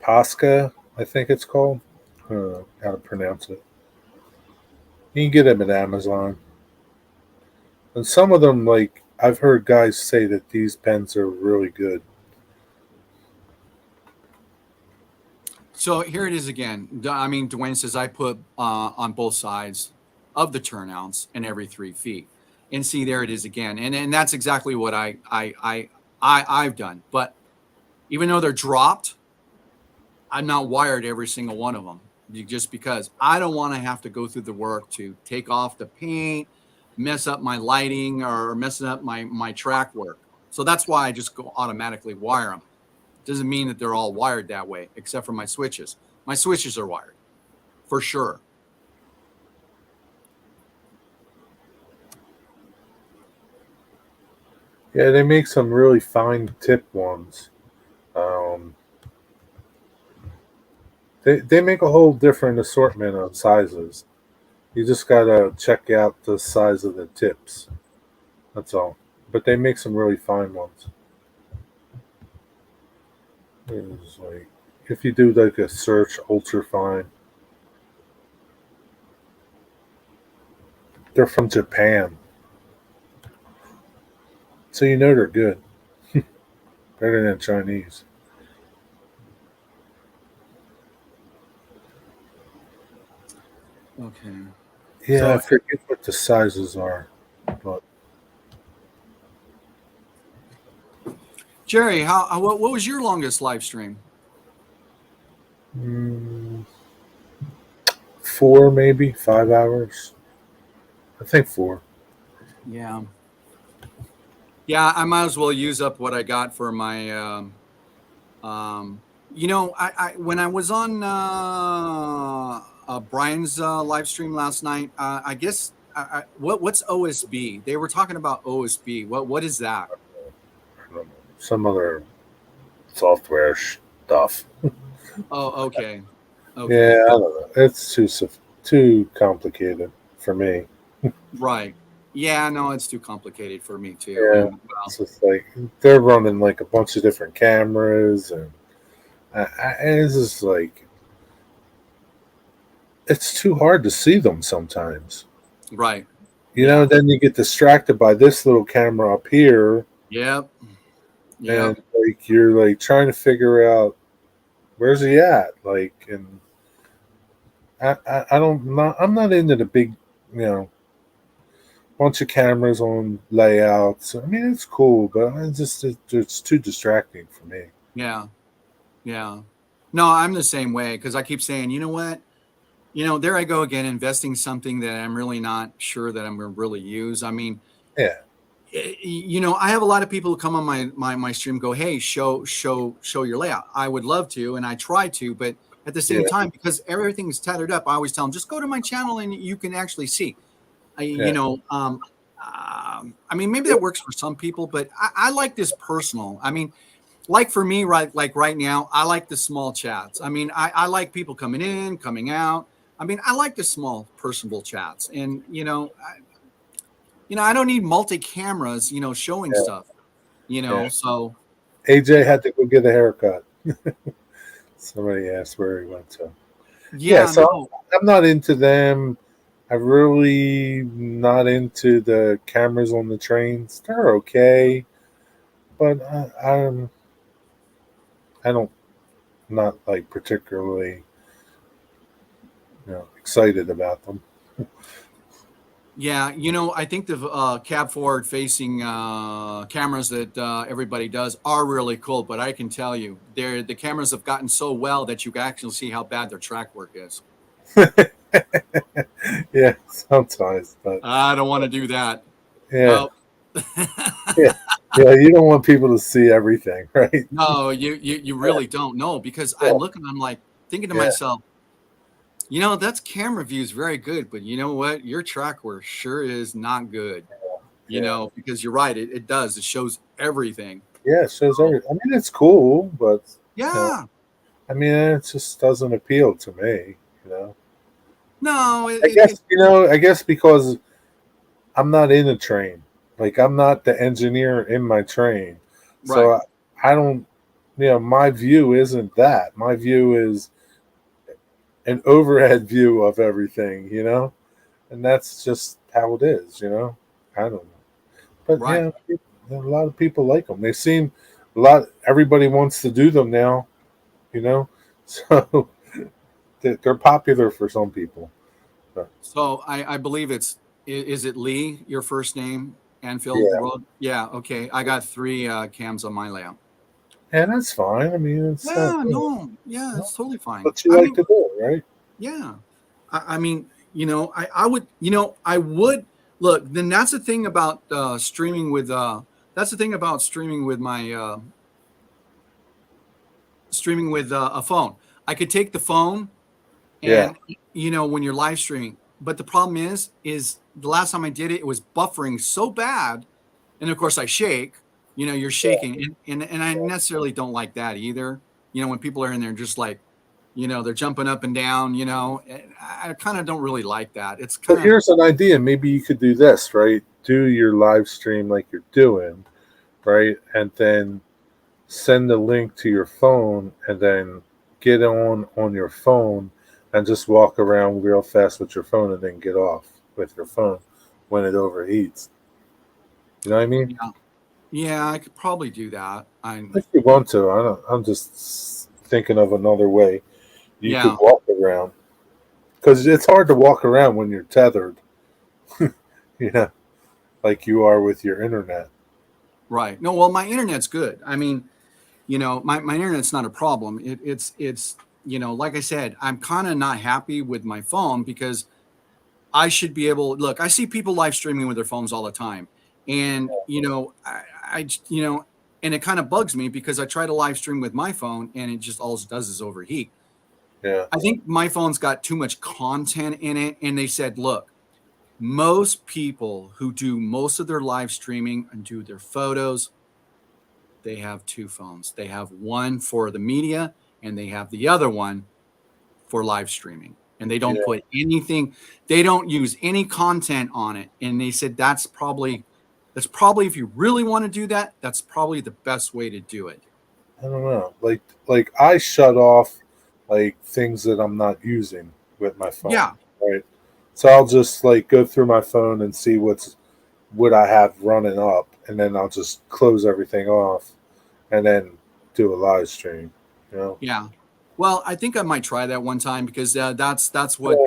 Pasca, I think it's called. How to pronounce it. You can get them at Amazon. And some of them, like, I've heard guys say that these pens are really good. So here it is again. I mean, Dwayne says I put on both sides of the turnouts and every 3 feet. And see, there it is again. And that's exactly what I've done. But even though they're dropped, I'm not wired every single one of them, just because I don't want to have to go through the work to take off the paint, mess up my lighting, or messing up my track work. So that's why I just go automatically wire them. Doesn't mean that they're all wired that way, except for my switches. My switches are wired, for sure. Yeah, they make some really fine tip ones. They make a whole different assortment of sizes. You just gotta check out the size of the tips. That's all. But they make some really fine ones. It's like, if you do like a search ultra fine, they're from Japan, so you know they're good. Better than Chinese. Okay. Yeah, So I forget what the sizes are, but Jerry, what was your longest live stream? 4, maybe 5 hours. I think 4. Yeah. Yeah, I might as well use up what I got for my I when I was on Brian's live stream last night, I guess what's OSB? They were talking about OSB. What is that? I don't know, some other software stuff. Oh, okay. Yeah, I don't know. It's too complicated for me. Right. Yeah, no, it's too complicated for me too. Yeah, And, it's just like they're running like a bunch of different cameras, and it's just like it's too hard to see them sometimes. Right. You Yeah. know, then you get distracted by this little camera up here, Yep. Yep. and like you're like trying to figure out where's he at, like, and I don't not I'm not into the big, you know, bunch of cameras on layouts. I mean, it's cool, but it's too distracting for me. Yeah. Yeah. No, I'm the same way because I keep saying, you know what? There I go again, investing something that I'm really not sure that I'm going to really use. I mean, Yeah, I have a lot of people who come on my stream go, hey, show your layout. I would love to, and I try to, but at the same yeah, time, because everything's tethered up, I always tell them just go to my channel and you can actually see. yeah, I mean, maybe that works for some people, but I like this personal. I mean, like for me, right, like right now, I like the small chats. I mean, I like people coming in, coming out. I mean, I like the small personable chats, and I don't need multi cameras, showing yeah, stuff, yeah. So AJ had to go get a haircut. Somebody asked where he went to. Yeah, yeah, so no, I'm not into them. I'm really not into the cameras on the trains. They're okay, but I don't not like particularly excited about them. yeah, I think the cab forward facing cameras that everybody does are really cool. But I can tell you, the cameras have gotten so well that you can actually see how bad their track work is. Yeah, sometimes, but I don't want to do that. yeah, No. yeah, yeah. You don't want people to see everything, right? No, you really don't know because I Yeah, look and I'm like thinking to yeah, myself, that's camera view is very good, but you know what? Your track work sure is not good, yeah, because you're right. It does. It shows everything. yeah. It shows So, everything. I mean, it's cool, but you know, yeah. I mean, it just doesn't appeal to me. You know, No, I guess because I'm not in a train. Like I'm not the engineer in my train, so right. I don't. My view isn't that. My view is an overhead view of everything. And that's just how it is. I don't know, but Right. yeah, a lot of people like them. They seem a lot. Everybody wants to do them now. You know, so they're popular for some people. But, So I believe is it Lee, your first name, Anfield yeah, Road? Yeah, okay. I got 3 cams on my layout. and that's fine. I mean, it's not. Yeah, no, yeah, it's totally fine. What you I like mean, to do, right? yeah. I mean, I would, I would look. Then that's the thing about streaming with. That's the thing about streaming with my streaming with a phone. I could take the phone Yeah, and when you're live streaming, but the problem is the last time I did it, it was buffering so bad, and of course I shake. You're yeah, shaking, and I necessarily don't like that either. When people are in there just like they're jumping up and down, I kind of don't really like that. It's but kind of here's an idea. Maybe you could do this, right? Do your live stream like you're doing, right? And then send the link to your phone, and then get on your phone, and just walk around real fast with your phone, and then get off with your phone when it overheats. You know what I mean? yeah, yeah. I could probably do that. If you want to, I don't. I'm just thinking of another way you could Yeah, walk around, because it's hard to walk around when you're tethered. You know, like you are with your internet. right. No, well, my internet's good. I mean, my internet's not a problem. It's like I said, I'm kind of not happy with my phone because I should be able. Look, I see people live streaming with their phones all the time, and and it kind of bugs me because I try to live stream with my phone and it just all it does is overheat. Yeah, I think my phone's got too much content in it, and they said, look, most people who do most of their live streaming and do their photos, they have 2 phones. They have one for the media and they have the other one for live streaming. And they don't yeah. put anything, they don't use any content on it. And they said that's probably if you really want to do that, that's probably the best way to do it. I don't know. Like I shut off like things that I'm not using with my phone. Yeah. Right. So I'll just like go through my phone and see what I have running up, and then I'll just close everything off, and then do a live stream. You know. Yeah. Well, I think I might try that one time because that's what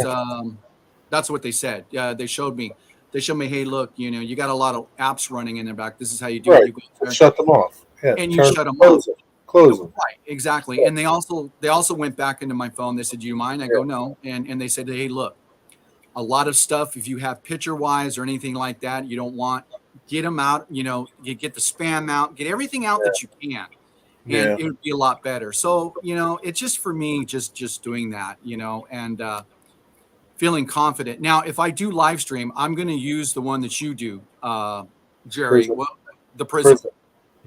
they said. Yeah, they showed me. They showed me, hey, look, you got a lot of apps running in the back. This is how you do it. Right. You go there Shut them off. Yeah. and you shut them off. Close them. Close them. Right, exactly. And they also went back into my phone. They said, "Do you mind?" I go, "No." And they said, "Hey, look, a lot of stuff. If you have picture wise or anything like that, you don't want, get them out. You get the spam out, get everything out that you can, and Yeah. it would be a lot better." So it's just for me, just doing that, and feeling confident. Now, if I do live stream, I'm going to use the one that you do, Jerry. Prism. Well, the Prism. Prism.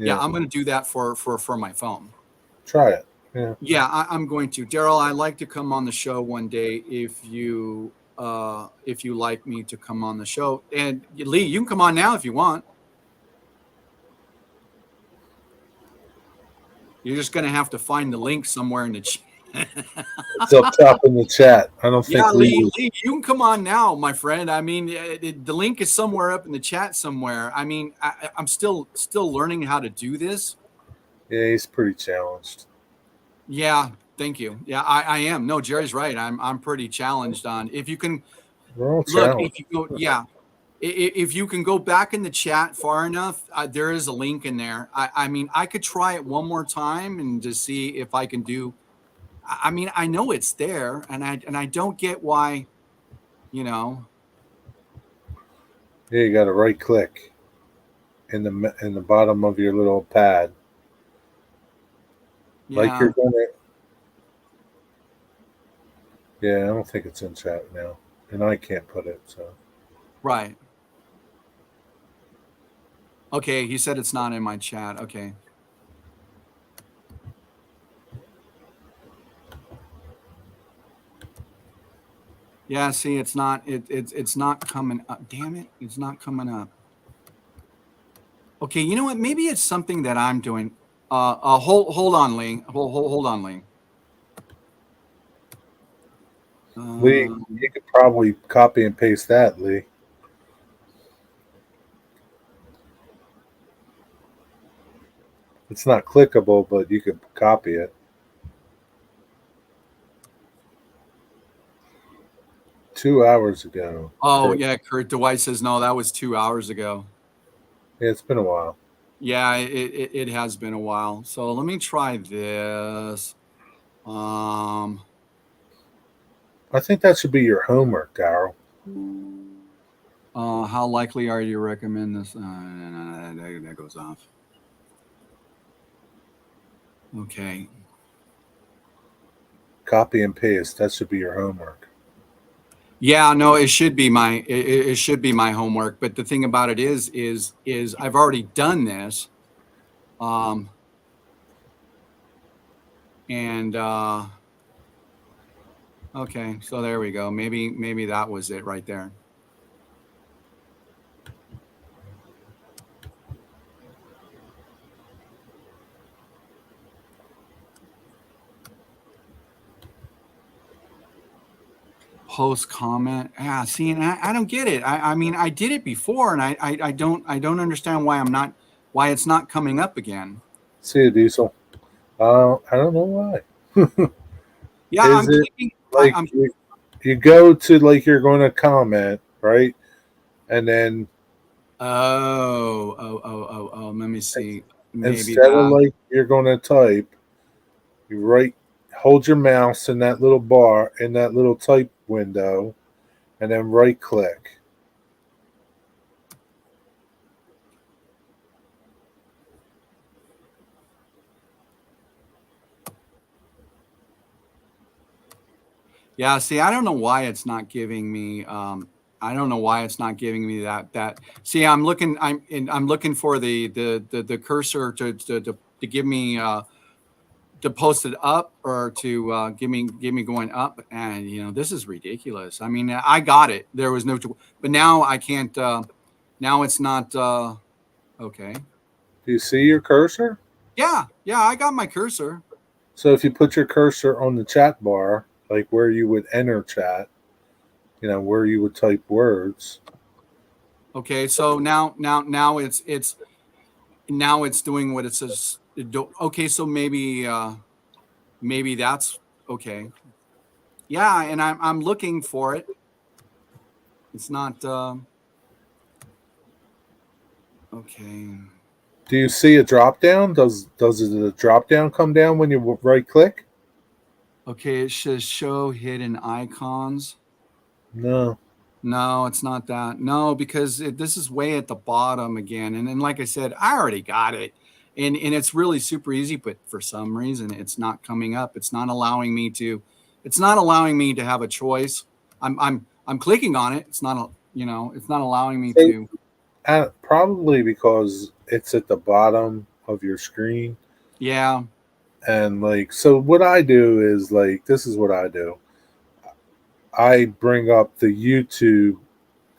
Yeah, I'm going to do that for my phone. Try it. Yeah. Yeah, I'm going to. Daryl, I'd like to come on the show one day if you like me to come on the show. And Lee, you can come on now if you want. You're just going to have to find the link somewhere in the chat. It's up top in the chat. I don't think Lee, you can come on now, my friend. I mean, the link is somewhere up in the chat somewhere. I mean, I'm still learning how to do this. Yeah, he's pretty challenged. Yeah, thank you. Yeah, I am. No, Jerry's right. I'm pretty challenged on if you can We're all look. challenged. If you go, yeah, if you can go back in the chat far enough, there is a link in there. I mean, I could try it one more time and to see if I can do. I mean, I know it's there, and I don't get why, Yeah, you got to right click in the bottom of your little pad. Yeah. Like you're gonna. Yeah, I don't think it's in chat now, and I can't put it. So. Right. Okay, he said it's not in my chat. Okay. Yeah, see, it's not. It's not coming up. Damn it, it's not coming up. Okay, you know what? Maybe it's something that I'm doing. Hold on, Lee. Hold on, Lee. Lee, you could probably copy and paste that, Lee. It's not clickable, but you could copy it. Two hours ago. Oh, yeah, Kurt Dwight says, no, that was 2 hours ago. Yeah, it's been a while. Yeah, it has been a while. So let me try this. I think that should be your homework, Daryl. How likely are you to recommend this? That goes off. Okay. Copy and paste. That should be your homework. Yeah, no, it should be my it should be my homework. But the thing about it is I've already done this. And okay, so there we go. Maybe that was it right there. Post comment. Yeah, see, and I don't get it. I mean, I did it before, and I don't understand why it's not coming up again. See you, Diesel. I don't know why. Yeah, I'm thinking like you go to like you're going to comment, right? And then oh, let me see. Maybe instead of like you're going to type, you hold your mouse in that little bar in that little type window, and then right click. Yeah, see, I don't know why it's not giving me. I don't know why it's not giving me that. See, I'm looking for the cursor to give me to post it up or to give me going up, and this is ridiculous. I mean, I got it. There was no, but now I can't. Now it's not. Okay. Do you see your cursor? Yeah, I got my cursor. So if you put your cursor on the chat bar, like where you would enter chat, where you would type words. Okay, so now it's doing what it says. Okay, so maybe that's okay. Yeah, and I'm looking for it. It's not okay. Do you see a drop down? Does the drop down come down when you right click? Okay, it says show hidden icons. No. No, it's not that. No, because this is way at the bottom again. And then, like I said, I already got it. And it's really super easy, but for some reason it's not coming up. It's not allowing me to have a choice. I'm clicking on it. It's not it's not allowing me to. Probably because it's at the bottom of your screen. Yeah. And so what I do is this is what I do. I bring up the YouTube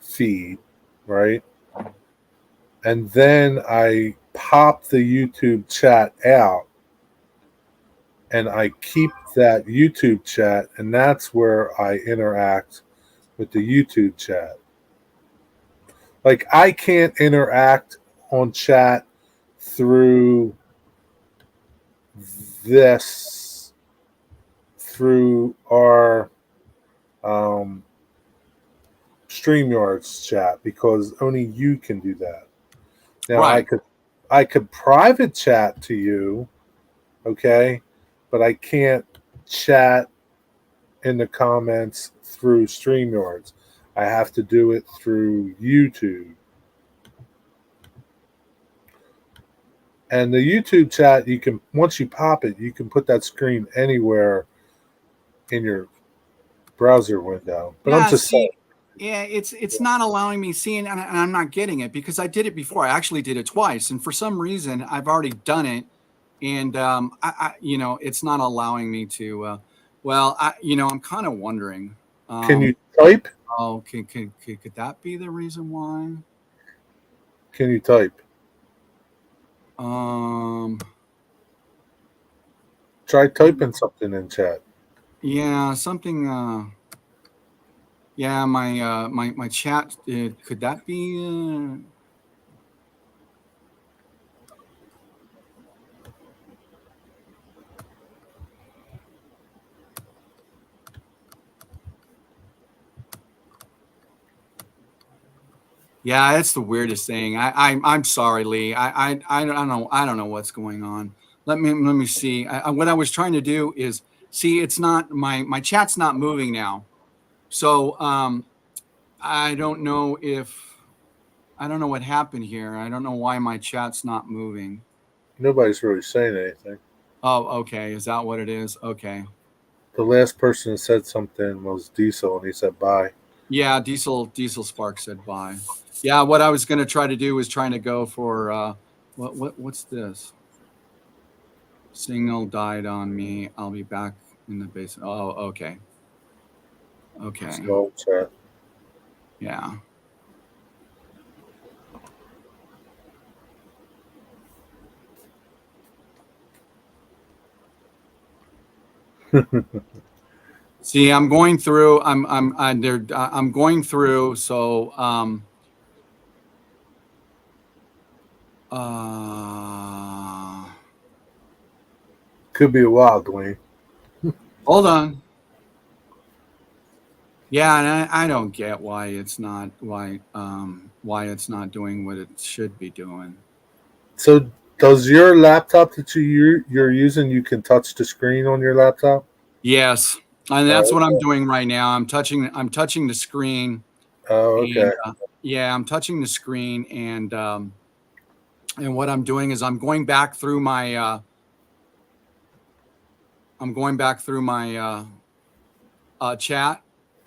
feed, right? And then I pop the YouTube chat out and I keep that YouTube chat, and that's where I interact with the YouTube chat. Like I can't interact on chat through our StreamYard's chat because only you can do that. Now Right. I could private chat to you, okay, but I can't chat in the comments through StreamYards. I have to do it through YouTube. And the YouTube chat, you can once you pop it, you can put that screen anywhere in your browser window. But I'm just saying. Yeah, it's not allowing me seeing, and I'm not getting it because I did it before. I actually did it twice, and for some reason, I've already done it, and it's not allowing me to. I'm kind of wondering. Can you type? Oh, could that be the reason why? Can you type? Try typing something in chat. Yeah, something. Yeah, my chat. Could that be? Yeah, it's the weirdest thing. I'm sorry, Lee. I don't know what's going on. Let me see. What I was trying to do is see. It's not my chat's not moving now. So I don't know what happened here. I don't know why my chat's not moving. Nobody's really saying anything. Oh, okay. Is that what it is? Okay. The last person that said something was Diesel, and he said bye. Yeah, Diesel Spark said bye. Yeah, what I was going to try to do was trying to go for what's this? Signal died on me. I'll be back in the basement. Oh, okay. Okay. Small chat. Yeah. See, I'm going through. I'm going through. So could be a while, Dwayne. Hold on. Yeah, and I don't get why it's not doing what it should be doing. So, does your laptop that you're using, you can touch the screen on your laptop? Yes, and that's what I'm doing right now. I'm touching the screen. Oh, okay. And, I'm touching the screen, and what I'm doing is I'm going back through my chat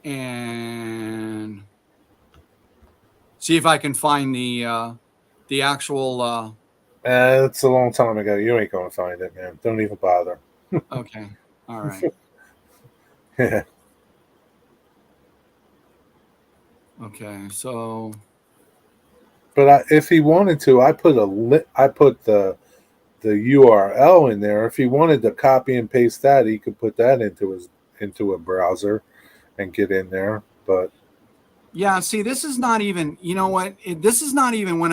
and see if I can find the actual. It's a long time ago. You ain't gonna find it, man. Don't even bother. Okay. All right. Yeah. Okay. So. But if he wanted to, I put the URL in there. If he wanted to copy and paste that, he could put that into into a browser and get in there. But yeah, see, this is not even, you know what? This is not even when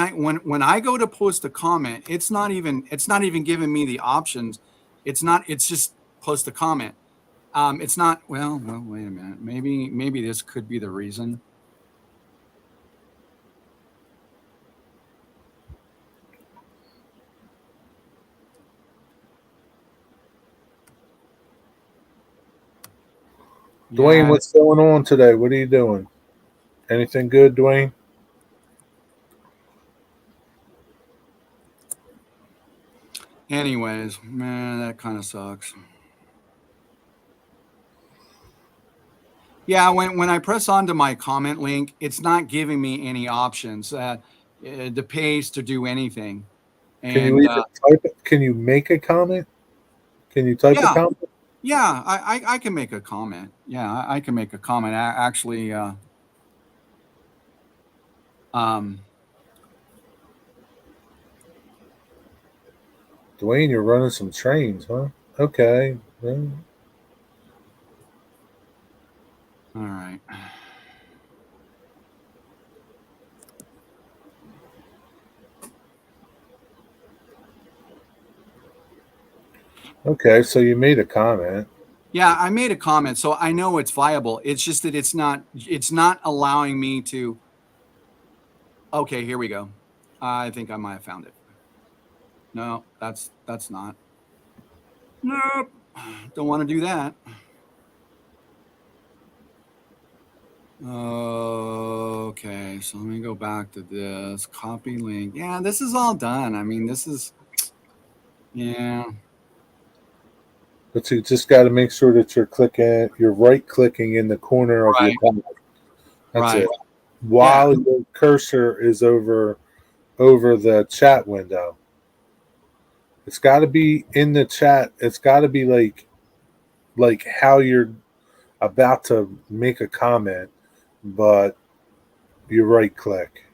I go to post a comment, it's not even giving me the options. It's just post a comment. It's not, well, wait a minute. Maybe this could be the reason. Dwayne, Yeah. what's going on today? What are you doing? Anything good, Dwayne? Anyways, man, that kind of sucks. Yeah, when I press onto my comment link, it's not giving me any options to paste to do anything. Can you And even type it? Can you make a comment? Can you type a yeah, comment? yeah, I can make a comment. Yeah, I can make a comment. Actually, Dwayne, you're running some trains, huh? Okay. Well, all right. okay, so you made a comment. Yeah, I made a comment, so I know it's viable. It's just that it's not allowing me to. Okay, here we go. I think I might have found it. No, that's not. Nope. Don't want to do that. Okay, so let me go back to this. Copy link. Yeah, this is all done. I mean, this is, yeah. But you just got to make sure that you're right clicking in the corner of your Right. comment. That's Right. it. While your cursor is over the chat window. It's got to be in the chat. It's got to be like how you're about to make a comment, but you right click.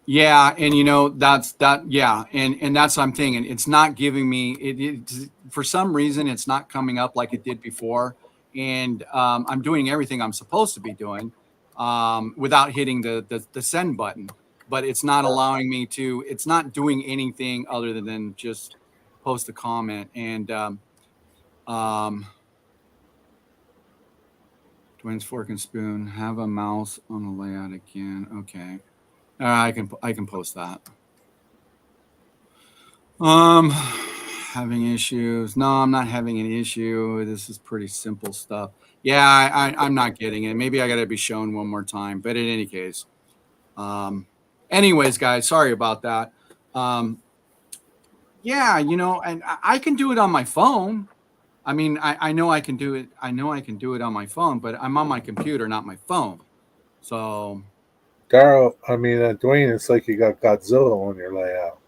Yeah, and yeah, and that's what I'm thinking. It's not giving me it for some reason. It's not coming up like it did before, and I'm doing everything I'm supposed to be doing without hitting the send button. But it's not allowing me to. It's not doing anything other than just post a comment. And um, Dwayne's fork and spoon have a mouse on the layout again. Okay, I can post that. Having issues. No, I'm not having an issue. This is pretty simple stuff. Yeah, I'm not getting it. Maybe I got to be shown one more time. But in any case, anyways, guys, sorry about that. Yeah, and I can do it on my phone. I mean, I know I can do it. I know I can do it on my phone, but I'm on my computer, not my phone. So, Daryl, Dwayne, it's like you got Godzilla on your layout.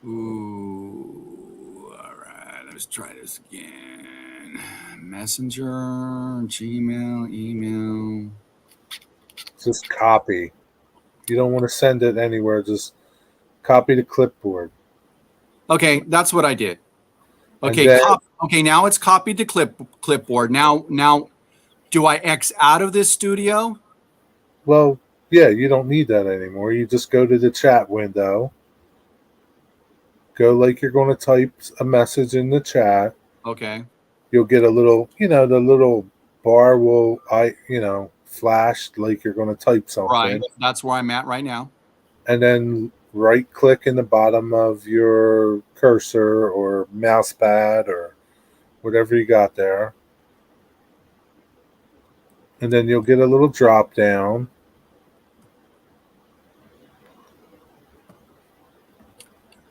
ooh, all right. Let's try this again. Messenger, Gmail, email. Just copy. You don't want to send it anywhere. Just copy the clipboard. Okay, that's what I did. And Okay, then, okay. Now it's copied to clipboard. Now, do I X out of this studio? well, yeah, you don't need that anymore. You just go to the chat window. Go like you're going to type a message in the chat. Okay. You'll get a little, the little bar will, flash like you're going to type Right. something. That's where I'm at right now. And then right click in the bottom of your cursor or mouse pad or whatever you got there. And then you'll get a little drop down.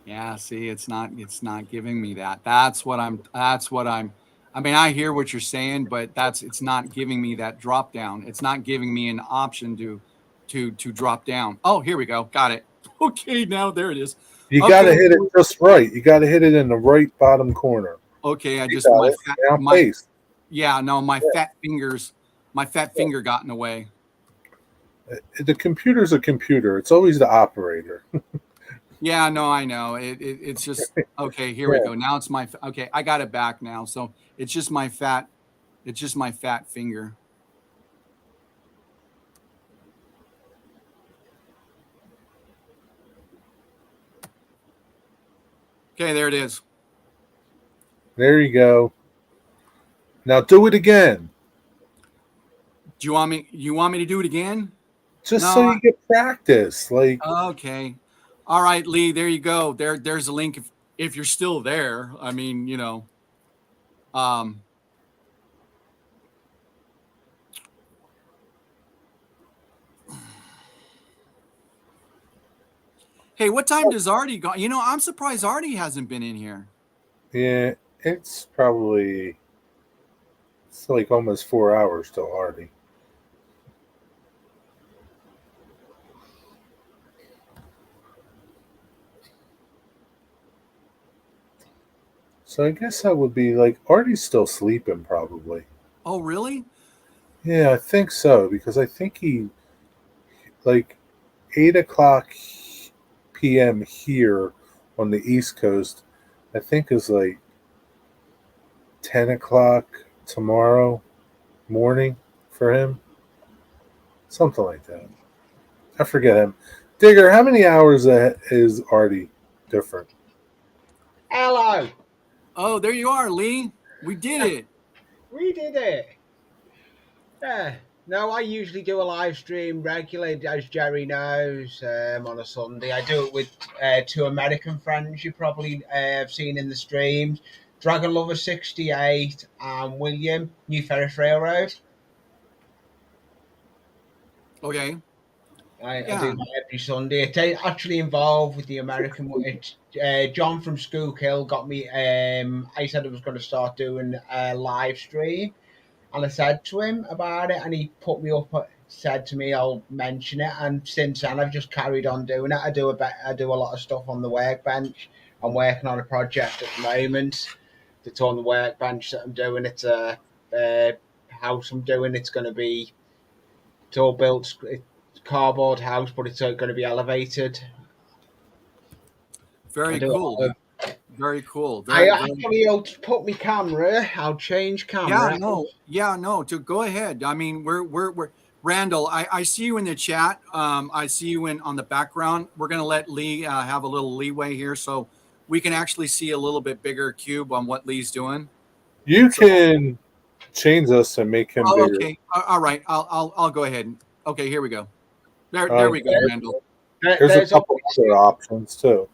Yeah, see, it's not giving me that. That's what I'm I mean, I hear what you're saying, but it's not giving me that drop down. It's not giving me an option to drop down. Oh, here we go. Got it. Okay, now there it is. You got to Okay. hit it just right. You got to hit it in the right bottom corner. Okay, I You just got it. Now paste. yeah, no, my fat finger got in the way. The computer's a computer. It's always the operator. Yeah, no, I know. It's just okay. Here we Yeah. go. Now it's my okay. I got it back now. So it's just my fat. It's just my fat finger. Okay, there it is. There you go. Now do it again, Do you want me? You want me to do it again? just so No. you get practice. Like, Okay. All right, Lee. There you go. There's a link if you're still there. I mean, you know. Um. Hey, what time does Artie go? You know, I'm surprised Artie hasn't been in here. yeah, it's probably it's like almost 4 hours till Artie. So I guess that would be like Artie's still sleeping probably. Oh, really? Yeah, I think so because I think he like 8 o'clock p.m. here on the East Coast. I think is like 10 o'clock tomorrow morning for him, something like that. I forget him. Digger, how many hours is Artie different? Hello. Oh, there you are, Lee. We did it. We did it. Yeah. No, I usually do a live stream regularly, as Jerry knows, on a Sunday. I do it with two American friends you probably have seen in the streams, Dragon Lover 68 and William, New Ferris Railroad. Okay. I Yeah. do that every Sunday. It's actually involved with the American. It's, John from Schuylkill got me. I said I was going to start doing a live stream, and I said to him about it, and he put me up. Said to me, "I'll mention it," and since then I've just carried on doing it. I do a lot of stuff on the workbench. I'm working on a project at the moment that's on the workbench that I'm doing. It's a house I'm doing. It's going to be it's all built. It's a cardboard house, but it's going to be elevated. I Very do. cool. Very cool. I Very, very. actually I'll put my camera. I'll change Yeah, camera. no. Yeah, no. To go ahead. I mean, we're Randall. I see you in the chat. I see you in on the background. We're gonna let Lee have a little leeway here, so we can actually see a little bit bigger cube on what Lee's doing. You So, can change this and make him oh, bigger. okay. All right. I'll go ahead. Okay, here we go. There Uh, we go, Randall. there's a There's all couple other options too.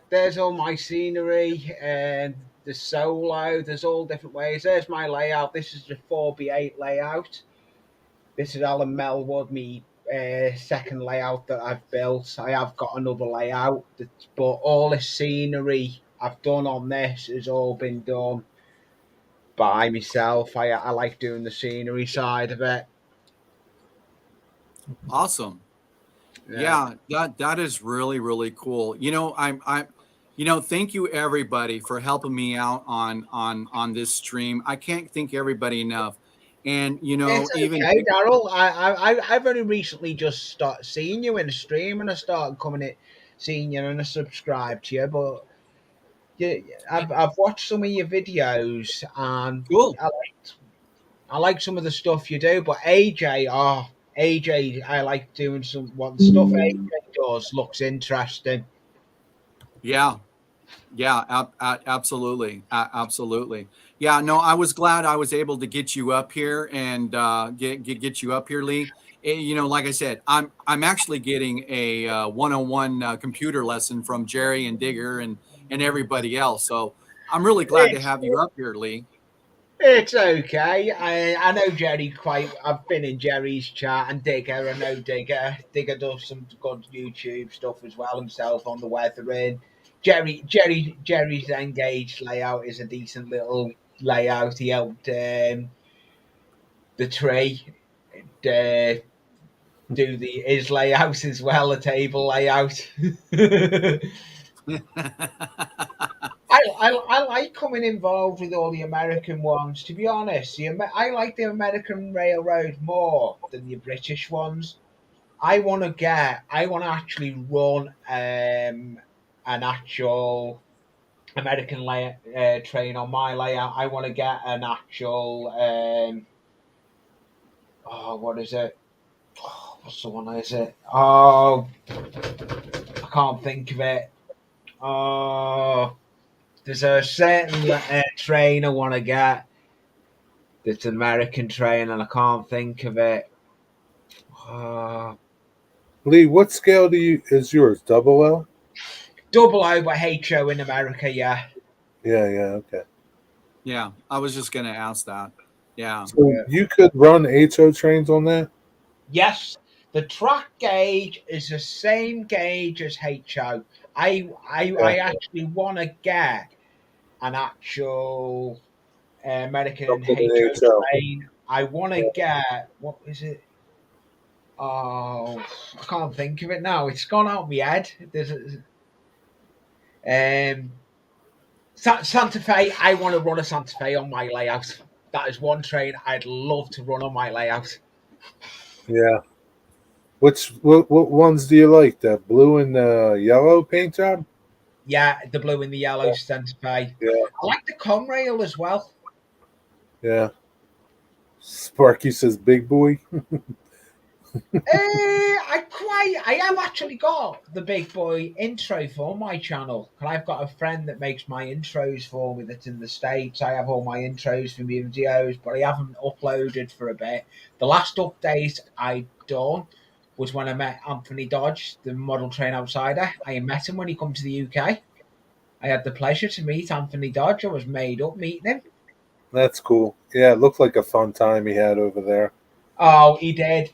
there's all my scenery and the solo. There's all different ways. There's my layout. This is the 4x8 layout. This is Alan Melwood, me second layout that I've built. I have got another layout, but all the scenery I've done on this has all been done by myself. I like doing the scenery side of it. Awesome. Yeah. Yeah, that is really really cool. You know, you know, thank you everybody for helping me out on this stream. I can't thank everybody enough. And you know, It's even okay, Daryl. I've only recently just started seeing you in the stream, and I started coming in, seeing you, and I subscribed to you. But yeah, I've watched some of your videos, and cool. I like some of the stuff you do. But AJ, I like doing some what the stuff AJ does looks interesting. Yeah. Yeah, absolutely. Absolutely. Yeah, no, I was glad I was able to get you up here and get you up here, Lee. You know, like I said, I'm actually getting a one-on-one computer lesson from Jerry and Digger and everybody else. So I'm really glad to It's have you up here, Lee. It's okay. I know Jerry quite. I've been in Jerry's chat and Digger. I know Digger. Digger does some good YouTube stuff as well himself on the weathering. Jerry's engaged layout is a decent little layout. He helped the tree uh, do his layout as well, a table layout. I like coming involved with all the American ones. To be honest, I like the American Railroad more than the British ones. I want to actually run an actual American train on my layout. I want to get an actual what is it? Oh, what's the one? Is it? Oh, I can't think of it. Oh, there's a certain train I want to get. It's an American train, and I can't think of it. Lee, what scale is yours? Double L? Double O, but HO in America, yeah. Yeah, okay. Yeah, I was just going to ask that. Yeah. So you could run HO trains on that? Yes, the track gauge is the same gauge as HO. I actually want to get an actual American Something in HO HO. train. I want to get, what is it? Oh, I can't think of it now. It's gone out of my head. Santa Fe. I want to run a Santa Fe on my layout. That is one train I'd love to run on my layout. Yeah. What ones do you like? The blue and the yellow paint job? Yeah, the blue and the yellow Santa Fe. Yeah. I like the Conrail as well. Yeah. Sparky says big boy. I have actually got the big boy intro for my channel. And I've got a friend that makes my intros for me that's in the States. I have all my intros for my videos, but I haven't uploaded for a bit. The last update I done was when I met Anthony Dodge, the model train outsider. I met him when he come to the UK. I had the pleasure to meet Anthony Dodge. I was made up meeting him. That's cool. Yeah, it looked like a fun time he had over there. Oh, he did.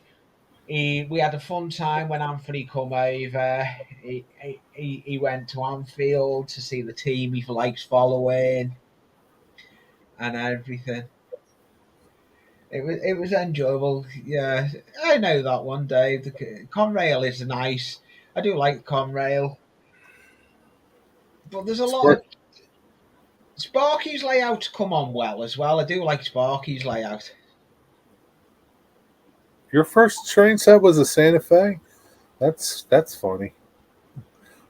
We had a fun time when Anthony come over. He went to Anfield to see the team he likes following and everything. It was enjoyable. Yeah, I know that one, Dave. The Conrail is nice. I do like Conrail, but there's a lot of Sparky's layouts come on well as well. I do like Sparky's layout. Your first train set was a Santa Fe? That's funny.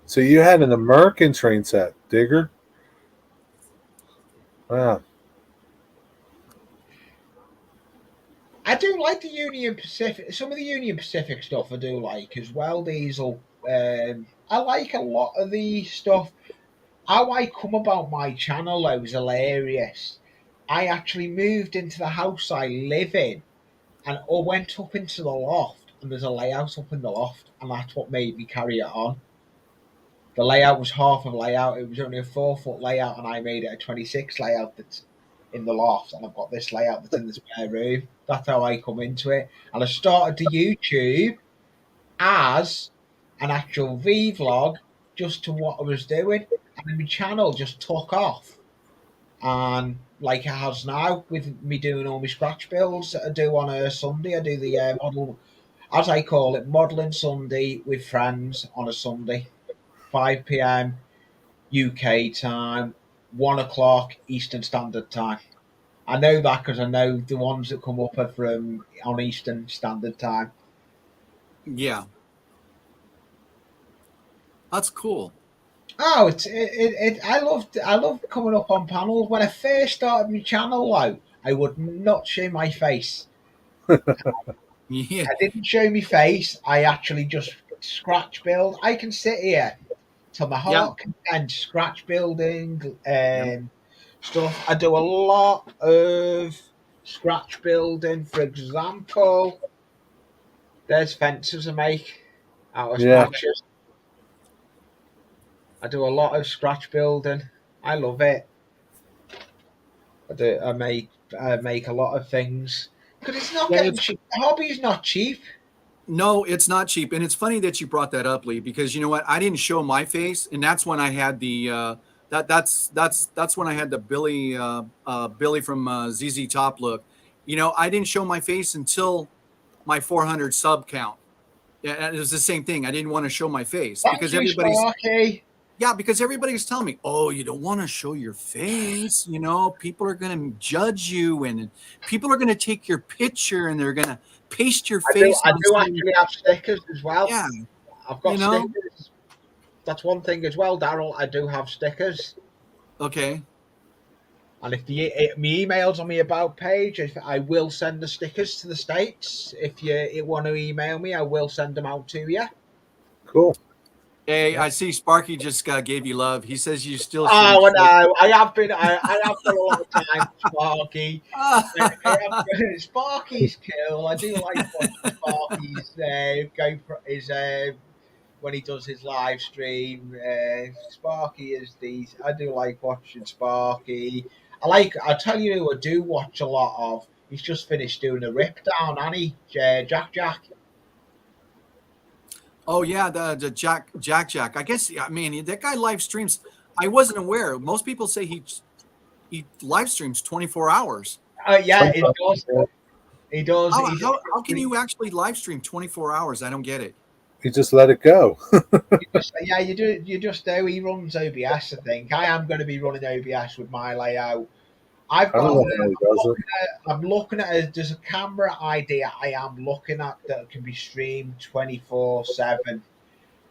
So you had an American train set, Digger? Wow. I do like the Union Pacific. Some of the Union Pacific stuff I do like as well, Diesel. I like a lot of the stuff. How I come about my channel though is hilarious. I actually moved into the house I live in and I went up into the loft and there's a layout up in the loft and that's what made me carry it on. The layout was half of a layout. It was only a 4-foot layout and I made it a 26 layout that's in the loft and I've got this layout that's in the spare room. That's how I come into it. And I started the YouTube as an actual vlog just to what I was doing. And my channel just took off. And like it has now with me doing all my scratch builds that I do on a Sunday. I do the model, as I call it, modelling Sunday with friends on a Sunday. 5 p.m. UK time, 1 o'clock Eastern Standard Time. I know that because I know the ones that come up are from on Eastern Standard Time. Yeah. That's cool. Oh, I love coming up on panels. When I first started my channel out, I would not show my face. Yeah. I didn't show my face. I actually just scratch build. I can sit here till my heart and scratch building stuff. I do a lot of scratch building. For example, there's fences I make out of scratches. I do a lot of scratch building. I love it. I make a lot of things because it's not getting cheap. The hobby's not cheap. No, it's not cheap, and it's funny that you brought that up, Lee, because you know what? I didn't show my face, and that's when I had the that's when I had the Billy from ZZ Top look. You know, I didn't show my face until my 400 sub count. Yeah, it was the same thing. I didn't want to show my face because everybody's telling me, "Oh, you don't want to show your face. You know, people are going to judge you, and people are going to take your picture, and they're going to paste your face." I do actually have stickers as well. Yeah, I've got stickers. that's one thing as well, Daryl. I do have stickers. Okay. And if me emails on my about page, if I will send the stickers to the States. If you want to email me, I will send them out to you. Cool. Hey, Yeah. I see Sparky just gave you love. He says you still should. Oh no, I have been. I have got a lot of time, Sparky. Sparky's cool. I do like watching Sparky's go for his when he does his live stream. Sparky is these. I do like watching Sparky. I'll tell you who I do watch a lot of. He's just finished doing a rip down, Annie Jack. Oh yeah, the Jack. I guess I mean that guy live streams. I wasn't aware. Most people say he live streams 24 hours. Yeah, it does. He does. How can you actually live stream 24 hours? I don't get it. You just let it go. Yeah, you do. You just do. He runs OBS, I think. I am going to be running OBS with my layout. I'm looking at there's a camera idea I am looking at that can be streamed 24/7, and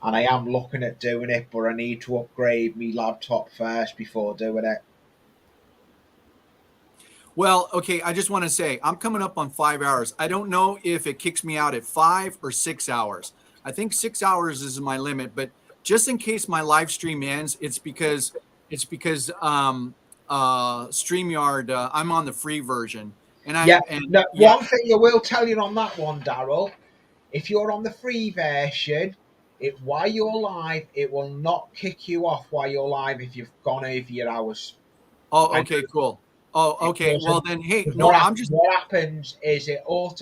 I am looking at doing it, but I need to upgrade my laptop first before doing it. Well, okay, I just want to say I'm coming up on 5 hours. I don't know if it kicks me out at 5 or 6 hours. I think 6 hours is my limit, but just in case my live stream ends, it's because StreamYard, I'm on the free version. And one thing I will tell you on that one, Daryl, if you're on the free version, while you're live, it will not kick you off while you're live if you've gone over your hours. Oh, okay, cool. Oh, okay. Well then, hey, no, what happens is it'll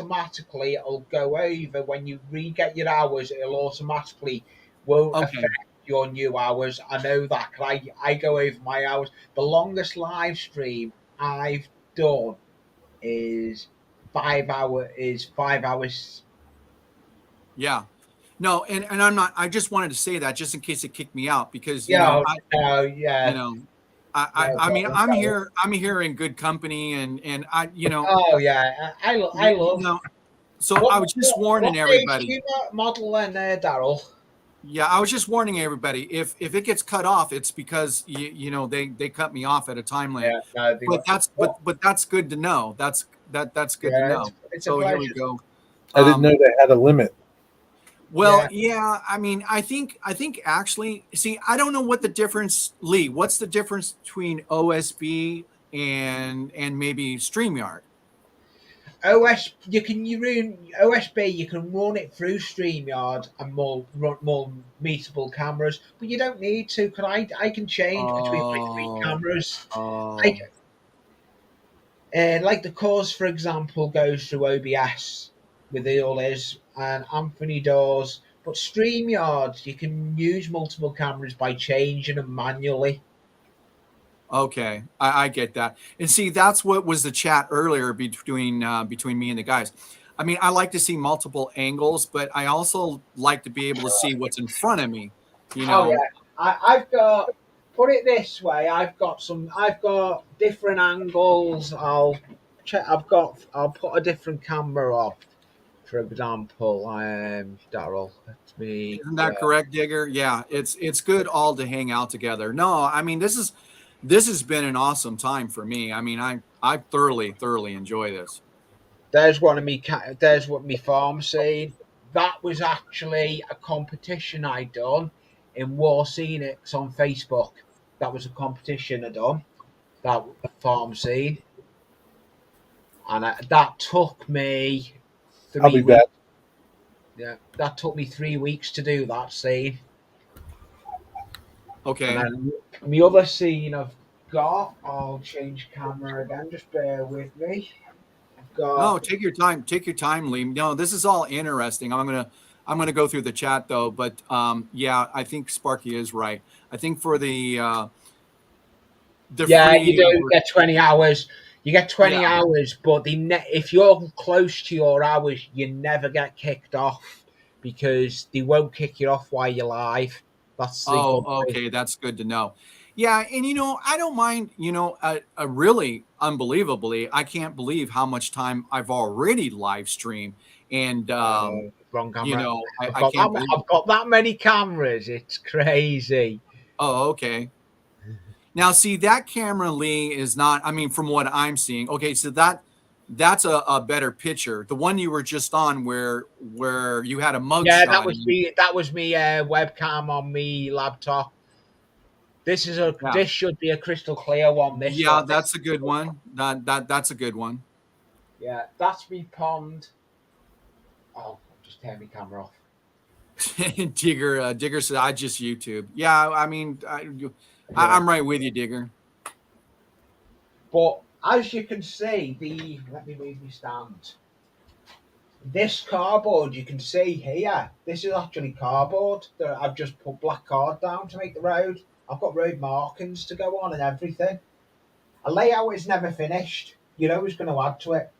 go over when you re-get your hours. It'll automatically won't affect your new hours. I know that. I go over my hours. The longest live stream I've done is 5 hours. Yeah. No, and I'm not. I just wanted to say that just in case it kicked me out because I mean, I'm here in good company, and I. Oh yeah, I love. So I was just warning everybody. You model in there, Daryl. Yeah, I was just warning everybody. If it gets cut off, it's because they cut me off at a time limit. Yeah, but that's good to know. That's good to know. So here we go. I didn't know they had a limit. Well, yeah. I mean, I think actually, see, I don't know what the difference, Lee. What's the difference between OSB and maybe StreamYard? OSB, you can run it through StreamYard and more meetable cameras, but you don't need to. Because I can change between my three cameras. Like the course, for example, goes through OBS with all his, and Anthony does. But StreamYard, you can use multiple cameras by changing them manually. Okay, I get that. And see, that's what was the chat earlier between me and the guys. I mean, I like to see multiple angles, but I also like to be able to see what's in front of me. Oh yeah, I've got. Put it this way, I've got different angles. I'll put a different camera up. For example, Daryl. Isn't that correct, Digger? Yeah, it's good all to hang out together. No, I mean this has been an awesome time for me. I mean, I thoroughly enjoy this. There's what me farm saying. That was actually a competition I done in War Scenics on Facebook. That was a competition I done. That farm scene, and that took me 3 weeks. I'll be back. Yeah, that took me 3 weeks to do that scene. Okay. And then the other scene I've got, I'll change camera again. Just bear with me. No, take your time. Take your time, Liam. No, this is all interesting. I'm gonna go through the chat though, but yeah, I think Sparky is right. I think for the you do get 20 hours. You get 20 hours, but if you're close to your hours, you never get kicked off because they won't kick you off while you're live. That's okay. That's good to know. Yeah, and I don't mind. Really unbelievably, I can't believe how much time I've already live streamed, and Wrong camera. You know, I've I got can't that. believe. I've got that many cameras. It's crazy. Oh, okay. Now, see, that camera, Lee, is not. I mean, from what I'm seeing, okay, so that's a better picture. The one you were just on, where you had a mug Yeah, shot. that was me webcam on me laptop. Yeah, This should be a crystal clear one. This yeah, one. that's a good one. That's a good one. Yeah, that's me pond. Oh, just turn my camera off. Digger said, I just YouTube. Yeah, I mean, Yeah. I'm right with you, Digger. But as you can see, let me move my stand. This cardboard you can see here, this is actually cardboard that I've just put black card down to make the road. I've got road markings to go on and everything. A layout is never finished. You're always going to add to it.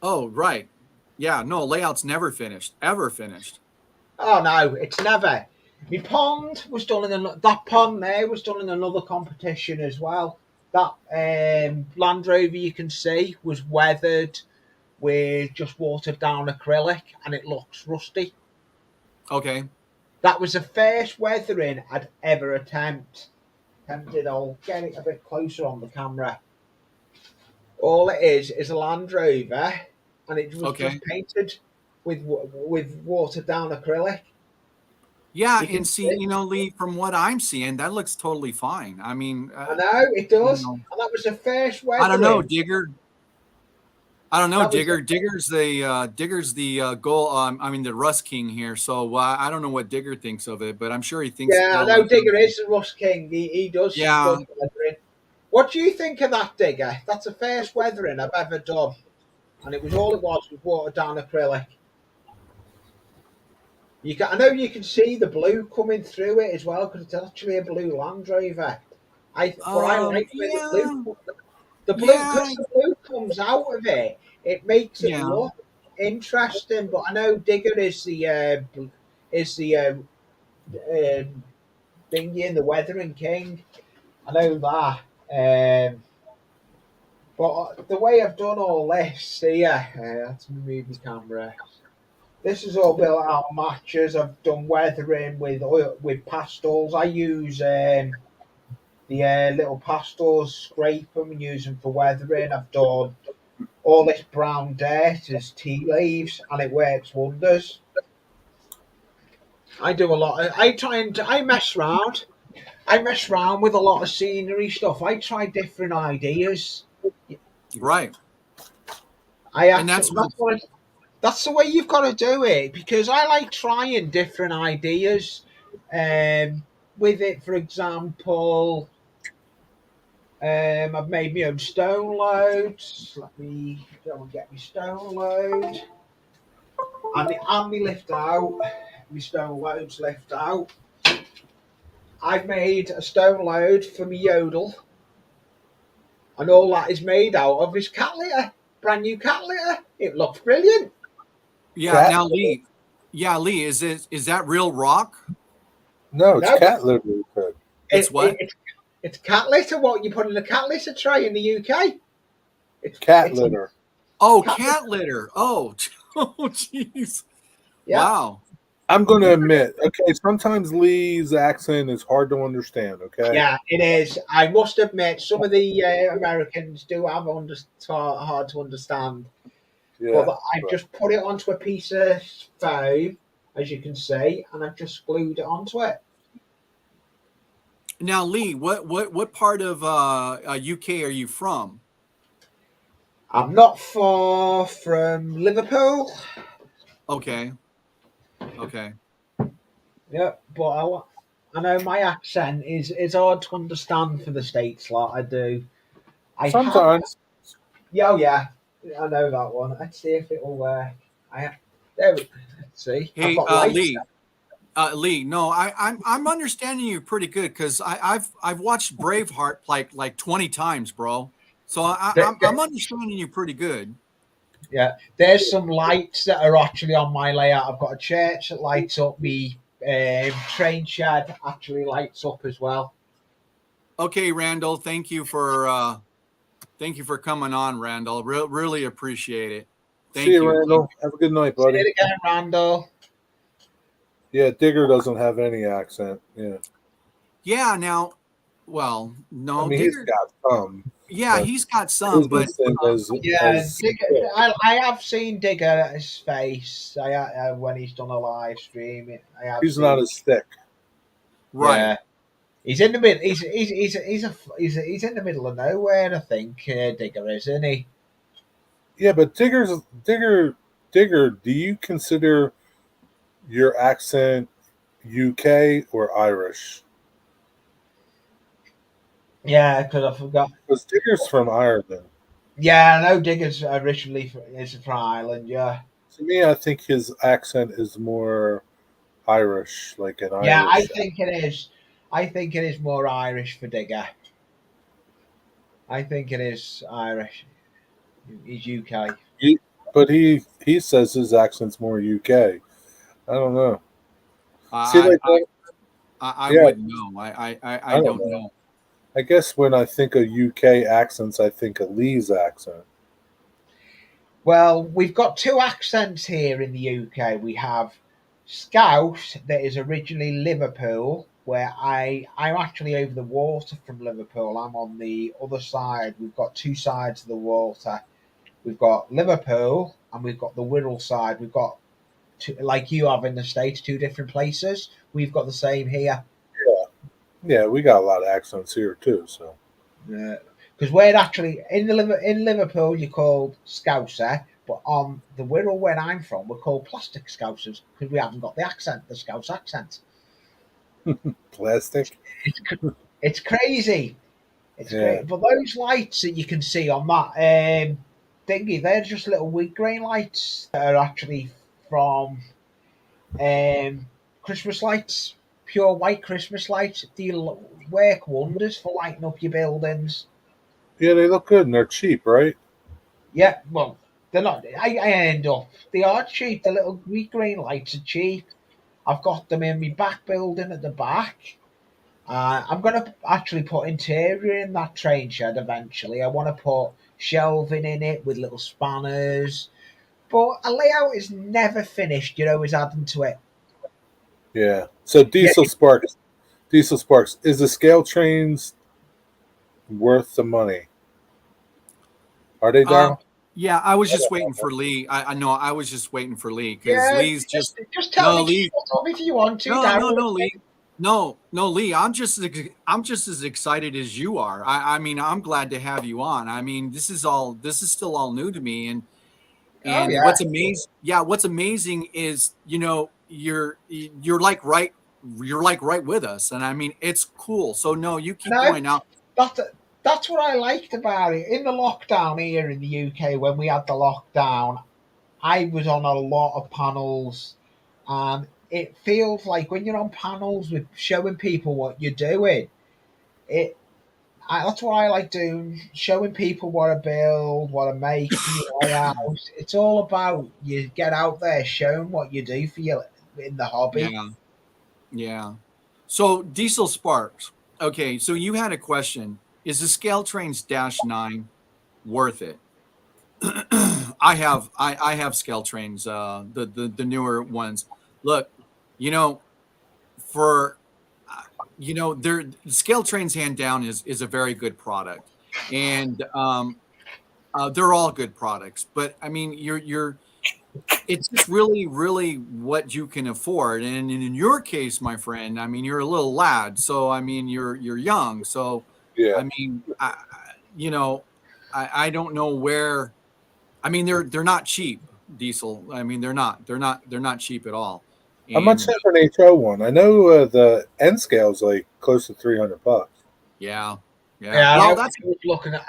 Oh, right. Yeah, no, layout's never finished, ever finished. Oh no, it's never. My pond was done that pond there was done in another competition as well. That Land Rover you can see was weathered with just watered down acrylic and it looks rusty. Okay. That was the first weathering I'd ever attempted. I'll get it a bit closer on the camera. All it is a Land Rover, and it was just painted with watered down acrylic. Yeah, and see, Lee, from what I'm seeing, that looks totally fine. I mean, I know it does, you know, and that was the first weathering. I don't know, Digger. I don't know, Digger. Digger's the goal. I mean, the Rust King here. So I don't know what Digger thinks of it, but I'm sure he thinks. Yeah, I know Digger is the Rust King. He does. Yeah. Does weathering. What do you think of that, Digger? That's the first weathering I've ever done, and it was watered down acrylic. I know you can see the blue coming through it as well because it's actually a blue Land Rover. I like when the blue comes out of it. It makes it look interesting. But I know Digger is the thingy in the Weathering King. I know that. But the way I've done all this here, let's move the camera. This is all built out of matches. I've done weathering with pastels. I use the little pastels, scrape them and use them for weathering. I've done all this brown dirt as tea leaves, and it works wonders. I do a lot. I mess around. I mess around with a lot of scenery stuff. I try different ideas. Right. That's the way you've got to do it, because I like trying different ideas with it. For example, I've made my own stone loads. Let me go and get my stone load. And my lift out. My stone loads lift out. I've made a stone load for my yodel. And all that is made out of is cat litter. Brand new cat litter. It looks brilliant. Yeah, now Lee. Yeah, Lee, is that real rock? No, it's cat litter. It's what? It's cat litter. What you put in a cat litter tray in the UK? It's cat litter. Cat litter. Oh, jeez. Yeah. Wow. I'm going to admit, okay, sometimes Lee's accent is hard to understand, okay? Yeah, it is. I must admit, some of the Americans do have hard to understand. Yeah, but I've just put it onto a piece of foam, as you can see, and I've just glued it onto it. Now, Lee, what part of UK are you from? I'm not far from Liverpool. Okay. Yeah, but I know my accent is hard to understand for the States, like I do. Sometimes. Yeah, I know that one. Let's see if it'll work. Let's see. Hey, Lee, no, I'm understanding you pretty good because I've watched Braveheart like 20 times, bro. So I'm understanding you pretty good. Yeah, there's some lights that are actually on my layout. I've got a church that lights up. Me train shed actually lights up as well. Okay, Randall, thank you for coming on, Randall. Really appreciate it. See you, Randall. Have a good night, buddy. See you again, Randall. Yeah, Digger doesn't have any accent. Yeah, Yeah. Now, well, I no, mean he's Digger. got some, Yeah, but he's got some, but business thing Yeah, has Digger. I have seen Digger's face. When he's done a live stream, I have he's not seen. as thick. right. Yeah, he's in the middle. He's in the middle of nowhere. I think Digger is, isn't he? Yeah, but Digger. Do you consider your accent UK or Irish? Yeah, because I forgot. Because Digger's from Ireland. Yeah, I know Digger's originally is from Ireland. Yeah, To me, I think his accent is more Irish, like an yeah, I Irish. think it is. I think it is more Irish for Digger. I think it is Irish. He's UK. He, but he says his accent's more UK. I don't know. See, I like, I I yeah, wouldn't know. I I don't don't know. know. I guess when I think of UK accents, I think of Lee's accent. Well, we've got two accents here in the UK. We have Scouse, that is originally Liverpool, where I'm actually over the water from Liverpool. I'm on the other side. We've got two sides of the water. We've got Liverpool and we've got the Wirral side. We've got two, like you have in the States, two different places. We've got the same here. Yeah, yeah, we got a lot of accents here too. So Because we're actually in Liverpool, you're called Scouser, but on the Wirral where I'm from, we're called plastic Scousers because we haven't got the accent, the Scouse accent. plastic. It's it's crazy. It's Yeah, great. But those lights that you can see on that thingy, they're just little wood grain lights that are actually from Christmas lights, pure white Christmas lights. They work wonders for lighting up your buildings. yeah, they look good and they're cheap, right? Yeah, well, they're not. I end up. They are cheap. The little wheat green lights are cheap. I've got them in my back building at the back. I'm going to actually put interior in that train shed eventually. I want to put shelving in it with little spanners. But a layout is never finished. You're always adding to it. Yeah. So Yeah, Diesel Sparks, is the scale trains worth the money? Are they, Um, Daryl? yeah, I was just waiting for Lee. I know I was just waiting for Lee because yeah. Lee's just Just tell no me to Lee. shut up if you want to, No, Darren. Lee. No, Lee. I'm just as excited as you are. I mean, I'm glad to have you on. I mean, this is still all new to me, Oh and yeah, what's amazing is you're like right with us, and I mean it's cool. So no, you and keep going now. that that's what I liked about it. In the lockdown here in the UK, when we had the lockdown, I was on a lot of panels, and it feels like when you're on panels with showing people what you're doing, it that's what I like doing, showing people what I build, what I make for my house. It's all about you get out there, showing what you do for you in the hobby. Yeah, yeah. So Diesel Sparks. Okay, so you had a question. Is the Scale Trains Dash 9 worth it? I have Scale Trains, the newer ones. Look, you know, for their Scale Trains hand down is a very good product. And they're all good products, but I mean you're it's just really what you can afford. And in your case, my friend, I mean, you're a little lad, so I mean, you're young, so Yeah. I mean, you know, I don't know where. I mean, they're not cheap, Diesel. I mean, they're not cheap at all. How much And is an HO one? I know the N scale is like close to $300. yeah, yeah. Yeah, Well, that's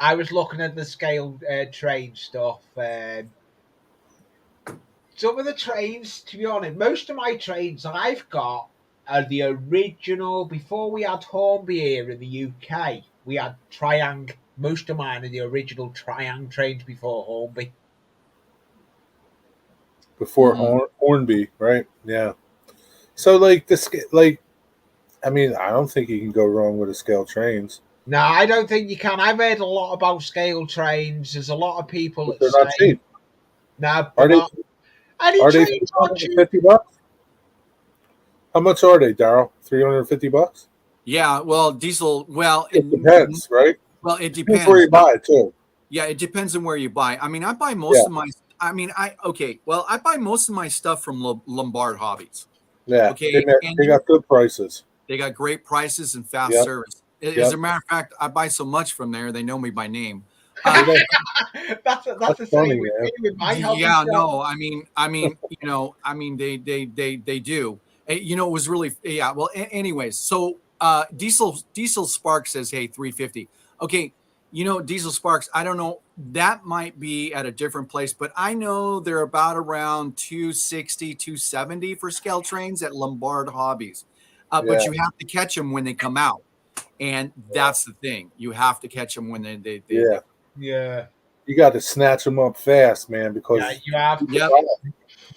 I was looking at the scale train stuff. Some of the trains, to be honest, most of my trains that I've got are the original. Before we had Hornby here in the UK, we had Triang. Most of mine are the original Triang trains before Hornby. Before mhm. Hornby, right? Yeah. So like like I mean, I don't think you can go wrong with the scale trains, No, I don't think you can. I've heard a lot about scale trains. There's a lot of people but that they're not say, cheap. no, they're Are they? not. Any Are they trains aren't cheap. $650? How much are they, Daryl? $350? Yeah, well, diesel. Well, It depends, right? well, it Depends where depends. you buy it too. Yeah, it depends on where you buy. I mean, I buy most Yeah. of my. I mean, I buy most of my stuff from Lombard Hobbies. Yeah, Okay, they got good prices. they got great prices and fast Yep. service. As Yep. a matter of fact, I buy so much from there; they know me by name. That's the That's same funny, with man. me with my hobby Yeah, shop. no, they do. You know, it was really, yeah. Well, anyways, so Diesel Spark says, hey, 350. Okay, you know, Diesel Sparks, I don't know, that might be at a different place, but I know they're about around 260, 270 for scale trains at Lombard Hobbies. But Yeah. you have to catch them when they come out, and that's the thing. You have to catch them when they Yeah. Yeah, You got to snatch them up fast, man, because yeah, you have. Yep.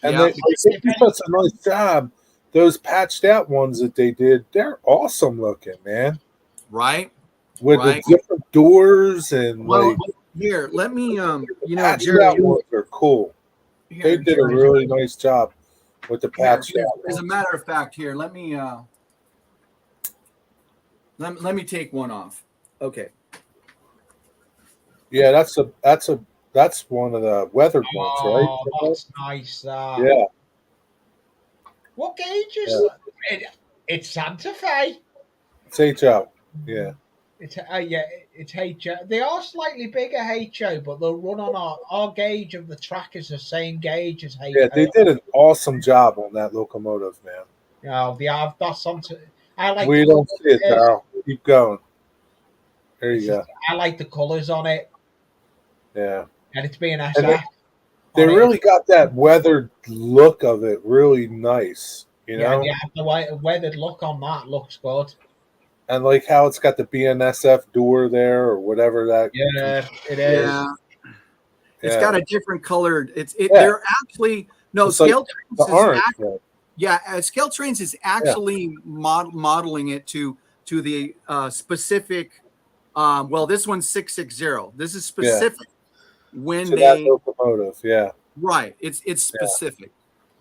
and Yeah, they do such a nice job. Those patched out ones that they did, they're awesome looking, man. right. With Right. the different doors and Well, like here, let me, you know, patched Jerry, out ones are cool. They did a really nice job with the patched out as a ones. matter of fact, here, let me take one off. Okay. Yeah, that's one of the weathered ones, right? Oh, that's nice. Yeah, What gauge is yeah. that? It's Santa Fe. It's HO. Yeah. It's yeah, it's HO. They are slightly bigger HO, but they'll run on our gauge of the track is the same gauge as HO. Yeah, they did an awesome job on that locomotive, man. Yeah, they have. That's something. I like. We the don't see it, colours. Darryl. Keep going. There It's you go. just- I like the colours on it, Yeah. and it's being And SF. they on it. really got that weathered look of it really nice, you Yeah, know? yeah, the weathered look on that looks good. And like how it's got the BNSF door there or whatever that. Yeah, it is. Yeah. It's Yeah. got a different colored. Yeah. They're actually no It's like scale the trains. orange one. Scale trains is actually modeling it to the specific. Well, this one's 660. This is specific when To that they locomotive, yeah. right. It's specific,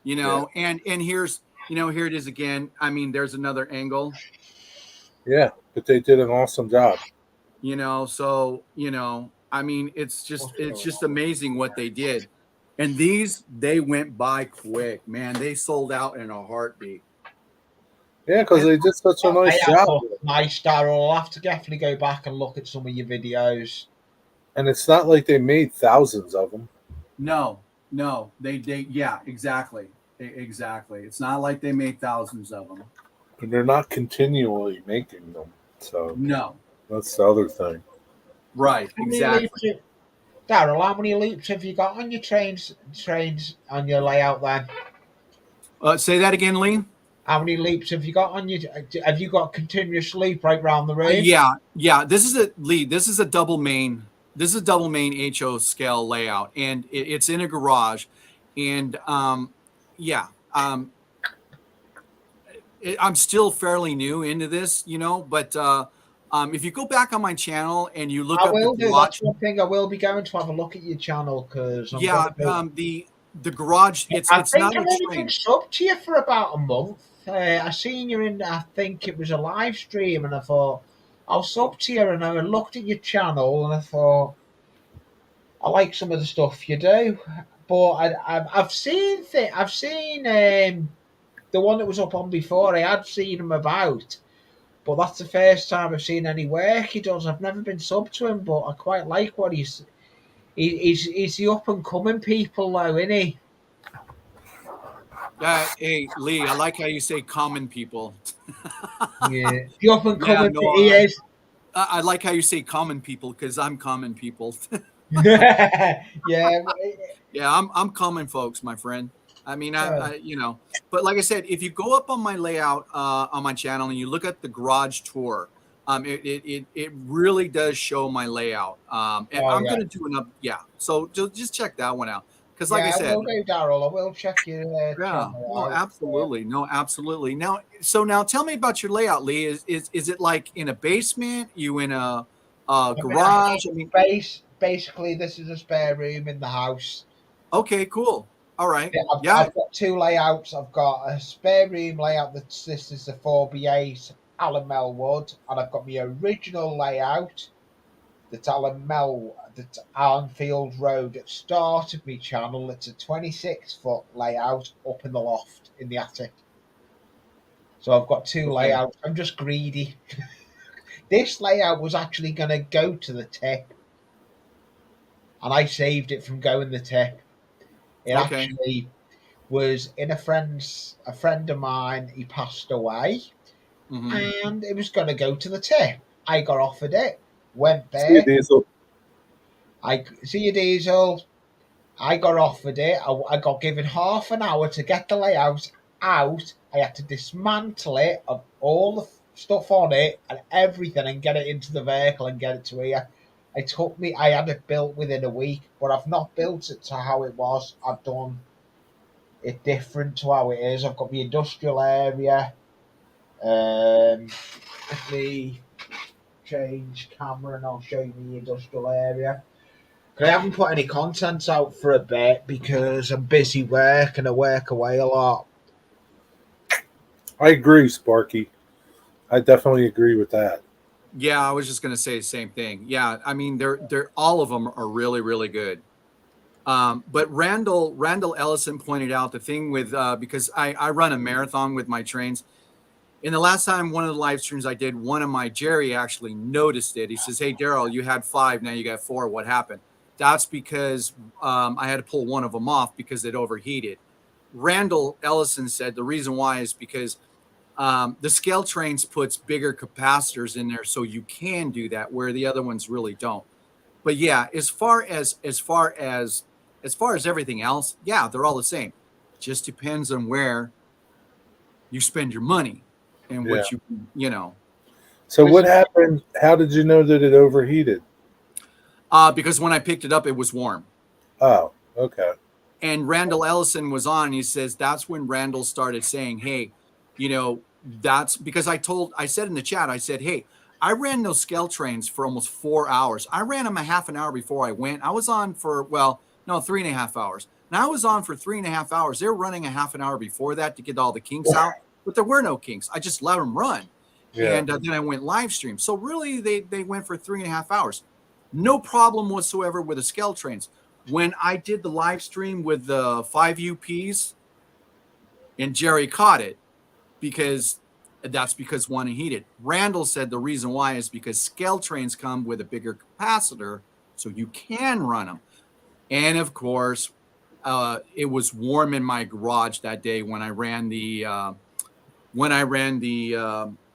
you know. And here's here it is again. I mean, there's another angle. Yeah, but they did an awesome job. You know, so I mean, it's just amazing what they did. And these they went by quick, man. They sold out in a heartbeat. Yeah, because they did such a nice job. Nice, Daryl. I'll have to definitely go back and look at some of your videos. And it's not like they made thousands of them. No, they yeah, exactly. Exactly. It's not like they made thousands of them. And they're not continually making them. So No. that's the other thing. Right, exactly. Daryl, how many loops have you got on your trains on your layout then? Say that again, Lee. How many loops have you got on your? Have you got continuous loop right round the room? Yeah. This is a lead. This is a double main. This is a double main HO scale layout, and it's in a garage. And I'm still fairly new into this, but if you go back on my channel and you look up the garage, that's one thing I will be going to have a look at your channel because the garage. It's I think not I've a only train. been sub to you for about a month. I seen you in. I think it was a live stream, and I thought I'll sub to you, and I looked at your channel, and I thought I like some of the stuff you do, but I've seen the one that was up on before. I had seen him about. But that's the first time I've seen any work he does. I've never been sub to him, but I quite like what he's the up and coming people though, isn't he? Hey Lee, I like how you say common people. Yeah, the up and coming no, he is. I like how you say common people because I'm common people. Yeah, yeah, I'm common folks, my friend. I mean, but like I said, if you go up on my layout on my channel and you look at the garage tour, it really does show my layout. And I'm going to do so just check that one out because, like I said, I will go, Daryl. I will check your channel out. Absolutely, absolutely. Now tell me about your layout, Lee. Is it like in a basement? You in a garage? Basically, this is a spare room in the house. Okay, cool. All right. Yeah, Yeah. I've got two layouts. I've got a spare room layout this is the 4B8 Alan Melwood, and I've got my original layout that's Allenfield Road at start of my channel. It's a 26-foot layout up in the loft in the attic. So I've got two Okay. layouts. I'm just greedy. This layout was actually going to go to the tip, and I saved it from going the tip. It Okay. actually was in a friend of mine. He passed away, Hmm. and it was going to go to the tip. I got offered it, went See you, there. Diesel. I see you, Diesel. I got offered it. I got given half an hour to get the layout out. I had to dismantle it of all the stuff on it and everything and get it into the vehicle and get it to here. I had it built within a week, but I've not built it to how it was. I've done it different to how it is. I've got the industrial area. Let me change camera and I'll show you the industrial area. I haven't put any content out for a bit because I'm busy work and I work away a lot. I agree, Sparky. I definitely agree with that. Yeah, I was just going to say the same thing. Yeah, I mean, they're all of them are really, really good. But Randall Ellison pointed out the thing with because I run a marathon with my trains. In the last time, one of the live streams I did, one of my Jerry actually noticed it. He says, "Hey, Daryl, you had 5, now you got 4. What happened?" That's because I had to pull one of them off because it overheated. Randall Ellison said the reason why is because the scale trains puts bigger capacitors in there, so you can do that where the other ones really don't. But yeah, as far as everything else, yeah, they're all the same. Just depends on where you spend your money and Yeah. what you know. So what happened? How did you know that it overheated? Because when I picked it up, it was warm. Oh, okay. And Randall Ellison was on. And he says that's when Randall started saying, "Hey, that's because I said in the chat, I said, hey, I ran those scale trains for almost 4 hours. I ran them a half an hour before I went. I was on for 3.5 hours. And I was on for 3.5 hours. They were running a half an hour before that to get all the kinks out, but there were no kinks. I just let them run." Yeah. And then I went live stream. So really, they went for 3.5 hours. No problem whatsoever with the scale trains. When I did the live stream with the 5 UPs, and Jerry caught it because one heated. Randall said the reason why is because scale trains come with a bigger capacitor, so you can run them. And of course, it was warm in my garage that day when I ran the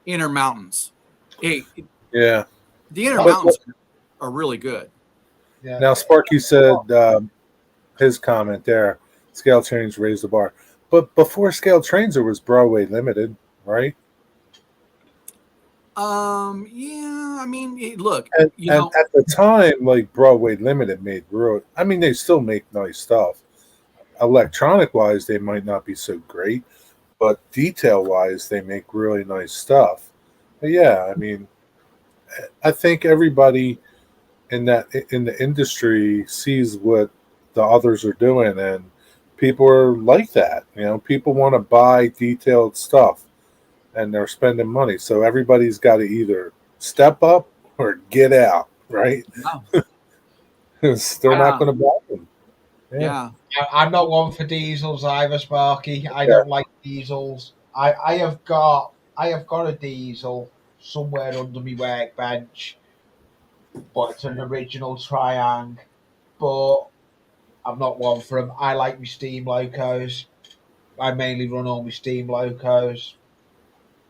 Inner Mountains. Hey, Yeah. the Inner Mountains are really good. Yeah. Now, Sparky said his comment there, scale trains raise the bar. But before scale trains, there was Broadway Limited, right? Yeah, I mean, look, And at the time, like Broadway Limited made they still make nice stuff. Electronic wise, they might not be so great, but detail wise, they make really nice stuff. But yeah, I mean, I think everybody in the industry sees what the others are doing, and people are like that. People want to buy detailed stuff, and they're spending money. So everybody's got to either step up or get out, right? Yeah. 'Cause they're not going to buy them. Yeah. I'm not one for diesels either, Sparky. I don't like diesels. I have got a diesel somewhere under my workbench, but it's an original Triang. But I'm not one for them. I like my steam locos. I mainly run all my steam locos.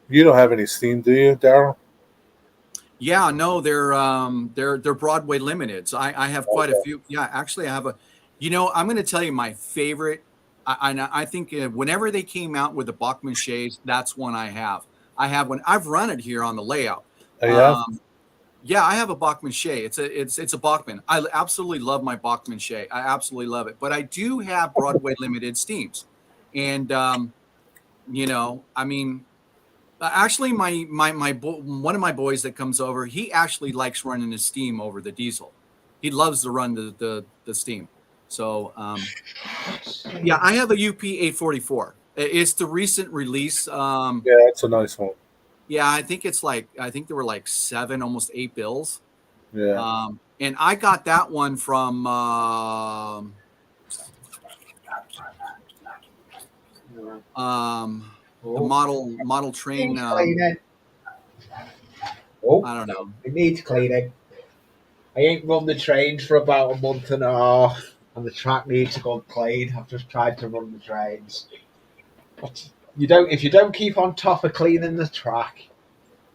You don't have any steam, do you, Daryl? Yeah, no, they're Broadway limiteds. I have quite a few. Yeah, actually, I have I'm going to tell you my favorite. I think whenever they came out with the Bachmann Shays, that's one I have. I have one. I've run it here on the layout. Oh, yeah? Yeah, I have a Bachmann Shay. It's a Bachmann. I absolutely love my Bachmann Shay. I absolutely love it. But I do have Broadway limited steams, and I mean. Actually, one of my boys that comes over, he actually likes running the steam over the diesel. He loves to run the steam. So yeah, I have a UP 844. It's the recent release. Yeah, it's a nice one. Yeah, I think there were like 7, almost 8 bills. Yeah. And I got that one from the model train. Needs cleaning. Oh, I don't know. it needs cleaning. I ain't run the trains for about a month and a half, and the track needs a good clean. I've just tried to run the trains. But if you don't keep on top of cleaning the track,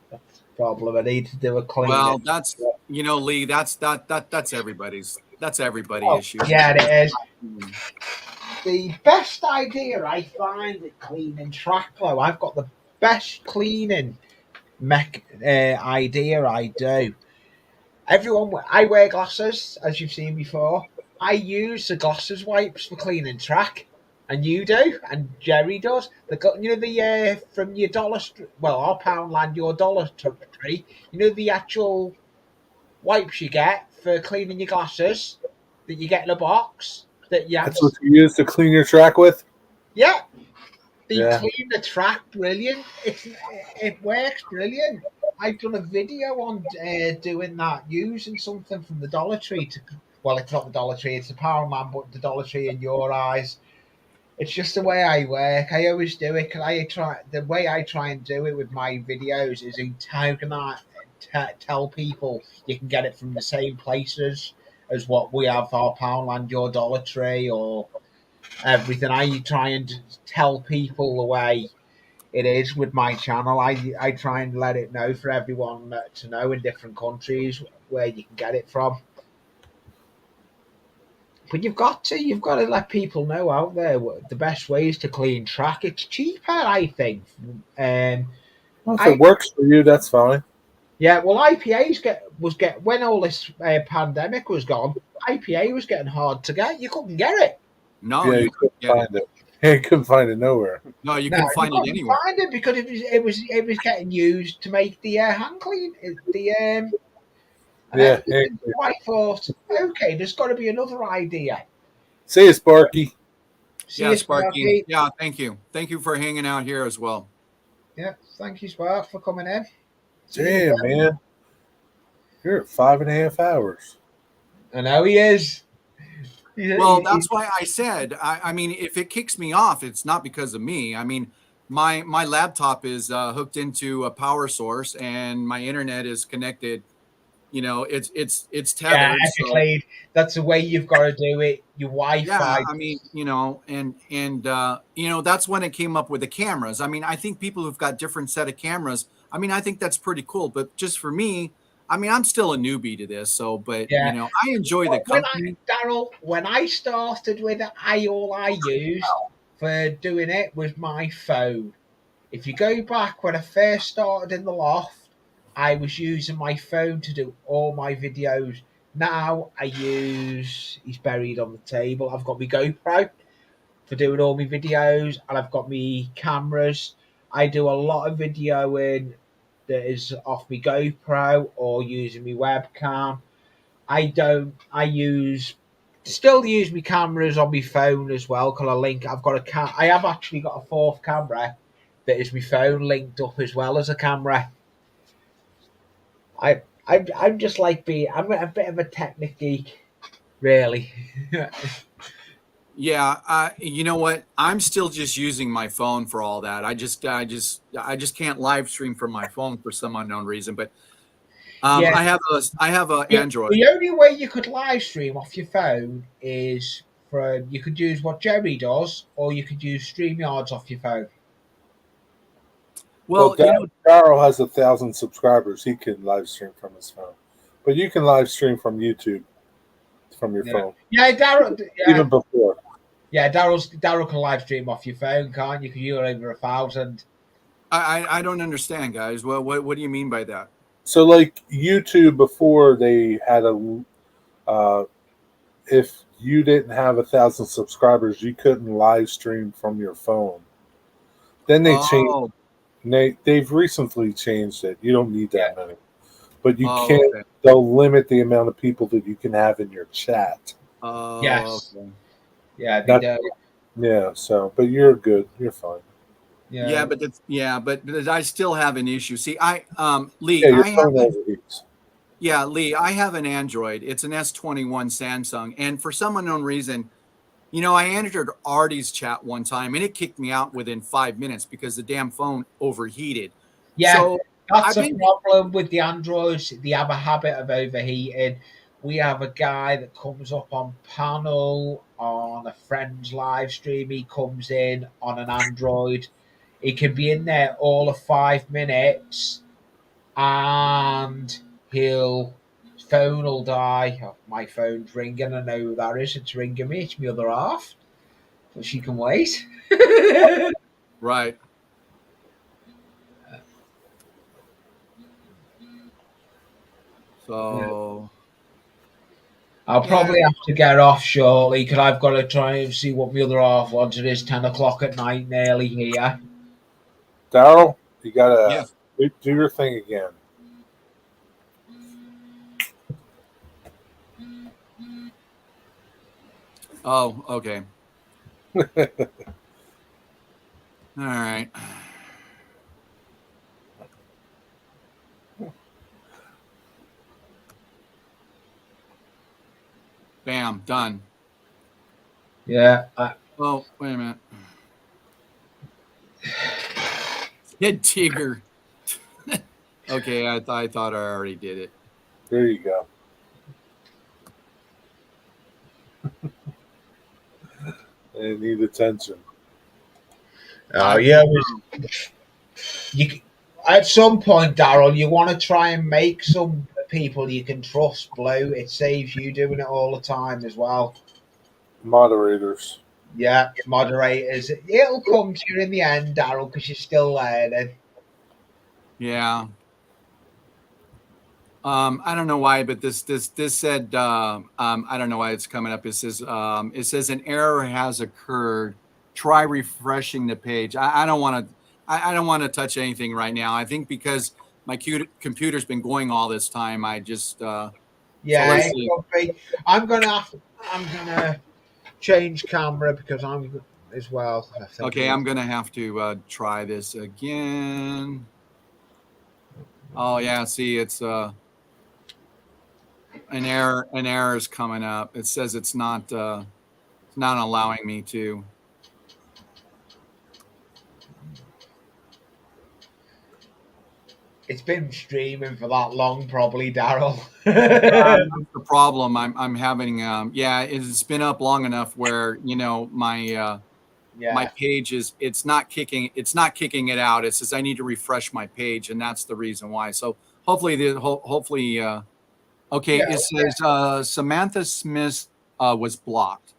that's the problem. I need to do a clean. Well, that's Lee. That's everybody's. That's everybody issue. Yeah, it is. The best idea I find at cleaning track, though, I've got the best cleaning idea. I do. I wear glasses, as you've seen before. I use the glasses wipes for cleaning track, and you do, and Jerry does. The from your our Poundland, your Dollar Tree. The actual wipes you get for cleaning your glasses that you get in a box. That's what you use to clean your track with? Yeah. They clean the track brilliant. It works brilliant. I've done a video on doing that, using something from the Dollar Tree it's not the Dollar Tree, it's the Poundland, but the Dollar Tree in your eyes. It's just the way I work. I always do it. The way I try and do it with my videos is tell people you can get it from the same places as what we have our Poundland, your Dollar Tree, or everything. I try and tell people the way it is with my channel. I try and let it know for everyone to know in different countries where you can get it from. But you've got to let people know out there the best ways to clean track. It's cheaper, I think. Well, if it works for you, that's fine. Yeah, well, when all this pandemic was gone, IPA was getting hard to get. You couldn't get it. No, you couldn't find it. You couldn't find it nowhere. No, you couldn't find it anywhere. Find it because it was getting used to make the hand clean. I thought, okay, there's got to be another idea. See you, Sparky. Sparky. Yeah, thank you. Thank you for hanging out here as well. Yeah, thank you, Spark, for coming in. Damn, man. You're at 5.5 hours. I know he is. Well, that's why I said, I mean, if it kicks me off, it's not because of me. I mean, my laptop is hooked into a power source and my internet is connected. It's tethered. Yeah, that's the way you've got to do it. Your Wi-Fi. Yeah, I mean, and that's when it came up with the cameras. I mean, I think people who've got different set of cameras, I mean, I think that's pretty cool. But just for me, I mean, I'm still a newbie to this, I enjoy the company. Daryl, when I started with it, all I used for doing it was my phone. If you go back when I first started in the loft, I was using my phone to do all my videos. Now he's buried on the table. I've got my GoPro for doing all my videos, and I've got my cameras. I do a lot of videoing that is off my GoPro or using my webcam. I still use my cameras on my phone as well. I have actually got a fourth camera that is my phone linked up as well as a camera. I'm just like I'm a bit of a technic geek, really. Yeah, you know what? I'm still just using my phone for all that. I just can't live stream from my phone for some unknown reason. But I have a Android. The only way you could live stream off your phone is you could use what Jerry does, or you could use StreamYards off your phone. Well, Daryl has 1,000 subscribers. He can live stream from his phone, but you can live stream from YouTube from your phone. Yeah, Daryl. Yeah. Even before. Yeah, Daryl can live stream off your phone, can't you? Because you're over 1,000. I don't understand, guys. Well, what do you mean by that? So, like YouTube before, they had if you didn't have 1,000 subscribers, you couldn't live stream from your phone. Then they changed. They've recently changed it. You don't need that many, but you can't. Okay. They'll limit the amount of people that you can have in your chat. Oh, Yes. okay. Yeah, they do. Yeah. So, but you're good. You're fine. Yeah, but but I still have an issue. See, Lee, Yeah, your I have phone overheats. yeah, Lee, I have an Android. It's an S21 Samsung, and for some unknown reason, I entered Artie's chat one time, and it kicked me out within 5 minutes because the damn phone overheated. Yeah, So that's I've a been problem with the Androids. They have a habit of overheating. We have a guy that comes up on panel on a friend's live stream. He comes in on an Android. He can be in there all of 5 minutes and he'll his phone will die. Oh, my phone's ringing. I know who that is. It's ringing me. It's my other half. So she can wait. right. Yeah. So I'll yeah, probably have to get off shortly because I've got to try and see what my other half wants. It is 10 o'clock at night nearly here. Daryl, you gotta yes. do your thing again. Oh, okay. All right. Bam, done. Yeah. Oh, wait a minute. Kid Tiger. Okay, I thought I already did it. There you go. They need attention. Oh, yeah. You, at some point, Daryl, you want to try and make some people you can trust blue. It saves you doing it all the time as well. Moderators. Yeah, moderators. It'll come to you in the end, Daryl, because you're still learning. Yeah. I don't know why, but this said I don't know why it's coming up. It says an error has occurred. Try refreshing the page. I don't want to I don't want to touch anything right now. I think because my computer's been going all this time, I just so Yeah, let's it see. could be. I'm gonna change camera because I'm as well. I think Okay, it I'm is. gonna have to try this again. Oh yeah, see it's an error is coming up. It says it's not allowing me to. It's been streaming for that long, probably, Daryl. That's the problem. I'm having. Yeah, it's been up long enough where my Yeah, page is it's not kicking it out. It says I need to refresh my page, and that's the reason why. So hopefully okay. yeah, It says Samantha Smith was blocked.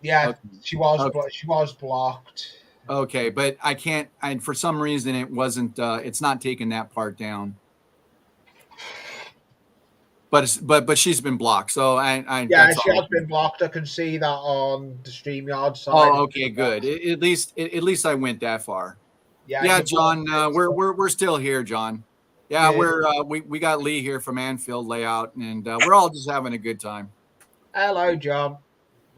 yeah. Okay. She Okay. was blocked. Okay, but I can't. I for some reason it wasn't. It's not taking that part down. But she's been blocked. So I Yeah, that's she all. has been blocked. I can see that on the StreamYard side. Oh, okay, good. At least I went that far. Yeah, Yeah, you John, blocked it. we're still here, John. Yeah, Yeah. we got Lee here from Anfield Layout, and we're all just having a good time. Hello, John.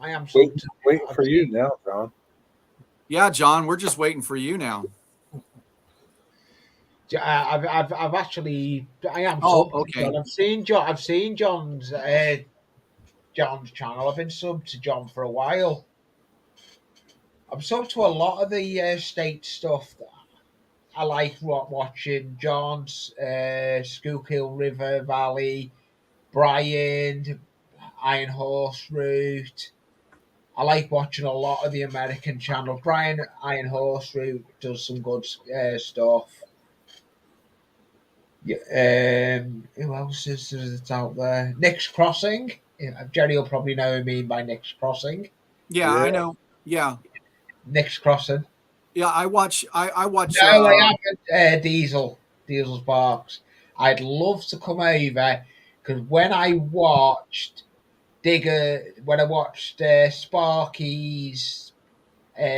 I am Wait, so. waiting I've for you seen. now, John. Yeah, John, we're just waiting for you now. I've actually. I am Oh, subbed to okay. John. I've seen John. I've seen John's channel. I've been subbed to John for a while. I'm subbed to a lot of the state stuff. I like watching John's Schuylkill River Valley, Brian, Iron Horse Route. I like watching a lot of the American channel. Brian Iron Horse Route does some good stuff. Yeah, who else is there out there? Nick's Crossing. Yeah, Jerry will probably know what I mean by Nick's Crossing. Yeah, Yeah. I know. Yeah, Nick's Crossing. yeah. I watch. No, I haven't. Diesel Sparks. I'd love to come over because when I watched Sparky's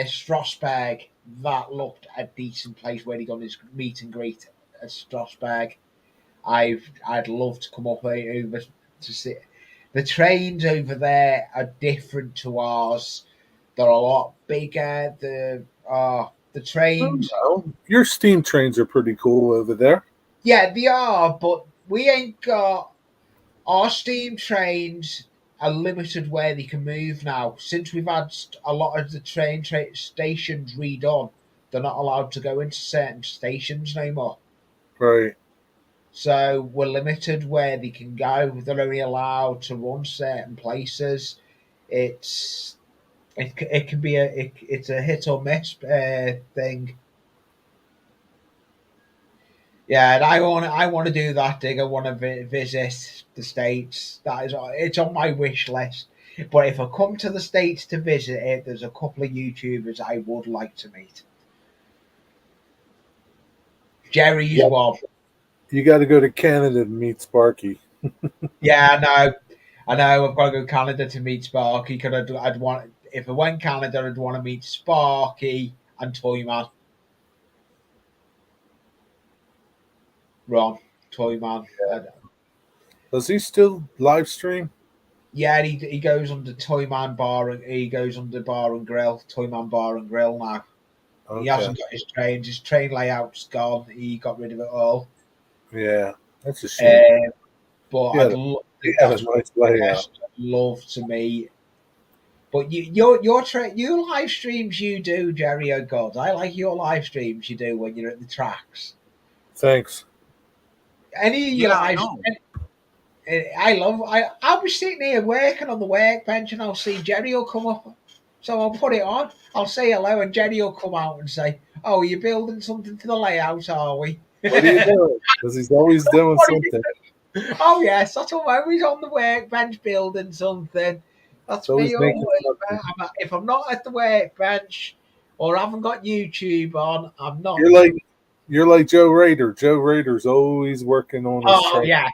Strasbourg, that looked a decent place where he got his meet and greet at Strasbourg. I'd love to come up over to see. The trains over there are different to ours. They're a lot bigger. The trains, Oh, your steam trains are pretty cool over there. yeah, they are, but we ain't got our steam trains are limited where they can move now. Since we've had a lot of the stations redone, they're not allowed to go into certain stations no more. Right. So we're limited where they can go. They're only allowed to run certain places. It can be it's a hit or miss thing. Yeah, and I want to do that thing. I want to visit the States. That is, it's on my wish list. But if I come to the States to visit it, there's a couple of YouTubers I would like to meet. Jerry's Yeah. one. You got to go to Canada to meet Sparky. Yeah, I know. I've got to go to Canada to meet Sparky. Because I'd want, if I went Canada, I'd want to meet Sparky and Toyman. Ron, Toyman. Yeah. Does he still live stream? Yeah, he goes under Toyman Bar and he goes under Bar and Grill, Toyman Bar and Grill now. Okay. He hasn't got his trains. His train layout's gone. He got rid of it all. Yeah, that's a shame. But Yeah, I'd love nice layout. love to meet. But your live streams you do, Jerry, oh God, I like your live streams you do when you're at the tracks. Thanks. Any of your live I'll be sitting here working on the workbench and I'll see Jerry will come up. So I'll put it on. I'll say hello and Jerry will come out and say, "Oh, you're building something to the layout, are we?" What are you doing? Because he's always doing something. Oh yes, that's always on the workbench building something. That's me always. If I'm not at the workbench or haven't got YouTube on, I'm not. You're like Joe Rader. Joe Rader's always working on his train. Yeah.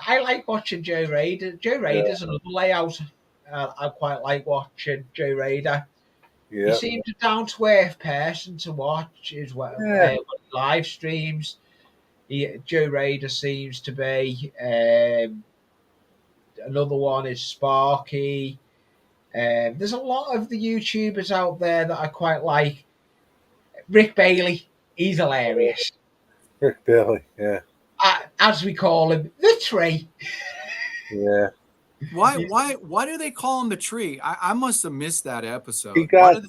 I like watching Joe Rader. Joe Rader's another layout. I quite like watching Joe Rader. Yeah. He seems a down to earth person to watch as well. Live streams. Joe Rader seems to be. Another one is Sparky. There's a lot of the YouTubers out there that I quite like. Rick Bailey, he's hilarious. Rick Bailey, yeah. As we call him, the tree. Yeah. Why do they call him the tree? I must have missed that episode. He got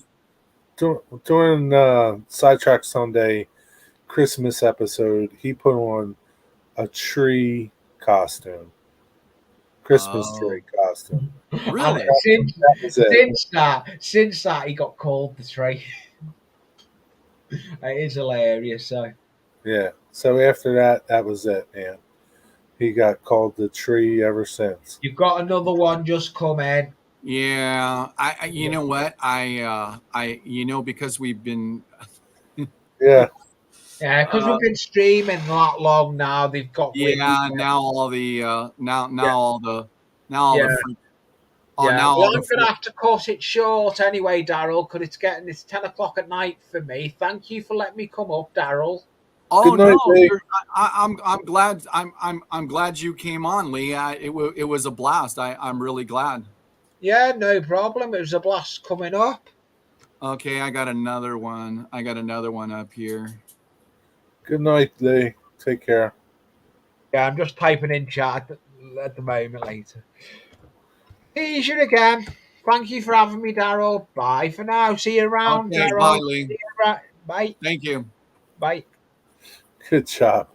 during Sidetrack Sunday Christmas episode, he put on a tree costume. Christmas tree costume. Really? Since that he got called the tree. It is hilarious, so yeah. So after that was it, man. He got called the tree ever since. You've got another one just come in. Yeah, I you know what? Because we've been Yeah. Yeah, because we've been streaming that long now. They've got now all the I'm gonna have to cut it short anyway, Daryl, because it's 10 o'clock at night for me. Thank you for letting me come up, Daryl. Oh no, I'm glad. I'm glad you came on, Lee. It was a blast. I'm really glad. Yeah, no problem. It was a blast coming up. Okay, I got another one. Up here. Good night, Lee. Take care. Yeah, I'm just typing in chat at the moment later. See you again. Thank you for having me, Daryl. Bye for now. See you around, okay, Daryl. Bye, Lee. Bye. Thank you. Bye. Good job.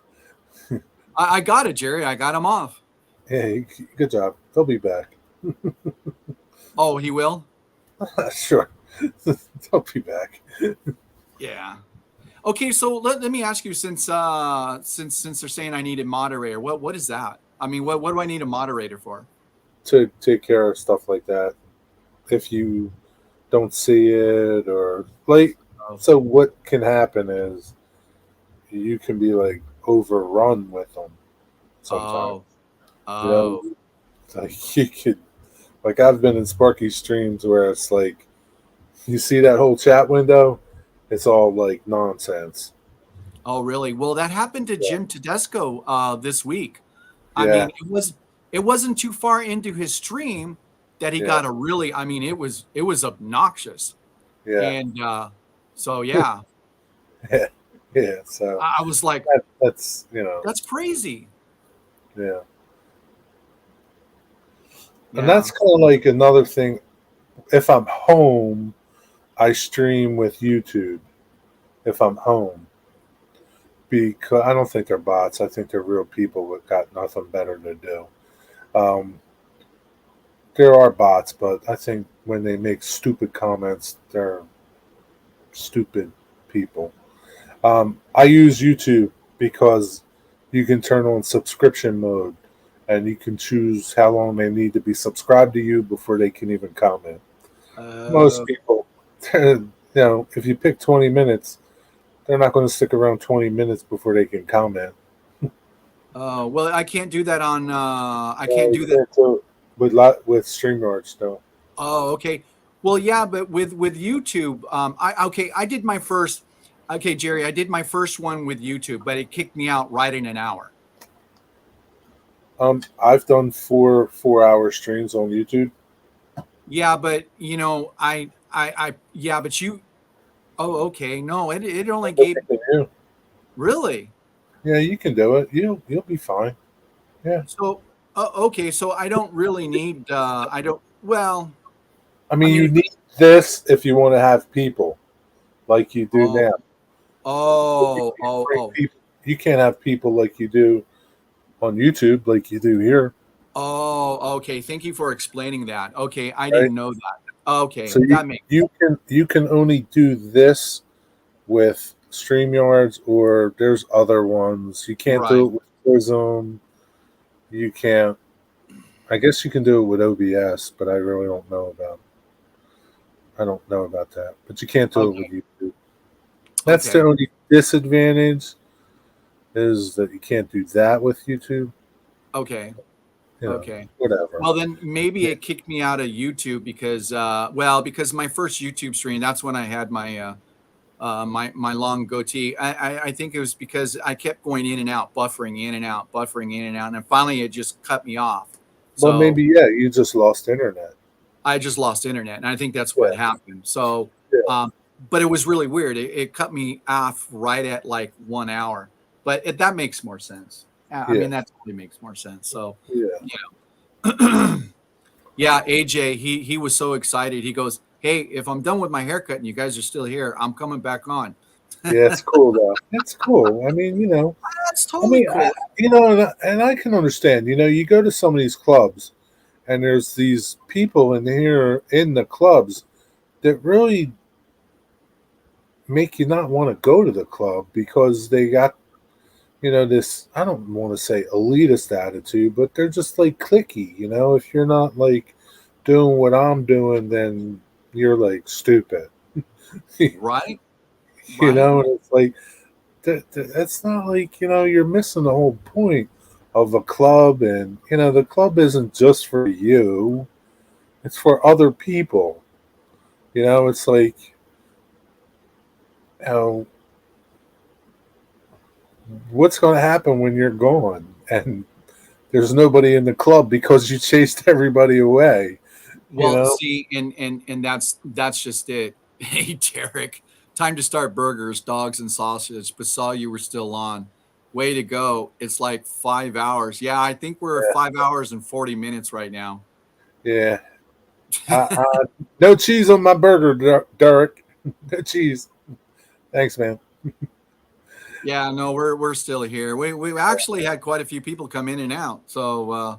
I got it, Jerry. I got him off. Hey, good job. They'll be back. Oh, he will? Sure. They'll be back. Yeah. Okay, so let me ask you, since they're saying I need a moderator, what is that? I mean, what do I need a moderator for? To take care of stuff like that. If you don't see it or so what can happen is you can be like overrun with them sometimes. Like you could, like I've been in Sparky streams where it's like you see that whole chat window, it's all like nonsense. Oh, really? Well, that happened to Jim Tedesco this week. I mean, it wasn't too far into his stream that he Yeah. got a really, I mean, it was obnoxious. Yeah. And so yeah, Yeah. So I was like, that's, you know, that's crazy. yeah. And Yeah. that's kind of like another thing. If I'm home, I stream with YouTube. If I'm home, because I don't think they're bots. I think they're real people that got nothing better to do. Um, there are bots, but I think when they make stupid comments, they're stupid people. I use YouTube because you can turn on subscription mode and you can choose how long they need to be subscribed to you before they can even comment. Most people, you know, if you pick 20 minutes, they're not going to stick around 20 minutes before they can comment. Well, I can't do that on. I can't do that. Can't do it with StreamYards, though. Oh, okay. Well, yeah, but with YouTube, I did my first. Okay, Jerry, I did my first one with YouTube, but it kicked me out right in an hour. I've done 4 hour streams on YouTube. Yeah, but you know, yeah, but you. Oh, okay. No, it only gave. Really? Yeah, you can do it. You'll be fine. Yeah. So, okay. So I don't really need. I don't. Well, I mean, you if- need this if you want to have people like you do now. Oh. You can't have people like you do on YouTube, like you do here. Oh, okay. Thank you for explaining that. Okay, I didn't know that. Okay, So that makes. you can only do this with StreamYards, or there's other ones. You can't do it with Prism. You can't. I guess you can do it with OBS, but I really don't know about. I don't know about that, but you can't do it with YouTube. That's the only disadvantage, is that you can't do that with YouTube. Okay. You know, Okay. whatever. Well, then maybe it kicked me out of YouTube because, because my first YouTube stream, that's when I had my my long goatee. I think it was because I kept going in and out, buffering in and out, and finally it just cut me off. So Well, maybe you just lost internet. I just lost internet, and I think that's what happened. So, but it was really weird. It cut me off right at like 1 hour, but that makes more sense. I mean, that totally makes more sense. So, yeah, AJ, he was so excited. He goes, "Hey, if I'm done with my haircut and you guys are still here, I'm coming back on." Yeah, it's cool though. It's cool. I mean, you know, that's totally cool. You know, and I can understand. You know, you go to some of these clubs, and there's these people in here in the clubs that really make you not want to go to the club because they got, you know, this, I don't want to say elitist attitude, but they're just like cliquey. You know, if you're not like doing what I'm doing, then you're like stupid. Right. You know, and it's like that's not like, you know, you're missing the whole point of a club. And you know, the club isn't just for you, it's for other people. You know, it's like, you know, what's going to happen when you're gone and there's nobody in the club because you chased everybody away? Well, you know? see, and that's just it. Hey, Derek, time to start burgers, dogs, and sausage. But saw you were still on. Way to go! It's like 5 hours. Yeah, I think we're 5 hours and 40 minutes right now. Yeah. No cheese on my burger, Derek. No cheese. Thanks, man. Yeah, no, we're still here. We actually had quite a few people come in and out. So,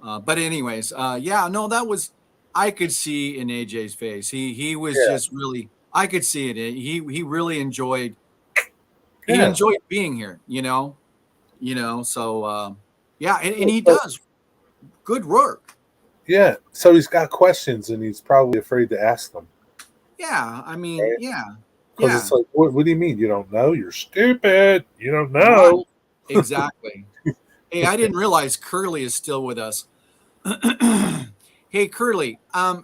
but anyways, yeah, no, that was, I could see in AJ's face. He was just really, I could see it. He really enjoyed. He enjoyed being here. You know. So yeah, and he does good work. Yeah, so he's got questions and he's probably afraid to ask them. Yeah, I mean, Because it's like, what do you mean? You don't know? You're stupid. You don't know. Right. Exactly. Hey, I didn't realize Curly is still with us. Hey, Curly,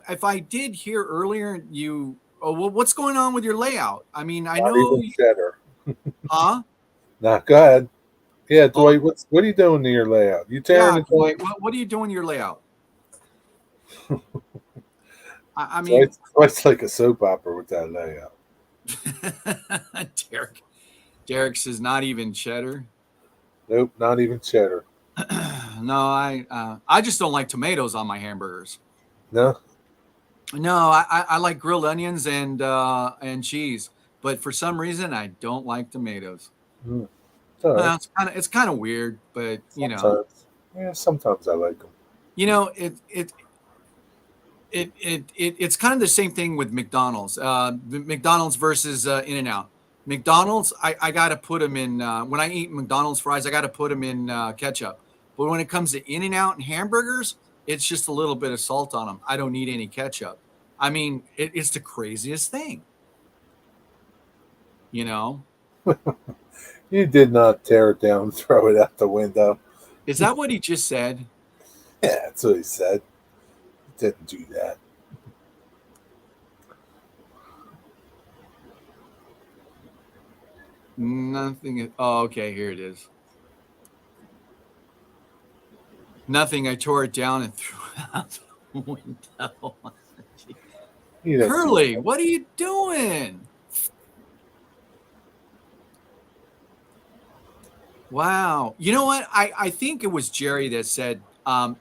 if I did hear earlier, well, what's going on with your layout? I mean, I know. Even cheddar. Huh? Not good. Yeah, Dwight, what are you doing to your layout? You tearing Yeah, it Dwight, down? what are you doing to your layout? I mean, Dwight's like a soap opera with that layout. Derek says not even cheddar. Nope, not even cheddar. No, I just don't like tomatoes on my hamburgers. No, No, I like grilled onions and cheese, but for some reason I don't like tomatoes. it's all right. It's kind of weird, but Sometimes I like them. It's kind of the same thing with McDonald's. McDonald's versus In-N-Out. McDonald's, I got to put them in when I eat McDonald's fries. I got to put them in ketchup. But when it comes to In-N-Out and hamburgers, it's just a little bit of salt on them. I don't need any ketchup. I mean, it's the craziest thing. You know, You did not tear it down and throw it out the window. is that what he just said? Yeah, that's what he said. He didn't do that. Nothing. Oh, okay. Here it is. Nothing. I tore it down and threw it out the window. Curly, what are you doing? Wow. You know what? I think it was Jerry that said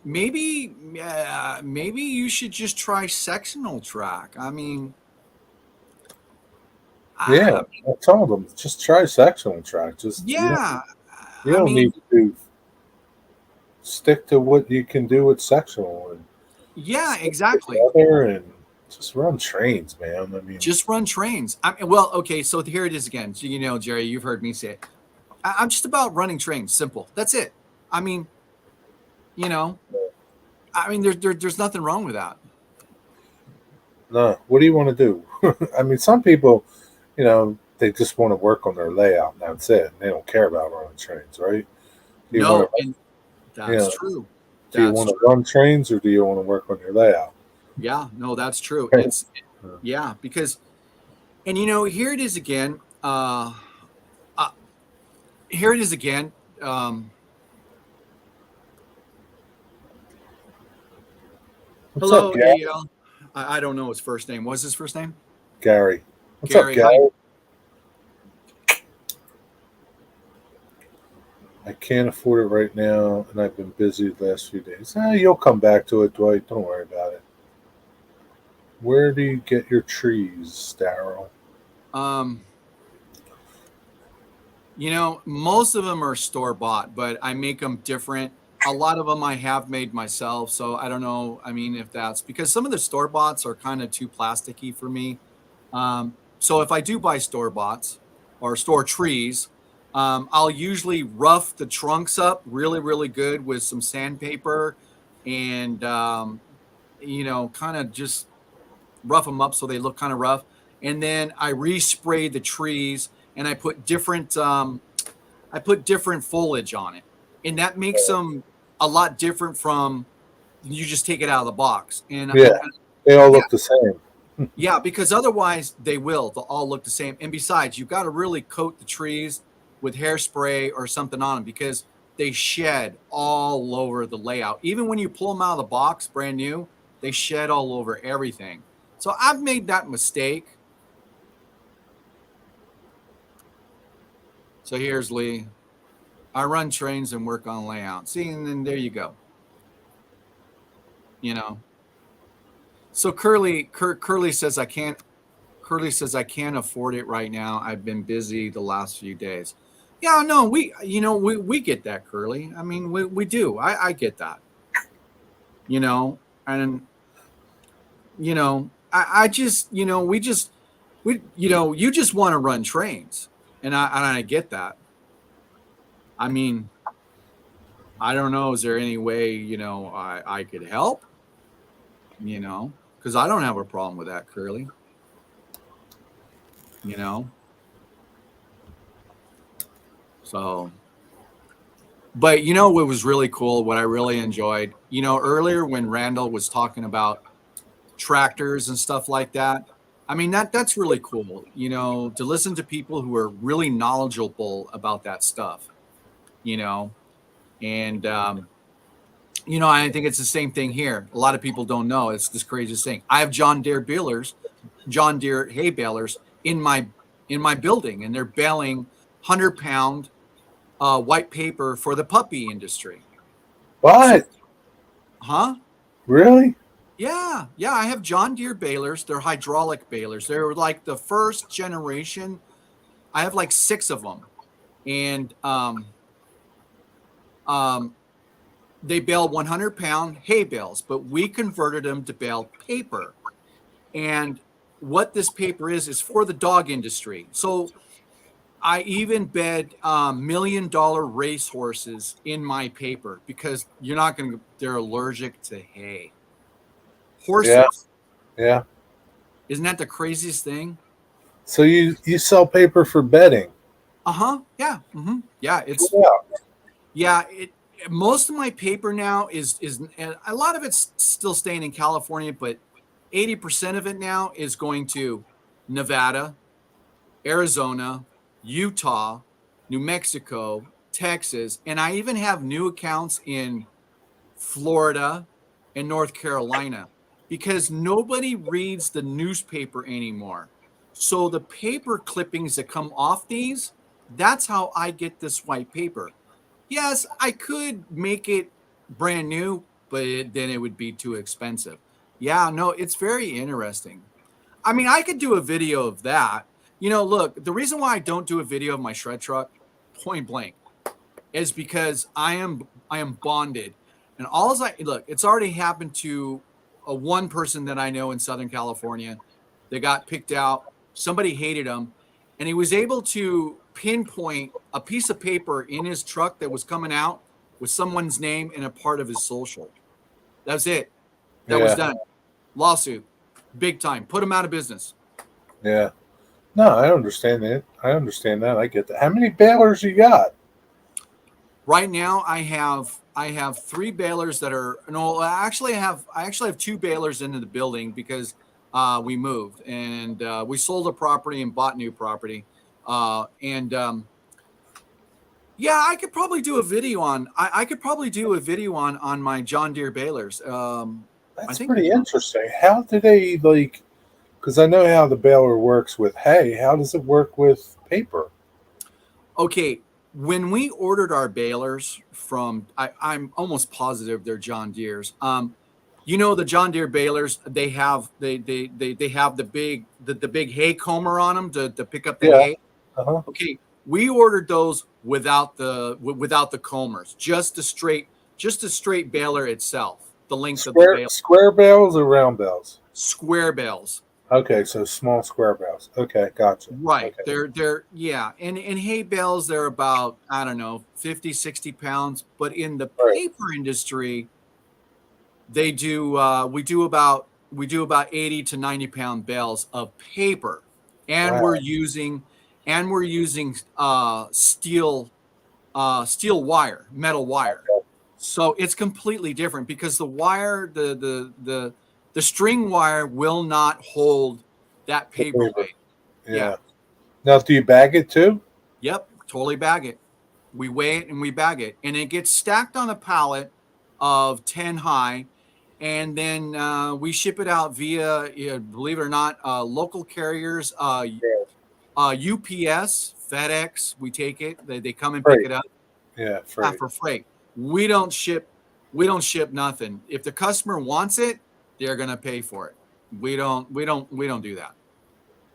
maybe you should just try sectional track. I mean, Yeah, I told him just try sectional track. Just yeah. you don't need to stick to what you can do with sectional. And yeah, exactly. And just run trains, man. I mean, just run trains. Well, okay. So here it is again. So, Jerry, you've heard me say it. I'm just about running trains. Simple. That's it. I mean, there's nothing wrong with that. No. What do you want to do? I mean, some people, they just want to work on their layout. And that's it. And they don't care about running trains, right? That's true. Do you want to run trains or do you want to work on your layout? Yeah, no, that's true. Okay. Because, and here it is again. Here it is again. Hello, up, Gary? AL. I don't know his first name. What's his first name? Gary. What's Gary, up, Gary? I can't afford it right now, and I've been busy the last few days. You'll come back to it, Dwight. Don't worry about it. Where do you get your trees, Daryl? Most of them are store-bought, but I make them different. A lot of them I have made myself, so I don't know. I mean, if that's because some of the store-boughts are kind of too plasticky for me. So if I do buy store-boughts or store trees, I'll usually rough the trunks up really, really good with some sandpaper and, kind of just rough them up so they look kind of rough. And then I respray the trees and I put different foliage on it. And that makes them a lot different from you just take it out of the box. And they all look the same. Yeah, because otherwise they'll all look the same. And besides, you've got to really coat the trees with hairspray or something on them because they shed all over the layout. Even when you pull them out of the box brand new, they shed all over everything. So I've made that mistake. So here's Lee. I run trains and work on layout. See, and then there you go. So Curly says I can't. Curly says I can't afford it right now. I've been busy the last few days. Yeah, no, we get that, Curly. I mean, we do. I get that. And I just you just want to run trains, and I get that. I mean, I don't know. Is there any way I could help? Because I don't have a problem with that, Curly. So, but what was really cool, what I really enjoyed, earlier when Randall was talking about tractors and stuff like that. I mean, that's really cool, to listen to people who are really knowledgeable about that stuff, you know, and I think it's the same thing here. A lot of people don't know. It's this craziest thing. I have John Deere hay balers in my building, and they're baling 100-pound white paper for the puppy industry. So, What? huh? Really? Yeah, yeah. I have John Deere balers. They're hydraulic balers. They're like the first generation. I have like 6 of them, and um, they bale 100-pound hay bales, but we converted them to bale paper. And what this paper is for the dog industry. So I even bed $1 million racehorses in my paper because they're allergic to hay. Yeah. Horses. Yeah. Isn't that the craziest thing? So you sell paper for bedding? Uh-huh. Yeah. Mm-hmm. Yeah. It most of my paper now is and a lot of it's still staying in California, but 80% of it now is going to Nevada, Arizona, Utah, New Mexico, Texas, and I even have new accounts in Florida and North Carolina because nobody reads the newspaper anymore. So the paper clippings that come off these, that's how I get this white paper. Yes, I could make it brand new, but then it would be too expensive. Yeah, no, it's very interesting. I mean, I could do a video of that. Look, the reason why I don't do a video of my shred truck, point blank, is because I am bonded, and it's already happened to a one person that I know in Southern California. They got picked out. Somebody hated him, and he was able to pinpoint a piece of paper in his truck that was coming out with someone's name and a part of his social. That's it. That was Yeah. done. Lawsuit, big time. Put him out of business. Yeah. No, I understand that. I understand that. I get that. How many balers you got? Right now, I have 3 balers that are no. I actually have 2 balers into the building because we moved and we sold a property and bought new property. And Yeah, I could probably do a video on. I could probably do a video on my John Deere balers. I That's think. pretty interesting. How do they like? Because I know how the baler works with hay. How does it work with paper? Okay, when we ordered our balers from, I'm almost positive they're John Deere's. The John Deere balers, they have the big hay comber on them to pick up the Yeah. hay. Uh-huh. Okay, we ordered those without the combers, just the straight baler itself, the length of the baler, Square bales or round bales? square bales. Okay, so small square bales. Okay, gotcha. Right. Okay. They're yeah. And in hay bales, they're about, I don't know, 50, 60 pounds. But in the Right. paper industry, we do about 80 to 90-pound bales of paper. And Wow. we're using steel wire, metal wire. So it's completely different because the wire, the string wire will not hold that paper Paper. weight. Yeah. Now, do you bag it too? Yep, totally bag it. We weigh it and we bag it, and it gets stacked on a pallet of 10 high, and then we ship it out via, believe it or not, local carriers, UPS, FedEx. We take it; they come and pick Freight. it up. Yeah, Yeah, freight. for freight. We don't ship. We don't ship nothing. If the customer wants it, they're gonna pay for it. We don't. We don't do that.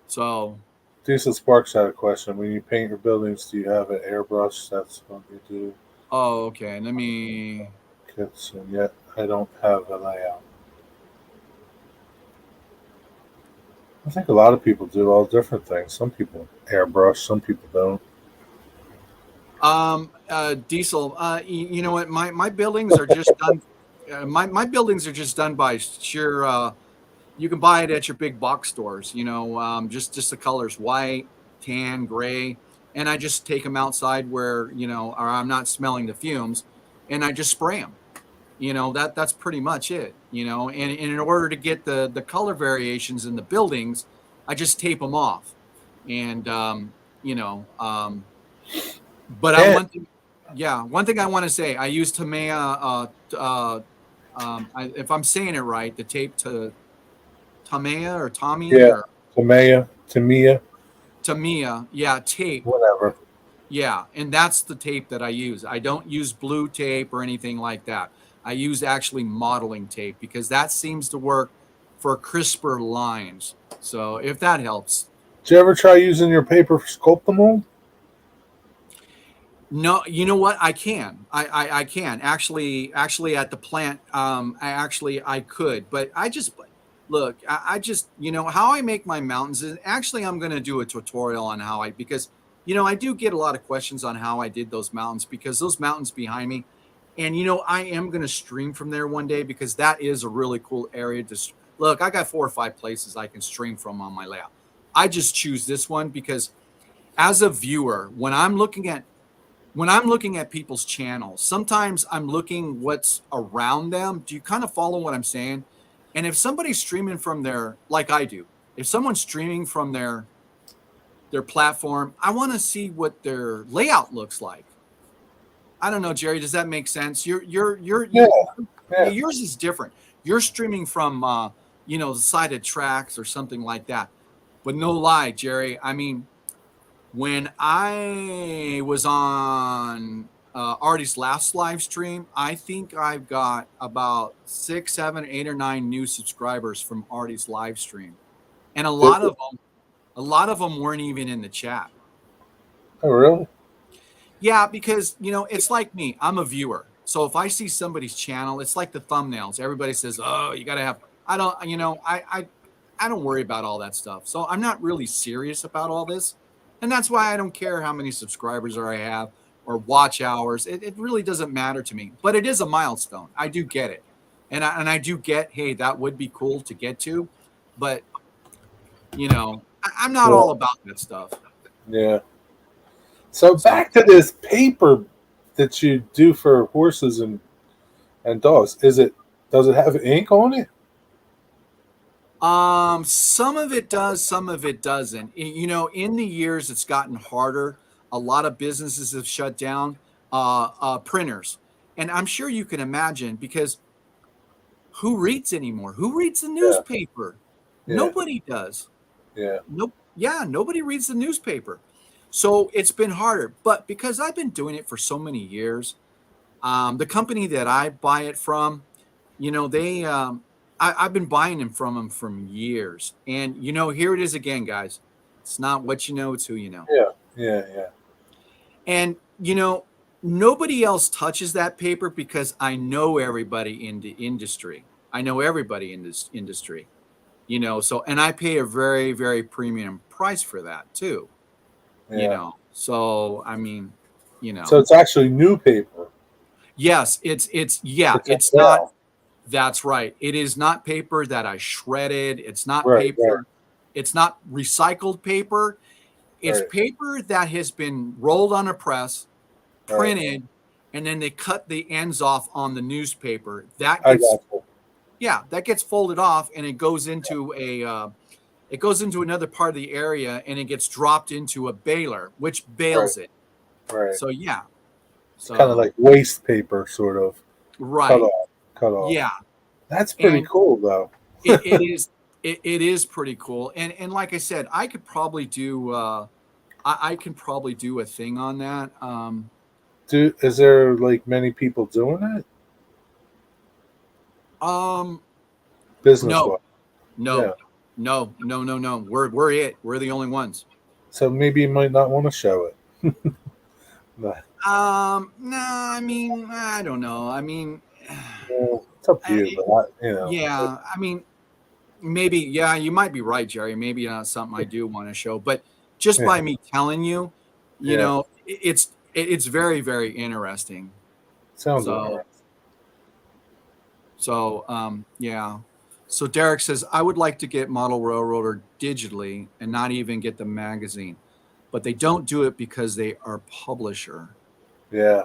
So. Diesel Sparks had a question. When you paint your buildings, do you have an airbrush? That's what you do. Oh, okay. Let me. Kits, and yet I don't have a layout. I think a lot of people do all different things. Some people airbrush, some people don't. Diesel. You know what? My buildings are just done. My buildings are just done by sheer. You can buy it at your big box stores. Just the colors: white, tan, gray, and I just take them outside where or I'm not smelling the fumes, and I just spray them. That's pretty much it. And in order to get the color variations in the buildings, I just tape them off, and you know. But Yeah. Yeah, one thing I want to say, I use Tamiya. If I'm saying it right, the tape to Tamiya or Tommy Yeah, or Tamiya, Tamiya. Yeah, tape. whatever. Yeah, and that's the tape that I use. I don't use blue tape or anything like that. I use actually modeling tape because that seems to work for crisper lines. So if that helps. Did you ever try using your paper for Sculptamold? No, you know what? I can. I can actually at the plant. I could, but I just look. I just how I make my mountains is actually I'm going to do a tutorial on how I because I do get a lot of questions on how I did those mountains because those mountains behind me, and I am going to stream from there one day because that is a really cool area to look. I got 4 or 5 places I can stream from on my layout. I just choose this one because as a viewer, when I'm looking at people's channels, sometimes I'm looking what's around them. Do you kind of follow what I'm saying? And if somebody's streaming from their, like I do, if someone's streaming from their platform, I want to see what their layout looks like. I don't know, Jerry. Does that make sense? Yeah, yeah. Yours is different. You're streaming from the side of tracks or something like that. But no lie, Jerry. I mean, when I was on Artie's last live stream, I think I've got about 6, 7, 8, or 9 new subscribers from Artie's live stream, and a lot of them weren't even in the chat. Oh, really? Yeah, because it's like me. I'm a viewer, so if I see somebody's channel, it's like the thumbnails. Everybody says, "Oh, you got to have." I don't, I don't worry about all that stuff. So I'm not really serious about all this. And that's why I don't care how many subscribers I have or watch hours. It really doesn't matter to me. But it is a milestone. I do get it. And I do get, hey, that would be cool to get to. But, I'm not Yeah. all about that stuff. Yeah. So back to this paper that you do for horses and dogs. Does it have ink on it? Some of it does, some of it doesn't. In the years, it's gotten harder. A lot of businesses have shut down printers. And I'm sure you can imagine because who reads anymore? Who reads the Yeah. newspaper? Yeah. Nobody does. Yeah. Nope. Yeah, nobody reads the newspaper. So it's been harder. But because I've been doing it for so many years, the company that I buy it from, I've been buying them for years. And, here it is again, guys. It's not what you know, it's who you know. Yeah. Yeah. Yeah. And, nobody else touches that paper because I know everybody in the industry. I know everybody in this industry, so, and I pay a very, very premium price for that too, Yeah. So, I mean, So it's actually new paper. yes, it's not, Excel. that's right. It is not paper that I shredded. It's not Right. paper. Right. It's not recycled paper. It's Right. paper that has been rolled on a press, Right. printed, and then they cut the ends off on the newspaper. That I gets, got you. yeah, that gets folded off and it goes into another part of the area and it gets dropped into a baler, which bales it. Right. So yeah. So Kind of like waste paper, sort of. right. Cut off. Yeah. That's pretty And cool, though. it is it is pretty cool. And like I said, I could probably do I can probably do a thing on that. Is there like many people doing it? Business No, wise. no, Yeah. no. We're it. We're the only ones. So maybe you might not want to show it. No. No, I mean, I don't know. I mean, Well, it's up to you, but yeah, I mean, maybe, yeah, you might be right, Jerry. Maybe not something I do want to show, but just by Yeah. me telling you, Yeah. it's very, very interesting. Sounds So, alright. yeah. So Derek says, I would like to get Model Railroader digitally and not even get the magazine, but they don't do it because they are publisher. Yeah.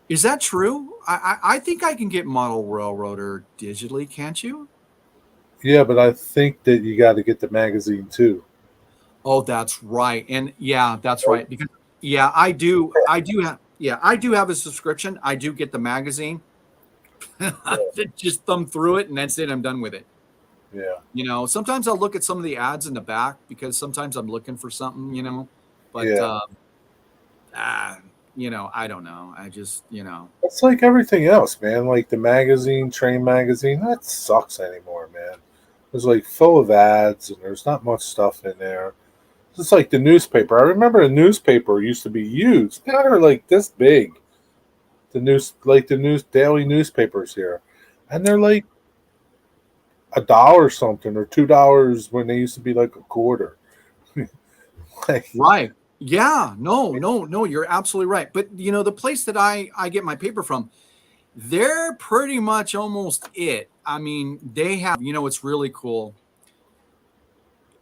Is that true? I think I can get Model Railroader digitally, can't you? Yeah, but I think that you got to get the magazine too. Oh, that's right. And yeah, that's right. Because Yeah, I do. I do have. Yeah, I do have a subscription. I do get the magazine. Just thumb through it, and that's it. I'm done with it. Yeah. Sometimes I'll look at some of the ads in the back because sometimes I'm looking for something. But Yeah. I don't know. I just It's like everything else, man. Like the magazine, Train magazine, that sucks anymore, man. It's like full of ads, and there's not much stuff in there. It's like the newspaper. I remember a newspaper used to be huge. Now they're like this big. The news daily newspapers here, and they're like $1 something or $2 when they used to be like a quarter. Like, right. Yeah. No. You're absolutely right. But the place that I get my paper from, they're pretty much almost it. I mean, they have. It's really cool.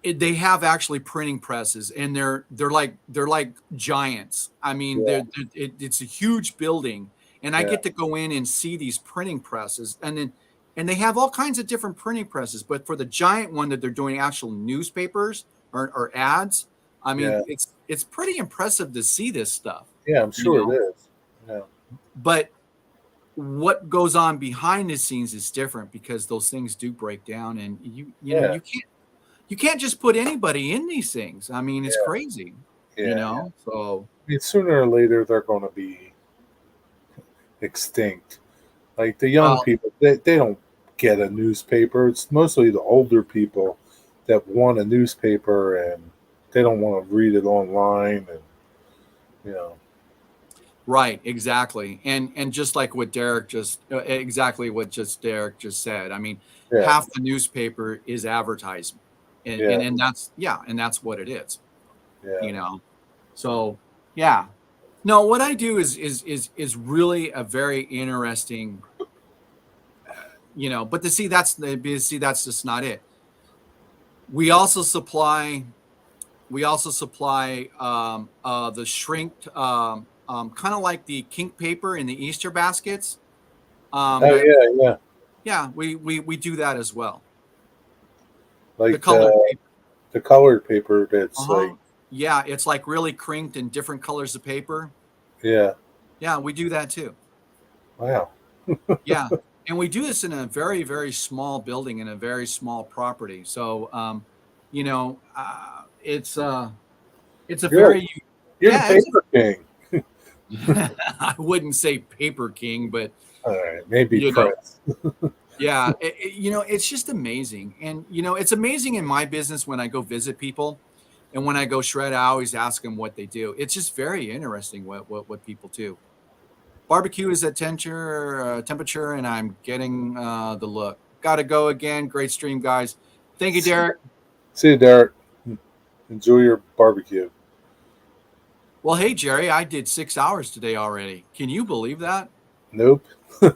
They have actually printing presses, and they're like giants. I mean, yeah, it's a huge building, and I yeah, get to go in and see these printing presses, and they have all kinds of different printing presses. But for the giant one that they're doing actual newspapers or ads, I mean, yeah, it's pretty impressive to see this stuff, yeah. I'm you sure know. it is. Yeah, But what goes on behind the scenes is different because those things do break down, and yeah, you can't just put anybody in these things. I mean, it's yeah, crazy, yeah. So I mean, sooner or later they're going to be extinct. Like the young well, people, they don't get a newspaper. It's mostly the older people that want a newspaper and they don't want to read it online. And you know, right, exactly, and just like what Derek just said. I mean, yeah, half the newspaper is advertisement, and yeah, and, and that's yeah, and that's what it is. yeah, You know, so yeah. No, what I do is really a very interesting. But that's just not it. We also supply the shrinked kind of like the kink paper in the Easter baskets. oh That yeah, yeah. Yeah, we do that as well. The Like colored paper. the colored paper that's like Uh-huh. Yeah, it's like really crinked in different colors of paper. yeah, Yeah, we do that too. wow, Yeah. And we do this in a very, very small building in a very small property. So, it's a you're like, very, you're the yeah, paper king. I wouldn't say paper king, but All right, maybe you know, Prince. yeah, it's just amazing. And, it's amazing in my business when I go visit people and when I go shred, I always ask them what they do. It's just very interesting what people do. Barbecue is at temperature, and I'm getting the look. Got to go again. Great stream, guys. Thank you, Derek. See you, Derek. Enjoy your barbecue. Well, hey, Jerry, I did 6 hours today already. Can you believe that? Nope. That's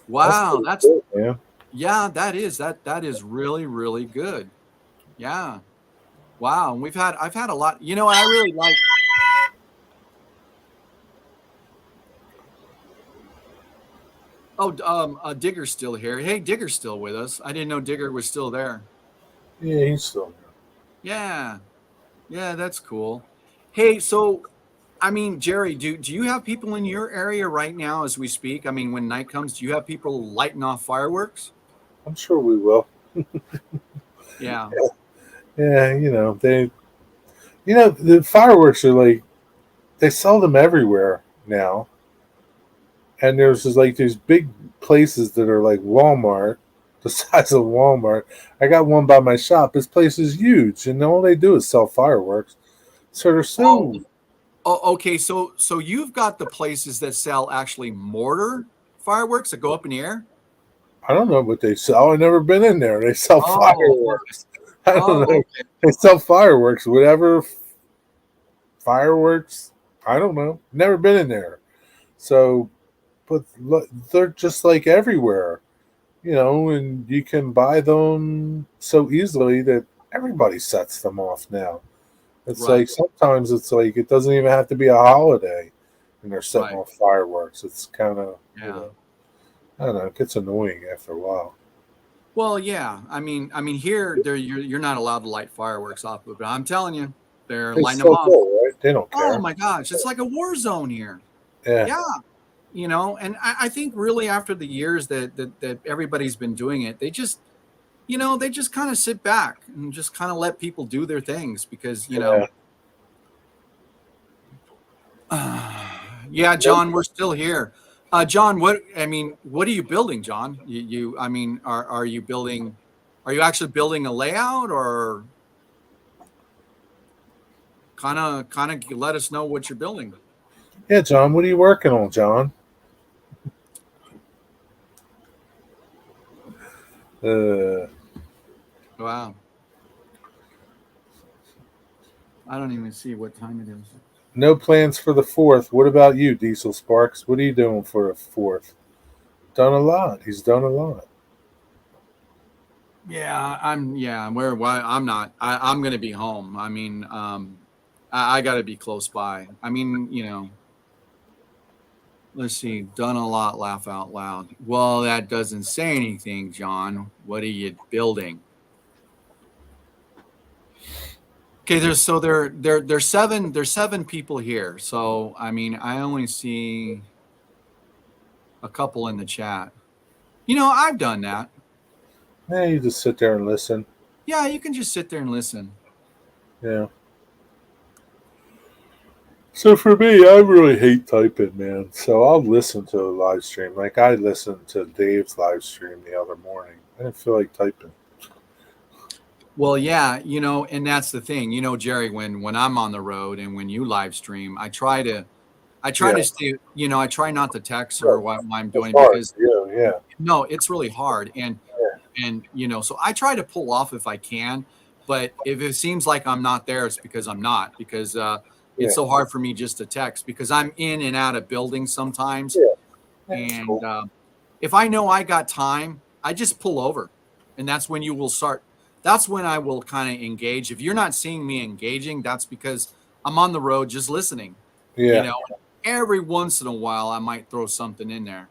Wow, pretty that's good, man. yeah, that is really, really good. Yeah. Wow. And I've had a lot. I really like. Oh, Digger's still here. Hey, Digger's still with us. I didn't know Digger was still there. Yeah, he's still there. Yeah. Yeah, that's cool. Hey, so I mean, Jerry, do you have people in your area right now as we speak? I mean, when night comes, do you have people lighting off fireworks? I'm sure we will. Yeah. Yeah, the fireworks are like they sell them everywhere now, and there's just like these big places that are like Walmart, the size of Walmart. I got one by my shop. This place is huge, and all they do is sell fireworks. So they're Oh, so okay. So you've got the places that sell actually mortar fireworks that go up in the air. I don't know what they sell. I've never been in there. They sell Oh, fireworks. I don't know. okay. They sell fireworks, whatever fireworks. I don't know. Never been in there. So, but they're just like everywhere, and you can buy them so easily that everybody sets them off now. It's like Right. sometimes it's like it doesn't even have to be a holiday, and they're setting Right. off fireworks. It's kind of, Yeah. I don't know. It gets annoying after a while. Well, yeah. I mean, here you're not allowed to light fireworks off, but I'm telling you, they're They lighting them still off. do, right? They don't care. Oh my gosh, it's like a war zone here. Yeah. Yeah. You know, and I think really after the years that everybody's been doing it, they just, you know, they just kind of sit back and just kind of let people do their things because, you know, yeah, John, we're still here. John, what are you building, John? I mean, are you building? Are you actually building a layout, or kind of let us know what you're building? Yeah, John, what are you working on, John? Wow, I don't even see what time it is. No plans for the 4th. What about you, Diesel Sparks? What are you doing for the 4th? Done a lot. He's done a lot. Yeah, I'm not. I'm gonna be home. I mean, I got to be close by. I mean, you know, let's see, done a lot, laugh out loud. Well, that doesn't say anything, John. What are you building? Okay, there's seven people here. So I mean, I only see a couple in the chat. You know, I've done that. Yeah, you just sit there and listen. Yeah, you can just sit there and listen. Yeah. So for me, I really hate typing, man. So I'll listen to a live stream. Like I listened to Dave's live stream the other morning. I didn't feel like typing. Well, yeah, you know, and that's the thing, you know, Jerry, when I'm on the road and when you live stream, I try to stay, you know, I try not to text or what I'm It's doing hard. because Yeah. no, it's really hard. And, you know, so I try to pull off if I can, but if it seems like I'm not there, it's because I'm not, because it's so hard for me just to text because I'm in and out of buildings sometimes. Yeah. And Cool. if I know I got time, I just pull over. And that's when you will start. That's when I will kind of engage. If you're not seeing me engaging, that's because I'm on the road just listening. Yeah. You know, every once in a while, I might throw something in there.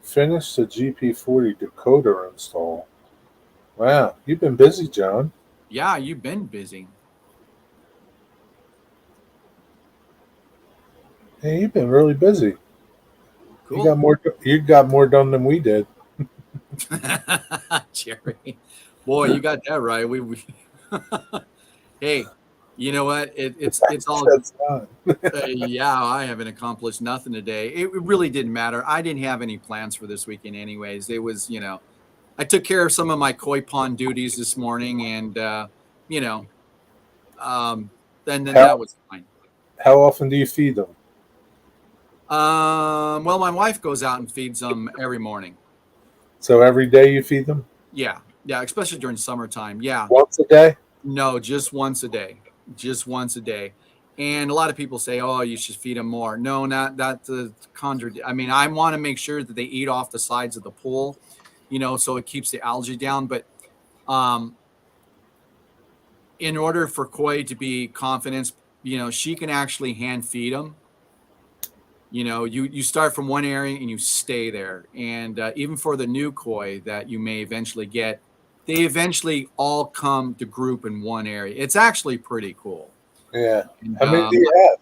Finish the GP40 decoder install. Wow, you've been busy, John. Yeah, you've been busy. Hey, you've been really busy. Cool. You got more done than we did. Jerry, boy, you got that right. We hey, you know what? It's all. That's not. Yeah, I haven't accomplished nothing today. It really didn't matter. I didn't have any plans for this weekend, anyways. It was, you know, I took care of some of my koi pond duties this morning, and you know, then that was fine. How often do you feed them? Well, my wife goes out and feeds them every morning. So every day you feed them? Yeah, especially during summertime. Yeah. Once a day? No, just once a day. Just once a day. And a lot of people say, "Oh, you should feed them more." No, not that the I mean, I want to make sure that they eat off the sides of the pool, you know, so it keeps the algae down. But in order for koi to be confident, you know, she can actually hand feed them. You know, you start from one area and you stay there. And even for the new koi that you may eventually get, they eventually all come to group in one area. It's actually pretty cool. Yeah. And, How many do you have?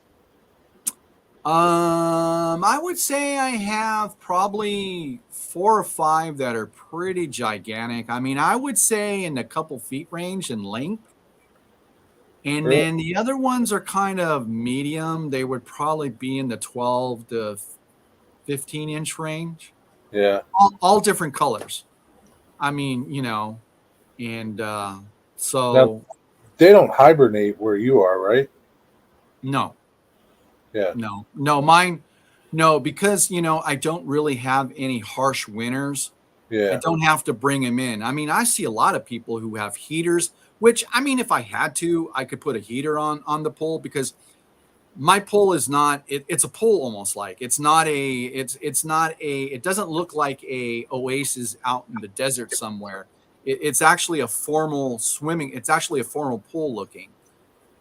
I would say I have probably 4 or 5 that are pretty gigantic. I mean, I would say in a couple feet range in length. And Really? then the other ones are kind of medium. They would probably be in the 12 to 15 inch range. Yeah. All different colors. I mean, you know, and so Now, they don't hibernate where you are, right? no. Yeah. No, mine, no, because, you know, I don't really have any harsh winters. I Yeah. don't have to bring them in. I mean, I see a lot of people who have heaters, which, I mean, if I had to, I could put a heater on the pole because my pole is not, it's a pole almost like it's not it doesn't look like a oasis out in the desert somewhere. It's actually a formal swimming. It's actually a formal pool looking.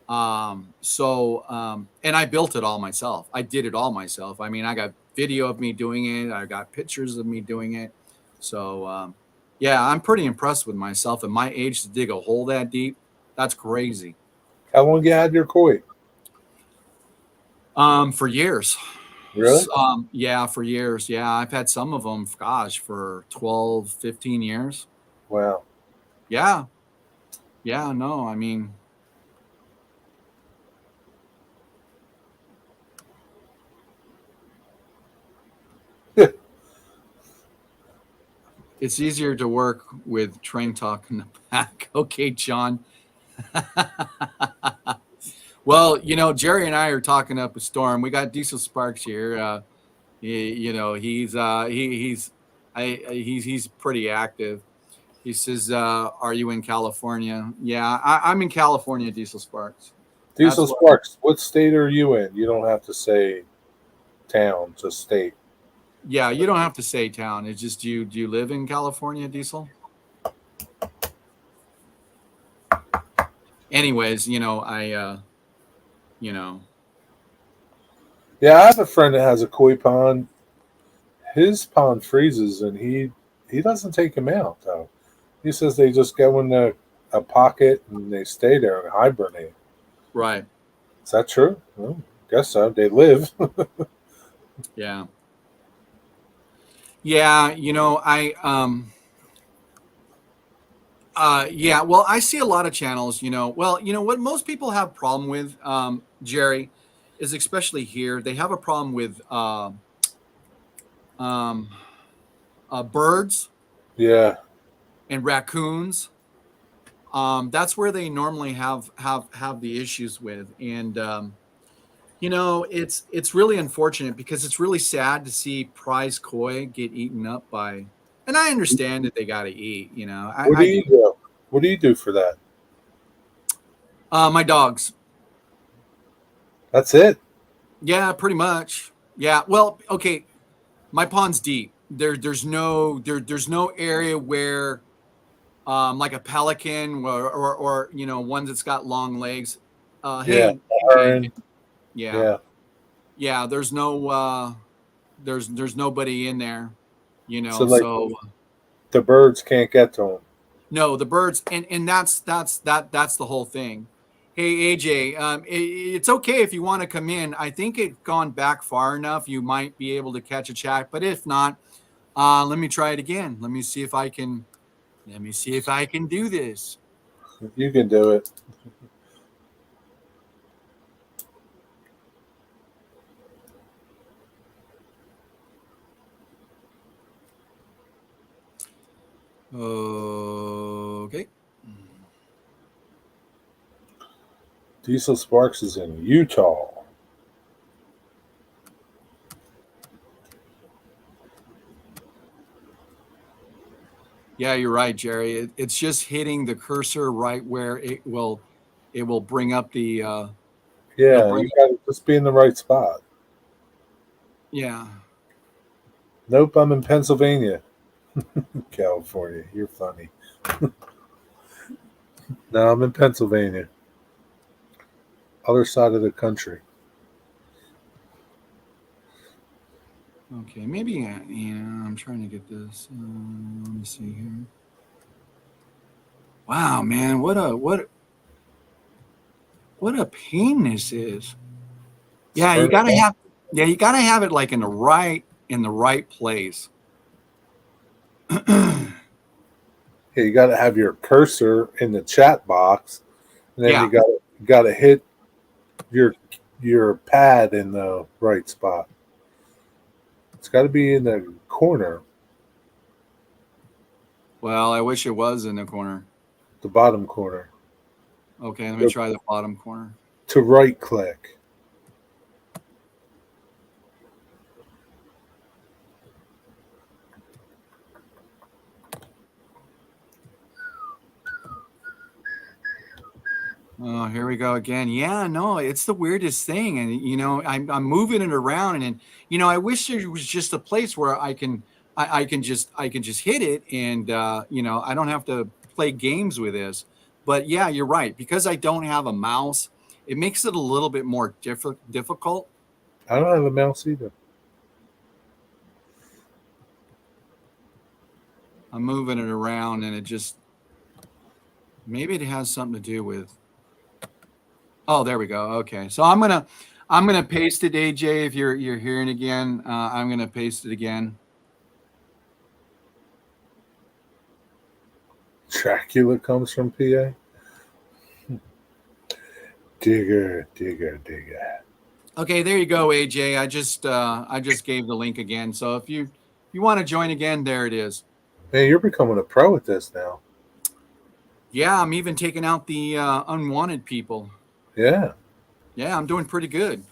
And I built it all myself. I did it all myself. I mean, I got video of me doing it. I got pictures of me doing it. So, yeah, I'm pretty impressed with myself at my age to dig a hole that deep. That's crazy. How long you had your koi? For years. Really? Yeah, for years. Yeah, I've had some of them, gosh, for 12, 15 years. Wow. Yeah. Yeah, no, I mean, it's easier to work with train talk in the back. Okay, John. Well, Jerry and I are talking up a storm. We got Diesel Sparks here. He's pretty active. He says, "Are you in California?" Yeah, I'm in California, Diesel Sparks. Diesel Sparks, what state are you in? You don't have to say town, just state. Yeah, you don't have to say town. It's just do you live in California, Diesel? Anyways, you know, Yeah, I have a friend that has a koi pond. His pond freezes, and he doesn't take him out though. He says they just go in a pocket and they stay there and hibernate. right. Is that true? Well, guess so. They live. Yeah. Yeah, yeah, well, I see a lot of channels, well, what most people have problem with, Jerry, is especially here, they have a problem with um birds Yeah, and raccoons. That's where they normally have the issues with. And it's really unfortunate because it's really sad to see prize koi get eaten up by, and I understand that they got to eat, what do I do. you do? What do you do for that? My dogs. That's it. Yeah, pretty much. Yeah. Well, okay. My pond's deep. There's no area where like a pelican or one that's got long legs. Yeah, Hey, JJ. Aaron. Yeah. Yeah. Yeah, there's no there's nobody in there, So like so the birds can't get to him. no, the birds, and that's the whole thing. Hey AJ, it's okay if you want to come in. I think it's gone back far enough. You might be able to catch a chat, but if not, let me try it again. Let me see if I can do this. You can do it. Okay. Diesel Sparks is in Utah. Yeah, you're right, Jerry. It's just hitting the cursor right where it will bring up the it'll Yeah, bring you got to just be in the right spot. yeah. Nope, I'm in Pennsylvania. California. You're funny. No, I'm in Pennsylvania. Other side of the country. Okay, maybe yeah. I'm trying to get this. Let me see here. Wow, man, what a pain this is. Yeah, you gotta have it like in the right place. Yeah, you got to have your cursor in the chat box, and then Yeah. you got to hit your pad in the right spot. It's got to be in the corner, Well, I wish it was in the corner. the bottom corner. Okay, let me try the bottom corner. To right click. Oh, here we go again. Yeah, no, it's the weirdest thing, and I'm moving it around, and I wish there was just a place where I can just hit it, and I don't have to play games with this. But yeah, you're right, because I don't have a mouse, it makes it a little bit more difficult. I don't have a mouse either. I'm moving it around, and it just maybe it has something to do with. Oh, there we go. Okay, so I'm I'm gonna paste it, AJ. If you're hearing again, I'm gonna paste it again. Dracula comes from PA. Digger, digger, digger. Okay, there you go, AJ. I just gave the link again. So if you want to join again, there it is. Man, you're becoming a pro at this now. Yeah, I'm even taking out the unwanted people. Yeah. Yeah, I'm doing pretty good.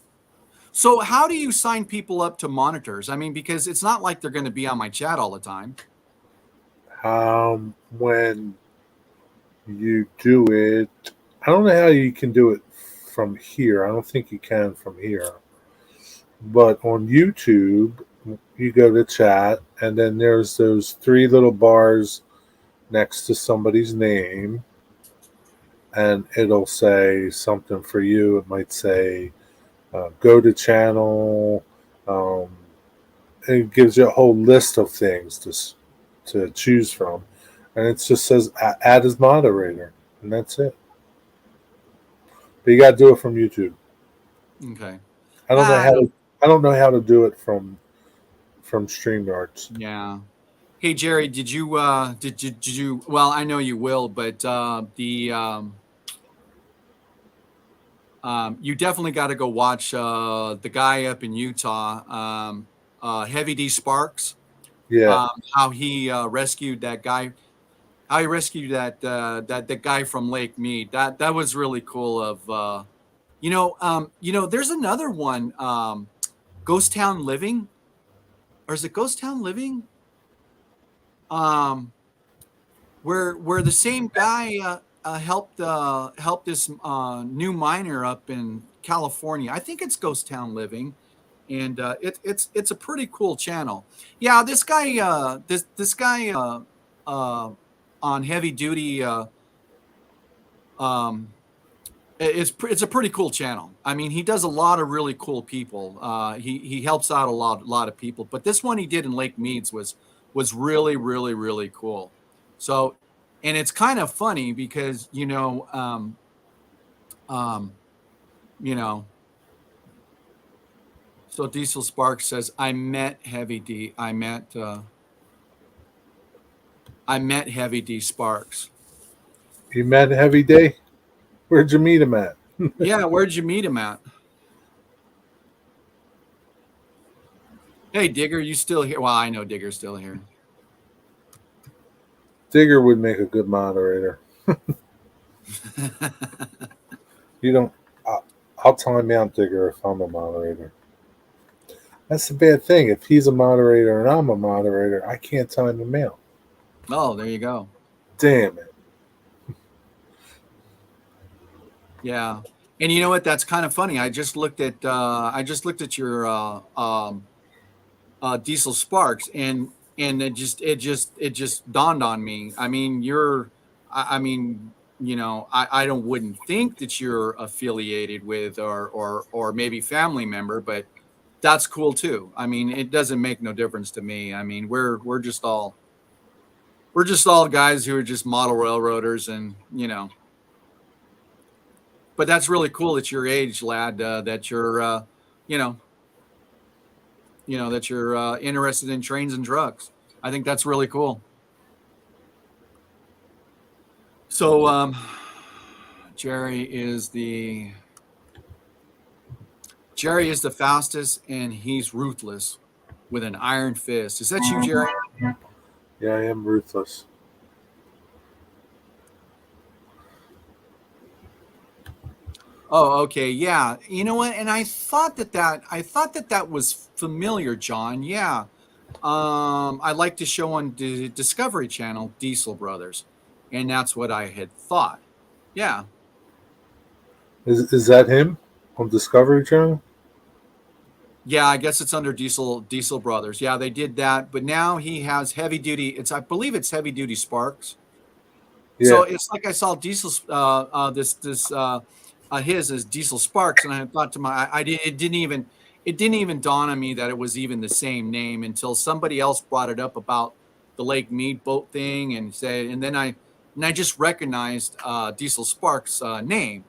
So how do you sign people up to monitors? I mean, because it's not like they're going to be on my chat all the time. When you do it, I don't know how you can do it from here. I don't think you can from here. But on YouTube, you go to chat, and then there's those three little bars next to somebody's name, and it'll say something for you. It might say, go to channel. It gives you a whole list of things to choose from. And it just says add as moderator, and that's it. But you got to do it from YouTube. Okay. I don't know how to do it from StreamYards. Yeah. Hey Jerry, did you well, I know you will, but you definitely got to go watch the guy up in Utah, Heavy D Sparks. Yeah. How he rescued that guy. How he rescued that guy from Lake Mead. That was really cool. There's another one, Ghost Town Living, or is it Ghost Town Living? Where the same guy helped this new miner up in California. I think it's Ghost Town Living, and it's a pretty cool channel. Yeah, this guy on heavy duty. It's a pretty cool channel. I mean, he does a lot of really cool people. He helps out a lot of people. But this one he did in Lake Meads was really really really cool. So, and it's kind of funny because you know. So Diesel Sparks says, I met Heavy D. I met Heavy D Sparks. You met Heavy Day? Where'd you meet him at? Yeah, where'd you meet him at? Hey, Digger, you still here? Well, I know Digger's still here. Digger would make a good moderator. You don't. I'll time out Digger if I'm a moderator. That's the bad thing. If he's a moderator and I'm a moderator, I can't time him out. Oh, there you go. Damn it. Yeah, and you know what? That's kind of funny. I just looked at your Diesel Sparks, and it just dawned on me. I mean, I mean, I wouldn't think that you're affiliated with or maybe family member, but that's cool too. I mean, it doesn't make no difference to me. I mean, we're just all guys who are just model railroaders, and But that's really cool at your age, lad. That you're that you're interested in trains and trucks. I think that's really cool. So Jerry is the fastest, and he's ruthless with an iron fist. Is that you, Jerry? Yeah, I am ruthless. Oh, okay, yeah. You know what? And I thought that was familiar, John. Yeah. I like to show on the Discovery Channel, Diesel Brothers, and that's what I had thought. Yeah. Is that him on Discovery Channel? Yeah, I guess it's under Diesel Brothers. Yeah, they did that, but now he has heavy duty. I believe it's Heavy Duty Sparks. Yeah. So it's like I saw Diesel his is Diesel Sparks, and I thought to it didn't even dawn on me that it was even the same name until somebody else brought it up about the Lake Mead boat thing, and then I just recognized Diesel Sparks' name,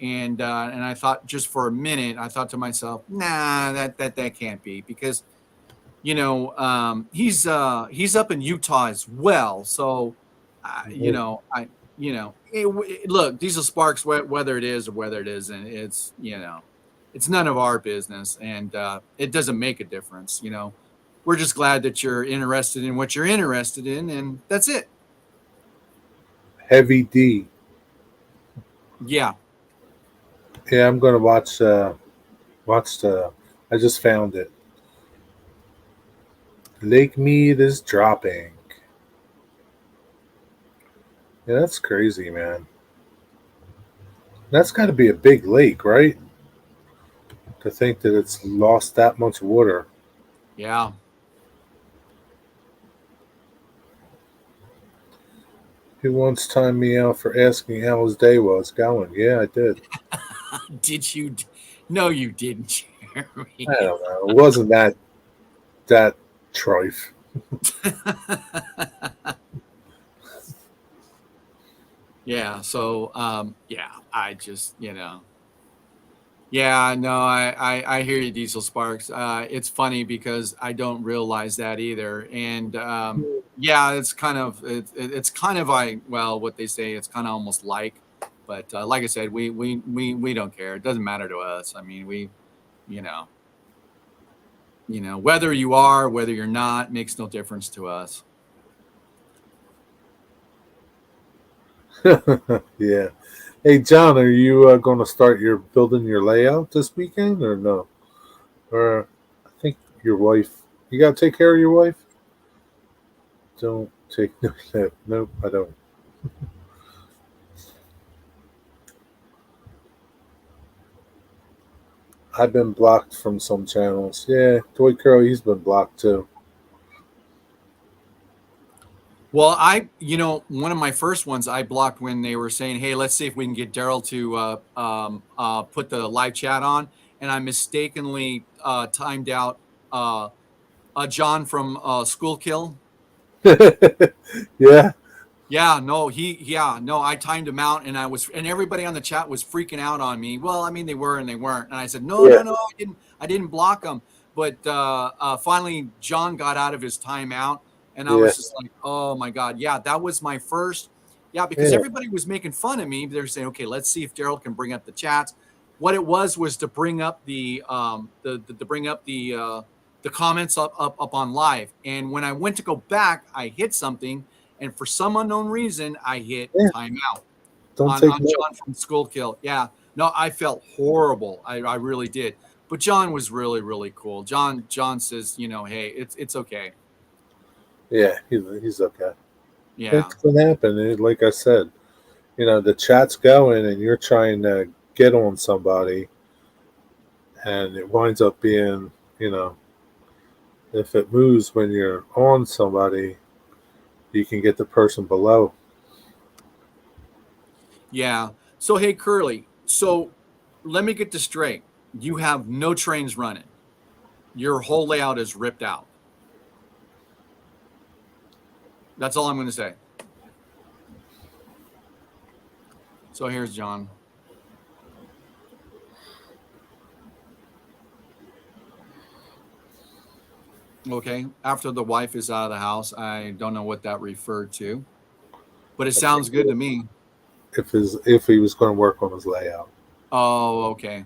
And I thought just for a minute, I thought to myself, nah, that can't be, because he's up in Utah as well. So look, Diesel Sparks, whether it is or whether it isn't, it's none of our business, and it doesn't make a difference. We're just glad that you're interested in what you're interested in, and that's it. Heavy D. Yeah. Yeah, I'm gonna watch the. I just found it. Lake Mead is dropping. Yeah, that's crazy, man. That's got to be a big lake, right? To think that it's lost that much water. Yeah. He once timed me out for asking how his day was going. Yeah, I did. Did you? No, you didn't, Jeremy. I don't know. It wasn't that trife. Yeah. So, I just, yeah, no, I hear you, Diesel Sparks. It's funny because I don't realize that either. And, yeah, it's kind of, it's kind of well, what they say, it's kind of almost but like I said, we don't care. It doesn't matter to us. I mean, you know, whether you are, whether you're not, makes no difference to us. Yeah. Hey, John, are you going to start building your layout this weekend or no? Or I think your wife. You got to take care of your wife. Don't take no. Nope, I don't. I've been blocked from some channels. Yeah, Toy Crow, he's been blocked too. Well, one of my first ones I blocked when they were saying, "Hey, let's see if we can get Daryl to put the live chat on," and I mistakenly timed out John from School Kill. Yeah. Yeah, no, I timed him out, and and everybody on the chat was freaking out on me. Well, I mean, they were and they weren't, and I said, no, Yeah. no, I didn't block them. But finally, John got out of his timeout, and I Yeah. was just like, oh my god, yeah, that was my first, yeah, because Yeah. everybody was making fun of me. They're saying, okay, let's see if Daryl can bring up the chats. What it was to bring up the the comments up on live, and when I went to go back, I hit something. And for some unknown reason, I hit Yeah. timeout Don't on take no. John from School Kill. Yeah, no, I felt horrible. I really did. But John was really, really cool. John says, hey, it's okay. Yeah, he's okay. Yeah, It can happen. Like I said, the chat's going and you're trying to get on somebody, and it winds up being, if it moves when you're on somebody, you can get the person below. yeah. So hey, Curly. So let me get this straight. You have no trains running. Your whole layout is ripped out. That's all I'm going to say. So here's John. Okay. After the wife is out of the house, I don't know what that referred to, but it sounds good to me. If he was going to work on his layout. Oh, okay.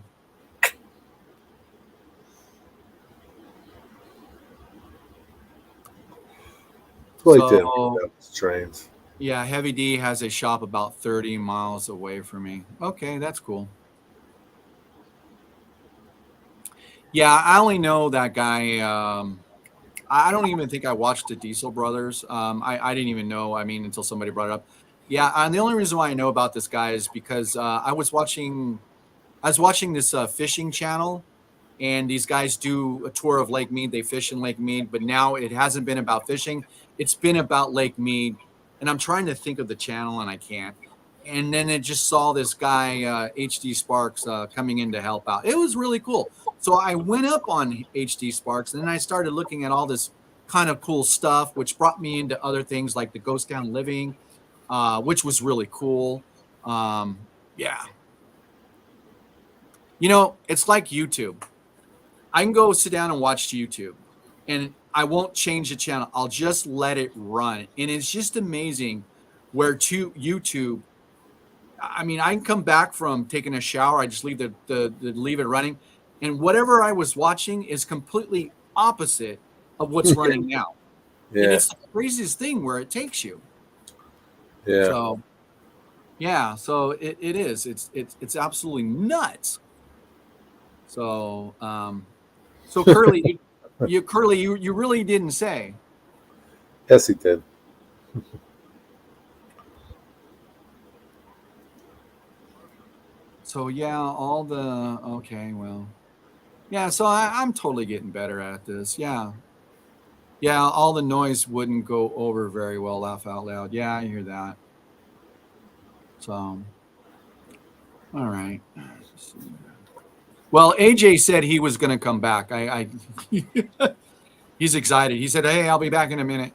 That's what he did with his trains. Yeah, Heavy D has a shop about 30 miles away from me. Okay, that's cool. Yeah, I only know that guy. I don't even think I watched the Diesel Brothers. I didn't even know. I mean, until somebody brought it up. Yeah, and the only reason why I know about this guy is because I was watching this fishing channel, and these guys do a tour of Lake Mead. They fish in Lake Mead, but now it hasn't been about fishing. It's been about Lake Mead, and I'm trying to think of the channel, and I can't. And then it just saw this guy, HD Sparks, coming in to help out. It was really cool. So I went up on HD Sparks, and then I started looking at all this kind of cool stuff, which brought me into other things like the Ghost Town Living, which was really cool. Yeah. You know, it's like YouTube. I can go sit down and watch YouTube, and I won't change the channel. I'll just let it run, and it's just amazing where to YouTube. I mean, I can come back from taking a shower. I just leave the leave it running, and whatever I was watching is completely opposite of what's running now. And Yeah. it's the craziest thing where it takes you. Yeah. So, yeah. So it is. It's absolutely nuts. So, so Curly, you really didn't say. Yes, he did. So yeah, all the okay, well, yeah. So I'm totally getting better at this. Yeah, yeah. All the noise wouldn't go over very well. Laugh out loud. Yeah, I hear that. So, all right. Well, AJ said he was going to come back. He's excited. He said, "Hey, I'll be back in a minute."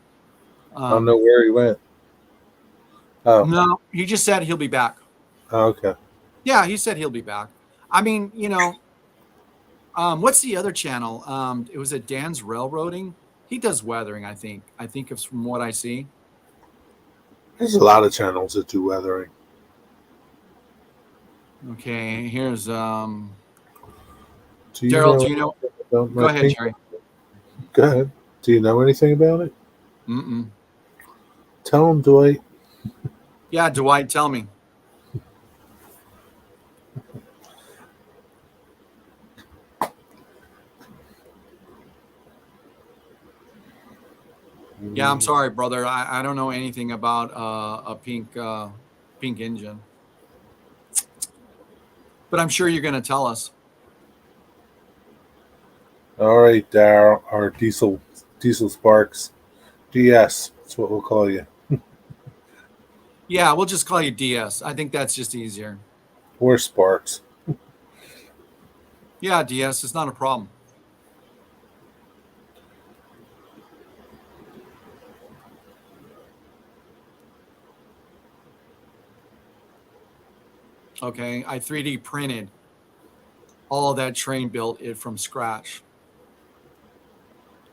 I don't know where he went. Oh, No, he just said he'll be back. okay. Yeah, he said he'll be back. I mean, you know, what's the other channel? It was at Dan's Railroading. He does weathering, I think. I think it's from what I see. There's a lot of channels that do weathering. Okay, here's Do Daryl. Do you know? about my Go ahead, pink? Jerry. Go ahead. Do you know anything about it? Mm-mm. Tell him, Dwight. Yeah, Dwight, tell me. Yeah, I'm sorry, brother. I don't know anything about a pink engine, but I'm sure you're going to tell us. All right, Daryl, our diesel sparks. DS. That's what we'll call you. Yeah, we'll just call you DS. I think that's just easier. Or Sparks. Yeah, DS, it's not a problem. Okay, I 3D printed all of that train, built it from scratch.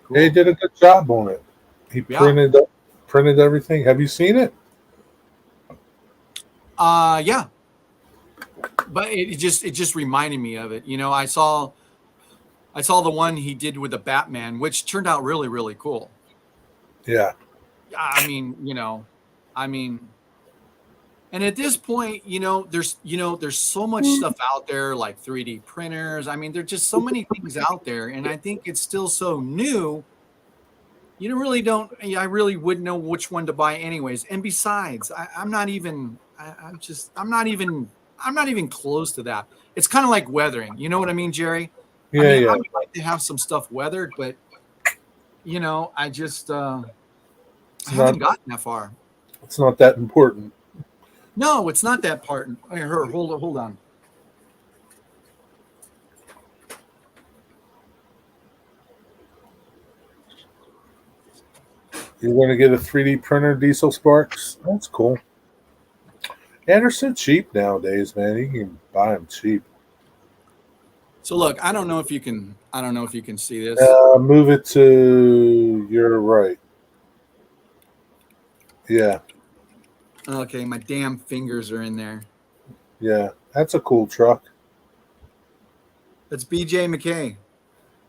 Cool. He did a good job on it. He Yeah. printed everything. Have you seen it? Yeah, but it just reminded me of it. You know, I saw the one he did with the Batman, which turned out really, really cool. Yeah. I mean, you know, and at this point, there's so much stuff out there like 3D printers. I mean, there's just so many things out there, and I think it's still so new. You really don't. I really wouldn't know which one to buy, anyways. And besides, I'm not even. I'm not even close to that. It's kind of like weathering. You know what I mean, Jerry? Yeah, I mean, yeah. I would like to have some stuff weathered, but I just I haven't gotten that far. It's not that important. No, it's not that part. Here, hold on. You're going to get a 3D printer, diesel sparks. That's cool. Yeah, they're so cheap nowadays, man. You can buy them cheap. So look, I don't know if you can see this. Move it to your right. Yeah, Okay, my damn fingers are in there. yeah. That's a cool truck. That's BJ McKay.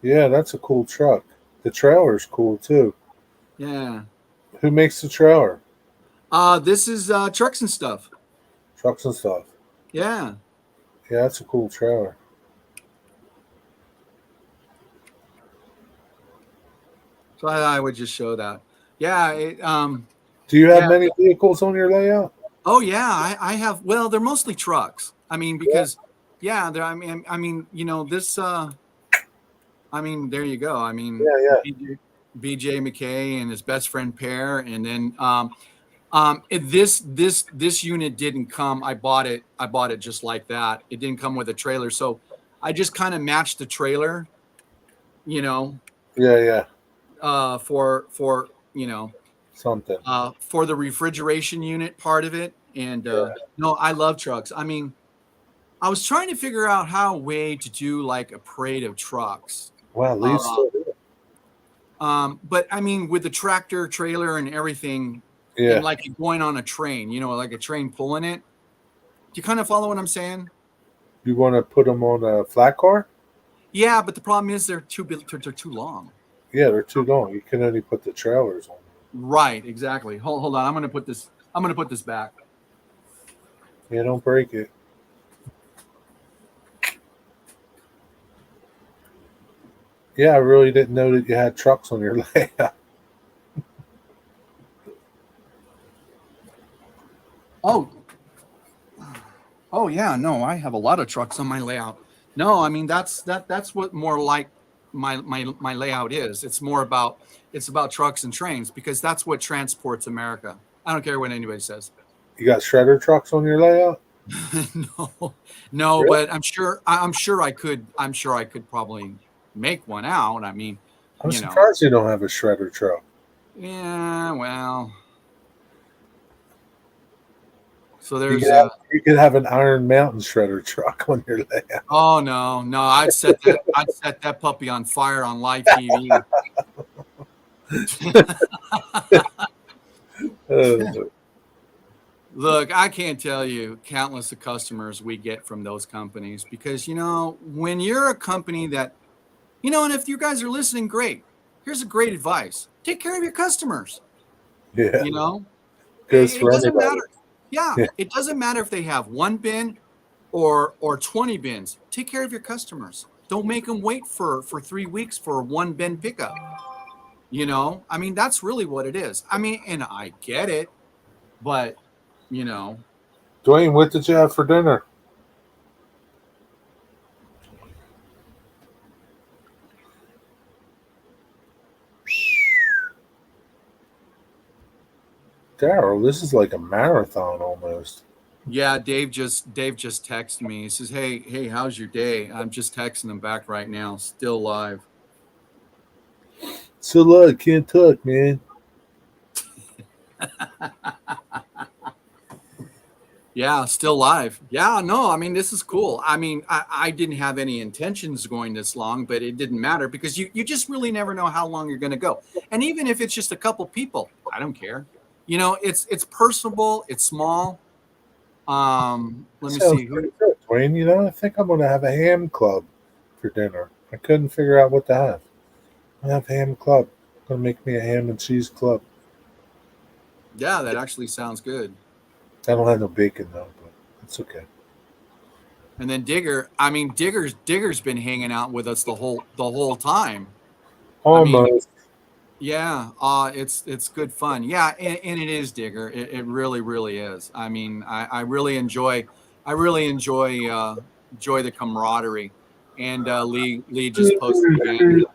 Yeah, that's a cool truck. The trailer's cool too. Yeah. Who makes the trailer? This is Trucks and Stuff. Trucks and stuff. Yeah. Yeah, that's a cool trailer. So I would just show that. Yeah. Do you have many vehicles on your layout? Oh yeah, I have. Well, they're mostly trucks. I mean, because they're. I mean, this. I mean, there you go. I mean, BJ McKay and his best friend Pear, and then this unit didn't come. I bought it just like that. It didn't come with a trailer, so I just kind of matched the trailer. Yeah. For Something. for the refrigeration unit part of it. And no, I love trucks. I mean, I was trying to figure out how a way to do like a parade of trucks. Wow, Lee's still here. But I mean, with the tractor trailer and everything, Yeah. and like you're going on a train, like a train pulling it. Do you kind of follow what I'm saying? You want to put them on a flat car? Yeah, but the problem is they're too long. Yeah, they're too long. You can only put the trailers on. Right, exactly. Hold on. I'm gonna put this back. Yeah, don't break it. Yeah, I really didn't know that you had trucks on your layout. Oh yeah, no, I have a lot of trucks on my layout. No, I mean that's what more like my layout is. It's about trucks and trains because that's what transports America. I don't care what anybody says. You got shredder trucks on your layout? No, Really? but I'm sure I could probably make one out. I mean, I'm surprised you don't have a shredder truck. Yeah, well. So You there's could have an Iron Mountain shredder truck on your layout. Oh no, I'd set that puppy on fire on live TV. Look, I can't tell you countless of customers we get from those companies because when you're a company that and if you guys are listening, great. Here's a great advice. Take care of your customers. Yeah. It doesn't matter. Yeah, it doesn't matter if they have one bin or 20 bins. Take care of your customers. Don't make them wait for 3 weeks for a one bin pickup. I mean, that's really what it is. I mean, and I get it, but Dwayne, what did you have for dinner? Daryl, this is like a marathon almost. Yeah, Dave just texted me. He says, "Hey, how's your day?" I'm just texting him back right now. Still live. Still live, can't talk, man. Yeah, still live. Yeah, no, I mean, this is cool. I mean, I didn't have any intentions going this long, but it didn't matter because you just really never know how long you're going to go. And even if it's just a couple people, I don't care. It's personable. It's small. Let me see. Good, Dwayne. I think I'm going to have a ham club for dinner. I couldn't figure out what to have. I have ham club. Going to make me a ham and cheese club. Yeah, that actually sounds good. I don't have no bacon though, but it's okay. And then Digger's been hanging out with us the whole time. Almost. Yeah, it's good fun. Yeah, and it is, Digger. It really, really is. I mean, I really enjoy the camaraderie. And Lee just posted again.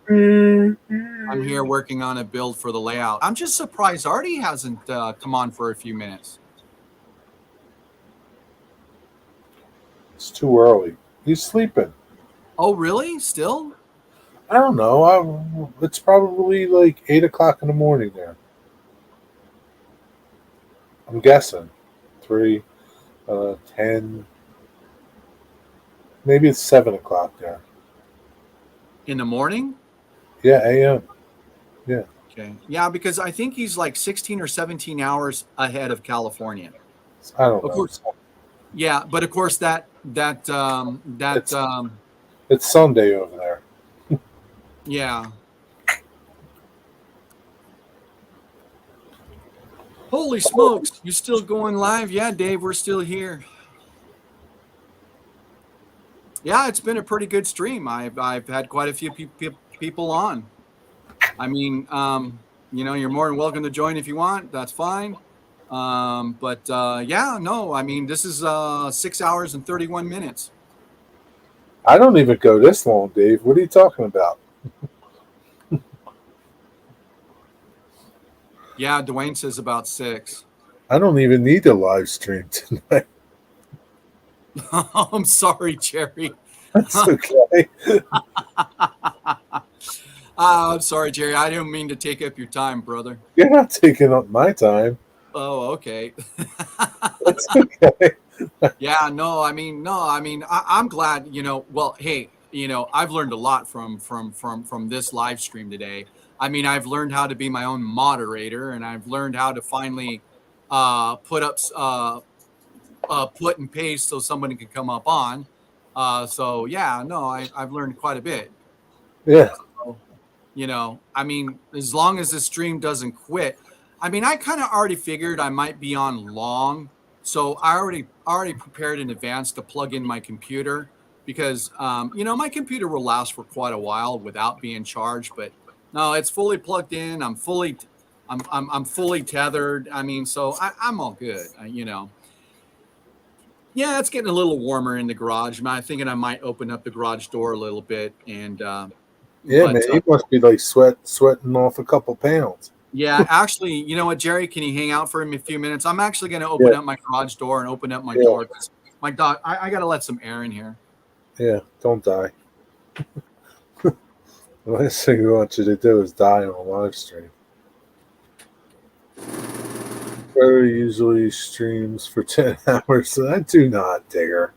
I'm here working on a build for the layout. I'm just surprised Artie hasn't come on for a few minutes. It's too early. He's sleeping. Oh, really? Still? I don't know. It's probably like 8 o'clock in the morning there. I'm guessing. 3, 10. Maybe it's 7 o'clock there. In the morning? Yeah, a.m. Yeah. Okay. Yeah, because I think he's like 16 or 17 hours ahead of California. I don't know. Of course. Yeah, but of course it's Sunday over there. Yeah. Holy smokes! You still going live? Yeah, Dave, we're still here. Yeah, it's been a pretty good stream. I've had quite a few people on. I mean, you're more than welcome to join if you want. That's fine. Yeah, no, I mean, this is 6 hours and 31 minutes. I don't even go this long, Dave. What are you talking about? Yeah, Dwayne says about 6. I don't even need a live stream tonight. I'm sorry, Jerry. That's okay. I'm sorry, Jerry. I didn't mean to take up your time, brother. You're not taking up my time. Oh, okay. That's okay. Yeah, no, I'm glad, well, hey, I've learned a lot from this live stream today. I mean, I've learned how to be my own moderator, and I've learned how to finally put up put and paste so somebody can come up on. So yeah, no, I've learned quite a bit. Yeah. So, as long as the stream doesn't quit. I mean, I kind of already figured I might be on long, so I already prepared in advance to plug in my computer because my computer will last for quite a while without being charged. But no, it's fully plugged in. I'm fully tethered. I mean, so I'm all good. Yeah, it's getting a little warmer in the garage. I'm thinking I might open up the garage door a little bit, and Yeah, man, but you must be like sweating off a couple pounds. yeah, actually, you know what, Jerry? Can you hang out for a few minutes? I'm actually going to open Yeah. up my garage door and open up my Yeah. door because my dog. I got to let some air in here. Yeah, don't die. The last thing we want you to do is die on a live stream. Trevor usually streams for 10 hours. So I do not, Digger.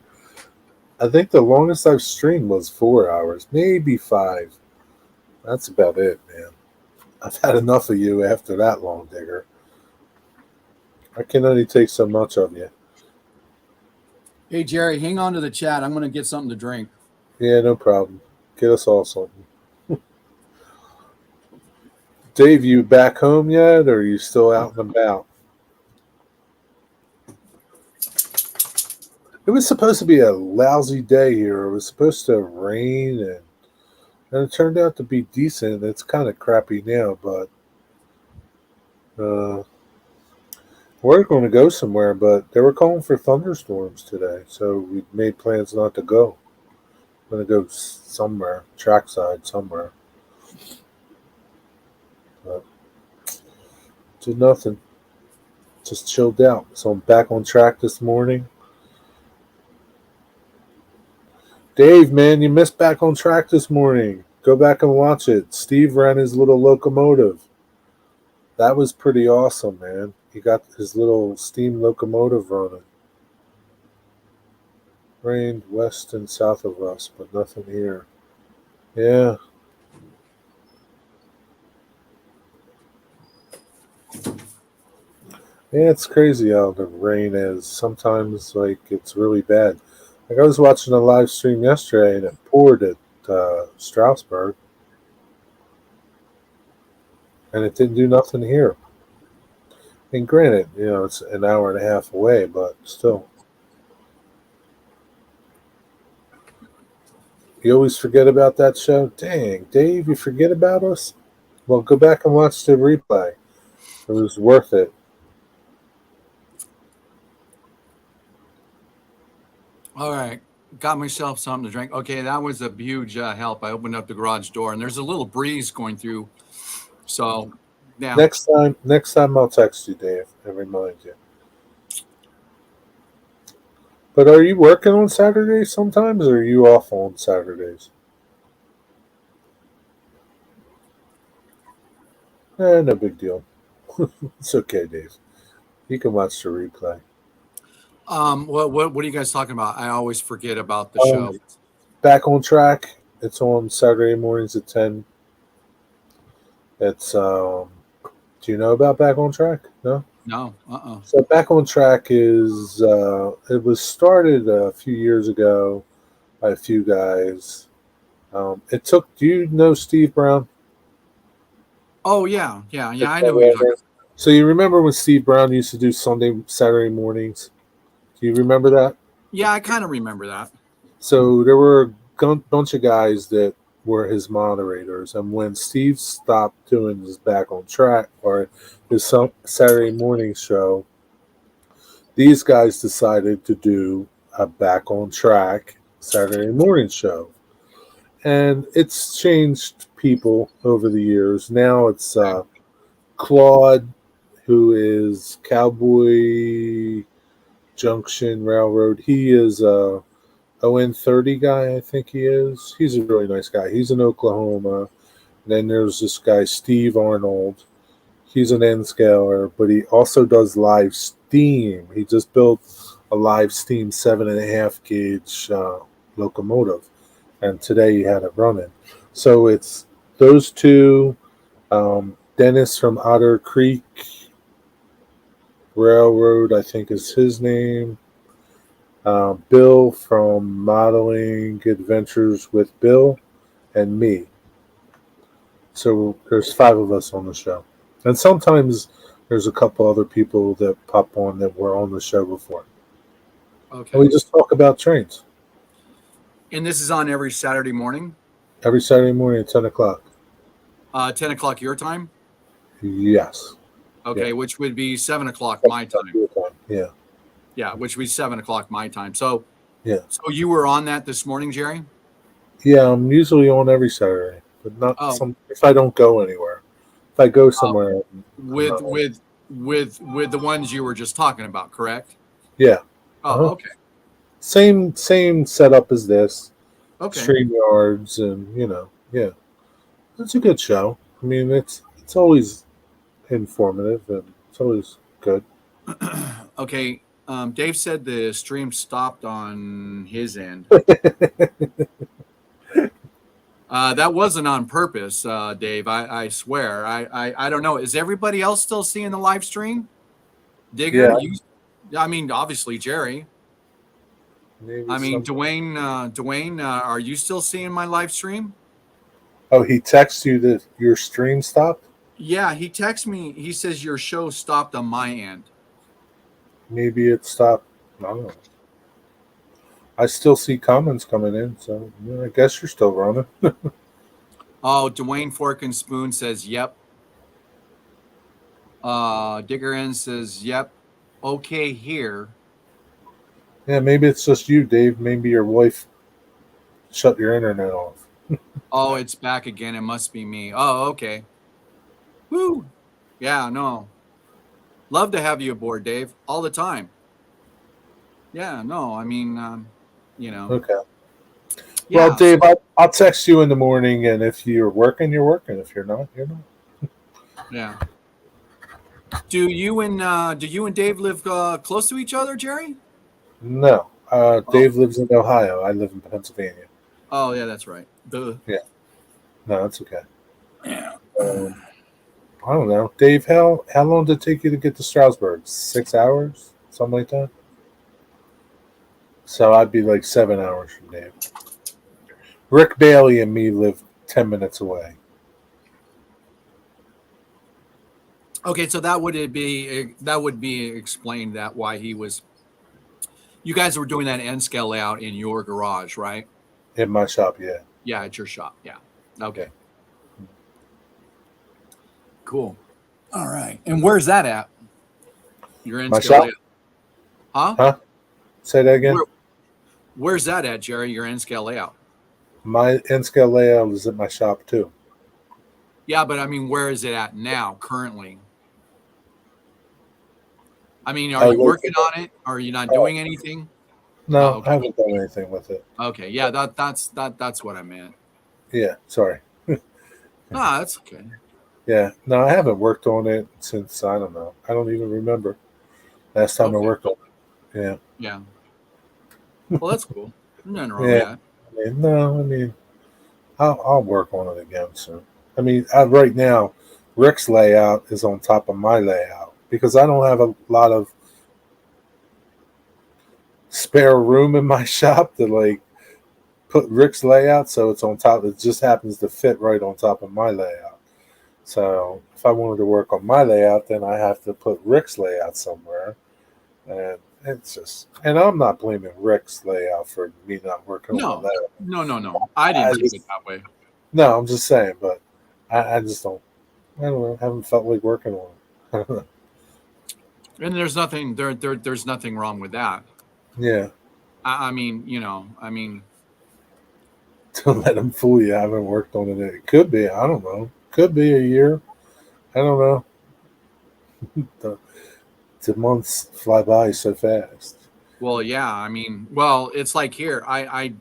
I think the longest I've streamed was 4 hours, maybe 5. That's about it, man. I've had enough of you after that long, Digger. I can only take so much of you. Hey, Jerry, hang on to the chat. I'm going to get something to drink. Yeah, no problem. Get us all something. Dave, you back home yet, or are you still out and about? It was supposed to be a lousy day here. It was supposed to rain, and it turned out to be decent. It's kind of crappy now, but we're going to go somewhere. But they were calling for thunderstorms today, so we made plans not to go. We're going to go somewhere, trackside somewhere. But did nothing. Just chilled out. So I'm back on track this morning. Dave, man, you missed Back on Track this morning. Go back and watch it. Steve ran his little locomotive. That was pretty awesome, man. He got his little steam locomotive running. Rained west and south of us, but nothing here. Yeah. Yeah, it's crazy how the rain is. Sometimes, like, it's really bad. Like, I was watching a live stream yesterday, and it poured at Strasbourg, and it didn't do nothing here. And granted, it's an hour and a half away, but still. You always forget about that show? Dang, Dave, you forget about us? Well, go back and watch the replay. It was worth it. All right. Got myself something to drink. Okay, that was a huge help. I opened up the garage door, and there's a little breeze going through. So, yeah. Next time I'll text you, Dave, and remind you. But are you working on Saturdays sometimes, or are you off on Saturdays? No big deal. It's okay, Dave. You can watch the replay. What are you guys talking about? I always forget about the show. Back on Track. It's on Saturday mornings at 10. It's do you know about Back on Track? No? No. So Back on Track is it was started a few years ago by a few guys. Do you know Steve Brown? Oh yeah. I know who you're talking about. So you remember when Steve Brown used to do Saturday mornings? Do you remember that? Yeah, I kind of remember that. So there were a bunch of guys that were his moderators, and when Steve stopped doing his Back on Track or his Saturday morning show, these guys decided to do a Back on Track Saturday morning show. And it's changed people over the years. Now it's Claude, who is Cowboy Junction Railroad. He is a ON30 guy, I think he is. He's a really nice guy. He's in Oklahoma. And then there's this guy, Steve Arnold. He's an N-scaler, but he also does live Steam. He just built a live steam 7.5 gauge locomotive, and today he had it running. So it's those two. Dennis from Otter Creek Railroad, I think is his name. Bill from Modeling Adventures with Bill, and me. So there's 5 of us on the show, and sometimes there's a couple other people that pop on that were on the show before. Okay. And we just talk about trains And this is on every Saturday morning, every Saturday morning at 10 o'clock. 10 o'clock your time. Yes. Okay, Yeah. which would be 7 o'clock my time. Yeah. Yeah, which would be 7 o'clock my time. So, Yeah. so you were on that this morning, Jerry? Yeah, I'm usually on every Saturday, but not Oh. some if I don't go anywhere. If I go somewhere, With the ones you were just talking about, correct? yeah. Oh, Uh-huh. okay. Same setup as this. Okay. StreamYards, and yeah. It's a good show. I mean, it's always informative and it's always good. Okay. Dave said the stream stopped on his end. That wasn't on purpose, Dave. I swear. I don't know. Is everybody else still seeing the live stream? Digger, Yeah. I mean, obviously, Jerry. Maybe I mean, some- Dwayne, are you still seeing my live stream? Oh, he texts you that your stream stopped? Yeah, he texts me. He says your show stopped on my end. Maybe it stopped. I don't know. I still see comments coming in, so I guess you're still running. Oh, Dwayne Fork and Spoon says, yep. Digger N says, yep. Okay, here. Yeah, maybe it's just you, Dave. Maybe your wife shut your internet off. Oh, it's back again. It must be me. Oh, okay. Woo. Yeah, no. Love to have you aboard, Dave, all the time. Yeah, no, I mean, Okay. Yeah, Well, Dave, I'll text you in the morning, and if you're working, you're working. If you're not, you're not. yeah. Do you and Dave live close to each other, Jerry? No. Dave lives in Ohio. I live in Pennsylvania. Oh, yeah, that's right. Duh. No, that's okay. Yeah. I don't know, Dave. How long did it take you to get to Stroudsburg? 6 hours, something like that. So I'd be like 7 hours from Dave. Rick Bailey and me live 10 minutes away. Okay, so that would be explained that why he was. You guys were doing that N scale layout in your garage, right? In my shop, yeah. Yeah, at your shop. Yeah. Okay. Cool. All right. And where's that at? Your N My scale shop? layout. Huh? Huh? Say that again. Where's that at, Jerry? Your N scale layout. My N-scale layout is at my shop too. Yeah, but I mean, where is it at now, currently? I mean, are you working on it? Are you not doing anything? No, Oh, okay. I haven't done anything with it. Okay, yeah, that's what I meant. Yeah, sorry. Ah, that's okay. Yeah, no, I haven't worked on it since, I don't know. I don't even remember last time I Okay. worked on it. Yeah. Yeah. Well, that's cool. Nothing wrong Yeah. with that. I mean, I'll work on it again soon. I mean, right now, Rick's layout is on top of my layout because I don't have a lot of spare room in my shop to like put Rick's layout, so it's on top. It just happens to fit right on top of my layout. So if I wanted to work on my layout, then I have to put Rick's layout somewhere, and it's just. And I'm not blaming Rick's layout for me not working on that. No. I didn't take it that way. No, I'm just saying, but I just don't. I don't know. I haven't felt like working on it. And there's nothing there's nothing wrong with that. Yeah. I mean, Don't let them fool you. I haven't worked on it. It could be. I don't know. Could be a year. I don't know. The months fly by so fast. well, yeah. I mean, well, it's like here. I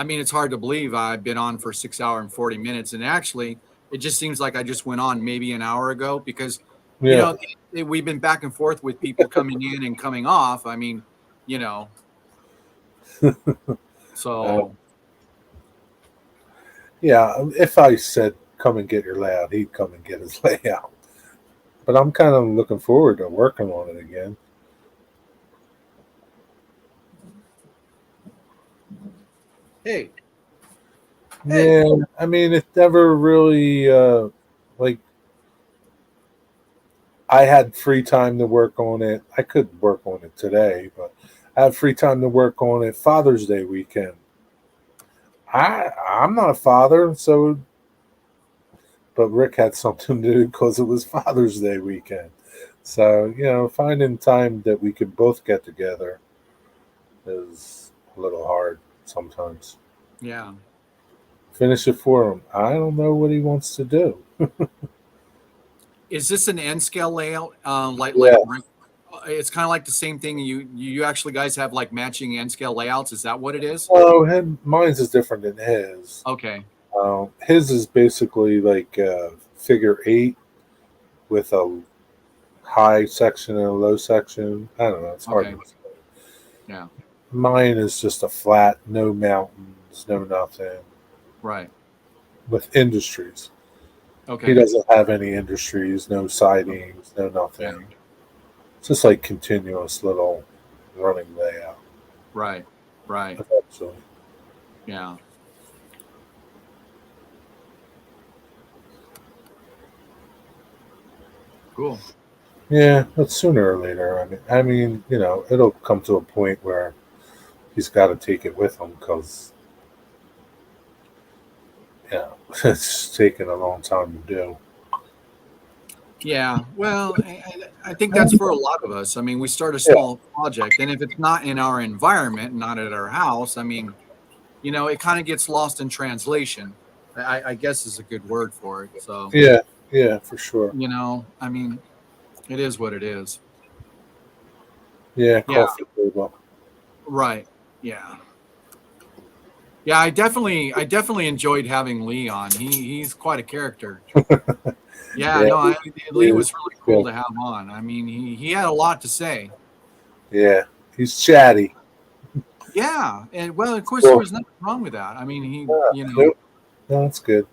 mean, it's hard to believe I've been on for 6 hours and 40 minutes, and actually, it just seems like I just went on maybe an hour ago because Yeah. we've been back and forth with people coming in and coming off. I mean, you know. Uh, So yeah, if I said come and get your layout, he'd come and get his layout. But I'm kind of looking forward to working on it again. hey, Yeah, I mean, it never really like I had free time to work on it. I could work on it today, but I had free time to work on it Father's Day weekend. I'm not a father, so but Rick had something to do because it was Father's Day weekend. So, finding time that we could both get together is a little hard sometimes. yeah. Finish it for him. I don't know what he wants to do. Is this an N scale layout? Yeah. It's kind of like the same thing. You actually guys have like matching N scale layouts. Is that what it is? Oh, mine's is different than his. Okay. His is basically like figure eight with a high section and a low section. I don't know. It's hard Okay. to explain. Yeah. Mine is just a flat, no mountains, no nothing, Right. with industries. Okay. He doesn't have any industries, no sidings, no nothing. Yeah. It's just like continuous little running layout. Right. Right. Eventually. Yeah. Cool. Yeah, but sooner or later. I mean, it'll come to a point where he's got to take it with him because, it's taken a long time to do. Yeah. Well, I think that's for a lot of us. I mean, we start a small project, and if it's not in our environment, not at our house, I mean, it kind of gets lost in translation. I guess is a good word for it. So, Yeah, for sure. I mean, it is what it is. Yeah, Yeah. coffee table. Right. Yeah. Yeah. I definitely enjoyed having Lee on. He's quite a character. Yeah. Yeah, No, Lee yeah, was really cool to have on. I mean, he had a lot to say. yeah. He's chatty. Yeah. And well, of course, there Cool. was nothing wrong with that. I mean, Nope. No, that's good.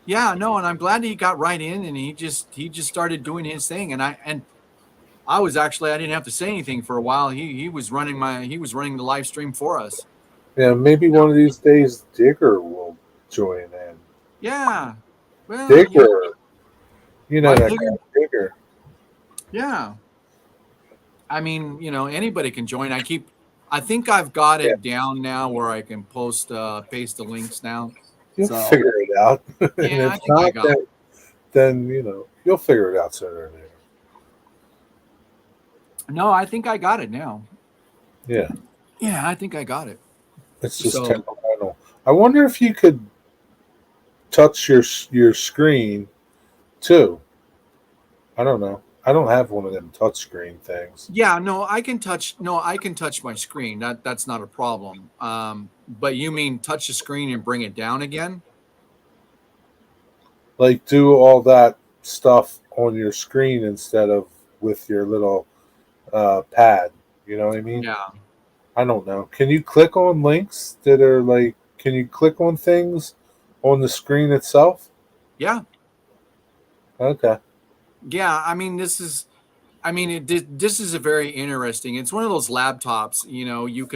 yeah, no, and I'm glad he got right in and he just started doing his thing. I was actually I didn't have to say anything for a while. He was running the live stream for us. Yeah, maybe You know? one of these days Digger will join in. Yeah. Well, Digger. You know right, that Digger? guy, Digger. Yeah. I mean, anybody can join. I think I've got Yeah. it down now where I can paste the links now. You'll So figure it out. And yeah, I if think I not, got it. then you'll figure it out sooner or later. No, I think I got it now. Yeah. Yeah, I think I got it. It's just So temperamental. I wonder if you could touch your screen too. I don't know. I don't have one of them touch screen things. yeah, no, I can touch my screen. That's not a problem. But you mean touch the screen and bring it down again? Like do all that stuff on your screen instead of with your little pad. You know what I mean? Yeah. I don't know. Can you click on links that are like? Can you click on things on the screen itself? Yeah. Okay. Yeah, I mean this is a very interesting. It's one of those laptops, you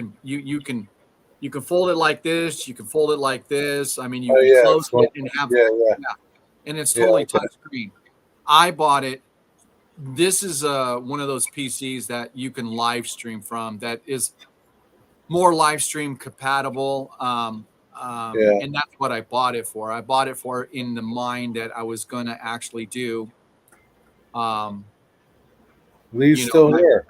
can fold it like this, you can fold it like this. I mean, you Oh can yeah, close it's one. it and have Yeah, yeah, yeah, and it's yeah. totally Okay. touch screen. I bought it. This is one of those PCs that you can live stream from that is more live stream compatible. Yeah. And that's what I bought it for. I bought it for in the mind that I was going to actually do, um, Lee's still my, here.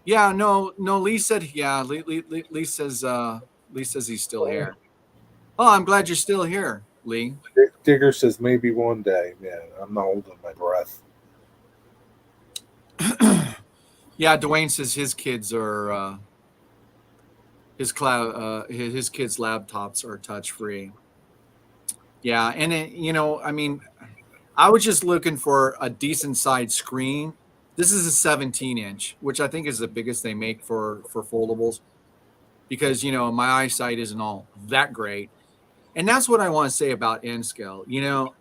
yeah, no, Lee said, yeah, Lee says he's still here. Oh, I'm glad you're still here, Lee. Digger says maybe one day. Man, I'm not holding my breath. Yeah, Dwayne says his kids are, his kids' laptops are touch free. Yeah, and I mean, I was just looking for a decent sized screen This is a 17-inch, which I think is the biggest they make for foldables, because my eyesight isn't all that great. And that's what I want to say about N scale.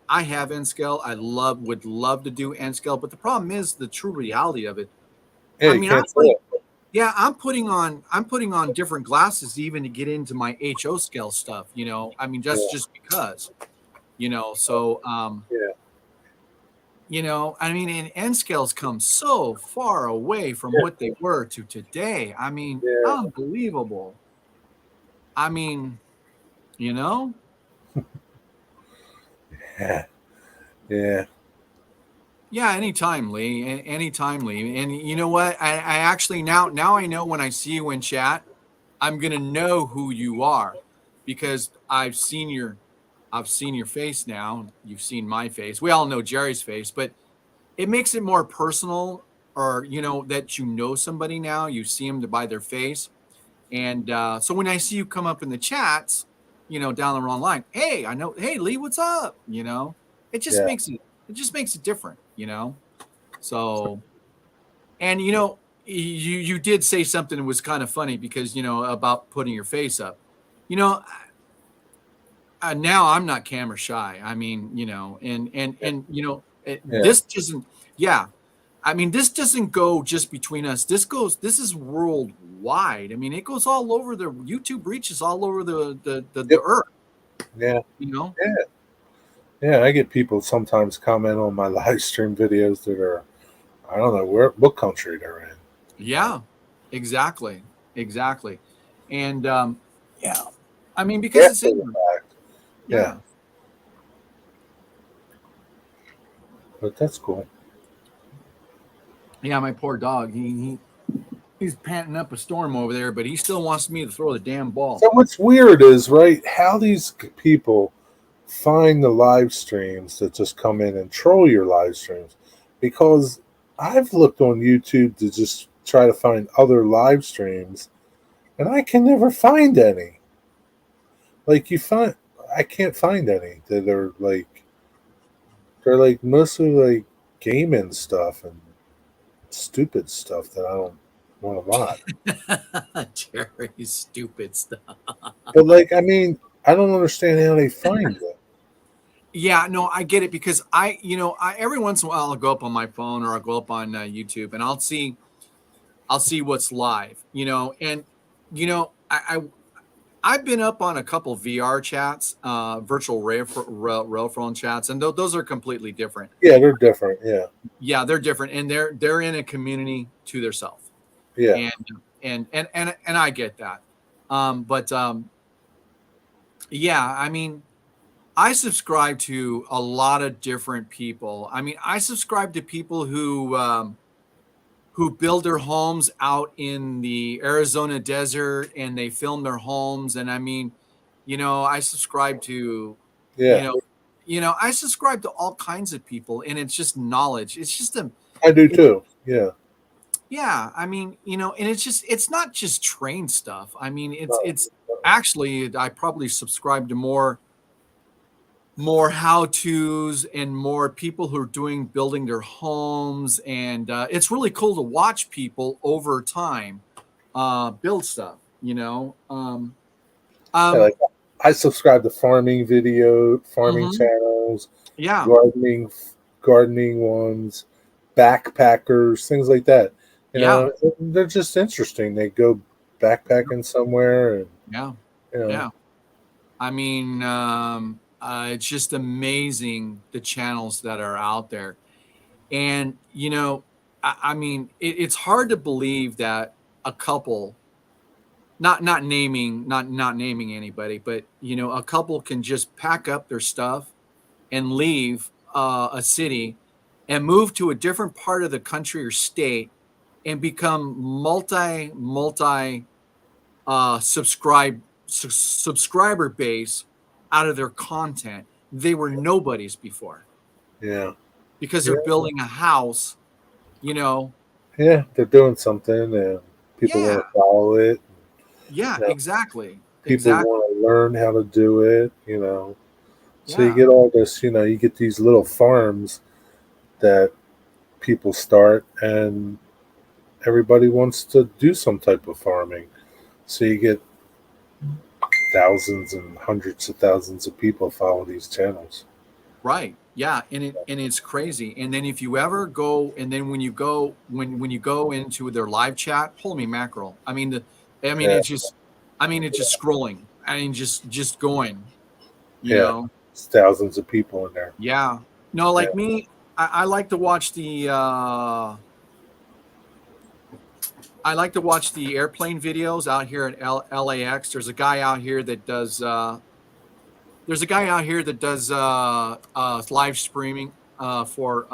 I have N scale. Would love to do N scale, but the problem is the true reality of it. Yeah, I you mean, can't see it. yeah, I'm putting on different glasses even to get into my HO scale stuff. I mean, just because. So Yeah. I mean, and N scales come so far away from what they were to today. I mean, Yeah. unbelievable. I mean, Yeah. Yeah. Yeah, anytime, Lee. Anytime, Lee. And you know what? I actually now I know when I see you in chat, I'm gonna know who you are, because I've seen your face now. You've seen my face. We all know Jerry's face, but it makes it more personal, or that somebody now. You see them by their face, and so when I see you come up in the chats, down the wrong line, hey, I know, hey Lee, what's up? It just Yeah. makes it different. So, and you did say something that was kind of funny, because about putting your face up. Now I'm not camera shy. I mean, this doesn't. Yeah, I mean, this doesn't go just between us. This is worldwide. I mean, it goes all over. The YouTube reaches all over the earth. Yeah. Yeah. Yeah. I get people sometimes comment on my live stream videos that are, I don't know what country they're in. Yeah, exactly. And yeah, I mean, because it's in. Yeah. But that's cool. Yeah, my poor dog. He's panting up a storm over there, but he still wants me to throw the damn ball. So what's weird is, right, how these people find the live streams that just come in and troll your live streams. Because I've looked on YouTube to just try to find other live streams, and I can never find any. Like I can't find any that are they're like mostly like gaming stuff and stupid stuff that I don't want to watch. Jerry's stupid stuff. But I mean, I don't understand how they find it. Yeah, no, I get it, because I every once in a while I'll go up on my phone, or I'll go up on YouTube, and I'll see what's live, and I've been up on a couple VR chats, virtual railphone chats, and those are completely different. Yeah, they're different. Yeah, they're different, and they're in a community to themselves. Yeah. And I get that. But yeah, I mean, I subscribe to a lot of different people. I mean, I subscribe to people who build their homes out in the Arizona desert, and they film their homes. And I mean, I subscribe to, I subscribe to all kinds of people, and it's just knowledge. It's just I do too. Yeah. Yeah, I mean, and it's not just train stuff. I mean, it's actually, I probably subscribe to more how-tos and more people who are building their homes, and it's really cool to watch people over time build stuff. I subscribe to farming channels, yeah, gardening ones, backpackers, things like that. They're just interesting. They go backpacking somewhere, and yeah. I mean, it's just amazing, the channels that are out there. And I mean, it's hard to believe that a couple, not naming anybody, but a couple can just pack up their stuff and leave a city and move to a different part of the country or state, and become multi subscriber base out of their content. They were nobodies before. Yeah. Because they're building a house, Yeah, they're doing something, and people want to follow it. Yeah, exactly. People want to learn how to do it, So you get all this, you get these little farms that people start, and everybody wants to do some type of farming. So you get thousands and hundreds of thousands of people follow these channels. Right. Yeah. And it's crazy. And then if you ever go, and then when you go into their live chat, holy mackerel. Yeah. It's just scrolling. Just going, you Yeah. know. It's thousands of people in there. Yeah. No, like me, I like to watch the airplane videos out here at LAX. There's a guy out here that does live streaming for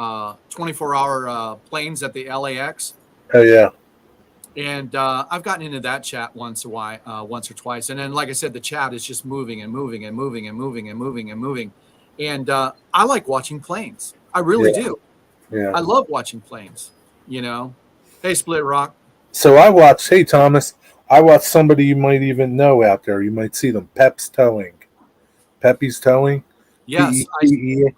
24-hour planes at the LAX. Oh yeah. And I've gotten into that chat once or twice. And then, like I said, the chat is just moving and moving and moving and moving and moving and moving. And I like watching planes. I really do. Yeah. I love watching planes, you know. Hey, Split Rock. So hey Thomas, I watched somebody you might even know out there. You might see them. Peppy's Towing. Yes. P-E-P-E,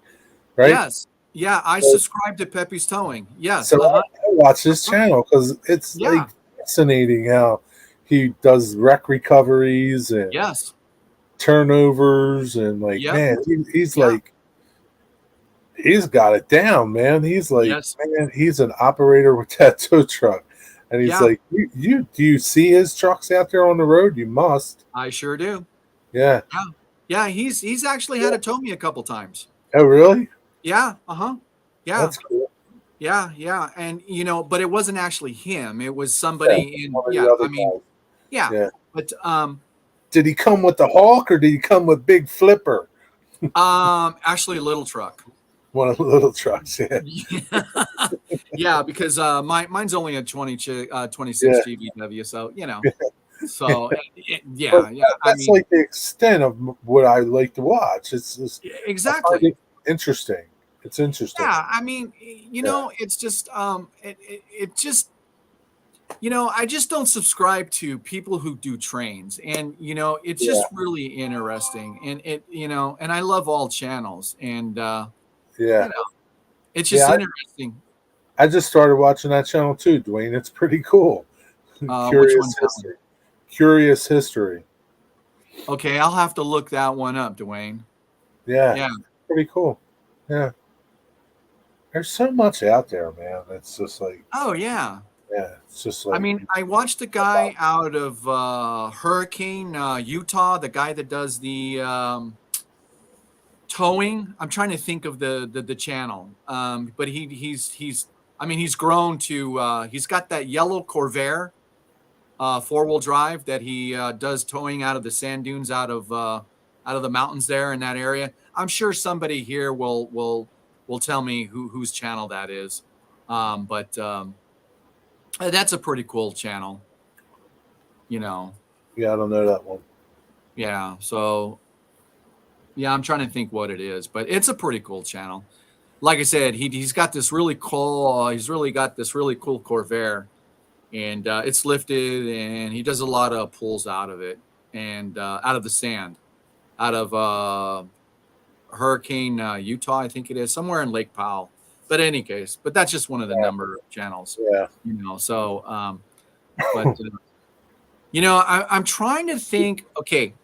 right? Yes. Yeah, I subscribe to Peppy's Towing. Yes. So I watch this channel because it's like fascinating how he does wreck recoveries and turnovers and man, he's like he's got it down, man. He's like man, he's an operator with that tow truck. And he's like, do you see his trucks out there on the road? You must. I sure do. Yeah. Yeah, he's actually had to tow me a couple times. Oh, really? Yeah. Yeah. That's cool. Yeah. And but it wasn't actually him. It was somebody But did he come with the Hawk or did he come with Big Flipper? Actually a little truck. One of the little trucks, yeah. Yeah, because mine's only a 26 GVW, so So that's like the extent of what I like to watch. It's just exactly interesting. It's interesting. Yeah, it's just it just I just don't subscribe to people who do trains, and it's just really interesting, and and I love all channels, and it's just interesting. I just started watching that channel too, Dwayne. It's pretty cool. Curious History. Okay, I'll have to look that one up, Dwayne. Yeah. Pretty cool. Yeah. There's so much out there, man. It's just like yeah, it's just like I watched a guy out of Hurricane, Utah, the guy that does the towing. I'm trying to think of the channel. But he's grown to he's got that yellow Corvair 4-wheel drive that he does towing out of the sand dunes out of the mountains there in that area. I'm sure somebody here will tell me whose channel that is. But that's a pretty cool channel. Yeah, I don't know that one. Yeah, so I'm trying to think what it is, but it's a pretty cool channel. Like I said, he's got this really cool Corvair, and it's lifted, and he does a lot of pulls out of it, and out of the sand, out of Hurricane, Utah, I think it is, somewhere in Lake Powell. But in any case, that's just one of the number of channels. Yeah. So, but I'm trying to think. Okay,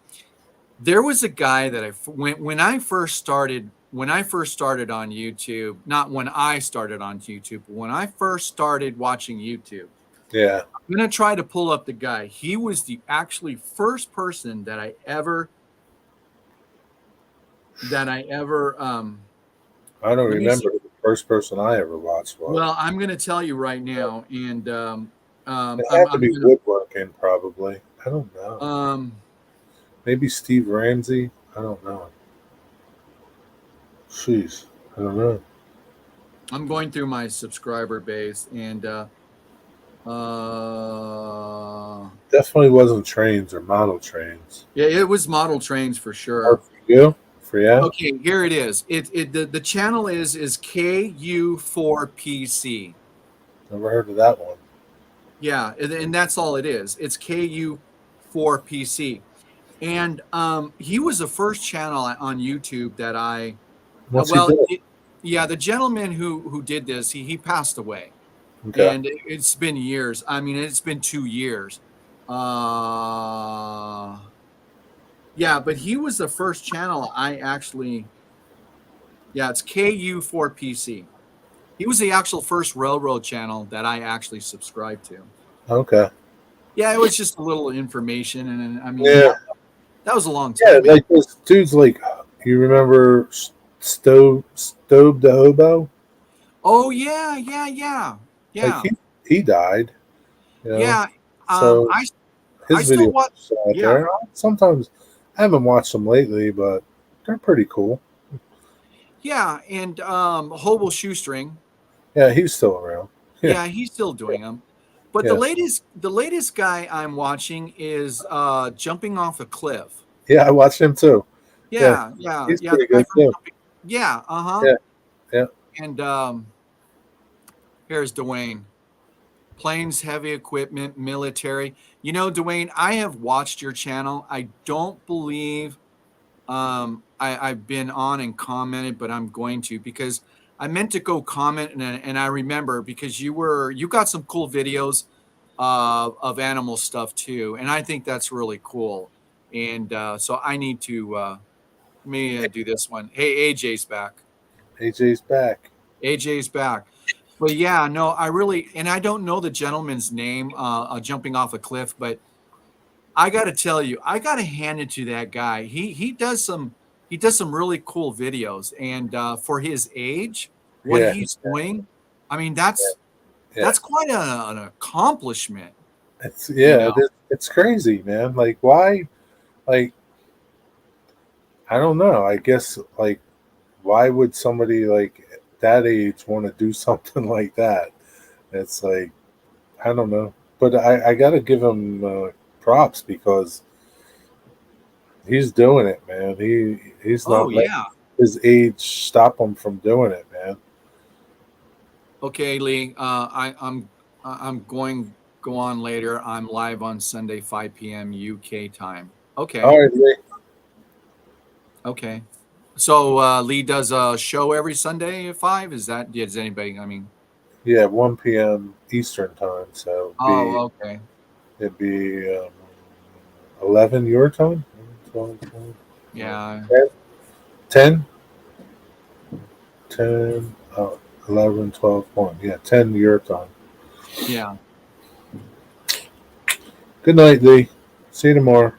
there was a guy that when I first started on YouTube, not when I started on YouTube, but when I first started watching YouTube. Yeah. I'm gonna try to pull up the guy. He was the actually first person that I ever I don't remember who the first person I ever watched was. Well, I'm gonna tell you right now, and it had to be woodworking, probably. I don't know. Maybe Steve Ramsey. I don't know. Jeez, I don't know. I'm going through my subscriber base, and definitely wasn't trains or model trains. Yeah, it was model trains for sure. Or for you? For you? Okay, here it is. The channel is KU4PC. Never heard of that one. Yeah, and that's all it is. It's KU4PC. And he was the first channel on YouTube that I What's he doing? Yeah, the gentleman who did this, he passed away, Okay. and it's been years. I mean, it's been 2 years. Uh, yeah, but he was the first channel I actually. Yeah, it's KU4PC. He was the actual first railroad channel that I actually subscribed to. Okay. Yeah, it was just a little information, and I mean Yeah. that was a long Yeah. time ago. Like this dude's like, you remember Stove the Hobo? Oh yeah, yeah, yeah, Like yeah, he died. You know. yeah. So I his still videos watch. are still out Yeah, there. Sometimes I haven't watched them lately, but they're pretty cool. yeah, and Hobo Shoestring. Yeah, he's still around. Yeah. Yeah, he's still doing them. But Yeah. the latest guy I'm watching is jumping off a cliff. Yeah, I watched him too. Yeah. Yeah, yeah, He's yeah. The pretty guy good from too. jumping. Yeah, uh-huh. Yeah. Yeah. And here's Dwayne. Planes, heavy equipment, military. You know, Dwayne, I have watched your channel. I don't believe I've been on and commented, but I'm going to because I meant to go comment and I remember because you got some cool videos of animal stuff too, and I think that's really cool. And so I need to let me do this one. Hey, AJ's back. AJ's back. AJ's back. But yeah, no, I really, and I don't know the gentleman's name, jumping off a cliff, but I got to tell you, I got to hand it to that guy. He does some really cool videos, and for his age, what Yeah. he's doing, I mean, Yeah. that's quite an accomplishment. It's You know? it's crazy, man. Like why? Like I don't know. I guess like why would somebody like that age want to do something like that? It's like I don't know, but I got to give him props because he's doing it, man. He's Oh not letting yeah. his age stop him from doing it, man. Okay, Lee. I'm going go on later. I'm live on Sunday, 5 p.m. UK time. Okay. All right, Lee. Okay. So Lee does a show every Sunday at 5. Is anybody? I mean, Yeah, 1 p.m. Eastern time, so oh, okay. it'd be 11 your time. 12, Yeah. 10, 10, 11, 12, 1. Yeah, 10 your time. Yeah. Good night, Lee. See you tomorrow.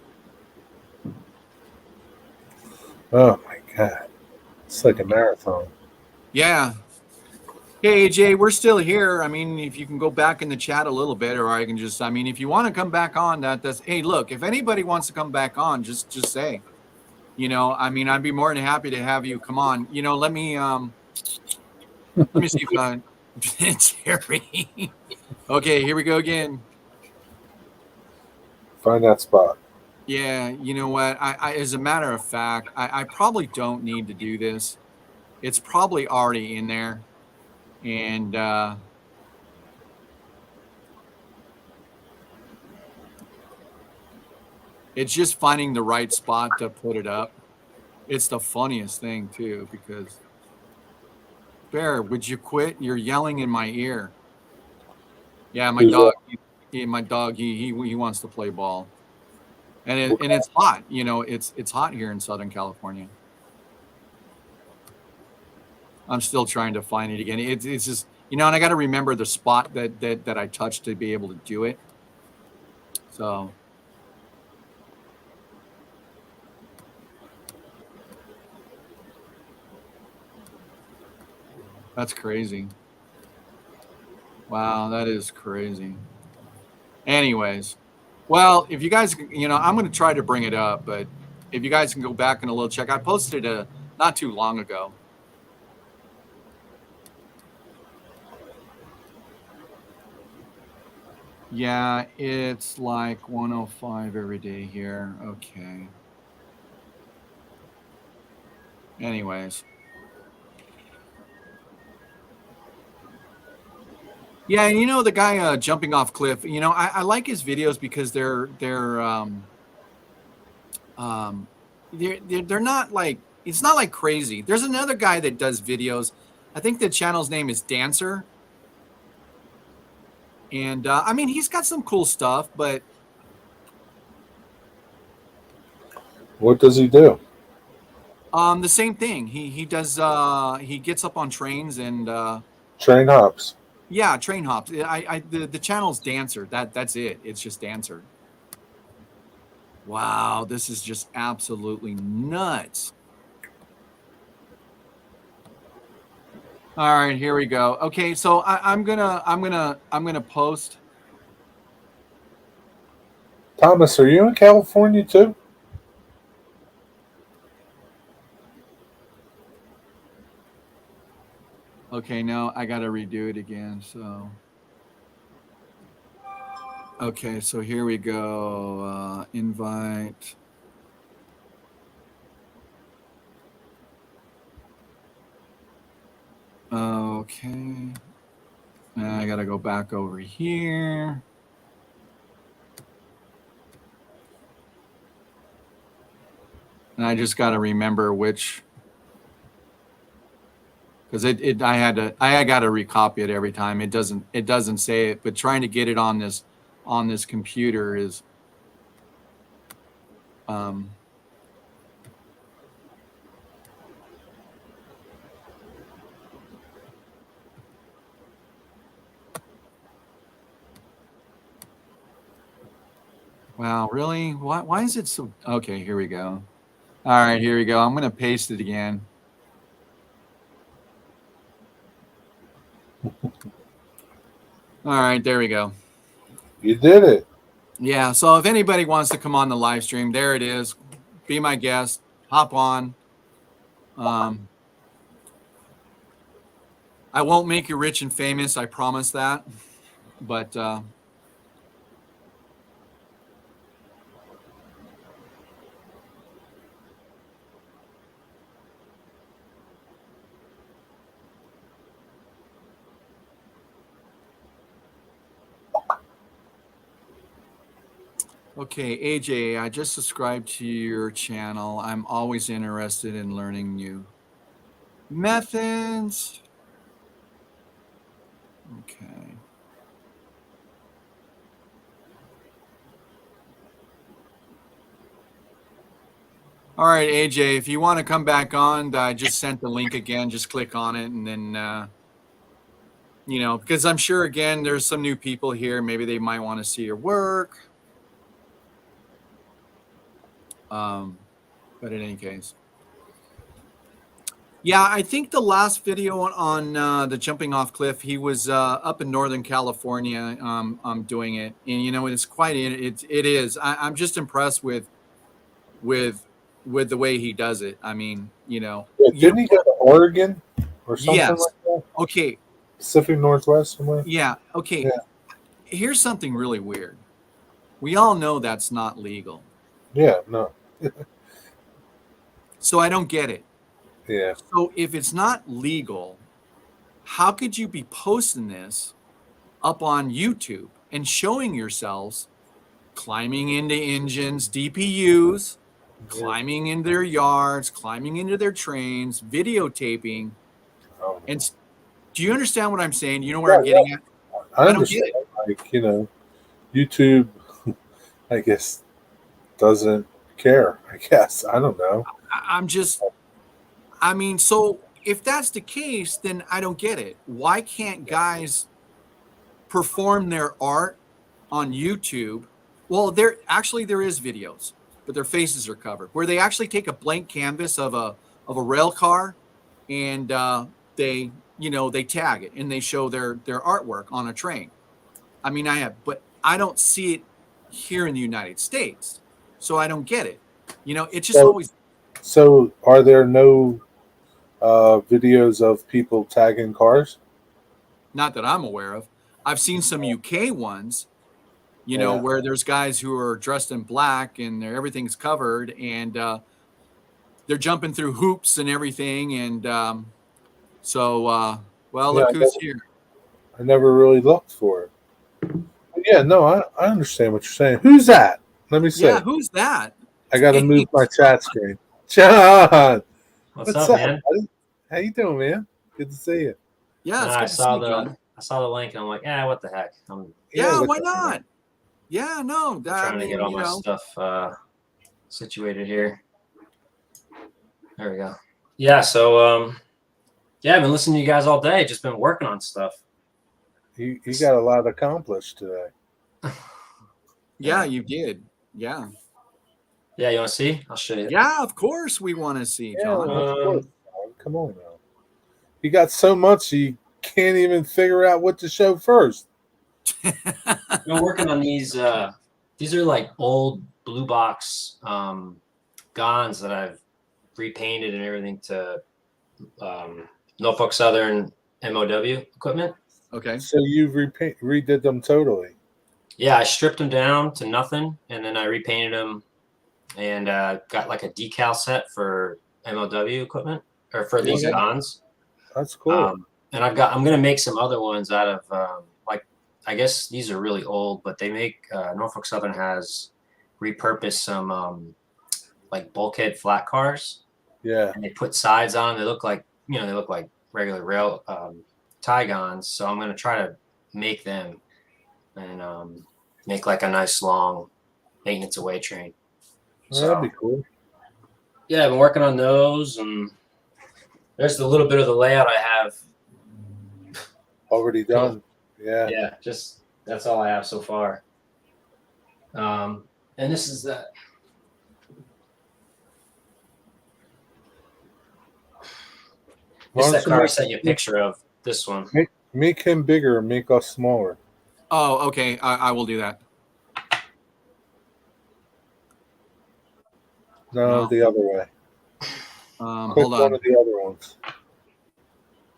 Oh my God. It's like a marathon. Yeah. Hey, AJ, we're still here. I mean, if you can go back in the chat a little bit, or I can just, I mean, if you want to come back on, that's, hey, look, if anybody wants to come back on, just say, you know, I mean, I'd be more than happy to have you come on. You know, let me see if I, Jerry. Okay, here we go again. Find that spot. Yeah, you know what? As a matter of fact, I probably don't need to do this. It's probably already in there. And it's just finding the right spot to put it up. It's the funniest thing too, because Bear, would you quit? You're yelling in my ear. Yeah, my Who's dog. He wants to play ball, and it's hot. You know, it's hot here in Southern California. I'm still trying to find it again. It's just, you know, and I got to remember the spot that I touched to be able to do it. So. That's crazy. Wow, that is crazy. Anyways, well, if you guys, you know, I'm going to try to bring it up, but if you guys can go back and a little check, I posted it not too long ago. Yeah, it's like 105 every day here. Okay. Anyways. Yeah, and you know the guy jumping off cliff. You know, I like his videos because they're not like, it's not like crazy. There's another guy that does videos. I think the channel's name is Dancer. And I mean, he's got some cool stuff, but What does he do? the same thing. He does. He gets up on trains and Train hops. yeah, train hops. The channel's Dancer. That's it. It's just Dancer. Wow, this is just absolutely nuts. All right, here we go. Okay, so I'm gonna post. Thomas, are you in California too? Okay, now I gotta redo it again. So okay, so here we go. Invite. Okay. Now I gotta go back over here. And I just gotta remember which, because I gotta recopy it every time. It doesn't say it, but trying to get it on this computer is wow, really? Why is it so? Okay, here we go. All right, here we go. I'm gonna paste it again. All right, there we go. You did it. Yeah, so if anybody wants to come on the live stream, there it is. Be my guest. Hop on. I won't make you rich and famous, I promise that. But okay, AJ, I just subscribed to your channel. I'm always interested in learning new methods. Okay. All right, AJ, if you want to come back on, I just sent the link again. Just click on it and then, because I'm sure, again, there's some new people here. Maybe they might want to see your work. But in any case. Yeah, I think the last video on the jumping off cliff, he was up in Northern California doing it. And, it's quite, it is. I'm just impressed with the way he does it. I mean, Yeah, didn't he go to Oregon or something yes. like that? Okay. Pacific Northwest somewhere? Yeah. Okay. Yeah. Here's something really weird. We all know that's not legal. Yeah, no. So I don't get it. Yeah. So if it's not legal, how could you be posting this up on YouTube and showing yourselves climbing into engines, DPUs, climbing into their yards, climbing into their trains, videotaping? Oh. And do you understand what I'm saying? You know where I'm getting at? I understand. Like, YouTube, I guess, doesn't care. I guess. I don't know. So if that's the case, then I don't get it. Why can't guys perform their art on YouTube? Well, there is videos, but their faces are covered, where they actually take a blank canvas of a rail car and they tag it and they show their artwork on a train. I mean, but I don't see it here in the United States, so I don't get it. It's just always. So, are there no videos of people tagging cars? Not that I'm aware of. I've seen some UK ones, where there's guys who are dressed in black and everything's covered and they're jumping through hoops and everything. And look who's here. I never really looked for it. But yeah, no, I understand what you're saying. Who's that? Let me see. Yeah, who's that? I got to move my chat screen. John, what's up, man? Buddy? How you doing, man? Good to see you. Yeah, it's I good to see saw you, John. I saw the link and I'm like, what the heck? I'm Yeah, look why at not? Yeah, no, I trying to get mean, all my stuff situated here. There we go. Yeah, so yeah, I've been listening to you guys all day. Just been working on stuff. You got a lot accomplished today. Yeah, you did. Yeah. Yeah, you want to see? I'll show you. Yeah, of course we want to see, John. Of course, John. Come on now. You got so much you can't even figure out what to show first. I've been working on these. These are like old blue box Gons that I've repainted and everything to Norfolk Southern MOW equipment. Okay. So you redid them totally. Yeah, I stripped them down to nothing, and then I repainted them, and got like a decal set for MOW equipment or for these Gons. That's cool. And I'm gonna make some other ones out of like, I guess these are really old, but they make Norfolk Southern has repurposed some like bulkhead flat cars. Yeah. And they put sides on. They look like regular rail Tigons. So I'm gonna try to make them and make like a nice long maintenance away train. So that'd be cool. Yeah, I've been working on those, and there's a little bit of the layout I have already done. Yeah. Yeah, just that's all I have so far. And this is that. This is that car I sent you a picture of. This one. Make him bigger and make us smaller. Oh, okay. I will do that. No, the other way. Hold on. One of the other ones.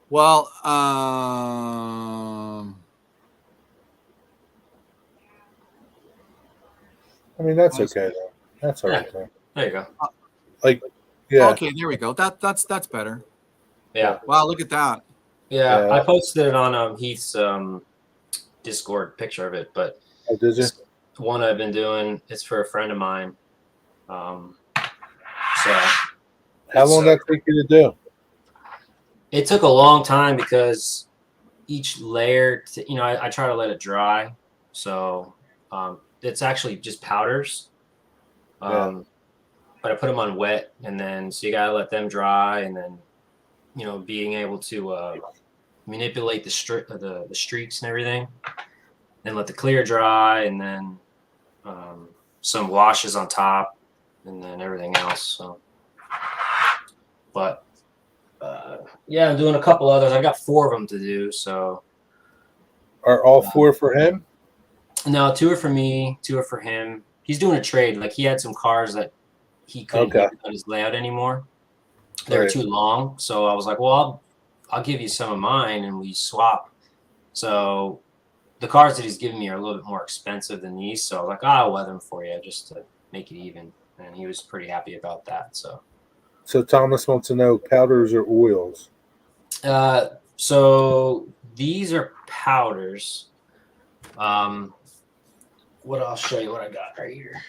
Well, I mean, that's okay though. That's all right though. There you go. Like, yeah. Okay, there we go. That's better. Yeah. Wow, look at that. Yeah, I posted it on Heath's Discord picture of it, but did you? One I've been doing. It's for a friend of mine. So how long did that take you to do? It took a long time because each layer, I try to let it dry. So it's actually just powders. But I put them on wet, and then so you gotta let them dry, and then being able to manipulate the streaks and everything, then let the clear dry, and then some washes on top, and then everything else. So, but yeah, I'm doing a couple others. I got 4 of them to do. So, are all 4 for him? No, 2 are for me. 2 are for him. He's doing a trade. Like he had some cars that he couldn't get on his layout anymore. They were too long. So I was like, well, I'll give you some of mine, and we swap. So the cars that he's giving me are a little bit more expensive than these. So I was like, I'll weather them for you just to make it even. And he was pretty happy about that. So Thomas wants to know powders or oils. So these are powders. What I'll show you what I got right here.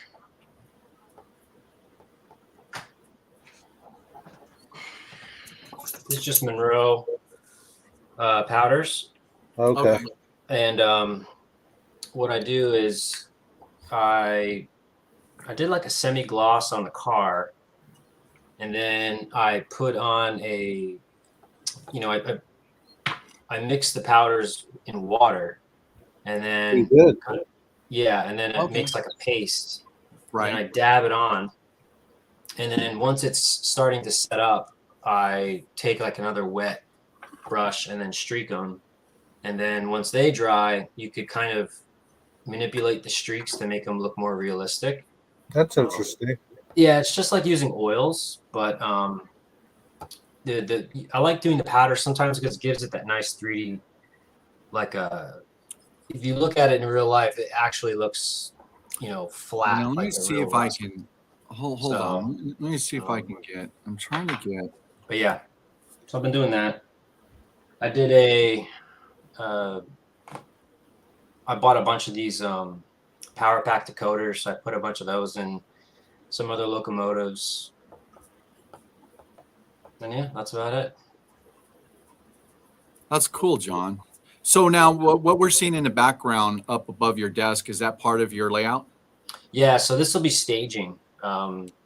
This is just Monroe powders. Okay. And what I do is I did like a semi-gloss on the car, and then I put on I mix the powders in water, and then and then it makes like a paste. Right. And I dab it on, and then once it's starting to set up, I take like another wet brush and then streak them. And then once they dry, you could kind of manipulate the streaks to make them look more realistic. That's interesting. Yeah, it's just like using oils, but I like doing the powder sometimes because it gives it that nice 3D, like if you look at it in real life, it actually looks, flat. Let me like see if I can hold on. Let me see if I can get. I'm trying to get. But yeah, so I've been doing that. I did I bought a bunch of these power pack decoders. So I put a bunch of those in some other locomotives. And yeah, that's about it. That's cool, John. So now what we're seeing in the background up above your desk, is that part of your layout? Yeah, so this will be staging.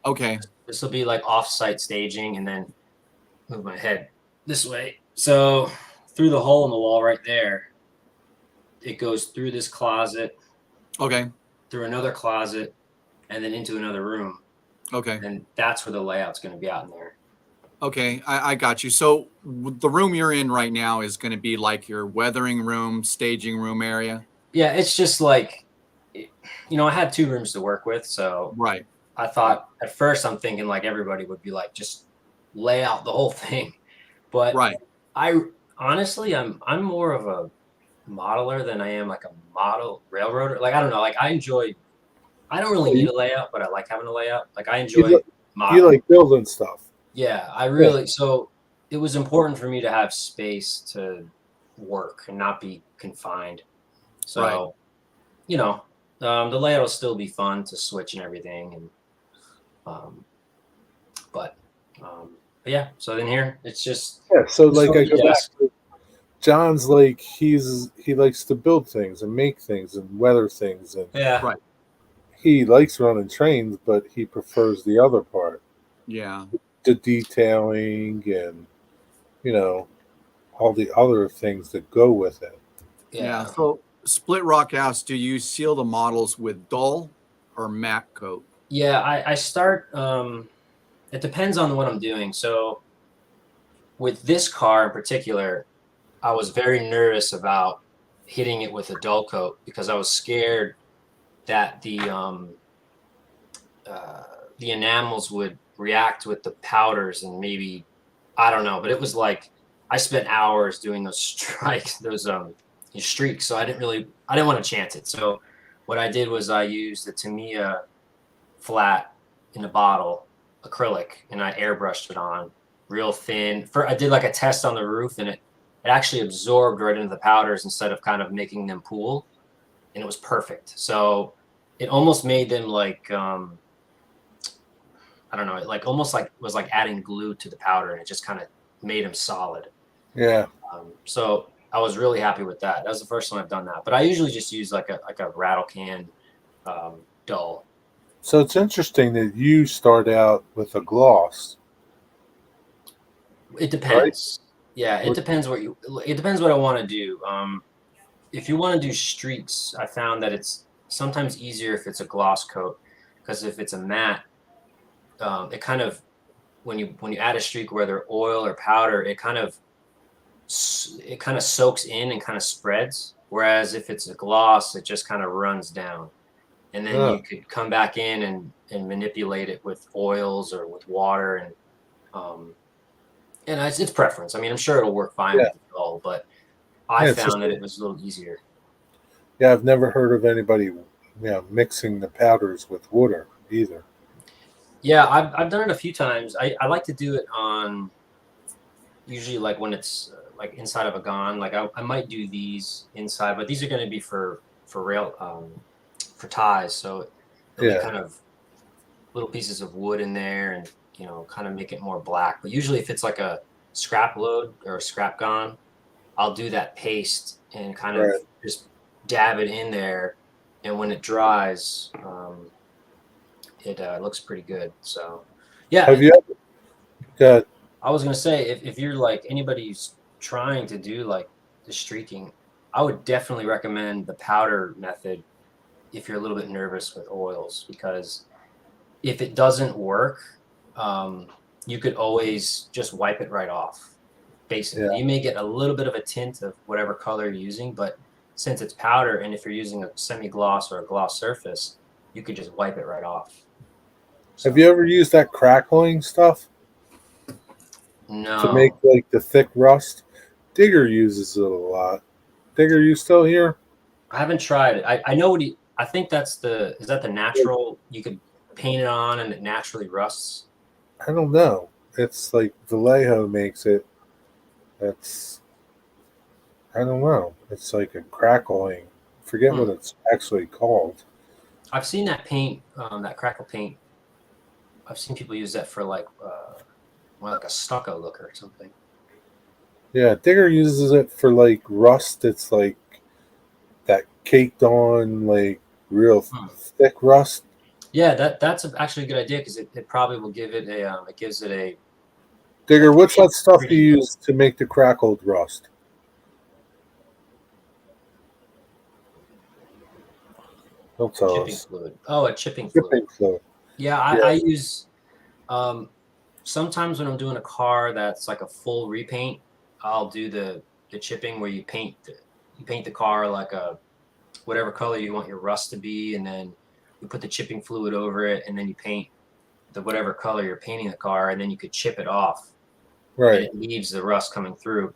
Okay. This will be like off-site staging, and then move my head this way. So through the hole in the wall right there, it goes through this closet, Okay. through another closet, and then into another room. Okay. And that's where the layout's going to be out in there. Okay, I got you. So the room you're in right now is going to be like your weathering room, staging room area? Yeah, it's just like, I had 2 rooms to work with, so Right. I thought at first I'm thinking like everybody would be like, just lay out the whole thing. But Right. I honestly, I'm more of a modeler than I am like a model railroader. Like, I don't know, like I don't really need a layout, but I like having a layout. Like I enjoy You modeling. like building stuff. Yeah, I really, so it was important for me to have space to work and not be confined. So, the layout will still be fun to switch and everything. And, um, but yeah, so in here, it's just, Yeah, so this like will I be go back desk. to John's, like he likes to build things and make things and weather things, and Yeah. Right. he likes running trains, but he prefers the other part, Yeah. the detailing and all the other things that go with it. Yeah. Yeah. So Split Rock asks, do you seal the models with dull or matte coat? Yeah, I start, it depends on what I'm doing. So with this car in particular, I was very nervous about hitting it with a dull coat because I was scared that the enamels would react with the powders and maybe, I don't know, but it was like I spent hours doing those strikes, those streaks. So I didn't want to chance it. So what I did was I used the Tamiya flat in a bottle acrylic and I airbrushed it on real thin. I did like a test on the roof and it actually absorbed right into the powders instead of kind of making them pool, and it was perfect. So it almost made them like I don't know, it like almost like was like adding glue to the powder, and it just kind of made them solid. Yeah. So I was really happy with that. That was the first time I've done that. But I usually just use like a rattle can dull. So it's interesting that you start out with a gloss. It depends. Yeah, it depends it depends what I want to do. If you want to do streaks, I found that it's sometimes easier if it's a gloss coat, because if it's a matte, it kind of, when you add a streak, whether oil or powder, it kind of soaks in and kind of spreads. Whereas if it's a gloss, it just kind of runs down, and then you could come back in and manipulate it with oils or with water, and it's preference. I mean, I'm sure it'll work fine with the dull, but I found that it was a little easier. Yeah, I've never heard of anybody mixing the powders with water either. Yeah, I've done it a few times. I like to do it on, usually like when it's like inside of a gon. Like I might do these inside, but these are going to be for rail for ties. So there'll be kind of little pieces of wood in there, and kind of make it more black. But usually, if it's like a scrap load or a scrap gon, I'll do that paste and kind of just dab it in there, and when it dries, it looks pretty good. So, yeah. Have you ever got? I was gonna say, if you're like anybody who's trying to do like the streaking, I would definitely recommend the powder method if you're a little bit nervous with oils, because if it doesn't work, you could always just wipe it right off. Basically, you may get a little bit of a tint of whatever color you're using, but since it's powder, and if you're using a semi-gloss or a gloss surface, you could just wipe it right off. So, have you ever used that crackling stuff? No. To make like the thick rust? Digger uses it a lot. Digger, you still here? I haven't tried it. I know what I think is that the natural, you could paint it on and it naturally rusts? I don't know. It's like Vallejo makes it. I don't know. It's like a crackling. Forget what it's actually called. I've seen that paint, that crackle paint. I've seen people use that for like a stucco look or something. Yeah, Digger uses it for like rust. It's like that caked on, like real thick rust. Yeah, that's actually a good idea because it probably will give it a it gives it a Digger, what's that stuff you pretty use to make the crackled rust? Don't tell chipping us. fluid. Oh, a chipping fluid. Chipping fluid. Yeah, Yeah. I use sometimes when I'm doing a car that's like a full repaint, I'll do the chipping where you paint the car like a whatever color you want your rust to be, and then you put the chipping fluid over it, and then you paint the whatever color you're painting the car, and then you could chip it off, and Right. it leaves the rust coming through.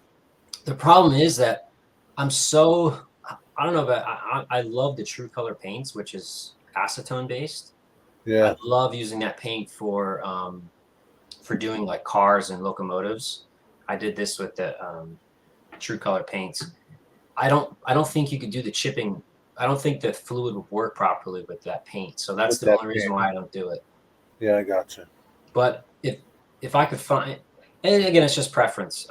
The problem is that I don't know, but I love the True Color paints, which is acetone based. Yeah. I love using that paint for doing like cars and locomotives. I did this with the True Color paints. I don't think you could do the chipping. I don't think the fluid would work properly with that paint. So that's With the that only reason paint. why I don't do it. Yeah, I gotcha. But if I could find, and again, it's just preference.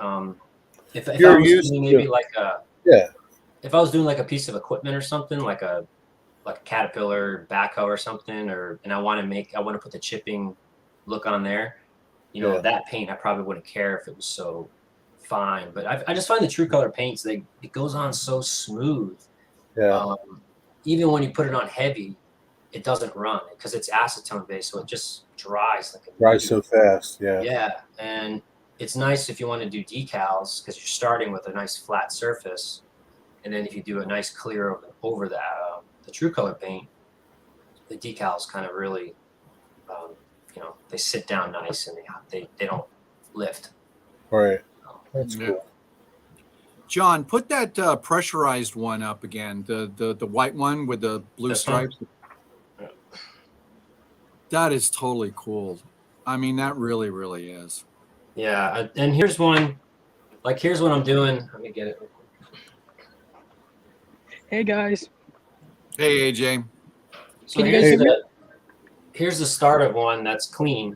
If I You're was used doing to maybe like a Yeah. if I was doing like a piece of equipment or something like a Caterpillar backhoe or something, and I want to put the chipping look on there, Yeah. that paint I probably wouldn't care if it was so fine. But I just find the True Color paints, it goes on so smooth. Yeah. Even when you put it on heavy, it doesn't run because it's acetone based, so it just dries like a Dries needle. so fast. Yeah. Yeah, and it's nice if you want to do decals because you're starting with a nice flat surface, and then if you do a nice clear over that, the True Color paint, the decals kind of really, they sit down nice and they don't lift. Right. That's Yeah. cool. John, put that pressurized one up again. The white one with the blue This one? stripes. That is totally cool. I mean, that really, really is. Yeah, and here's one. Like here's what I'm doing. Let me get it. Hey guys. Hey, AJ. So Can you guys hear me? here's the start of one that's clean,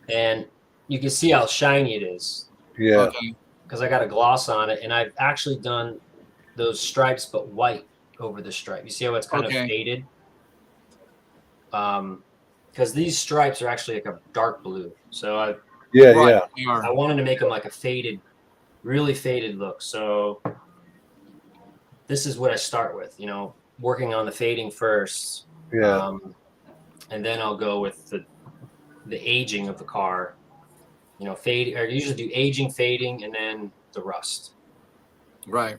and you can see how shiny it is Yeah. Okay. because I got a gloss on it, and I've actually done those stripes but white over the stripe. You see how it's kind of Okay. faded? Because these stripes are actually like a dark blue. So Yeah. Right. Yeah. They are. I wanted to make them like a faded, really faded look. So this is what I start with, working on the fading first. Yeah. And then I'll go with the aging of the car. Fade, or usually do aging, fading, and then the rust. Right.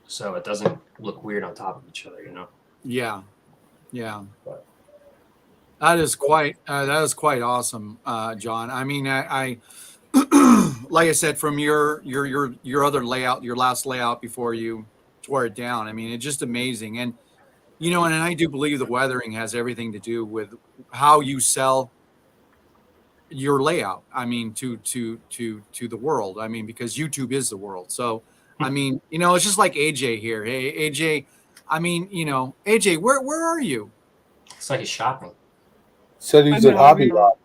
So it doesn't look weird on top of each other, Yeah. Yeah. But That is quite awesome, John. I mean, I like I said, from your other layout, your last layout before you tore it down. I mean, it's just amazing. And and I do believe the weathering has everything to do with how you sell your layout. I mean, to the world. I mean, because YouTube is the world. So I mean, it's just like AJ here. Hey, AJ. I mean, AJ, where are you? it's like he's shopping. Said he's I'm at Hobby Lobby.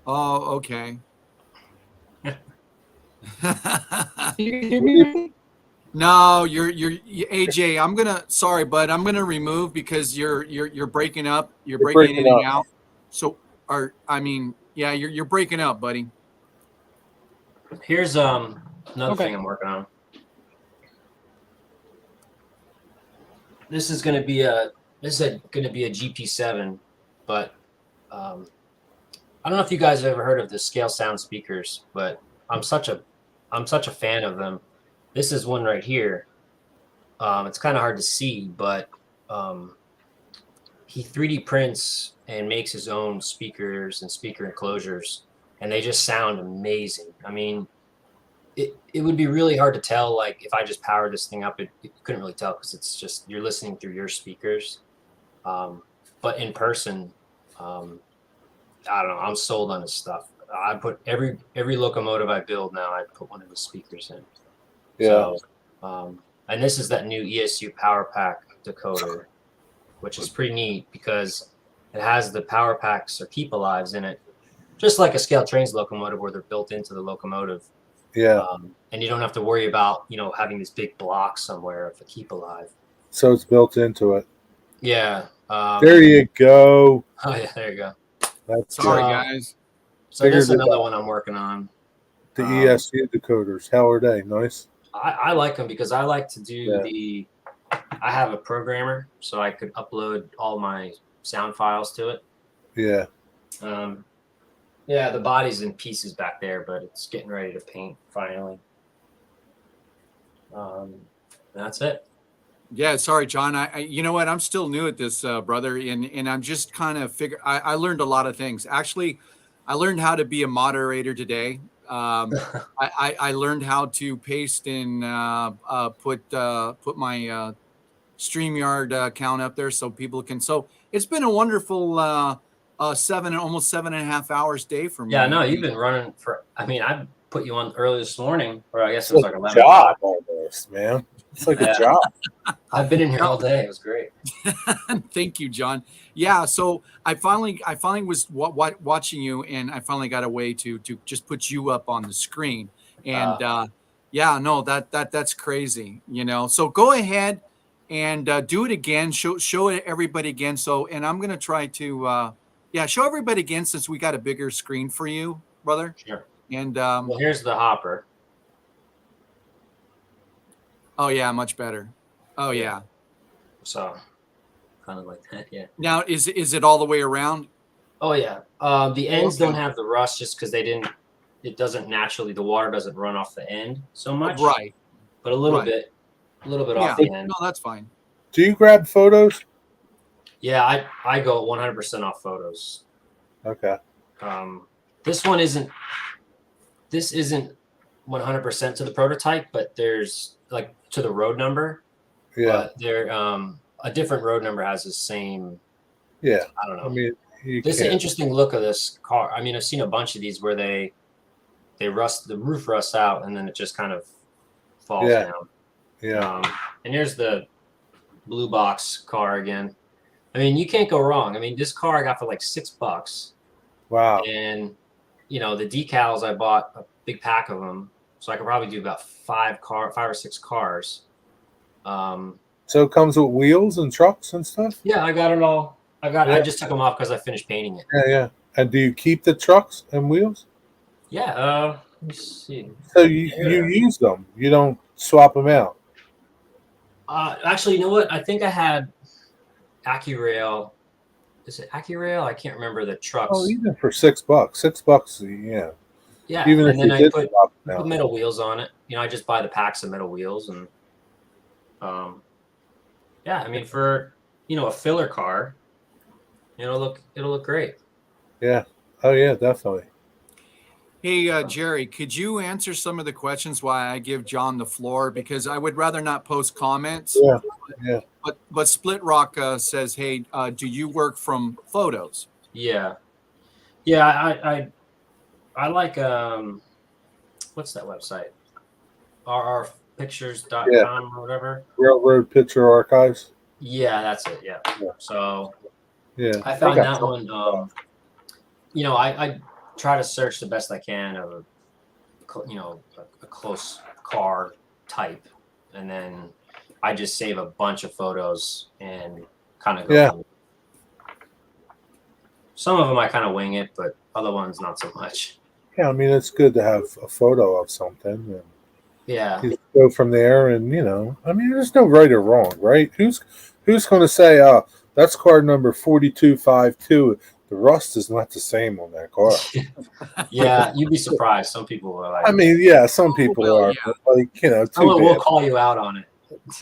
Oh, okay. You can hear me? No, you're AJ. Sorry, bud. I'm gonna remove because you're breaking up. You're breaking in and out. So, yeah, you're breaking up, buddy. Here's another thing I'm working on. This is gonna be a GP7, but I don't know if you guys have ever heard of the Scale Sound speakers, but I'm such a fan of them. This is one right here. It's kind of hard to see, but he 3D prints and makes his own speakers and speaker enclosures, and they just sound amazing. I mean, it would be really hard to tell, like if I just powered this thing up, you couldn't really tell because it's just you're listening through your speakers. But in person, I don't know. I'm sold on his stuff. I put every locomotive I build now, I put one of his speakers in. Yeah. So, and this is that new ESU Power Pack decoder, which is pretty neat because it has the Power Packs or Keep Alives in it, just like a Scale Trains locomotive where they're built into the locomotive. Yeah. And you don't have to worry about, having this big block somewhere of a keep alive. So it's built into it. Yeah. There you go. Oh yeah, there you go. That's Sorry, good. guys. So this is Figured it another out. one I'm working on. The ESU decoders. How are they? Nice. I like them because I like to do Yeah. I have a programmer, so I could upload all my sound files to it. Yeah. Yeah, the body's in pieces back there, but it's getting ready to paint finally. That's it. Yeah, sorry, John. You know what? I'm still new at this, brother, and I'm just kind of I learned a lot of things. Actually, I learned how to be a moderator today. I learned how to paste and put my StreamYard account up there so people can. So it's been a wonderful almost 7.5 hours day for me. Yeah, no, you've been running for. I mean, I put you on early this morning, or I guess It's it was like like a 11 job o'clock. almost, man. It's like Yeah. a job. I've been in here all day. It was great. Thank you, John. Yeah, so I finally was watching you, and I finally got a way to just put you up on the screen. And yeah, no, that's crazy, So go ahead and do it again. Show it everybody again. So, and I'm gonna try to show everybody again since we got a bigger screen for you, brother. Sure. And well, here's the hopper. Oh yeah, much better. Oh yeah. So kind of like that, yeah. Now is it all the way around? Oh yeah. The ends don't have the rust just because it doesn't naturally, the water doesn't run off the end so much. Right. But a little bit off the end. No, that's fine. Do you grab photos? Yeah, I go 100% off photos. Okay. This isn't 100% to the prototype, but there's like to the road number. Yeah. But there, a different road number has the same. Yeah. I don't know. I mean, this is an interesting look of this car. I mean, I've seen a bunch of these where they rust, the roof rusts out, and then it just kind of falls down. Yeah. And here's the blue box car again. I mean, you can't go wrong. I mean, this car I got for like $6. Wow. And the decals, I bought a big pack of them, so I could probably do about 5 or 6 cars. So it comes with wheels and trucks and stuff? Yeah, I got it all. I just took them off because I finished painting it. Yeah. And do you keep the trucks and wheels? Yeah. Let me see. So you use them. You don't swap them out. Actually, you know what? I think I had AccuRail. Is it AccuRail? I can't remember the trucks. Oh, even for $6. $6, yeah. Yeah. Even and if then you I did put swap them out. metal wheels on it. I just buy the packs of metal wheels, and yeah, I mean, for a filler car, it'll look great. Yeah. Oh yeah, definitely. Hey, Jerry, could you answer some of the questions while I give John the floor? Because I would rather not post comments. Yeah. But Split Rock says, hey, do you work from photos? Yeah. I like what's that website? rrpictures.com or whatever. Railroad Picture Archives. Yeah, that's it. Yeah. So yeah, I found that one. I try to search the best I can of a close car type, and then I just save a bunch of photos and kind of go. Yeah. Some of them I kind of wing it, but other ones not so much. Yeah, I mean it's good to have a photo of something. And yeah. You go from there, and I mean, there's no right or wrong, right? Who's going to say, that's car number 4252? The rust is not the same on that car. Yeah, you'd be surprised. Some people are like. I mean, yeah, some people are, yeah. but like too bad. We'll call you out on it.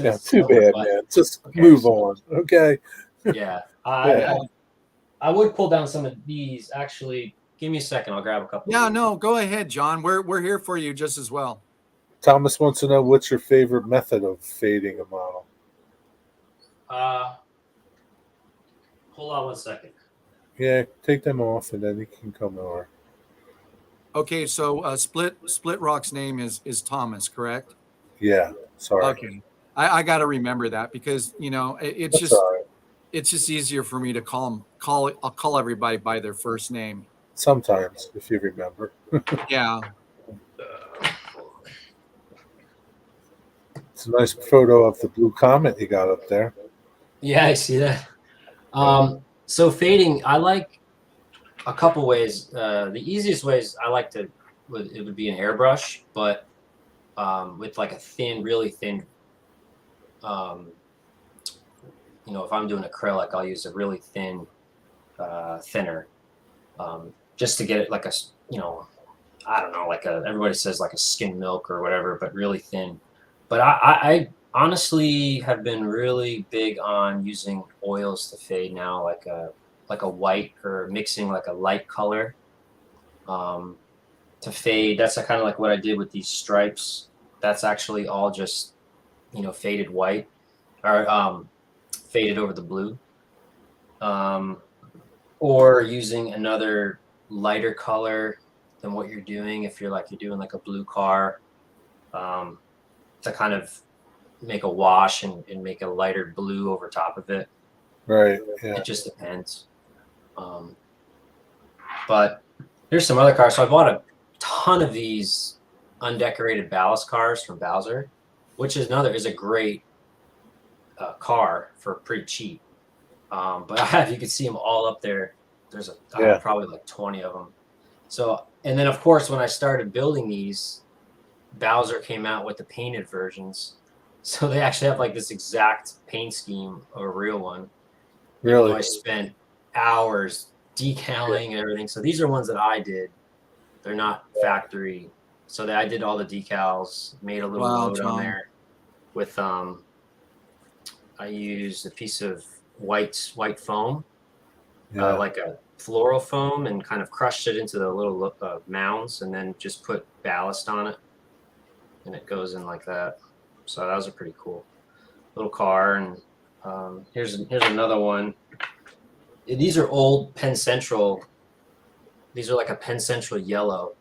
Yeah, too bad, man. Just move on, okay? Yeah, I would pull down some of these. Actually, give me a second. I'll grab a couple. Yeah, no, go ahead, John. We're here for you just as well. Thomas wants to know what's your favorite method of fading a model. Hold on one second. Yeah, take them off, and then you can come over. Okay, so Split Rock's name is Thomas, correct? Yeah, sorry. Okay, I got to remember that because it's That's just all right. it's just easier for me to I'll call everybody by their first name. Sometimes, if you remember. Yeah. It's a nice photo of the blue comet you got up there. Yeah, I see that. So fading, I like a couple ways. The easiest ways I like to it would be an airbrush, but with like a thin, really thin. If I'm doing acrylic, I'll use a really thin thinner, just to get it like I don't know, everybody says like a skim milk or whatever, but really thin. But I honestly have been really big on using oils to fade now, like a white or mixing like a light color to fade. That's kind of like what I did with these stripes. That's actually all just faded white or faded over the blue. Or using another lighter color than what you're doing. If you're doing like a blue car, to kind of make a wash and make a lighter blue over top of it. Right. Yeah. It just depends. But here's some other cars. So I bought a ton of these undecorated ballast cars from Bowser, which is a great car for pretty cheap. But you can see them all up there. There's probably like 20 of them. So, and then of course, when I started building these, Bowser came out with the painted versions. So they actually have like this exact paint scheme of a real one. Really? I spent hours decaling and everything. So these are ones that I did. They're not factory. So I did all the decals, made a little note on there with I used a piece of white foam, like a floral foam, and kind of crushed it into the little mounds, and then just put ballast on it, and it goes in like that. So that was a pretty cool little car. And here's another one. These are old Penn Central. These are like a Penn Central yellow.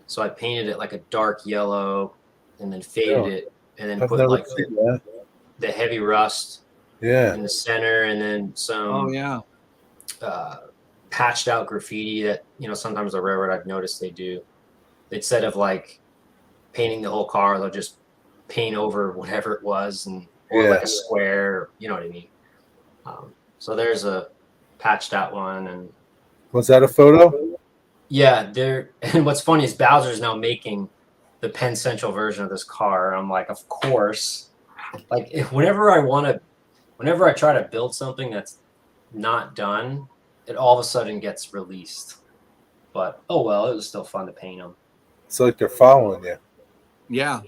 So I painted it like a dark yellow, and then faded it, and then put like the heavy rust in the center, and then some patched out graffiti that sometimes the railroad, I've noticed they do. Instead of like painting the whole car, they'll just paint over whatever it was, or like a square. You know what I mean? So there's a patched out one. And was that a photo? Yeah, and what's funny is Bowser's now making the Penn Central version of this car. I'm like, of course. Like whenever I try to build something that's not done, it all of a sudden gets released. But oh well, it was still fun to paint them. It's like they're following you. Yeah.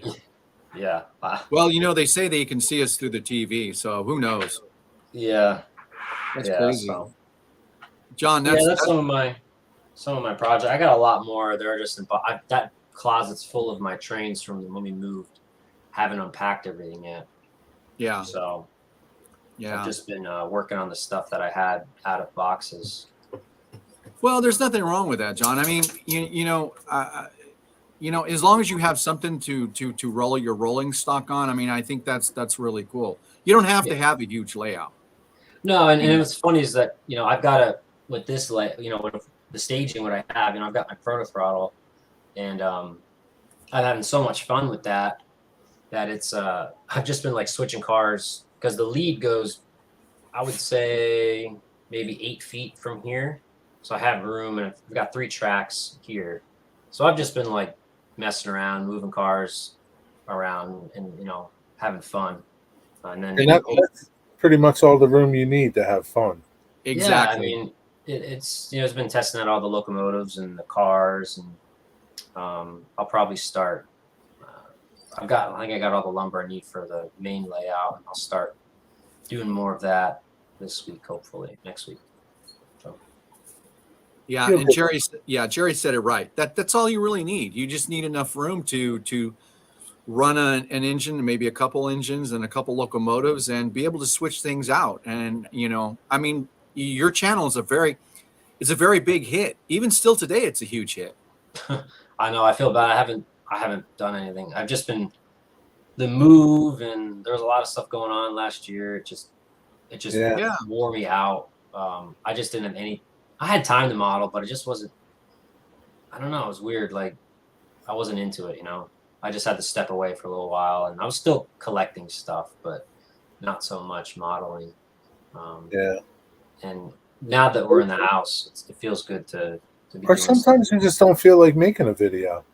Yeah. Well, they say they can see us through the TV, so who knows? Yeah. That's crazy. So. John, that's some of my projects. I got a lot more. They're just that closet's full of my trains from when we moved. Haven't unpacked everything yet. Yeah. So yeah, I've just been working on the stuff that I had out of boxes. Well, there's nothing wrong with that, John. I mean, as long as you have something to roll your rolling stock on, I mean, I think that's really cool. You don't have to have a huge layout. No, and what's funny is that I've got with this with the staging what I have, I've got my Chrono Throttle, and I'm having so much fun with that it's I've just been like switching cars because the lead goes, I would say maybe 8 feet from here, so I have room, and I've got 3 tracks here, so I've just been like messing around, moving cars around, and having fun, and then that's pretty much all the room you need to have fun. Exactly. Yeah, I mean, it's it's been testing out all the locomotives and the cars, and I'll probably start. I think I got all the lumber I need for the main layout, and I'll start doing more of that this week, hopefully next week. So. Yeah, and Jerry said it right. That's all you really need. You just need enough room to run an engine, maybe a couple engines and a couple locomotives, and be able to switch things out. And I mean, your channel is a very big hit. Even still today, it's a huge hit. I know. I feel bad. I haven't done anything. I've just been the move, and there was a lot of stuff going on last year. It just wore me out. I just didn't have any. I had time to model, but it just wasn't. I don't know. It was weird. Like I wasn't into it, I just had to step away for a little while, and I was still collecting stuff, but not so much modeling. Yeah. And now that we're in the house, it feels good to be Or doing sometimes stuff. you just don't feel like making a video.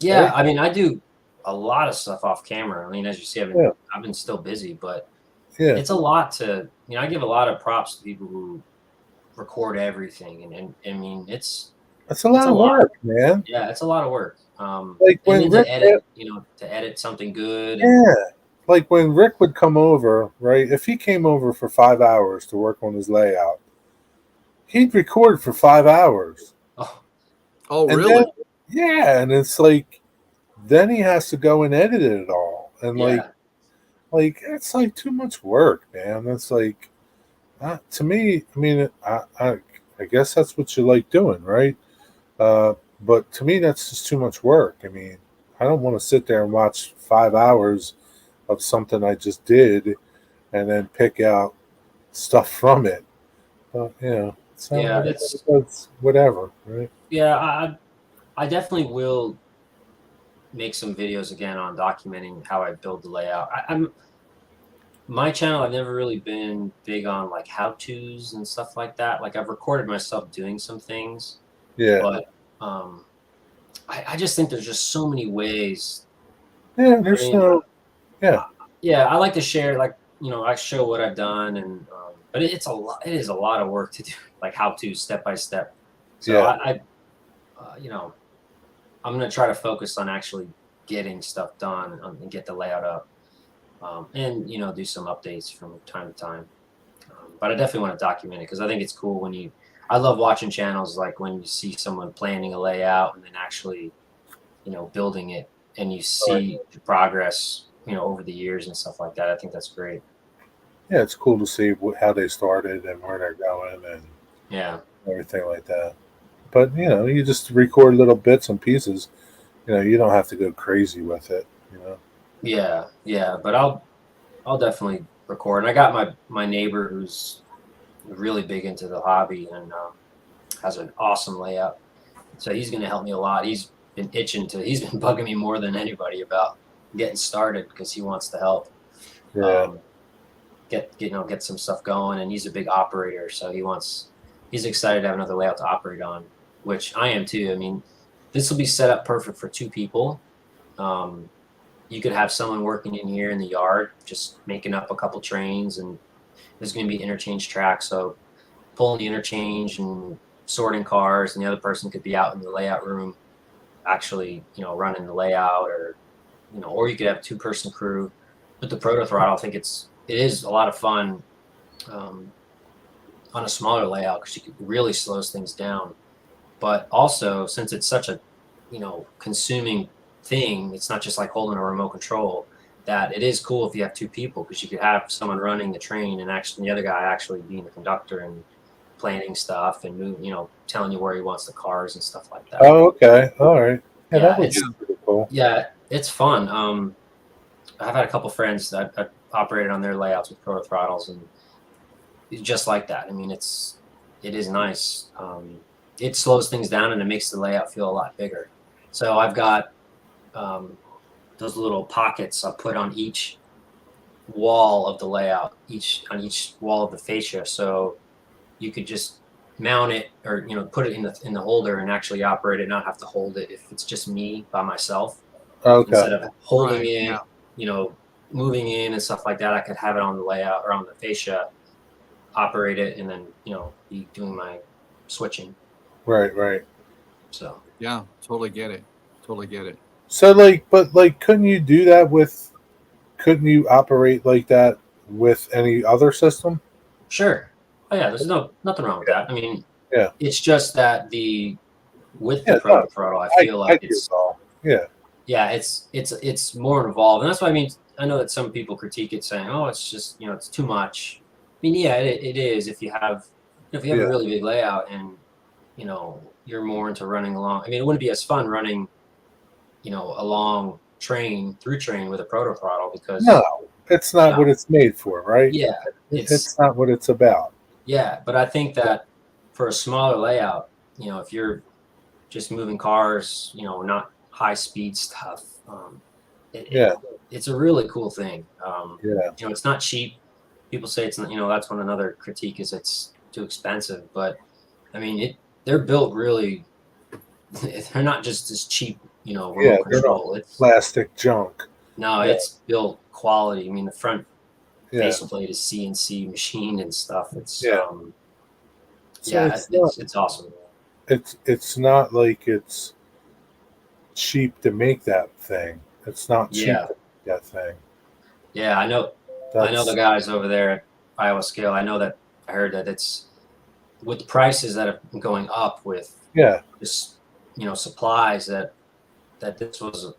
Yeah, Right? I mean, I do a lot of stuff off camera. I mean, as you see, Yeah. I've been still busy, but Yeah. it's a lot to, I give a lot of props to people who record everything, and I mean, It's a it's lot a of lot. work, man. Yeah, it's a lot of work. Like And when then Rick, to edit something good, and yeah, like when Rick would come over, right? If he came over for 5 hours to work on his layout, he'd record for 5 hours. oh, Oh, And really? then, yeah, and it's like, then he has to go and edit it all. And yeah, it's like too much work, man. That's like, to me, I mean, I guess that's what you like doing, right? But to me, that's just too much work. I mean, I don't want to sit there and watch 5 hours of something I just did and then pick out stuff from it. But, so yeah, it's whatever, right? yeah. I definitely will make some videos again on documenting how I build the layout. I'm my channel. I've never really been big on like how tos and stuff like that. Like I've recorded myself doing some things, Yeah. but um, I just think there's just so many ways. Yeah, I there's mean, no, yeah. yeah, I like to share, like, I show what I've done, and but it's a lot. It is a lot of work to do, like how to step by step. So Yeah. I'm gonna try to focus on actually getting stuff done, and get the layout up, and do some updates from time to time. But I definitely want to document it because I think it's cool when you. I love watching channels like when you see someone planning a layout and then actually, building it, and you Right. see the progress, over the years and stuff like that. I think that's great. Yeah, it's cool to see how they started and where they're going and Yeah. everything like that. But, you just record little bits and pieces. You don't have to go crazy with it. Yeah, yeah, but I'll definitely record. And I got my neighbor who's really big into the hobby, and has an awesome layout. So he's going to help me a lot. He's been he's been bugging me more than anybody about getting started because he wants to help. Yeah. Um, get some stuff going, and he's a big operator, so he's excited to have another layout to operate on, which I am too. I mean, this will be set up perfect for two people. You could have someone working in here in the yard, just making up a couple trains, and there's going to be interchange tracks. So pulling the interchange and sorting cars, and the other person could be out in the layout room, actually, running the layout, or you could have two-person crew with the proto throttle. I think it is a lot of fun on a smaller layout because it really slows things down. But also, since it's such a consuming thing, it's not just like holding a remote control. That it is cool if you have two people because you could have someone running the train and actually the other guy actually being the conductor and planning stuff and telling you where he wants the cars and stuff like that. Oh, okay. All right. Yeah, Yeah, that would be pretty cool. Yeah, it's fun. I've had a couple friends that I operated on their layouts with proto throttles, and it's just like that. I mean, it is nice. It slows things down and it makes the layout feel a lot bigger. So I've got those little pockets I put on each wall of the layout, on each wall of the fascia. So you could just mount it or put it in the holder and actually operate it, not have to hold it if it's just me by myself. Okay. Instead of holding Right, it, moving in and stuff like that, I could have it on the layout or on the fascia, operate it, and then be doing my switching. Right. So Yeah, totally get it. Totally get it. So, couldn't you do that couldn't you operate like that with any other system? sure. Oh yeah, there's nothing wrong with that. I mean, Yeah. it's just that with the Yeah, proto no, throttle, I feel like get it all. Yeah. yeah, it's more involved, and that's why I know that some people critique it, saying, "Oh, it's just it's too much." I mean, yeah, it is if you have a really big layout and you're more into running along. I mean, it wouldn't be as fun running a long through train with a proto throttle because No, it's not what it's made for, right? yeah, It's not what it's about. yeah, but I think that for a smaller layout, if you're just moving cars, not high speed stuff, It's a really cool thing. Yeah. It's not cheap. People say it's not, that's one another critique is it's too expensive, but I mean, they're built really, they're not just this cheap, remote Yeah, they're control. not It's plastic junk. no, Yeah. it's built quality. I mean, the front Yeah. faceplate is CNC machined and stuff. It's Yeah. So it's awesome. It's not like it's cheap to make that thing. It's not cheap Yeah. to make that thing. Yeah, I know the guys over there at Iowa Scale. I know that I heard that it's with the prices that have been going up with just supplies that this was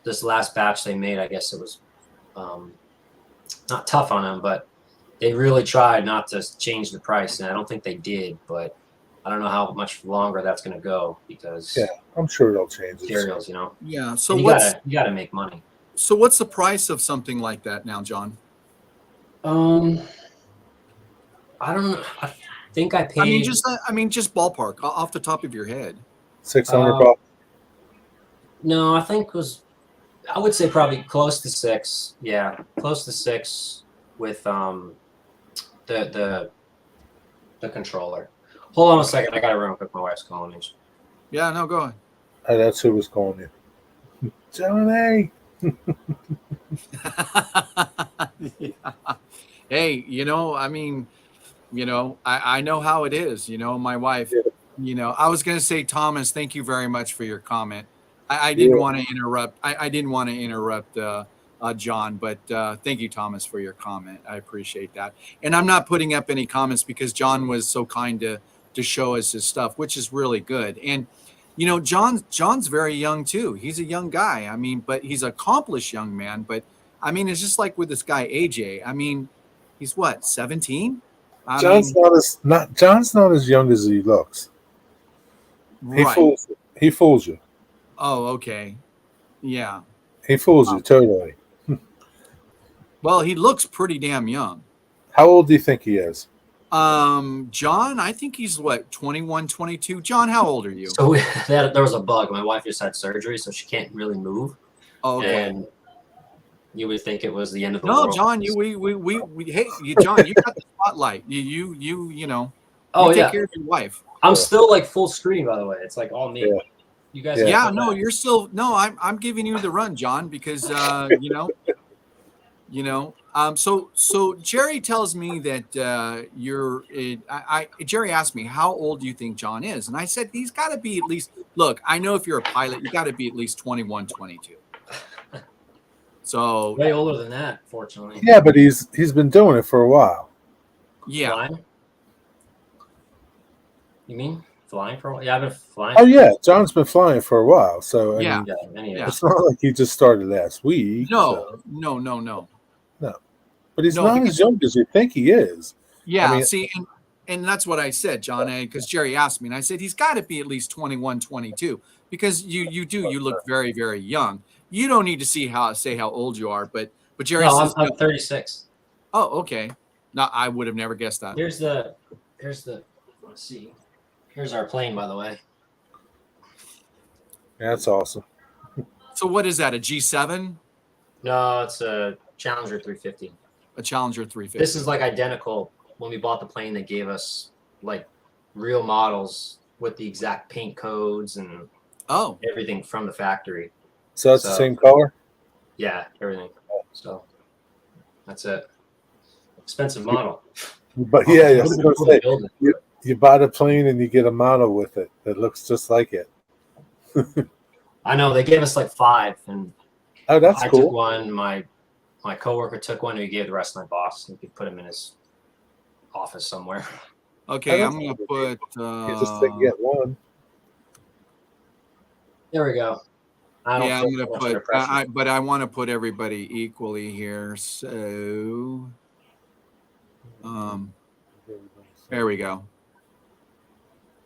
this last batch they made. I guess it was not tough on them, but they really tried not to change the price, and I don't think they did. But I don't know how much longer that's going to go because I'm sure it'll change. Materials, Yeah. So and you gotta make money. So what's the price of something like that now, John? I don't know. I think I paid. I mean, just ballpark off the top of your head. $600. No, I think I would say probably close to $6. Yeah, close to $6 with the controller. Hold on a second. I gotta run quick. My wife's calling me. Yeah, no, go ahead. That's who was calling you. Johnny. Yeah. Hey, I mean, I know how it is. My wife, I was going to say, Thomas, thank you very much for your comment. I didn't want to interrupt. I didn't want to interrupt John, but thank you, Thomas, for your comment. I appreciate that. And I'm not putting up any comments because John was so kind to show us his stuff, which is really good. And John's very young too. He's a young guy. I mean, but he's an accomplished young man. But I mean, it's just like with this guy AJ. I mean, he's what, 17? John's not as young as he looks. Right. He fools you. Oh, okay. Yeah. He fools you totally. Well, he looks pretty damn young. How old do you think he is? John, I think he's what, 21, 22. John, how old are you? So there was a bug. My wife just had surgery, so she can't really move. Oh, okay. And you would think it was the end of the world. No, John, hey, John, you got the spotlight. You take care of your wife. I'm still like full screen, by the way. It's like all me. Yeah. You guys. Yeah, no, you're still I'm giving you the run, John, because so Jerry tells me that Jerry asked me how old do you think John is, and I said he's got to be at least. Look, I know if you're a pilot, you got to be at least 21, 22. So way older than that, fortunately. Yeah, but he's been doing it for a while. Yeah. Flying? You mean flying for a while? Yeah, I've been flying. Oh yeah, John's been flying for a while. So yeah, it's not like he just started last week. No. But he's not as young as you think he is. Yeah, I mean, see, and that's what I said, John, because Jerry asked me, and I said he's got to be at least 21, 22, because you look very, very young. You don't need to say how old you are, but Jerry says I'm 36. Oh, okay. No, I would have never guessed that. Here's the let's see. Here's our plane, by the way. Yeah, that's awesome. So what is that? A G7? No, it's a Challenger 350. A Challenger 350. This is like identical. When we bought the plane, they gave us like real models with the exact paint codes and everything from the factory. So that's the same color? Yeah, everything. So that's it. Expensive model. But yeah, I was gonna say, you buy the plane and you get a model with it that looks just like it. I know they gave us like 5, and that's I cool. took one. My coworker took one, and he gave the rest to my boss. He could put him in his office somewhere. Okay, I'm gonna put. You just get one. There we go. I'm gonna put. But I want to put everybody equally here. So, there we go.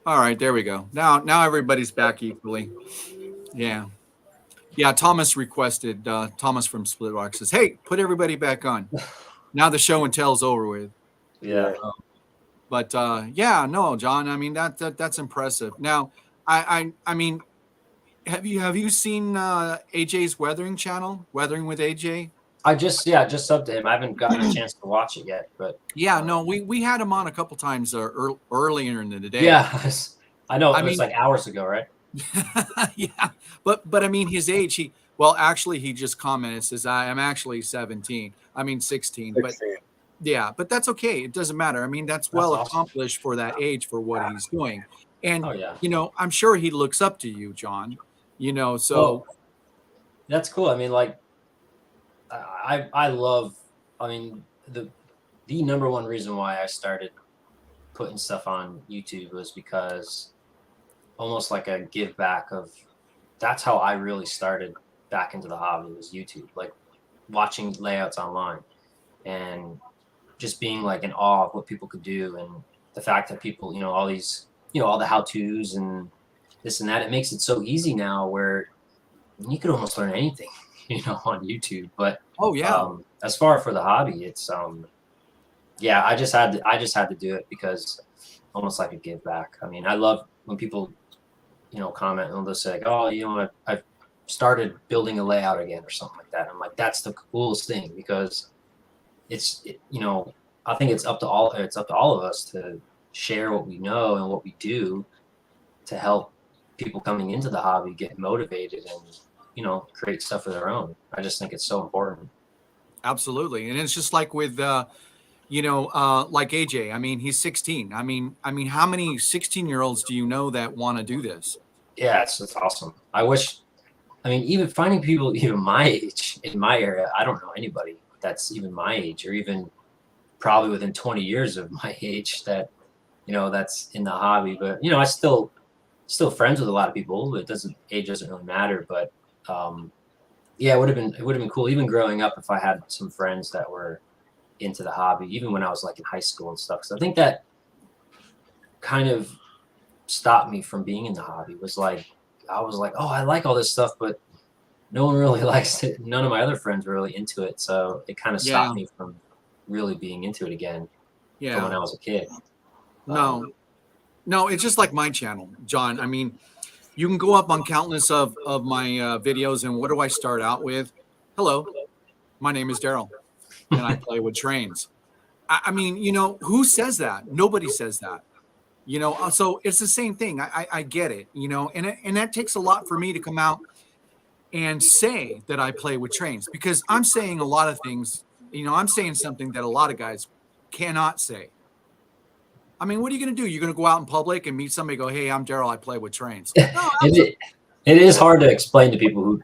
All right, there we go. Now everybody's back equally. Yeah. Thomas requested. Thomas from Split Rock says, "Hey, put everybody back on." Now the show and tell's over with. Yeah. But no, John. I mean that's impressive. Now, I mean, Have you seen AJ's weathering channel, Weathering with AJ? I just subbed to him. I haven't gotten a chance to watch it yet, but Yeah, no, we had him on a couple times earlier in the day. yeah, I know. I It was mean, like hours ago, right? yeah, but I mean his age. Well, actually, he just commented, says I am actually 17. I mean 16, but 16. yeah, but that's okay. It doesn't matter. I mean that's well awesome. accomplished for that age for what he's doing, and Oh yeah. you know I'm sure he looks up to you, John. You know, so Well, that's cool. I mean, like, I love. I mean, the number one reason why I started putting stuff on YouTube was because almost like a give back of. That's how I really started back into the hobby, was YouTube, like watching layouts online and just being like in awe of what people could do, and the fact that people, all these, all the how-tos and this and that. It makes it so easy now where you could almost learn anything, on YouTube. But oh yeah, as far for the hobby, it's yeah, I just had to do it because almost like a give back. I mean, I love when people, comment and they'll say, like, oh, I've started building a layout again or something like that. I'm like, that's the coolest thing, because I think it's up to all of us to share what we know and what we do to help people coming into the hobby get motivated and, create stuff of their own. I just think it's so important. absolutely. And it's just like with like AJ. I mean, he's 16. I mean, how many 16-year-olds do you know that want to do this? Yeah, it's awesome. I mean, even finding people even my age in my area, I don't know anybody that's even my age, or even probably within 20 years of my age that, that's in the hobby. But, I still friends with a lot of people. Age doesn't really matter. But yeah, it would have been cool, even growing up, if I had some friends that were into the hobby, even when I was like in high school and stuff. So I think that kind of stopped me from being in the hobby. I was like, oh, I like all this stuff, but no one really likes it. None of my other friends were really into it. So it kind of stopped me from really being into it again from when I was a kid. No, it's just like my channel, John. I mean, you can go up on countless of my videos, and what do I start out with? Hello, my name is Daryl, and I play with trains. I mean, who says that? Nobody says that. So it's the same thing. I get it, and that takes a lot for me to come out and say that I play with trains, because I'm saying a lot of things. I'm saying something that a lot of guys cannot say. I mean, what are you going to do? You're going to go out in public and meet somebody and go, hey, I'm Daryl, I play with trains. No, it is hard to explain to people who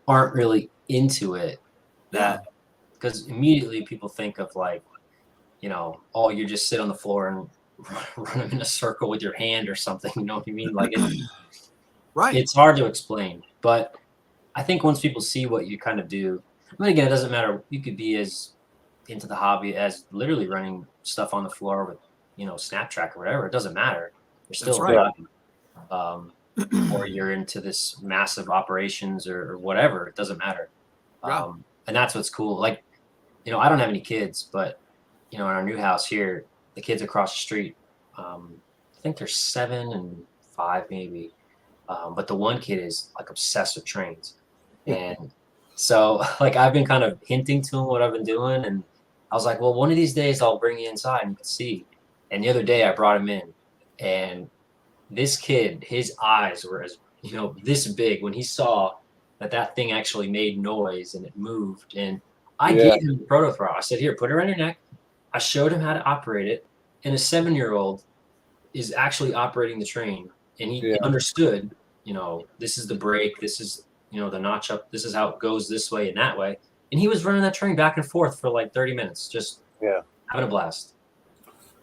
aren't really into it, that because immediately people think of like, oh, you just sit on the floor and run them in a circle with your hand or something. You know what I mean? Like, right. It's hard to explain. But I think once people see what you kind of do, I mean, again, it doesn't matter. You could be as into the hobby as literally running stuff on the floor with, Snaptrack or whatever. It doesn't matter. You're still a hobby. Or you're into this massive operations or whatever. It doesn't matter. And that's what's cool. Like, I don't have any kids, but, in our new house here, the kids across the street, I think they're 7 and 5 maybe. But the one kid is like obsessed with trains. And so like I've been kind of hinting to him what I've been doing. And I was like, well, one of these days I'll bring you inside and you can see. And the other day I brought him in, and this kid, his eyes were as, this big when he saw that thing actually made noise and it moved. And I gave him the proto throttle. I said, here, put it around your neck. I showed him how to operate it. And a 7-year-old is actually operating the train. And he understood, this is the brake, this is, the notch up, this is how it goes this way and that way. And he was running that train back and forth for like 30 minutes, just having a blast.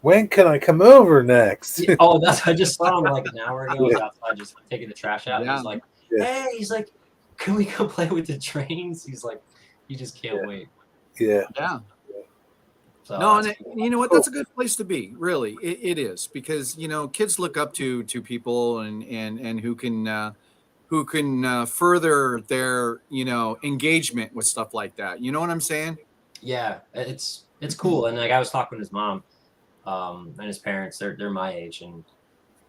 When can I come over next? I just saw him like an hour ago. I was outside just taking the trash out. And he's like, hey, can we go play with the trains? He's like, he just can't wait. Yeah. So no, and you know what? That's a good place to be. Really, it is, because kids look up to people and who can further their engagement with stuff like that. You know what I'm saying? Yeah, it's cool. And like I was talking to his mom, and his parents. They're my age, and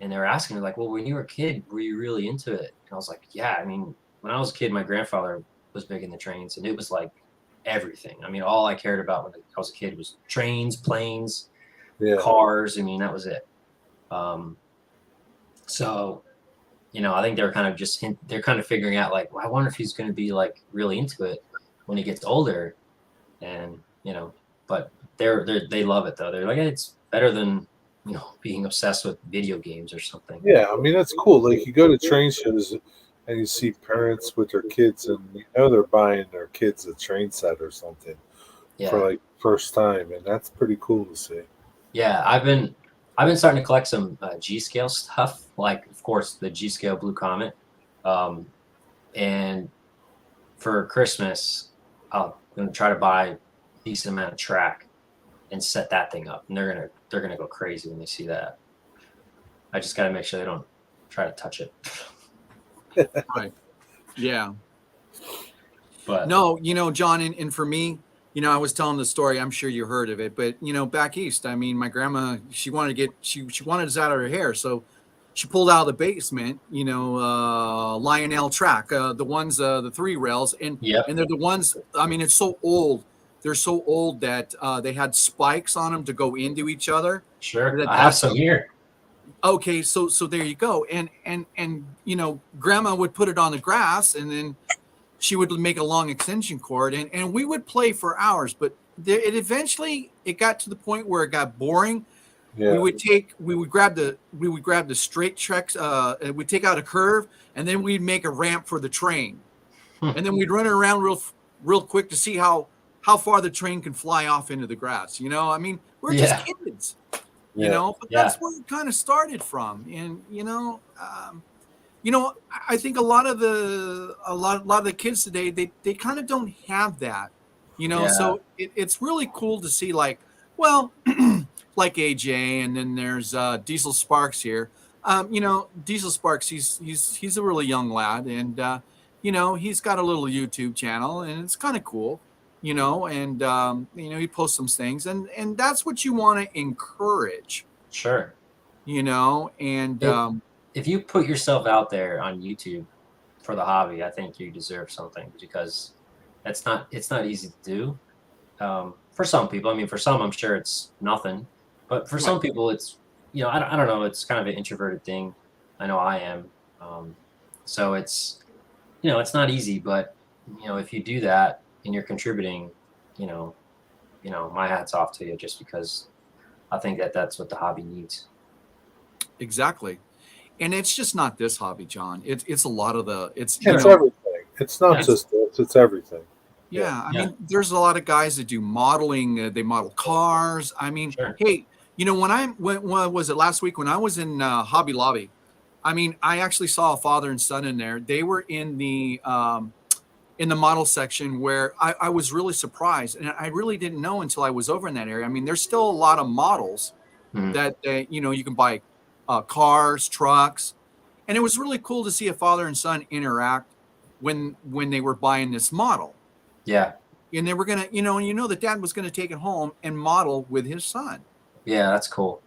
And they were asking me like, well, when you were a kid, were you really into it? And I was like, yeah, I mean, when I was a kid, my grandfather was big into trains, and it was like everything. I mean, all I cared about when I was a kid was trains, planes, Yeah. cars. I mean, that was it. So, I think they're kind of they're kind of figuring out like, well, I wonder if he's going to be like really into it when he gets older. And, but they love it though. They're like, hey, it's better than, being obsessed with video games or something. Yeah, I mean that's cool. Like you go to train shows and you see parents with their kids, and they're buying their kids a train set or something Yeah. for like first time, and that's pretty cool to see. Yeah, I've been starting to collect some G scale stuff, like of course the G scale Blue Comet, and for Christmas I'm gonna try to buy a decent amount of track and set that thing up, and they're gonna go crazy when they see that. I just gotta make sure they don't try to touch it. Right. Yeah. But no, John, and for me, I was telling the story. I'm sure you heard of it, but back east, I mean, my grandma, she wanted to she wanted us out of her hair, so she pulled out of the basement, Lionel track, the ones, the 3 rails, and Yep. and they're the ones. I mean, it's so old. They're so old that they had spikes on them to go into each other. Sure, I have some here. Okay, so there you go, and grandma would put it on the grass, and then she would make a long extension cord, and we would play for hours, but it eventually got to the point where it got boring. Yeah. We would grab the straight tracks, and we'd take out a curve, and then we'd make a ramp for the train, and then we'd run it around real quick to see how far the train can fly off into the grass. I mean, we're just kids, but that's where it kind of started from. And I think a lot of the kids today, they kind of don't have that, so it's really cool to see, like, well, like AJ, and then there's Diesel Sparks here. Diesel Sparks, he's a really young lad, and he's got a little YouTube channel, and it's kind of cool, and he posts some things, and that's what you want to encourage. Sure. And if you put yourself out there on YouTube for the hobby, I think you deserve something, because it's not easy to do. For some people, I mean, for some, I'm sure it's nothing, but for some people, it's, I don't know, it's kind of an introverted thing. I know I am. So it's, it's not easy, but if you do that and you're contributing, my hat's off to you, just because I think that's what the hobby needs. Exactly. And it's just not this hobby, John. It's a lot of it's everything. It's not just this, it's everything. Yeah. I mean, there's a lot of guys that do modeling. They model cars. I mean, hey, when was it last week when I was in Hobby Lobby? I mean, I actually saw a father and son in there. They were in the model section, where I was really surprised, and I really didn't know until I was over in that area. I mean, there's still a lot of models that you can buy, cars, trucks, and it was really cool to see a father and son interact when they were buying this model. Yeah. And they were gonna, the dad was gonna take it home and model with his son. Yeah, that's cool.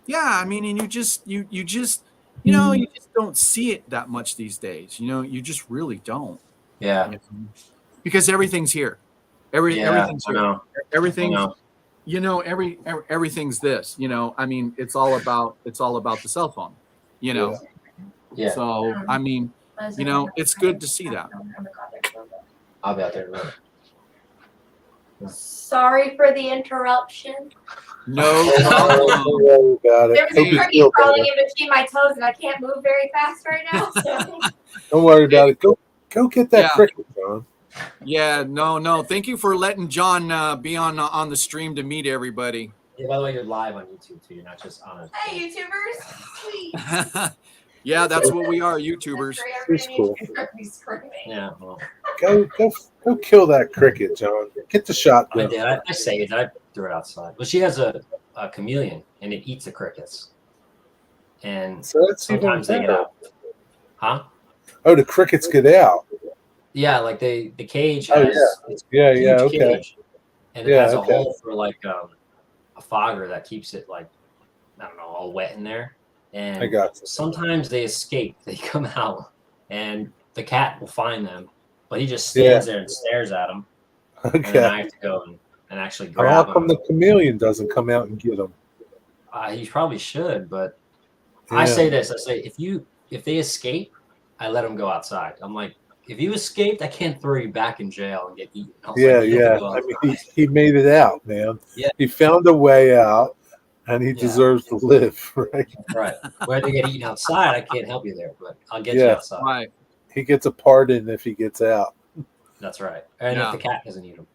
Yeah, I mean, and you just don't see it that much these days. You just really don't. Yeah. Because everything's here. Everything's here. Everything's, everything's this. I mean, it's all about the cell phone. Yeah. So I mean, it's good to see that. I'll be out there in a minute. Sorry for the interruption. No problem. Don't worry about it. There's a cricket crawling in between my toes, and I can't move very fast right now. So. Don't worry about it. Go get that cricket, John. Yeah, no. Thank you for letting John be on the stream to meet everybody. Yeah, by the way, you're live on YouTube too. You're not just on it. Hey, YouTubers! Sweet. Yeah, that's what we are, YouTubers. It's cool. Yeah. Well. Go kill that cricket, John. Get the shotgun. I did. I saved it. I threw it outside. Well, she has a chameleon, and it eats the crickets. And so that's sometimes they get out. Huh? Oh, the crickets get out. Yeah, like the cage has it's okay. Cage, and it has a hole for like a fogger that keeps it, like, I don't know, all wet in there. And I got you. sometimes they escape. They come out, and the cat will find them, but he just stands there and stares at them, and then I Okay. have to go and actually Well, how grab come them. the chameleon doesn't come out and get them? He probably should, but I Yeah. say this: I say if they escape, I let them go outside. I'm like, if you escaped, I can't throw you back in jail and get eaten. I was Yeah, like, you have to yeah. go I mean, outside. he made it out, man. Yeah. He found a way out, and he Yeah. deserves to live, right? Right. Whether you get eaten outside, I can't help you there, but I'll get you Yeah. outside. Right. He gets a pardon if he gets out. That's right. And if Yeah. the cat doesn't eat him.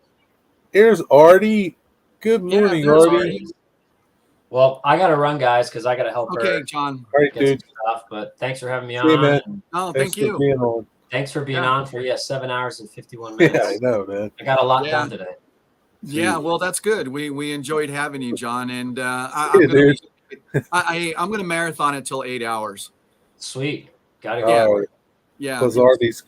Here's Artie. Good Yeah, morning, there's Artie. Artie. Well, I got to run, guys, because I got to help Okay, her John. All right, get some dude. stuff. But thanks for having me See you, on. man. And Oh, Thanks thank for you. being on. thanks for being Yeah. on for 7 hours and 51 Yeah, minutes. I know, man. I got a lot Yeah. done today. Yeah, well, that's good. We enjoyed having you, John, and See you, I'm gonna dude. I'm gonna marathon it till 8 hours. Sweet. Got to Yeah. go. All right. Yeah, Because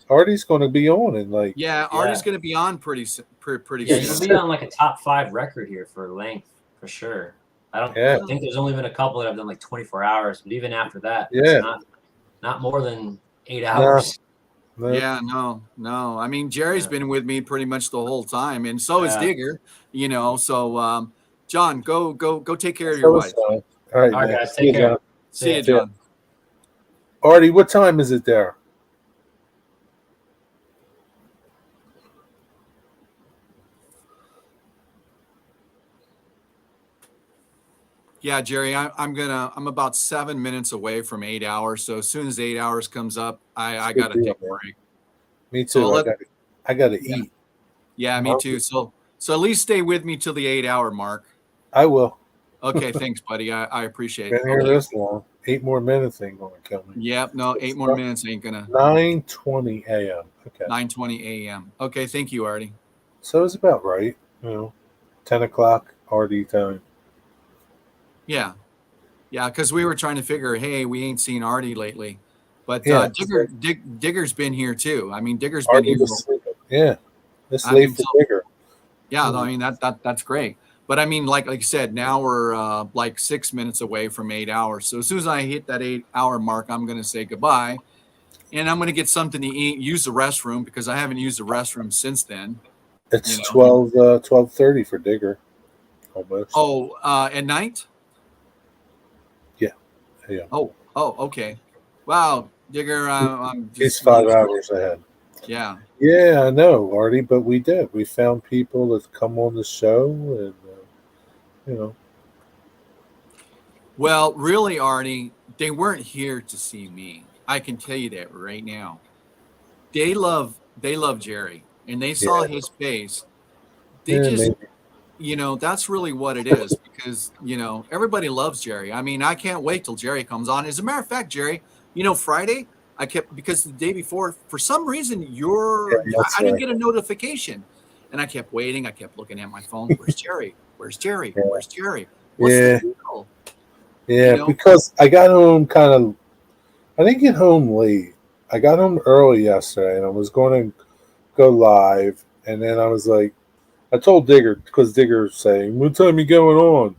Artie's going to be on in like yeah. Artie's gonna be on pretty Yeah, you'll soon. be on like a top 5 record here for length, for sure. I Yeah. think there's only been a couple that have done like 24 hours, but even after that, Yeah. it's not more than 8 No. hours. no. Yeah, no. I mean, Jerry's Yeah. been with me pretty much the whole time, and so is Yeah. Digger. So, John, go take care of So your it's wife. fine. All right, All right, man. guys, See take you, care. John. See you, See ya. John. Artie, what time is it there? Yeah, Jerry, I'm about 7 minutes away from 8 hours. So as soon as 8 hours comes up, I Good gotta deal, take a man. break. Me So too. let I got to yeah, eat. yeah, I'm me hungry. too. So at least stay with me till the 8 hour mark. I will. Okay, thanks, buddy. I appreciate it. Been here Okay. this long. 8 more minutes ain't going to kill me. Yep, no, 8 more minutes ain't gonna 9:20 a.m. Okay. 9:20 a.m. Okay, thank you, Artie. So it's about right. 10 o'clock RD time. Yeah. Yeah, because we were trying to figure, hey, we ain't seen Artie lately. But Yeah. Digger's been here too. I mean, Digger's been RD here. was sleeping. Yeah. It's I late mean, for so, Digger. yeah, I mean that's great. But I mean, like you said, now we're like 6 minutes away from 8 hours. So as soon as I hit that 8 hour mark, I'm gonna say goodbye. And I'm gonna get something to eat, use the restroom because I haven't used the restroom since then. It's You know. 12:30 for Digger. Almost. Oh, at night? Yeah. Yeah. Oh, okay. Wow, Digger, I'm He's just 5 hours ahead. yeah. Yeah, I know, Artie, but we did. We found people that come on the show, and you know, Well, really, Artie, they weren't here to see me. I can tell you that right now. They love Jerry, and they saw yeah, his face. They yeah, just, maybe, that's really what it is because everybody loves Jerry. I mean, I can't wait till Jerry comes on. As a matter of fact, Jerry, Friday I kept because the day before, for some reason, yeah, that's I didn't right. get a notification, and I kept waiting. I kept looking at my phone. Where's Jerry? Where's Jerry? Yeah, Where's Jerry? What's the yeah, deal? yeah. Because I got home I didn't get home late. I got home early yesterday, and I was going to go live, and then I was like, I told Digger because Digger's saying, "What time you going on?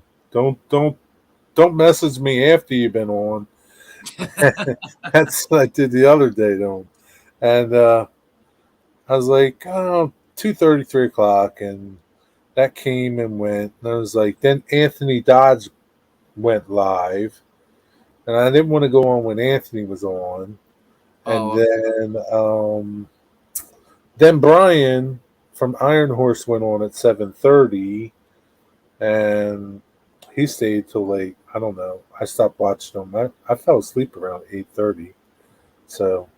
Don't message me after you've been on." That's what I did the other day to him, and I was like, oh, 2:30, 3 o'clock, and that came and went. And I was like, then Anthony Dodds went live, and I didn't want to go on when Anthony was on. And Oh, then Brian from Iron Horse went on at 7:30, and he stayed till late. I don't know. I stopped watching him. I fell asleep around 8:30. So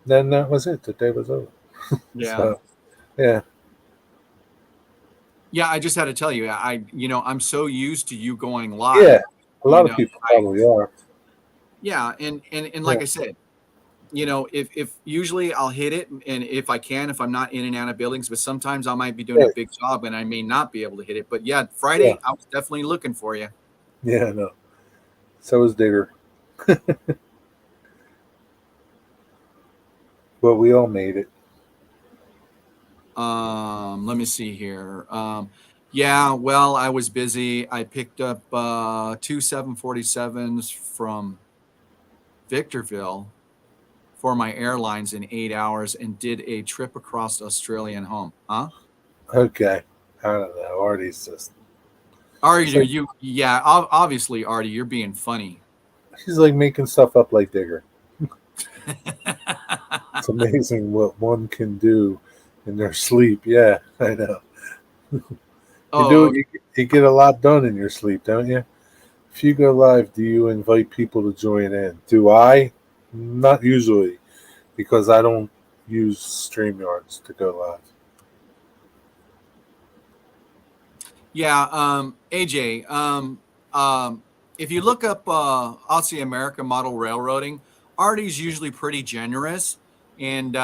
then that was it. The day was over. yeah. So yeah. Yeah, I just had to tell you, I'm so used to you going Yeah. live. A lot of people probably are. Yeah, and like Yeah. I said, if usually I'll hit it, and if I'm not in and out of buildings, but sometimes I might be doing a Right. big job and I may not be able to hit it. But yeah, Yeah. Friday I was definitely looking for you. Yeah, no. So was Digger. But we all made it. Let me see here. Yeah, well, I was busy. I picked up 2 747s from Victorville for my airlines in 8 hours and did a trip across Australia and home. Huh? Okay. I don't know. Artie's just. Artie, It's like, yeah, obviously, Artie, you're being funny. she's like making stuff up like Digger. It's amazing what one can do in their sleep. Yeah, I know. Oh, You get a lot done in your sleep, don't you? If you go live, do you invite people to join in? Do I? Not usually, because I don't use StreamYards to go live. yeah, AJ, if you look up Aussie America Model Railroading, Artie's usually pretty generous. And,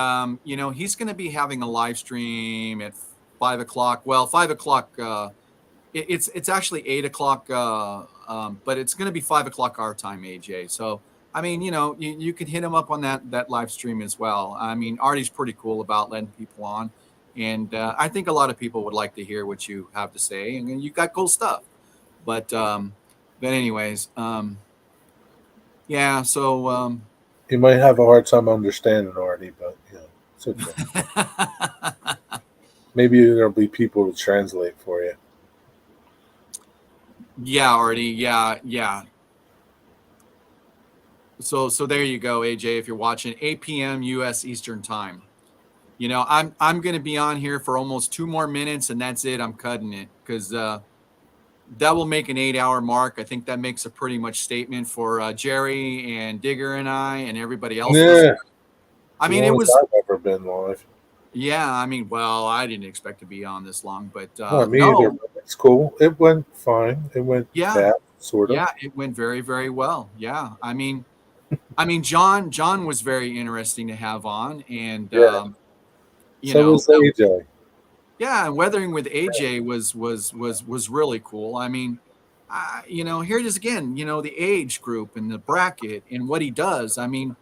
he's going to be having a live stream at 5 o'clock. Well, 5 o'clock, it's actually 8 o'clock, but it's going to be 5 o'clock our time, AJ. So, I mean, you can hit him up on that live stream as well. I mean, Artie's pretty cool about letting people on. And I think a lot of people would like to hear what you have to say, and you got cool stuff. But anyways, yeah. So You might have a hard time understanding Artie, but it's okay. Maybe there'll be people to translate for you. yeah, Artie. Yeah. So there you go, AJ. If you're watching, 8 p.m. U.S. Eastern Time. I'm going to be on here for almost 2 more minutes, and that's it. I'm cutting it because that will make an 8-hour mark. I think that makes a pretty much statement for Jerry and Digger and I and everybody else. Yeah. I mean, it was. I've ever been live. Yeah, I mean, well, I didn't expect to be on this long, but Me no. either. It's cool. It went fine. It went bad, sort of. Yeah, it went very, very well. Yeah, I mean, John was very interesting to have on, and So was AJ. Yeah, and weathering with AJ was really cool. I mean, here it is again. The age group and the bracket and what he does. I mean,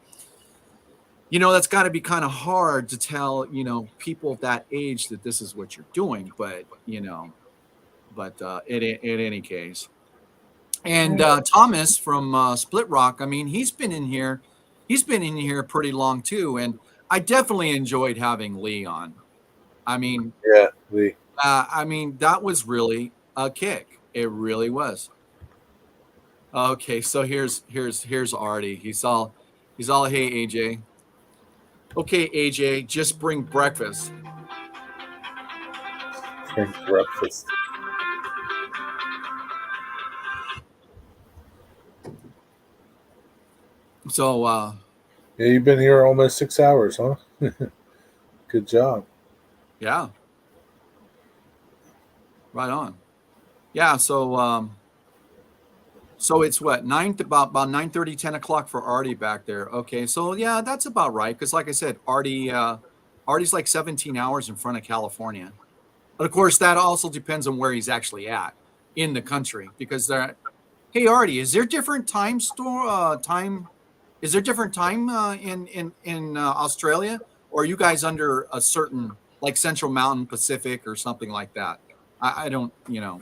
that's got to be kind of hard to tell people that age that this is what you're doing. But in any case, and Thomas from Split Rock. I mean, he's been in here. He's been in here pretty long too, and I definitely enjoyed having Lee on. I mean, yeah, Lee. I mean, that was really a kick. It really was. Okay, so here's Artie. He's all, hey AJ. Okay, AJ, just bring breakfast. Bring breakfast. So yeah, you've been here almost 6 hours, huh? Good job. Yeah. Right on. Yeah, so it's what, about 9:30, 10 o'clock for Artie back there. Okay, so yeah, that's about right. Because like I said, Artie's like 17 hours in front of California. But of course, that also depends on where he's actually at in the country. Because hey Artie, is there different time time? Is there different time in Australia, or are you guys under a certain like Central Mountain Pacific or something like that? I don't, Yeah,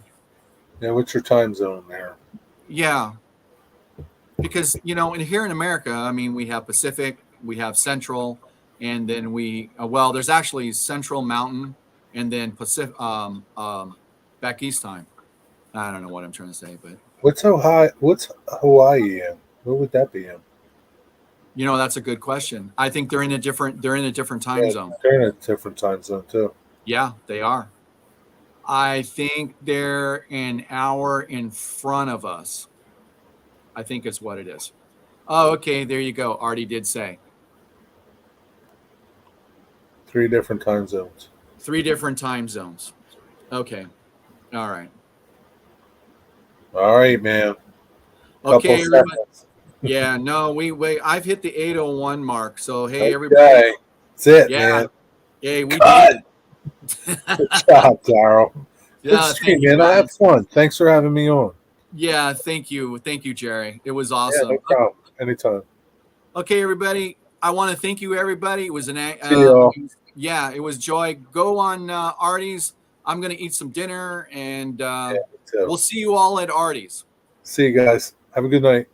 what's your time zone there? Yeah, because in here in America, I mean, we have Pacific, we have Central, and then there's actually Central Mountain, and then Pacific, back east time. I don't know what I'm trying to say, but What's Hawaii in? What would that be in? That's a good question. I think they're in a different time zone. They're in a different time zone too. Yeah, they are. I think they're an hour in front of us. I think is what it is. Oh, okay. There you go. Artie did say 3 different time zones. 3 different time zones. Okay. All right. All right, man. Okay, everybody. Yeah, no, I've hit the 8:01 mark. So hey, everybody. That's it, yeah, man. Hey, we did it. Good job, Daryl. Yeah, thank you, man. I had fun. Thanks for having me on. Yeah, thank you, Jerry. It was awesome. Yeah, no problem. Anytime. Okay, everybody. I want to thank you, everybody. It was it was joy. Go on Artie's I'm gonna eat some dinner, and Me too. we'll see you all at Artie's. See you guys. Have a good night.